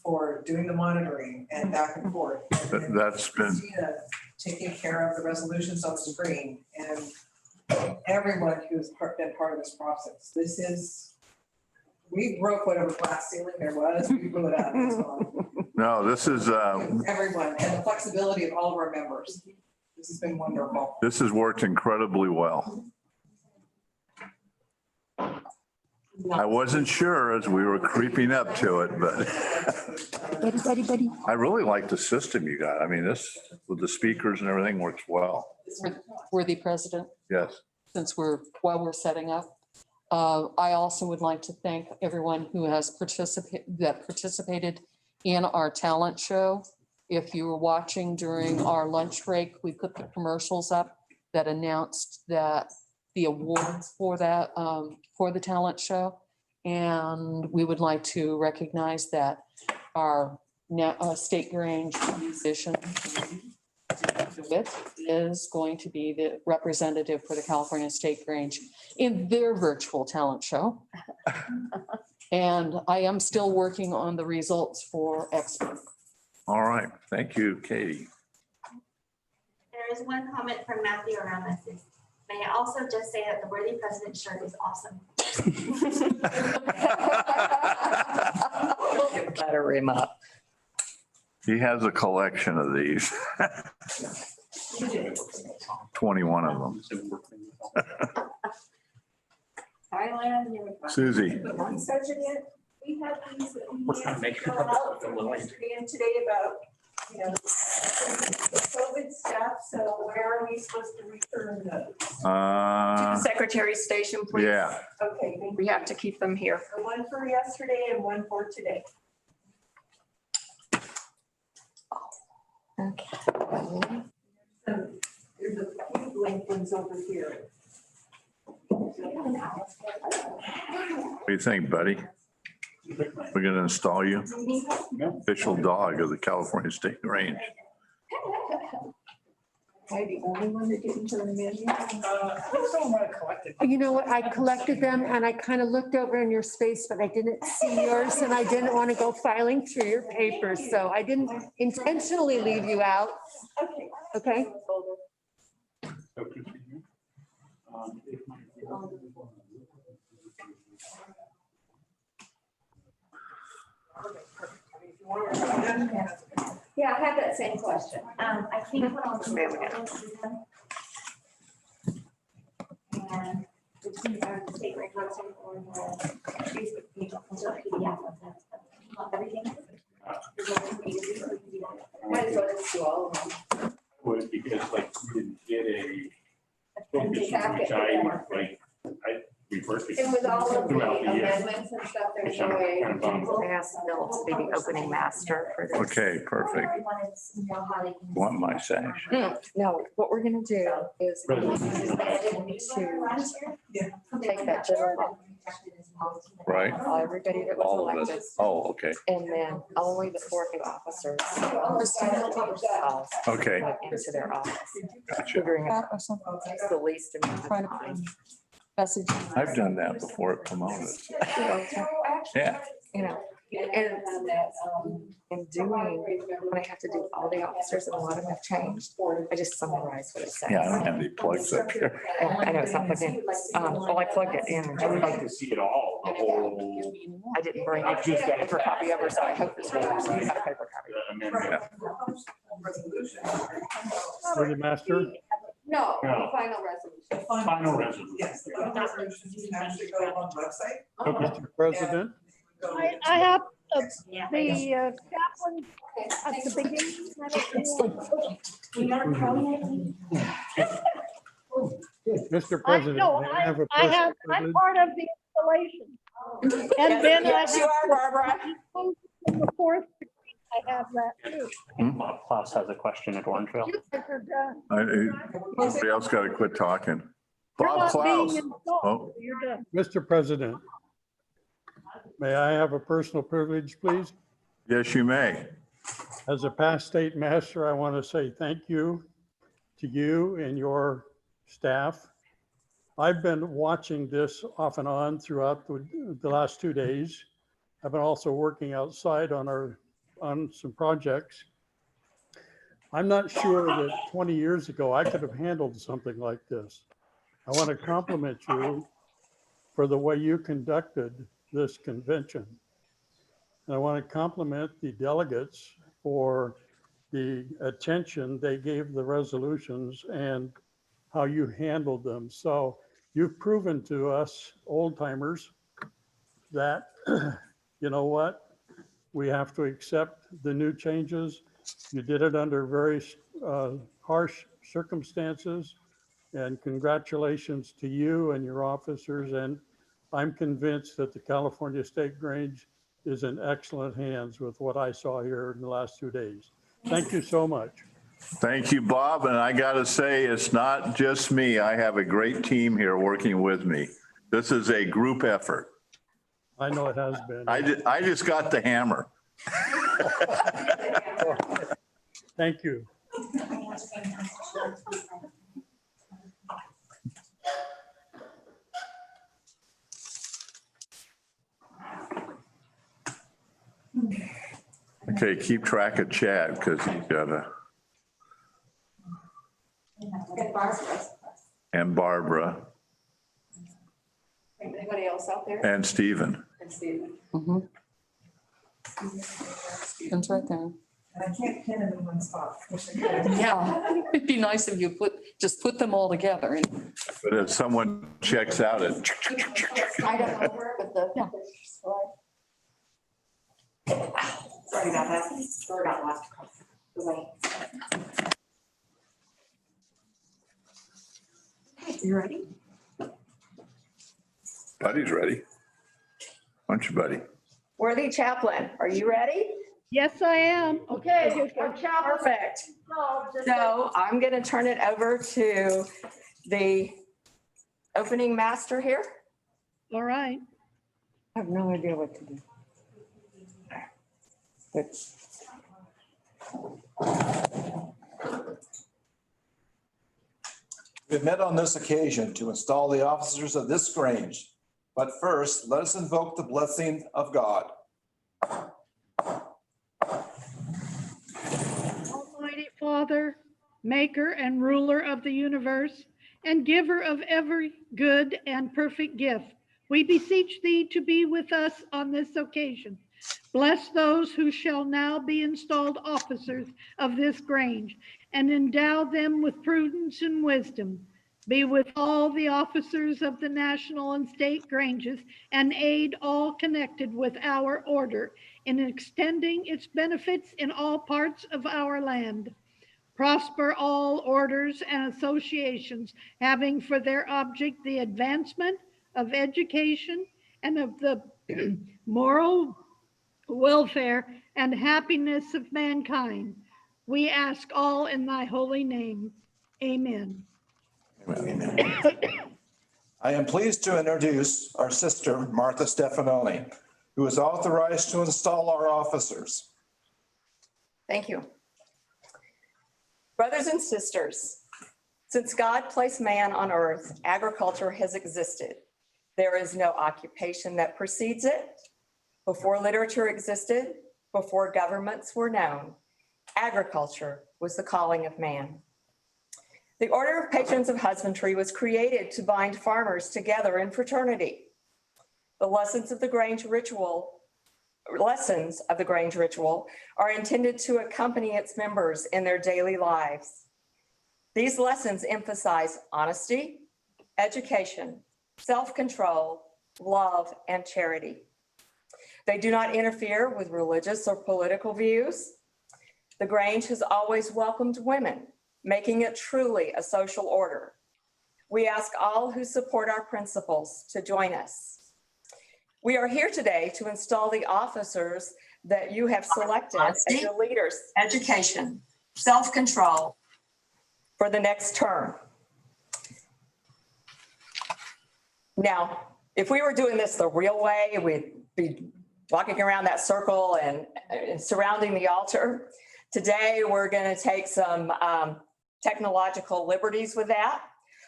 for doing the monitoring and back and forth. And That's been, Christina taking care of the resolutions on the screen, and everyone who's been part of this process. This is, we broke whatever glass ceiling there was, we blew it out. It's gone. no, this is, Everyone, and the flexibility of all of our members. This has been wonderful. this has worked incredibly well. I wasn't sure as we were creeping up to it, but I really like the system you got. I mean, this with the speakers and everything works well. Worthy President, Yes. since while we're setting up, I also would like to thank everyone who has participated in our talent show. If you were watching during our lunch break, we put the commercials up that announced that the awards for that, for the talent show. And we would like to recognize that our State Grange musician is going to be the representative for the California State Grange in their virtual talent show. And I am still working on the results for Expo. All right. Thank you, Katie. There is one comment from Matthew around this. May I also just say that the Worthy President shirt is awesome. Flatter him up. He has a collection of these. 21 of them. Thailand. Susie. President, we have these that we We're trying to make it fill out a little yesterday and today about, the COVID stuff. So where are we supposed to return those? Secretary Station, please. Yeah. Okay, We have to keep them here. so one for yesterday and one for today. There's a few blank ones over here. What do you think, buddy? We're going to install you official dog of the California State Grange. Am I the only one that didn't turn them in? You know what? I collected them and I kind of looked over in your space, but I didn't see yours and I didn't want to go filing through your papers. So I didn't intentionally leave you out. Okay? Yeah, I have that same question. I think what I'll do. And between our state rate website or the Facebook page, I'll put a PDF of that. Everything. Might as well just do all of them. Would, because like we didn't get a focus, which Packet. we worked. And with all of the throughout the year. amendments and stuff, there's no way. I asked Bill to be the opening master for this. Okay, perfect. Want my sash? No, what we're gonna do is to take that general law, Right. everybody that was All of elected, it. Oh, okay. and then only the 4 new officers Okay. went into their office. Gotcha. Figuring out it's the least amount of time. Message. I've done that before it promoted. Yeah. You know, and in doing, when I have to do all the officers, and a lot of them have changed, I just summarize what it says. Yeah, I don't have any plugs up here. I know it's not plugged in. Well, I plugged it in. I would like to see it all, the whole. I didn't bring a I've just got- paper copy over, so I hope this one has a paper copy. Amendment. Worthy Master? No, No. final resolution. Final resolution. Yes, the final resolutions actually go on the website. Mr. President? I have the chaplain at the beginning. Mr. President, No, may I have a I'm personal part of the installation. And then Yes, you are, Barbara. The fourth I have that too. Bob Klaus has a question at Orangeville. You guys are done. Somebody else got to quit talking. You're Bob not being Klaus. installed. Oh, You're done. Mr. President, may I have a personal privilege, please? yes, you may. As a past state master, I want to say thank you to you and your staff. I've been watching this off and on throughout the last 2 days. I've been also working outside on some projects. I'm not sure that 20 years ago I could have handled something like this. I want to compliment you for the way you conducted this convention. And I want to compliment the delegates for the attention they gave the resolutions and how you handled them. So you've proven to us old timers that, you know what, we have to accept the new changes. You did it under very harsh circumstances, and congratulations to you and your officers. And I'm convinced that the California State Grange is in excellent hands with what I saw here in the last 2 days. Thank you so much. Thank you, Bob. And I got to say, it's not just me. I have a great team here working with me. This is a group effort. I know it has been. I just got the hammer. Thank you. Okay, keep track of Chad because he's got a, and Barbara Anybody else out there? and Stephen. And Stephen. Mhm. Stephen's right there. And I can't pin them in one spot. Yeah, it'd be nice if you just put them all together. And But if someone checks out, it, I don't know where, but the. Yeah. Sorry about that. Sorry about last. You ready? Buddy's ready. Aren't you, Buddy? Worthy Chaplain, are you ready? Yes, I am. Okay. Perfect. So I'm going to turn it over to the opening master here. All right. I have no idea what to do. But We met on this occasion to install the officers of this Grange. But first, let us invoke the blessing of God. Almighty Father, maker and ruler of the universe, and giver of every good and perfect gift, we beseech thee to be with us on this occasion. Bless those who shall now be installed officers of this Grange, and endow them with prudence and wisdom. Be with all the officers of the national and state Granges, and aid all connected with our order in extending its benefits in all parts of our land. Prosper all orders and associations having for their object the advancement of education and of the moral welfare and happiness of mankind. We ask all in thy holy name. Amen. I am pleased to introduce our sister, Martha Stefanoni, who is authorized to install our officers. Thank you. Brothers and sisters, since God placed man on earth, agriculture has existed. There is no occupation that precedes it. Before literature existed, before governments were known, agriculture was the calling of man. The Order of Patrons of Husbandry was created to bind farmers together in fraternity. The lessons of the Grange ritual are intended to accompany its members in their daily lives. These lessons emphasize honesty, education, self-control, love, and charity. They do not interfere with religious or political views. The Grange has always welcomed women, making it truly a social order. We ask all who support our principles to join us. We are here today to install the officers that you have selected as your leaders, education, self-control for the next term. Now, if we were doing this the real way, we'd be walking around that circle and surrounding the altar. Today, we're going to take some technological liberties with that.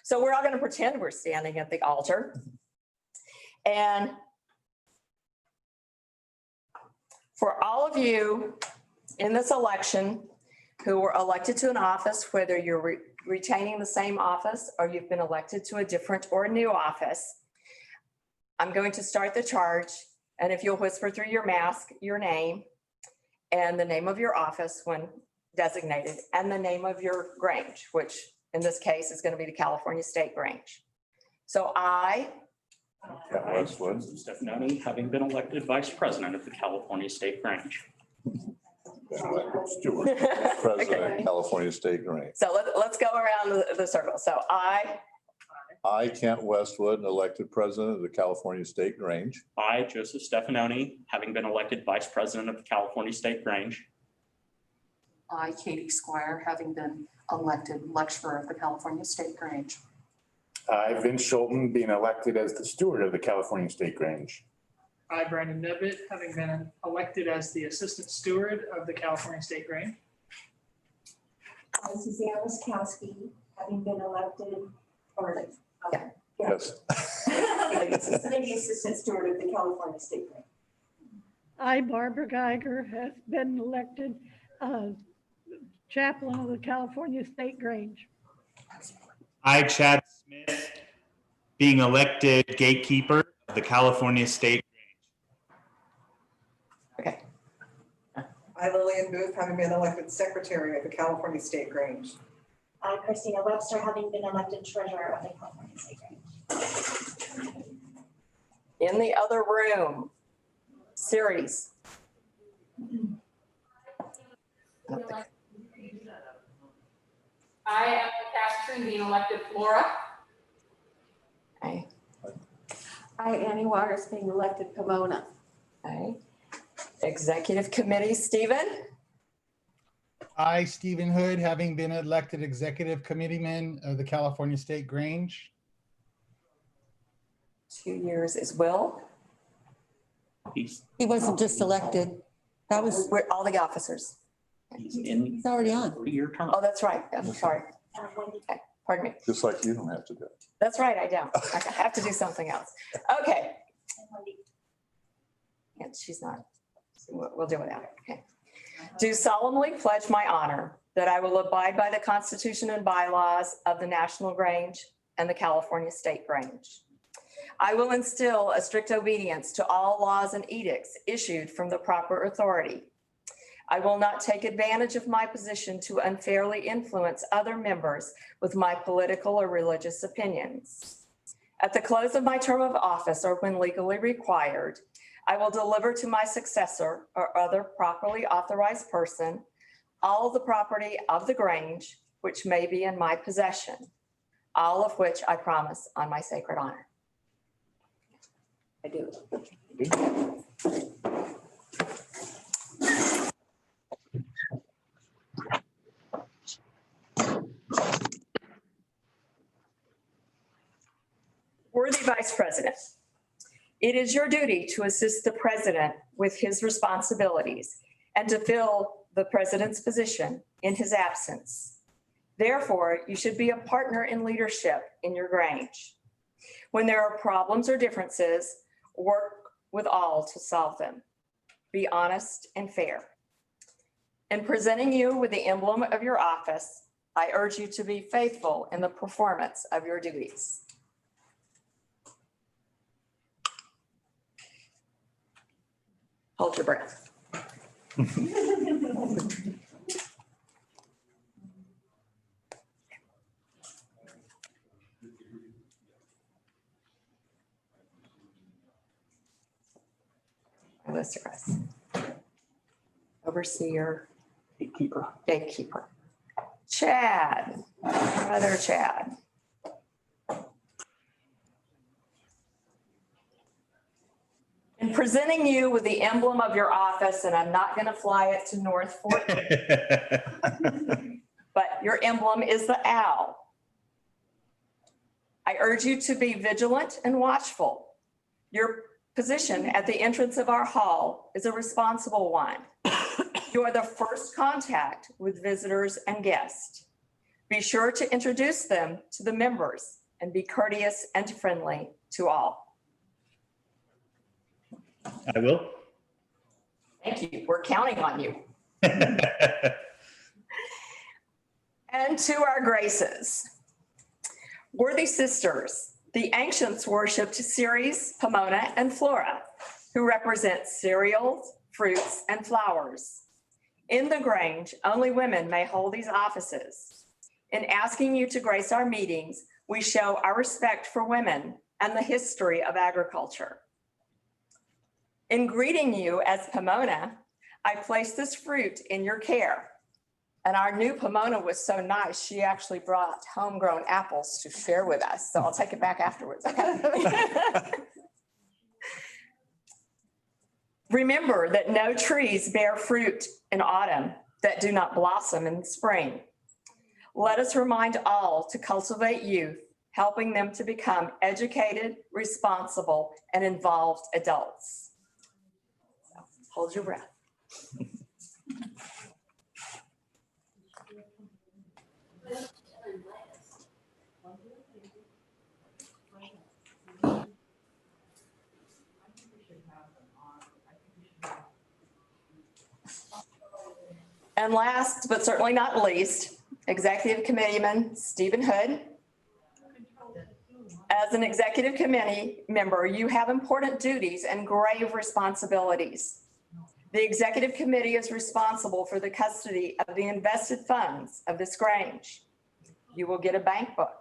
So we're all going to pretend we're standing at the altar. And for all of you in this election who were elected to an office, whether you're retaining the same office or you've been elected to a different or a new office, I'm going to start the charge. And if you'll whisper through your mask, your name and the name of your office when designated, and the name of your Grange, which in this case is going to be the California State Grange. So I, Stefanoni, having been elected vice president of the California State Grange. Stewart, President, California State Grange. So let's go around the circle. So I, Kent Westwood, elected president of the California State Grange. I, Joseph Stefanoni, having been elected vice president of the California State Grange. I, Katie Squire, having been elected lecturer of the California State Grange. I, Vince Schulten, being elected as the steward of the California State Grange. I, Brandon Nevitt, having been elected as the assistant steward of the California State Grange. I, Suzanne Wiskowski, having been elected, or Yes. the assistant steward of the California State Grange. I, Barbara Geiger, has been elected chaplain of the California State Grange. I, Chad Smith, being elected gatekeeper of the California State Okay. I, Lillian Booth, having been elected secretary of the California State Grange. I, Christina Webster, having been elected treasurer of the California State Grange. in the other room, series. I am Catherine being elected Flora. Okay. I, Annie Waters, being elected Pomona. Okay. Executive Committee, Stephen. I, Stephen Hood, having been elected Executive Committeeman of the California State Grange. 2 years is Will. He wasn't just elected. That was. We're all the officers. He's already on. 3-year term. Oh, that's right. I'm sorry. Okay. Pardon me. Just like you don't have to do it. That's right. I don't. I have to do something else. Okay. Yeah, she's not. We'll do it out. Okay. Do solemnly pledge my honor that I will abide by the Constitution and bylaws of the National Grange and the California State Grange. I will instill a strict obedience to all laws and edicts issued from the proper authority. I will not take advantage of my position to unfairly influence other members with my political or religious opinions. At the close of my term of office or when legally required, I will deliver to my successor or other properly authorized person all the property of the Grange which may be in my possession, all of which I promise on my sacred honor. I do. Worthy Vice President, it is your duty to assist the President with his responsibilities and to fill the President's position in his absence. Therefore, you should be a partner in leadership in your Grange. When there are problems or differences, work with all to solve them. Be honest and fair. In presenting you with the emblem of your office, I urge you to be faithful in the performance of your duties. Hold your breath. Mr. Chris. Overseer. Gatekeeper. Chad. Brother Chad. In presenting you with the emblem of your office, and I'm not going to fly it to North Fort, but your emblem is the owl. I urge you to be vigilant and watchful. Your position at the entrance of our hall is a responsible one. You are the first contact with visitors and guests. Be sure to introduce them to the members and be courteous and friendly to all. I will. Thank you. We're counting on you. And to our graces. Worthy sisters, the ancients worshipped Ceres, Pomona, and Flora, who represent cereals, fruits, and flowers. In the Grange, only women may hold these offices. In asking you to grace our meetings, we show our respect for women and the history of agriculture. In greeting you as Pomona, I place this fruit in your care. And our new Pomona was so nice, she actually brought homegrown apples to share with us. So I'll take it back afterwards. Remember that no trees bear fruit in autumn that do not blossom in spring. Let us remind all to cultivate youth, helping them to become educated, responsible, and involved adults. So, hold your breath. And last, but certainly not least, Executive Committeeman Stephen Hood. As an Executive Committee member, you have important duties and grave responsibilities. The Executive Committee is responsible for the custody of the invested funds of this Grange. You will get a bank book.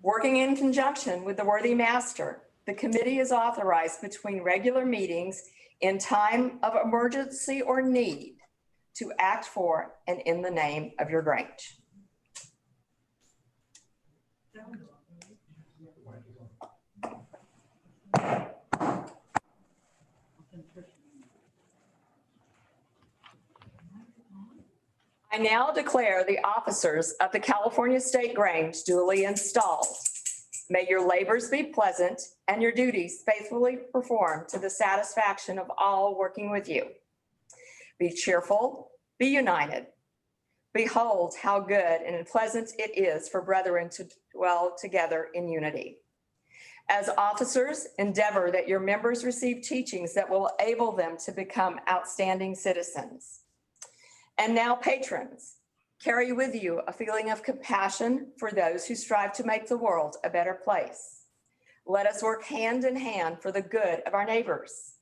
Working in conjunction with the worthy master, the committee is authorized between regular meetings in time of emergency or need to act for and in the name of your Grange. I now declare the officers of the California State Grange duly installed. May your labors be pleasant and your duties faithfully performed to the satisfaction of all working with you. Be cheerful, be united. Behold how good and pleasant it is for brethren to dwell together in unity. As officers, endeavor that your members receive teachings that will enable them to become outstanding citizens. And now, patrons, carry with you a feeling of compassion for those who strive to make the world a better place. Let us work hand in hand for the good of our neighbors.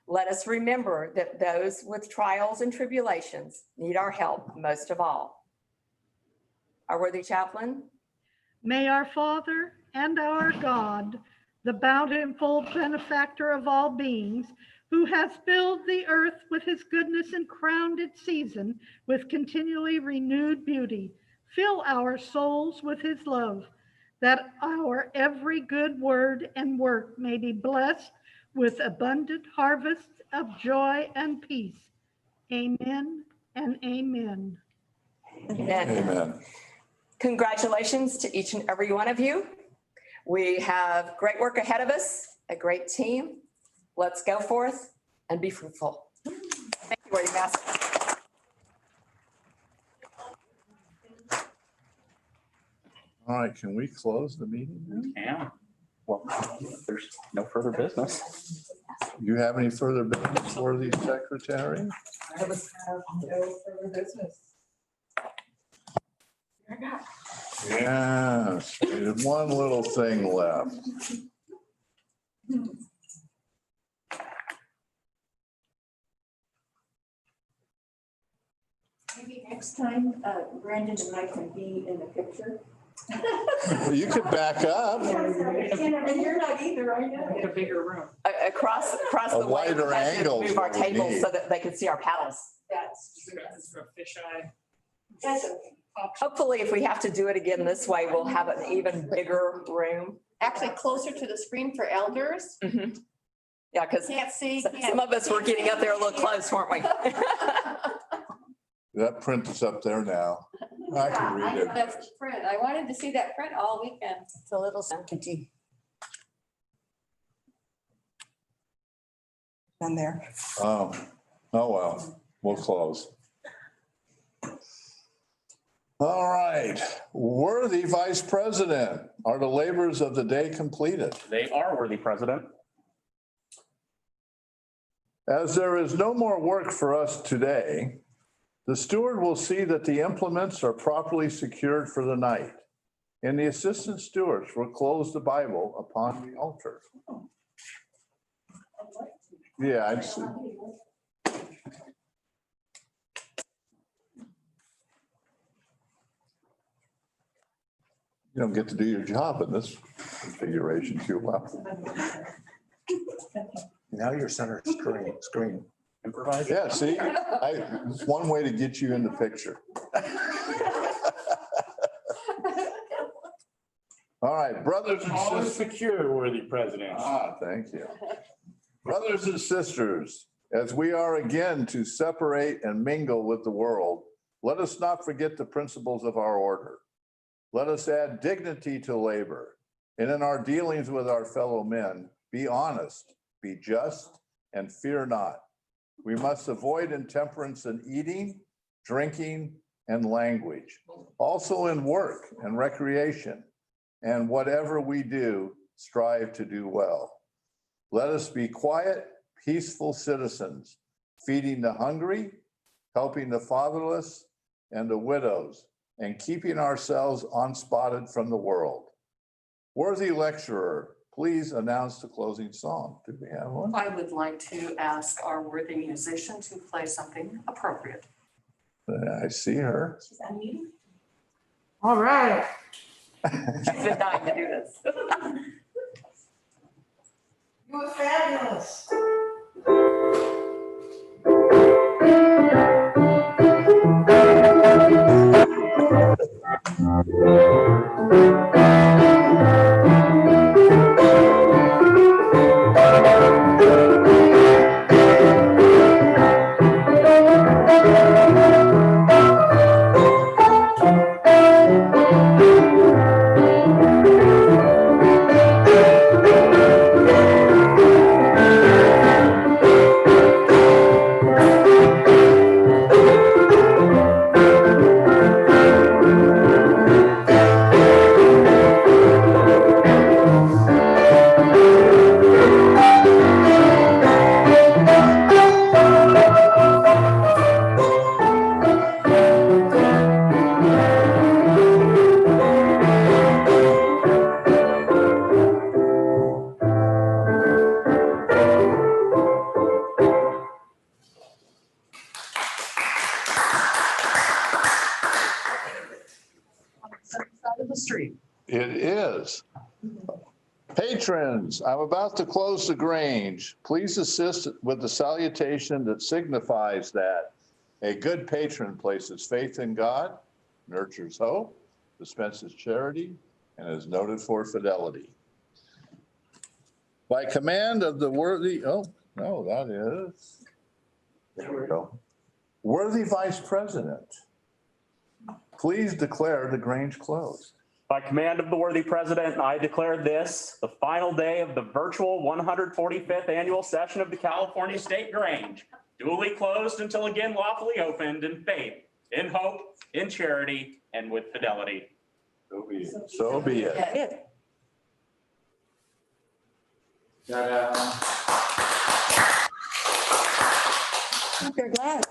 Let us remember that those with trials and tribulations need our help most of all. Our worthy chaplain. May our Father and our God, the bountiful benefactor of all beings, who has filled the earth with his goodness and crowned its season with continually renewed beauty, fill our souls with his love, that our every good word and work may be blessed with abundant harvests of joy and peace. Amen and amen. Amen. Amen. Congratulations to each and every one of you. We have great work ahead of us, a great team. Let's go forth and be fruitful. Thank you, Worthy Master. All right, can we close the meeting now? Yeah. Well, there's no further business. You have any further business, worthy secretary? I was no further business. Yes, there's one little thing left. Maybe next time, Brandon and I can be in the picture. Well, you could back up. And you're not either, I know. Need a bigger room. Across A the way, we wider had to angle is move our what we tables need. so that they could see our paddles. That's It's a fisheye. that's okay. Hopefully, if we have to do it again this way, we'll have an even bigger room. Actually closer to the screen for elders. Mhm. Yeah, because Can't see. some of us were getting up there a little close, weren't we? That print is up there now. I can read it. That's print. I wanted to see that print all weekend. It's a little squinty. Done there. Oh, well, we'll close. All right, worthy Vice President, are the labors of the day completed? They are, worthy President. As there is no more work for us today, the steward will see that the implements are properly secured for the night, and the assistant stewards will close the Bible upon the altar. Yeah, I'd see. You don't get to do your job in this configuration too well. Now you're center screen. Improvise. Yeah, see, it's one way to get you in the picture. All right, brothers and All is sisters. secure, worthy President. Thank you. Brothers and sisters, as we are again to separate and mingle with the world, let us not forget the principles of our order. Let us add dignity to labor, and in our dealings with our fellow men, be honest, be just, and fear not. We must avoid intemperance in eating, drinking, and language. Also in work and recreation, and whatever we do, strive to do well. Let us be quiet, peaceful citizens, feeding the hungry, helping the fatherless and the widows, and keeping ourselves unspotted from the world. Worthy lecturer, please announce the closing song. Do we have one? I would like to ask our worthy musician to play something appropriate. I see her. She's unmuted. All right. She's been dying to do this. You were fabulous. Side of the street. It is. Patrons, I'm about to close the Grange. Please assist with the salutation that signifies that a good patron places faith in God, nurtures hope, dispenses charity, and is noted for fidelity. By command of the worthy, oh, no, that is, there we go. Worthy Vice President, please declare the Grange closed. By command of the worthy President, I declare this the final day of the virtual 145th annual session of the California State Grange, duly closed until again lawfully opened in faith, in hope, in charity, and with fidelity. So be it. So be it. They're glad.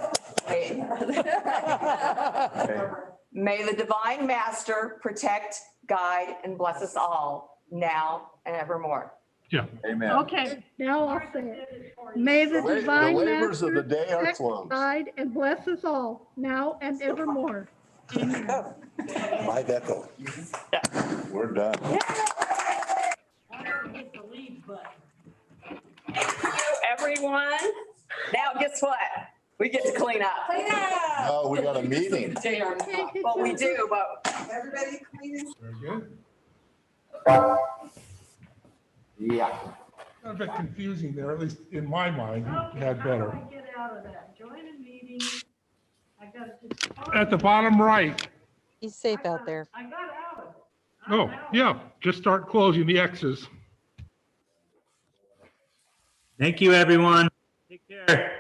May the divine master protect, guide, and bless us all now and evermore. Yeah. Amen. Okay, now I'll say it. May the divine The labors of the master day are protect, closed. guide, and bless us all now and evermore. Amen. My Echo. We're done. Thank you, everyone. Now, guess what? We get to clean up. Clean up. Oh, we got a meeting. Well, we do, but Everybody cleaning. Very good. Yeah. A bit confusing there, at least in my mind, you had better. How do I get out of that? Join a meeting. I gotta just. At the bottom right. He's safe out there. I got out of it. Oh, yeah, just start closing the X's. Thank you, everyone. Take care.